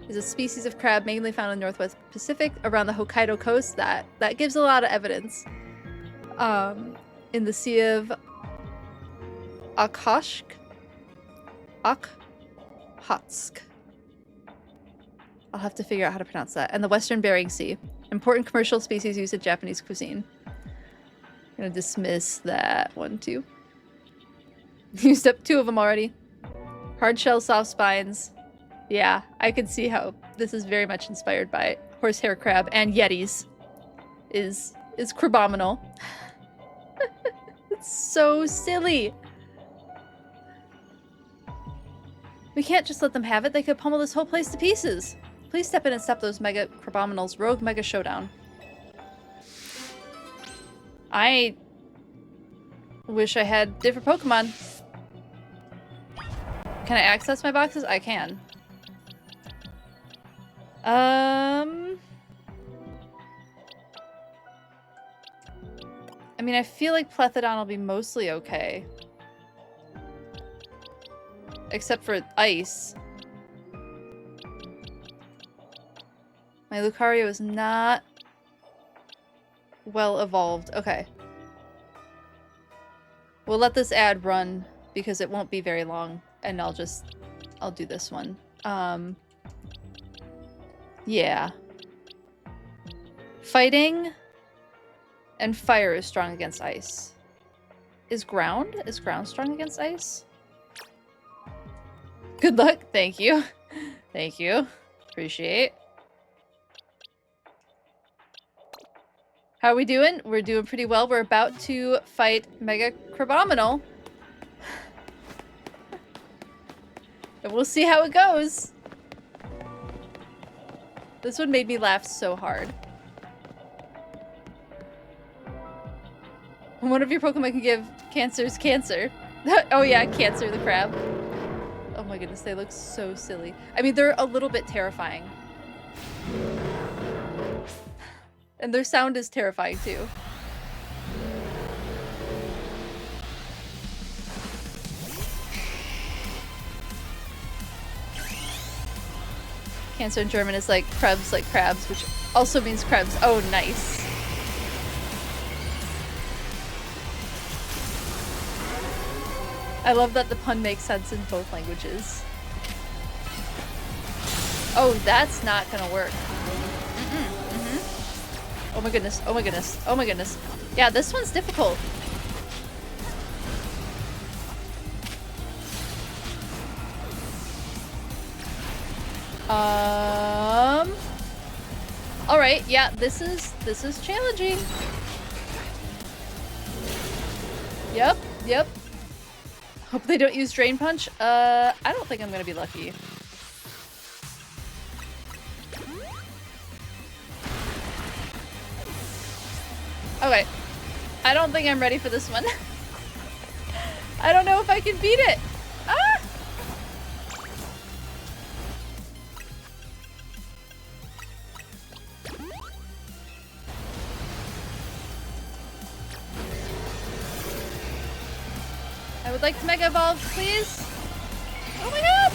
S1: is a species of crab mainly found in the Northwest Pacific around the Hokkaido coast. That gives a lot of evidence. In the Sea of Okhotsk. I'll have to figure out how to pronounce that. And the Western Bering Sea. Important commercial species used in Japanese cuisine. I'm gonna dismiss that one too. Used up 2 of them already. Hard shell, soft spines. Yeah, I can see how this is very much inspired by horsehair crab and yetis. Is Crabominal. It's so silly. We can't just let them have it. They could pummel this whole place to pieces. Please step in and stop those Mega Crabominals. Rogue Mega Showdown. Wish I had different Pokemon. Can I access my boxes? I can. I mean, I feel like Plethodon will be mostly okay. Except for ice. My Lucario is not well evolved. Okay. We'll let this ad run because it won't be very long. And I'll do this one. Yeah. Fighting and fire is strong against ice. Is ground strong against ice? Good luck. Thank you. Thank you. Appreciate. How are we doing? We're doing pretty well. We're about to fight Mega Crabominal. And we'll see how it goes. This one made me laugh so hard. One of your Pokemon can give Cancer's cancer. Oh yeah, Cancer the crab. Oh my goodness, they look so silly. I mean, they're a little bit terrifying. And their sound is terrifying too. Cancer in German is like Krebs, like crabs, which also means Krebs. Oh, nice. I love that the pun makes sense in both languages. Oh, that's not gonna work. Oh my goodness, oh my goodness, oh my goodness. Yeah, this one's difficult. Alright, yeah, this is challenging. Yep. Hope they don't use Drain Punch. I don't think I'm gonna be lucky. Okay. I don't think I'm ready for this one. I don't know if I can beat it. Ah! I would like to Mega Evolve, please. Oh my god!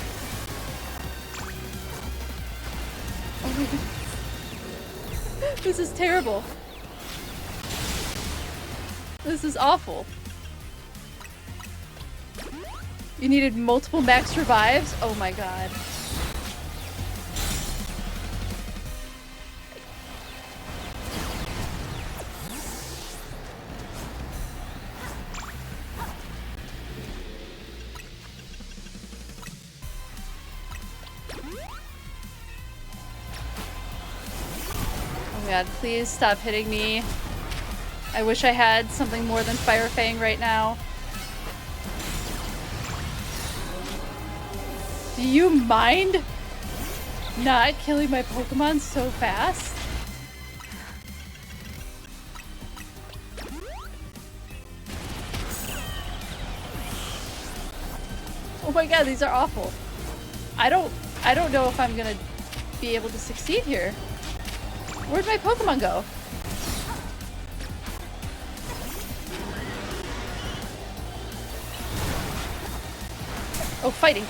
S1: Oh my god. This is terrible. This is awful. You needed multiple max revives? Oh my god. Oh my god, please stop hitting me. I wish I had something more than Fire Fang right now. Do you mind not killing my Pokemon so fast? Oh my god, these are awful. I don't know if I'm gonna be able to succeed here. Where'd my Pokemon go? Oh, fighting.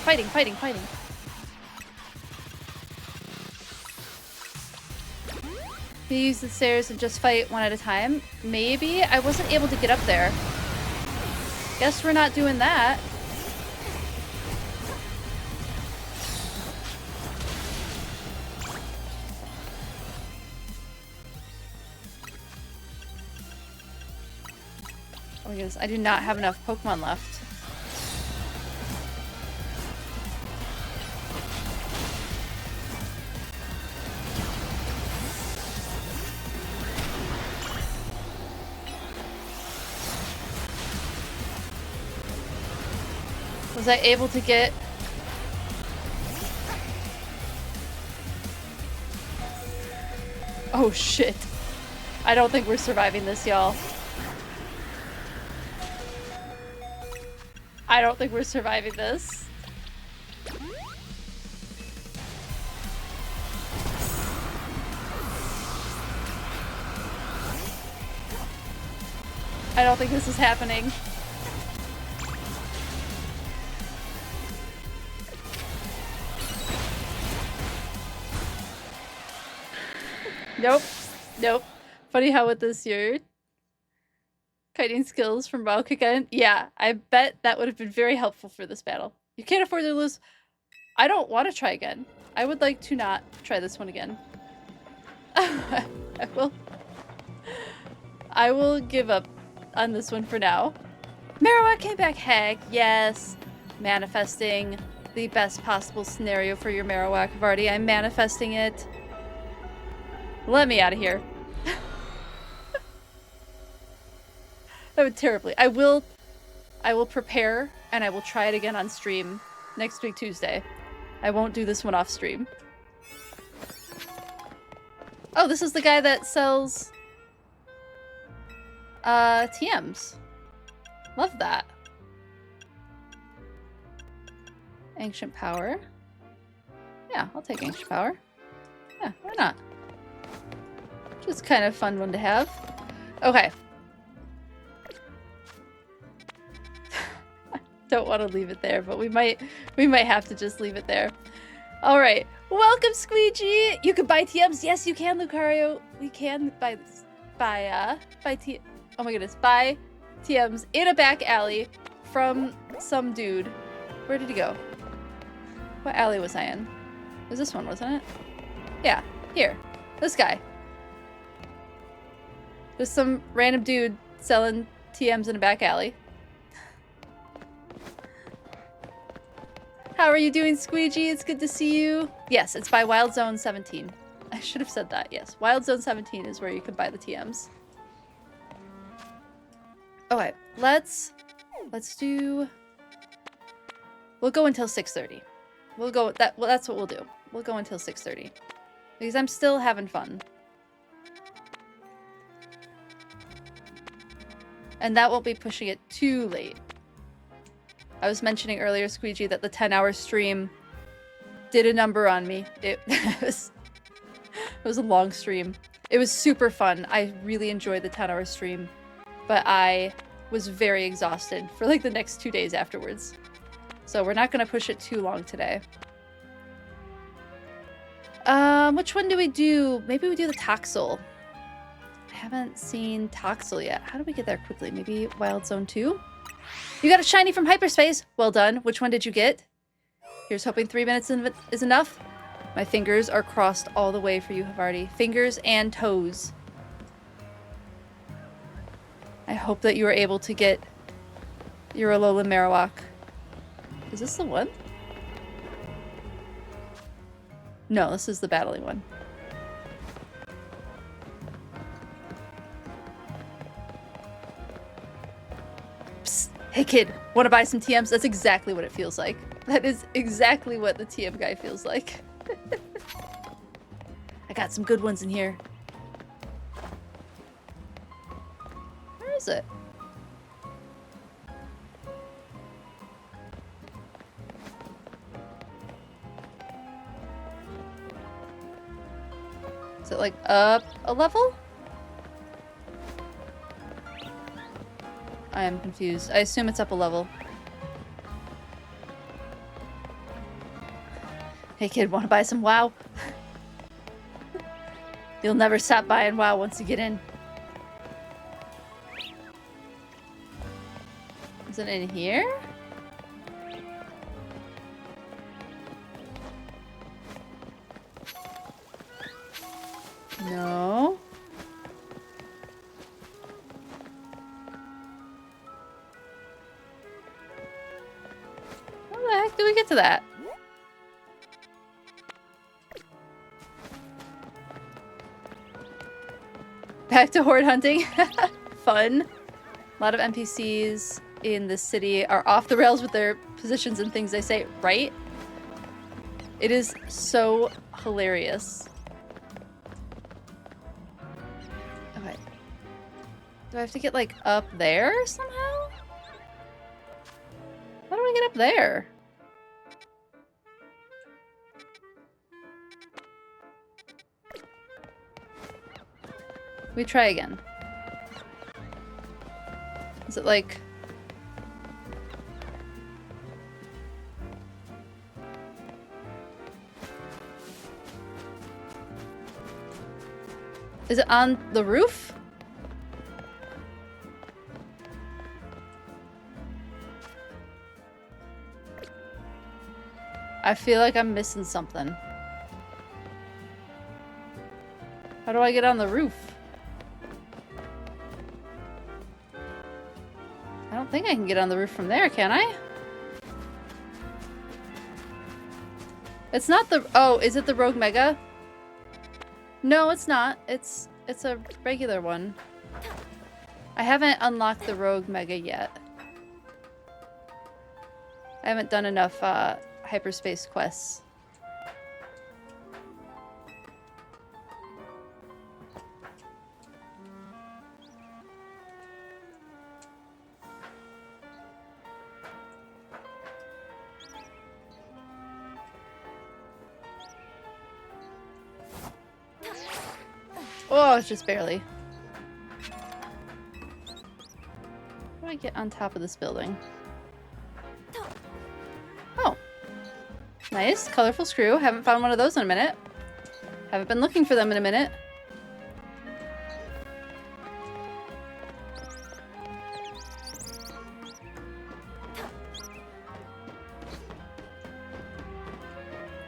S1: You use the stairs and just fight one at a time? Maybe? I wasn't able to get up there. Guess we're not doing that. Oh my goodness, I do not have enough Pokemon left. Was I able to get... Oh shit. I don't think we're surviving this, y'all. I don't think we're surviving this. I don't think this is happening. Nope. Nope. Funny how with this your kiting skills from Bakugan. Yeah, I bet that would have been very helpful for this battle. You can't afford to lose. I don't want to try again. I would like to not try this one again. I will give up on this one for now. Marowak came back. Heck yes. Manifesting the best possible scenario for your Marowak, Vardy. I'm manifesting it. Let me out of here. That would terribly. I will prepare and I will try it again on stream next week, Tuesday. I won't do this one off stream. Oh, this is the guy that sells TMs. Love that. Ancient Power. Yeah, I'll take Ancient Power. Yeah, why not? Just kind of fun one to have. Okay. Don't want to leave it there, but we might have to just leave it there. All right. Welcome, Squeegee. You can buy TMs. Yes, you can, Lucario. We can buy oh my goodness, buy TMs in a back alley from some dude. Where did he go? What alley was I in? It was this one, wasn't it? Yeah, here. This guy. There's some random dude selling TMs in a back alley. How are you doing, Squeegee? It's good to see you. Yes, it's by Wild Zone 17. I should have said that, yes. Wild Zone 17 is where you can buy the TMs. Okay, let's do... We'll go until 6:30. We'll go with that. Well, that's what we'll do. We'll go until 6:30. Because I'm still having fun. And that won't be pushing it too late. I was mentioning earlier, Squeegee, that the 10-hour stream did a number on me. It was a long stream. It was super fun. I really enjoyed the 10-hour stream. But I was very exhausted for like the next 2 days afterwards. So we're not going to push it too long today. Which one do we do? Maybe we do the Toxel. I haven't seen Toxel yet. How do we get there quickly? Maybe Wild Zone 2? You got a shiny from Hyperspace. Well done. Which one did you get? Here's hoping 3 minutes is enough. My fingers are crossed all the way for you, Havarti. Fingers and toes. I hope that you are able to get your Alolan Marowak. Is this the one? No, this is the battling one. Psst. Hey kid, want to buy some TMs? That's exactly what it feels like. That is exactly what the TM guy feels like. I got some good ones in here. Where is it? Is it like up a level? I am confused. I assume it's up a level. Hey kid, wanna buy some WoW? You'll never stop buying WoW once you get in. Is it in here? No. How the heck do we get to that? Back to horde hunting. Fun. A lot of NPCs in this city are off the rails with their positions and things they say, right? It is so hilarious. Okay. Do I have to get like up there somehow? How do I get up there? We try again. Is it like... Is it on the roof? I feel like I'm missing something. How do I get on the roof? I don't think I can get on the roof from there, can I? It's not the... Oh, is it the Rogue Mega? No, it's not. It's a regular one. I haven't unlocked the Rogue Mega yet. I haven't done enough Hyperspace quests. Oh, it's just barely. How do I get on top of this building? Oh. Nice. Colorful screw. Haven't found one of those in a minute. Haven't been looking for them in a minute.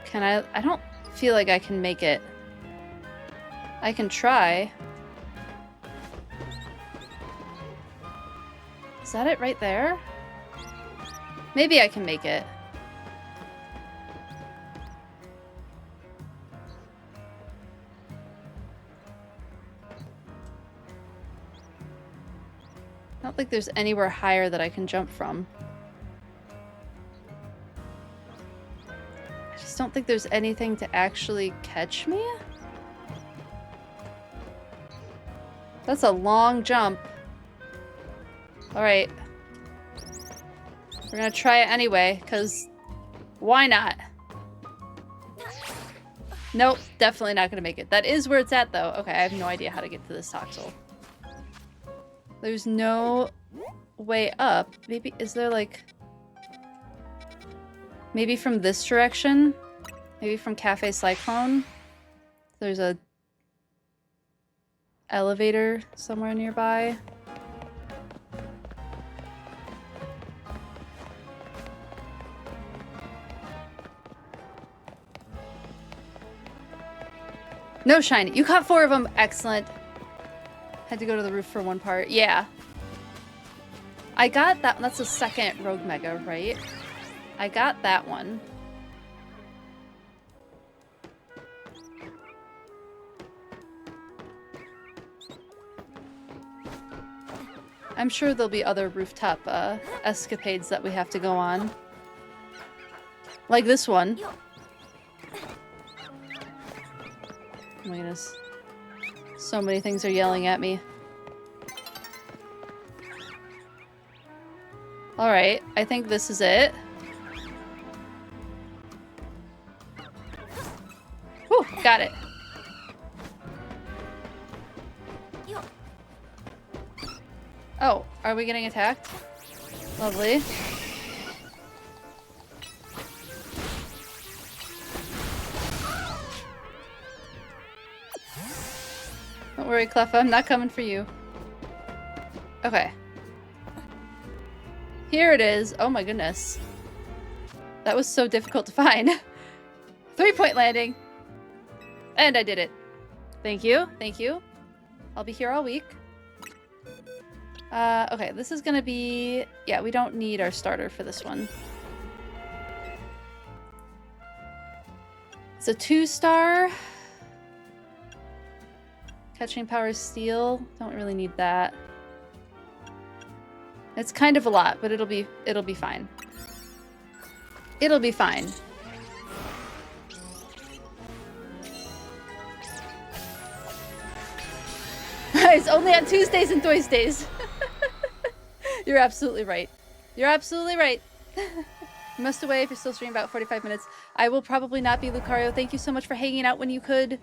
S1: Can I don't feel like I can make it. I can try. Is that it right there? Maybe I can make it. I don't think there's anywhere higher that I can jump from. I just don't think there's anything to actually catch me. That's a long jump. Alright. We're gonna try it anyway, because why not? Nope, definitely not gonna make it. That is where it's at, though. Okay, I have no idea how to get to this Toxel. There's no way up. Maybe, is there like... Maybe from this direction? Maybe from Cafe Cyclone? There's a elevator somewhere nearby. No shiny. You caught 4 of them. Excellent. Had to go to the roof for one part. Yeah. I got that. That's the second Rogue Mega, right? I got that one. I'm sure there'll be other rooftop escapades that we have to go on. Like this one. Oh my goodness. So many things are yelling at me. Alright, I think this is it. Whew, got it. Oh, are we getting attacked? Lovely. Don't worry, Cleffa, I'm not coming for you. Okay. Here it is. Oh my goodness. That was so difficult to find. 3-point landing. And I did it. Thank you. Thank you. I'll be here all week. Okay, this is gonna be... Yeah, we don't need our starter for this one. It's a 2-star. Catching power steel. Don't really need that. It's kind of a lot, but it'll be fine. It'll be fine. It's only on Tuesdays and Thursdays. You're absolutely right. You're absolutely right. You must away if you're still streaming about 45 minutes. I will probably not be, Lucario. Thank you so much for hanging out when you could.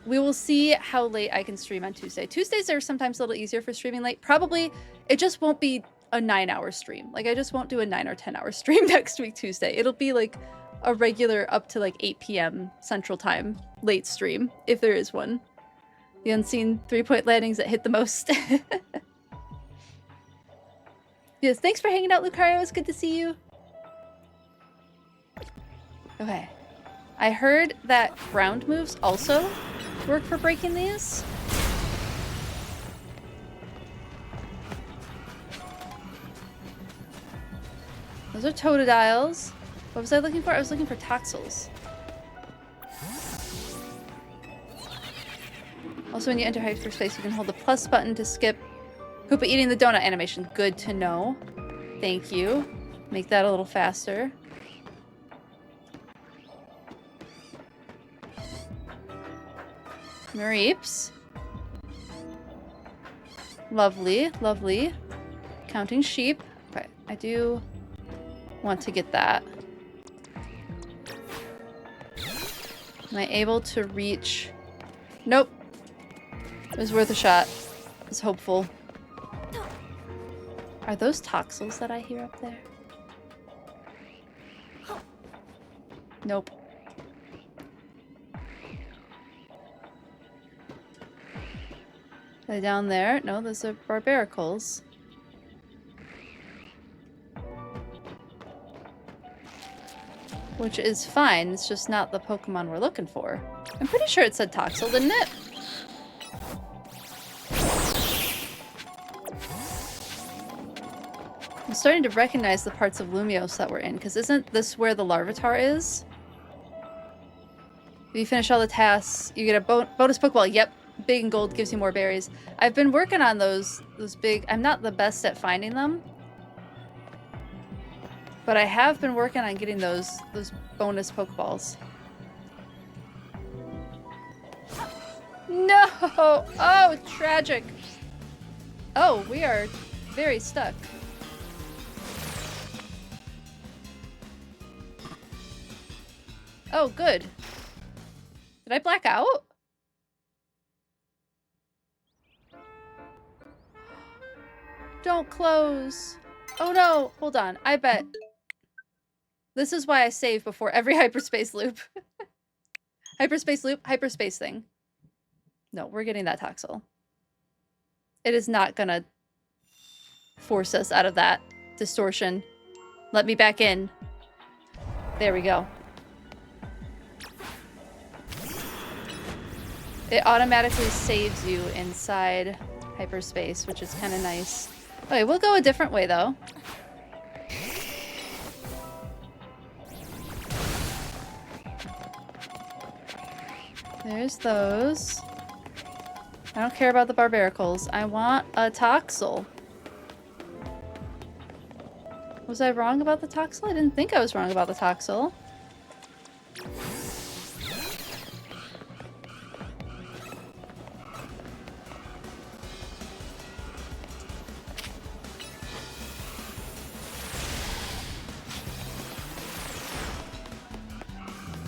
S1: We will see how late I can stream on Tuesday. Tuesdays are sometimes a little easier for streaming late. Probably, it just won't be a 9-hour stream. Like, I just won't do a 9 or 10-hour stream next week, Tuesday. It'll be like a regular up to like 8 p.m. Central Time late stream, if there is one. The unseen 3-point landings that hit the most. Yes, thanks for hanging out, Lucario. It's good to see you. Okay. I heard that ground moves also work for breaking these. Those are Totodiles. What was I looking for? I was looking for Toxels. Also, when you enter Hyperspace, you can hold the plus button to skip Hoopa eating the donut animation. Good to know. Thank you. Make that a little faster. Mareeps. Lovely, lovely. Counting sheep. Okay, I do want to get that. Am I able to reach? Nope. It was worth a shot. I was hopeful. Are those Toxels that I hear up there? Nope. Are they down there? No, those are Barbaricles. Which is fine, it's just not the Pokemon we're looking for. I'm pretty sure it said Toxel, didn't it? I'm starting to recognize the parts of Lumiose that we're in, because isn't this where the Larvitar is? If you finish all the tasks, you get a bonus Pokeball. Yep, big and gold gives you more berries. I've been working on those big... I'm not the best at finding them. But I have been working on getting those bonus Pokeballs. No! Oh, tragic. Oh, we are very stuck. Oh, good. Did I black out? Don't close. Oh no, hold on. I bet. This is why I save before every hyperspace loop. Hyperspace loop, hyperspace thing. No, we're getting that Toxel. It is not gonna force us out of that distortion. Let me back in. There we go. It automatically saves you inside hyperspace, which is kind of nice. Okay, we'll go a different way though. There's those. I don't care about the Barbaricles. I want a Toxel. Was I wrong about the Toxel? I didn't think I was wrong about the Toxel.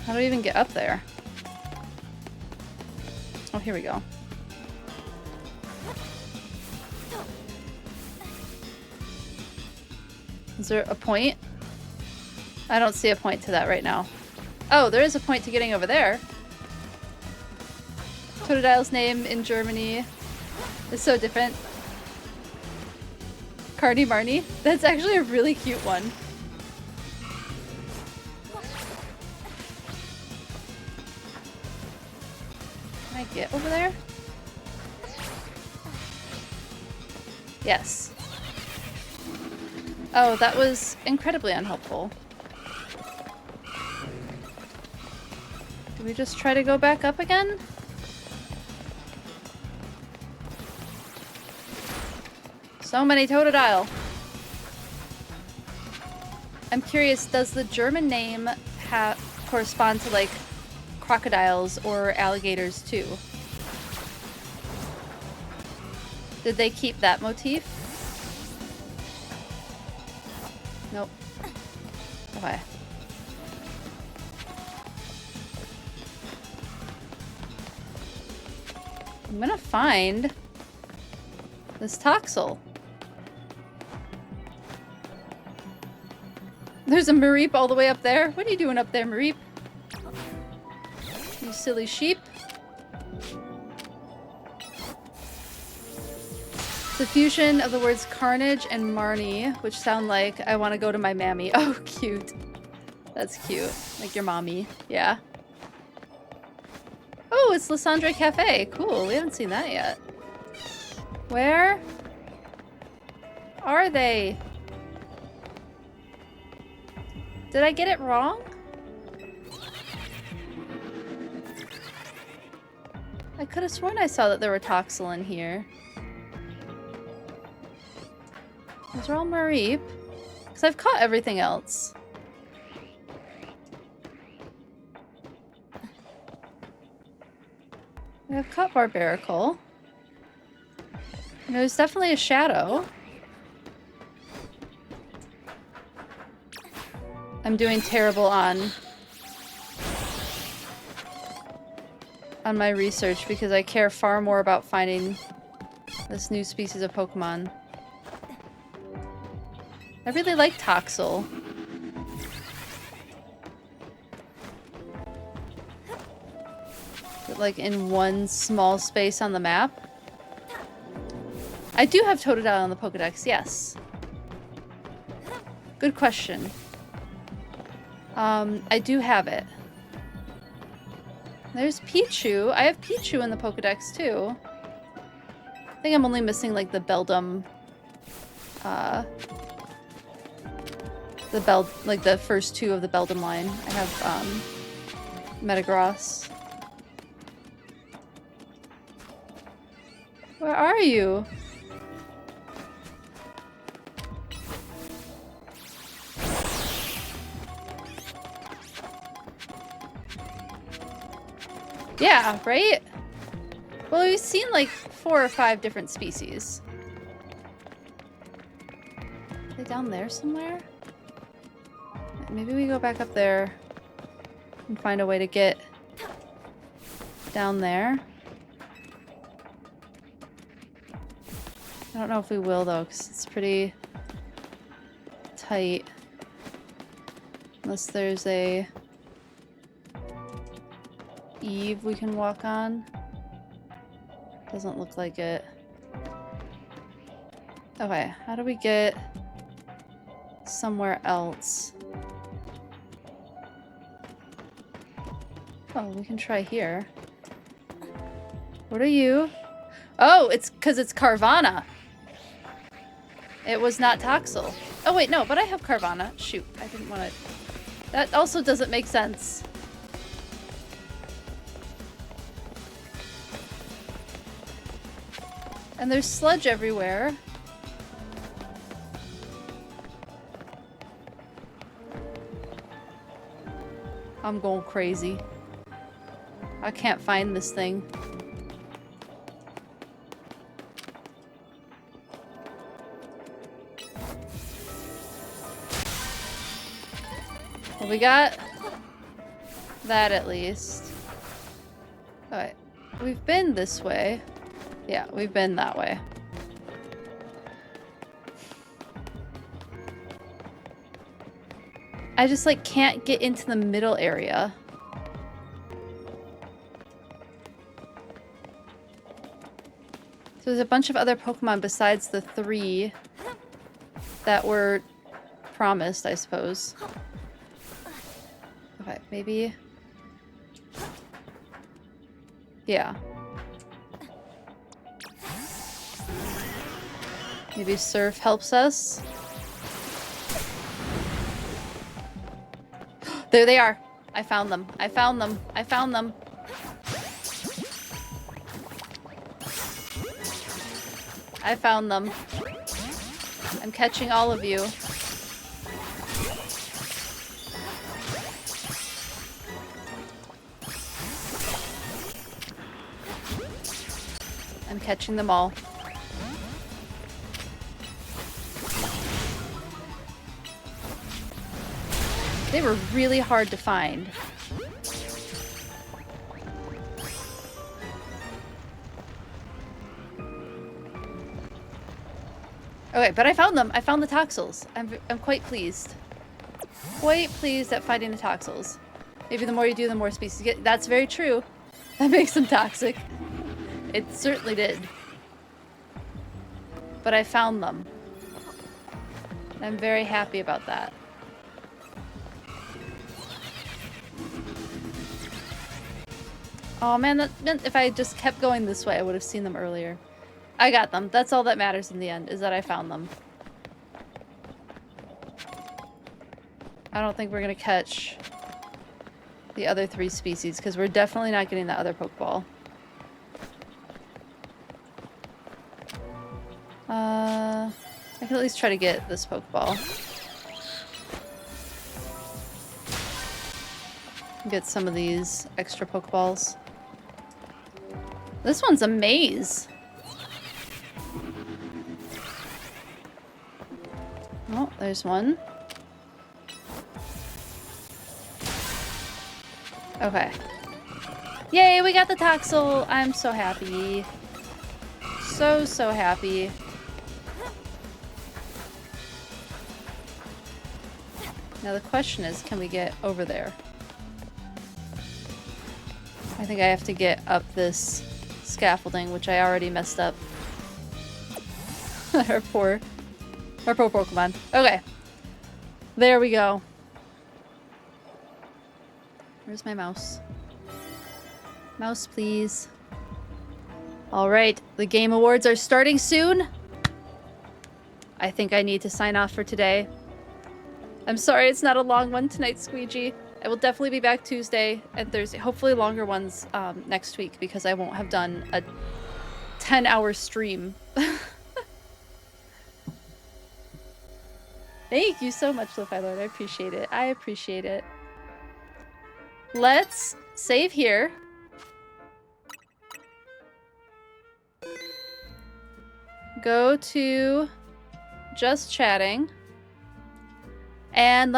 S1: How do we even get up there? Oh, here we go. Is there a point? I don't see a point to that right now. Oh, there is a point to getting over there. Totodile's name in Germany is so different. Carney Marnie. That's actually a really cute one. Can I get over there? Yes. Oh, that was incredibly unhelpful. Do we just try to go back up again? So many Totodile. I'm curious, does the German name correspond to like crocodiles or alligators too? Did they keep that motif? Nope. Okay. I'm gonna find this Toxel. There's a Mareep all the way up there. What are you doing up there, Mareep? You silly sheep. It's a fusion of the words carnage and Marnie, which sound like I want to go to my mammy. Oh, cute. That's cute. Like your mommy. Yeah. Oh, it's Lysandre Cafe. Cool. We haven't seen that yet. Where are they? Did I get it wrong? I could have sworn I saw that there were Toxel in here. Those are all Mareep. Because I've caught everything else. I've caught Barbaracle. And there's definitely a shadow. I'm doing terrible on my research because I care far more about finding this new species of Pokemon. I really like Toxel. But like in one small space on the map. I do have Totodile on the Pokedex, yes. Good question. I do have it. There's Pichu. I have Pichu in the Pokedex too. I think I'm only missing like the Beldum, like the first two of the Beldum line. I have Metagross. Where are you? Yeah, right? Well, we've seen like 4 or 5 different species. Are they down there somewhere? Maybe we go back up there and find a way to get down there. I don't know if we will though, because it's pretty tight. Unless there's a Eve we can walk on. Doesn't look like it. Okay, how do we get somewhere else? Oh, we can try here. What are you? Oh, it's because it's Carvana. It was not Toxel. Oh wait, no, but I have Carvana. Shoot, I didn't want to... That also doesn't make sense. And there's sludge everywhere. I'm going crazy. I can't find this thing. Well, we got that at least. Alright. We've been this way. Yeah, we've been that way. I just, like, can't get into the middle area. So there's a bunch of other Pokemon besides the 3 that were promised, I suppose. Okay, maybe... Yeah. Maybe Surf helps us. There they are. I found them. I found them. I found them. I found them. I'm catching all of you. I'm catching them all. They were really hard to find. Okay, but I found them. I found the Toxels. I'm quite pleased. Quite pleased at finding the Toxels. Maybe the more you do, the more species you get. That's very true. That makes them toxic. It certainly did. But I found them. I'm very happy about that. Oh man, that meant if I just kept going this way, I would have seen them earlier. I got them. That's all that matters in the end, is that I found them. I don't think we're gonna catch the other 3 species, because we're definitely not getting the other Pokeball. I can at least try to get this Pokeball. Get some of these extra Pokeballs. This one's a maze. Oh, there's one. Okay. Yay, we got the Toxel! I'm so happy. So happy. Now the question is, can we get over there? I think I have to get up this scaffolding, which I already messed up. Our poor Pokemon. Okay. There we go. Where's my mouse? Mouse, please. Alright, the Game Awards are starting soon. I think I need to sign off for today. I'm sorry it's not a long one tonight, Squeegee. I will definitely be back Tuesday and Thursday. Hopefully longer ones next week, because I won't have done a 10-hour stream. Thank you so much, Lo-Fi Lord. I appreciate it. I appreciate it. Let's save here. Go to just chatting. And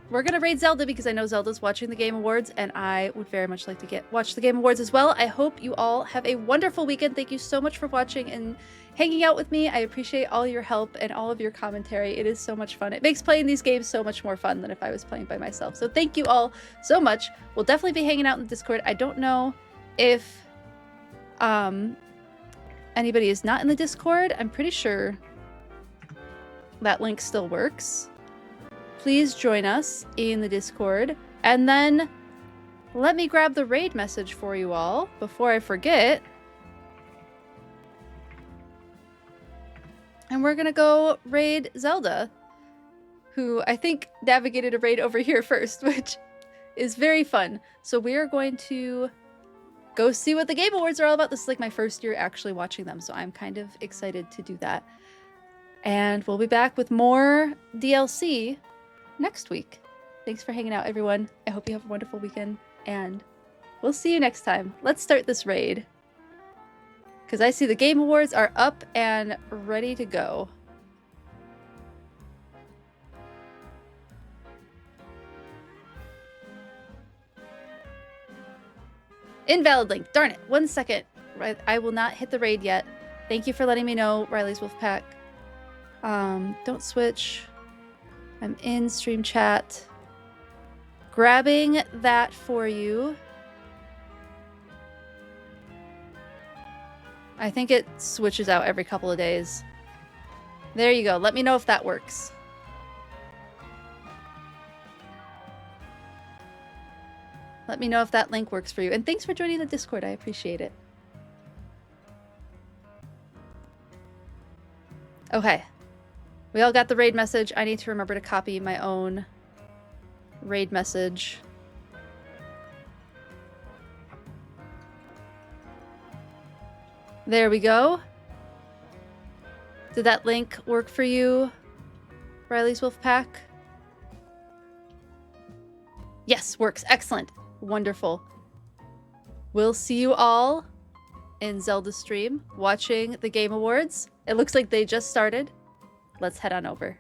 S1: we're gonna raid Zelda, because I know Zelda's watching the Game Awards and I would very much like to watch the Game Awards as well. I hope you all have a wonderful weekend. Thank you so much for watching and hanging out with me. I appreciate all your help and all of your commentary. It is so much fun. It makes playing these games so much more fun than if I was playing by myself. So thank you all so much. We'll definitely be hanging out in the Discord. I don't know if anybody is not in the Discord. I'm pretty sure that link still works. Please join us in the Discord. And then let me grab the raid message for you all before I forget. And we're gonna go raid Zelda, who I think navigated a raid over here first, which is very fun. So we are going to go see what the Game Awards are all about. This is like my first year actually watching them, so I'm kind of excited to do that. And we'll be back with more DLC next week. Thanks for hanging out, everyone. I hope you have a wonderful weekend, and we'll see you next time. Let's start this raid, because I see the Game Awards are up and ready to go. Invalid link. Darn it. 1 second. I will not hit the raid yet. Thank you for letting me know, Riley's Wolfpack. Don't switch. I'm in stream chat. Grabbing that for you. I think it switches out every couple of days. There you go. Let me know if that works. Let me know if that link works for you. And thanks for joining the Discord. I appreciate it. Okay. We all got the raid message. I need to remember to copy my own raid message. There we go. Did that link work for you, Riley's Wolfpack? Yes, works. Excellent. Wonderful. We'll see you all in Zelda stream watching the Game Awards. It looks like they just started. Let's head on over.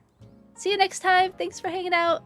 S1: See you next time. Thanks for hanging out.